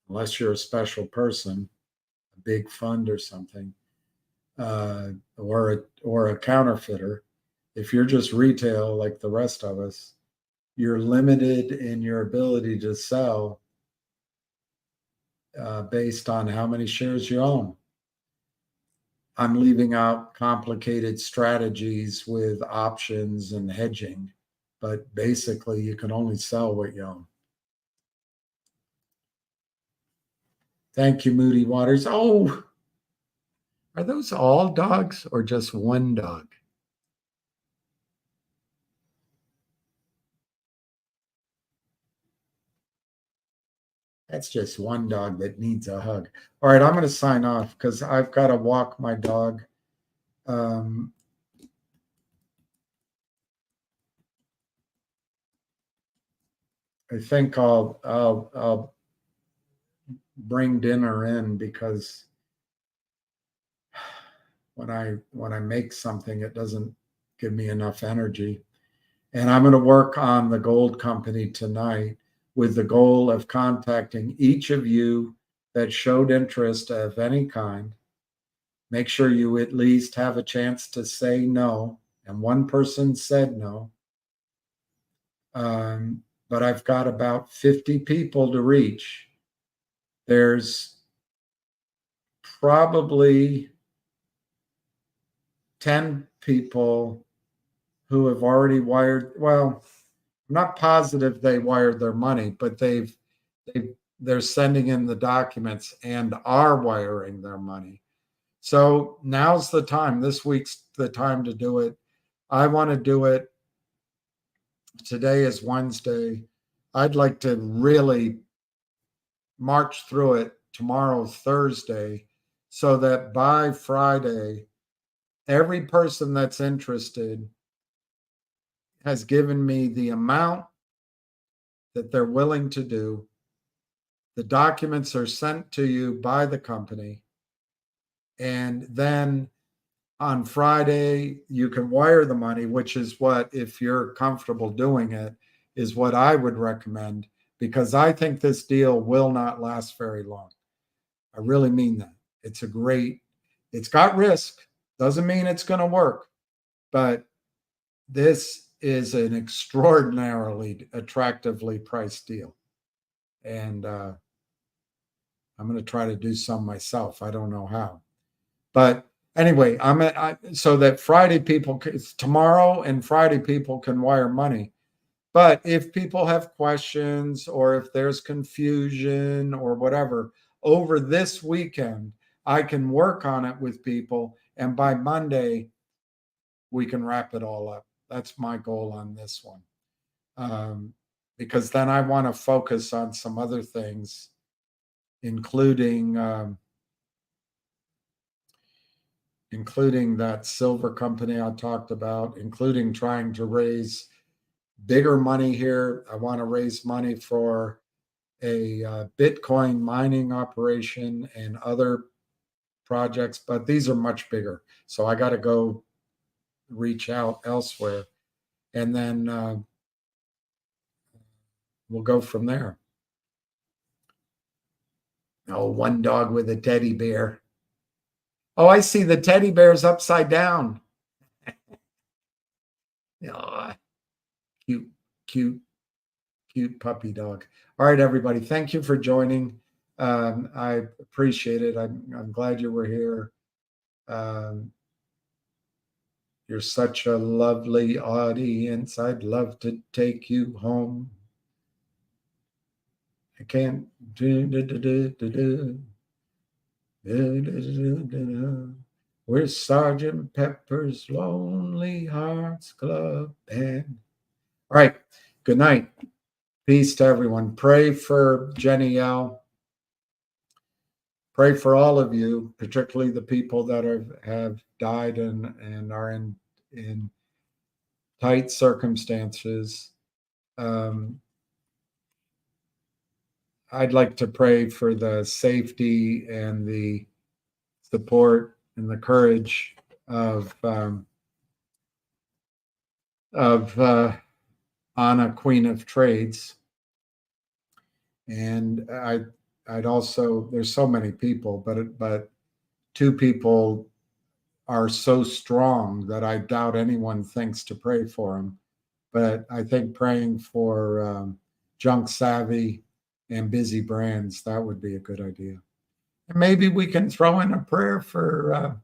unless you're a special person, a big fund or something, or a counterfeiter, if you're just retail like the rest of us, you're limited in your ability to sell based on how many shares you own. I'm leaving out complicated strategies with options and hedging, but basically you can only sell what you own. Thank you, Moody Waters. Oh, Are those all dogs or just one dog? That's just one dog that needs a hug. All right, I'm going to sign off because I've got to walk my dog. I think I'll bring dinner in because when I make something, it doesn't give me enough energy. And I'm going to work on the gold company tonight with the goal of contacting each of you that showed interest of any kind. Make sure you at least have a chance to say no. And one person said no. But I've got about 50 people to reach. There's probably 10 people who have already wired. Well, I'm not positive they wired their money, but they're sending in the documents and are wiring their money. So now's the time. This week's the time to do it. I want to do it. Today is Wednesday. I'd like to really march through it tomorrow, Thursday, so that by Friday, every person that's interested has given me the amount that they're willing to do. The documents are sent to you by the company. And then on Friday, you can wire the money, which is what, if you're comfortable doing it, is what I would recommend, because I think this deal will not last very long. I really mean that. It's got risk. Doesn't mean it's going to work, but this is an extraordinarily attractively priced deal. And I'm going to try to do some myself. I don't know how. But anyway, so that Friday people, tomorrow and Friday people can wire money. But if people have questions or if there's confusion or whatever, over this weekend, I can work on it with people. And by Monday, we can wrap it all up. That's my goal on this one. Because then I want to focus on some other things, including that silver company I talked about, including trying to raise bigger money here. I want to raise money for a Bitcoin mining operation and other projects, but these are much bigger. So I got to go reach out elsewhere. And then we'll go from there. Oh, one dog with a teddy bear. Oh, I see the teddy bear's upside down. Oh, cute puppy dog. All right, everybody. Thank you for joining. I appreciate it. I'm glad you were here. You're such a lovely audience. I'd love to take you home. I can't We're Sergeant Pepper's Lonely Hearts Club Band. All right. Good night. Peace to everyone. Pray for Jenny L. Pray for all of you, particularly the people that have died and are in tight circumstances. I'd like to pray for the safety and the support and the courage of Anna, Queen of Trades. And I'd also, there's so many people, but two people are so strong that I doubt anyone thinks to pray for them. But I think praying for Junk Savvy and Busy Brands, that would be a good idea. And maybe we can throw in a prayer for,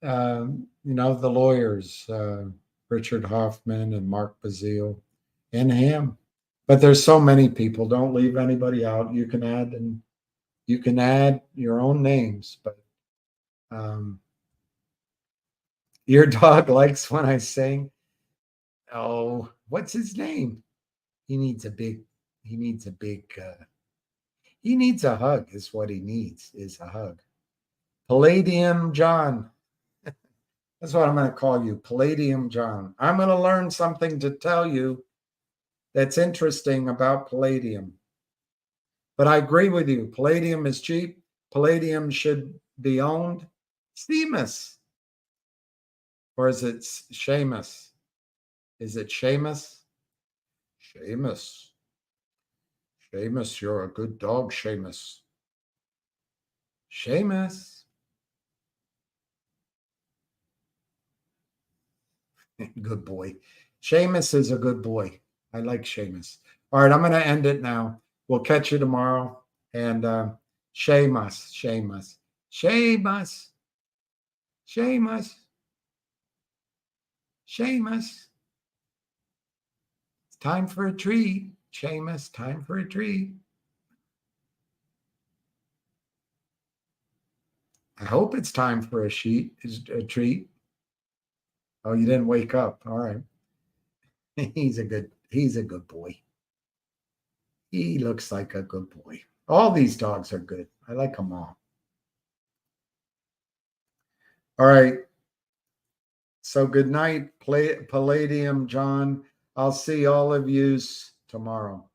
the lawyers, Richard Hoffman and Mark Bazile and him. But there's so many people. Don't leave anybody out. You can add your own names, but Your dog likes when I sing. Oh, what's his name? He needs a hug is what he needs, is a hug. Palladium John. That's what I'm going to call you, Palladium John. I'm going to learn something to tell you that's interesting about palladium. But I agree with you. Palladium is cheap. Palladium should be owned. Seamus. Or is it Seamus? Is it Seamus? Seamus. Seamus, you're a good dog, Seamus. Seamus. Good boy. Seamus is a good boy. I like Seamus. All right, I'm going to end it now. We'll catch you tomorrow. And Seamus, Seamus, Seamus, Seamus, Seamus. It's time for a treat. Seamus, time for a treat. I hope it's time for a treat. Oh, you didn't wake up. All right. He's a good boy. He looks like a good boy. All these dogs are good. I like them all. All right. So good night, Palladium John. I'll see all of yous tomorrow.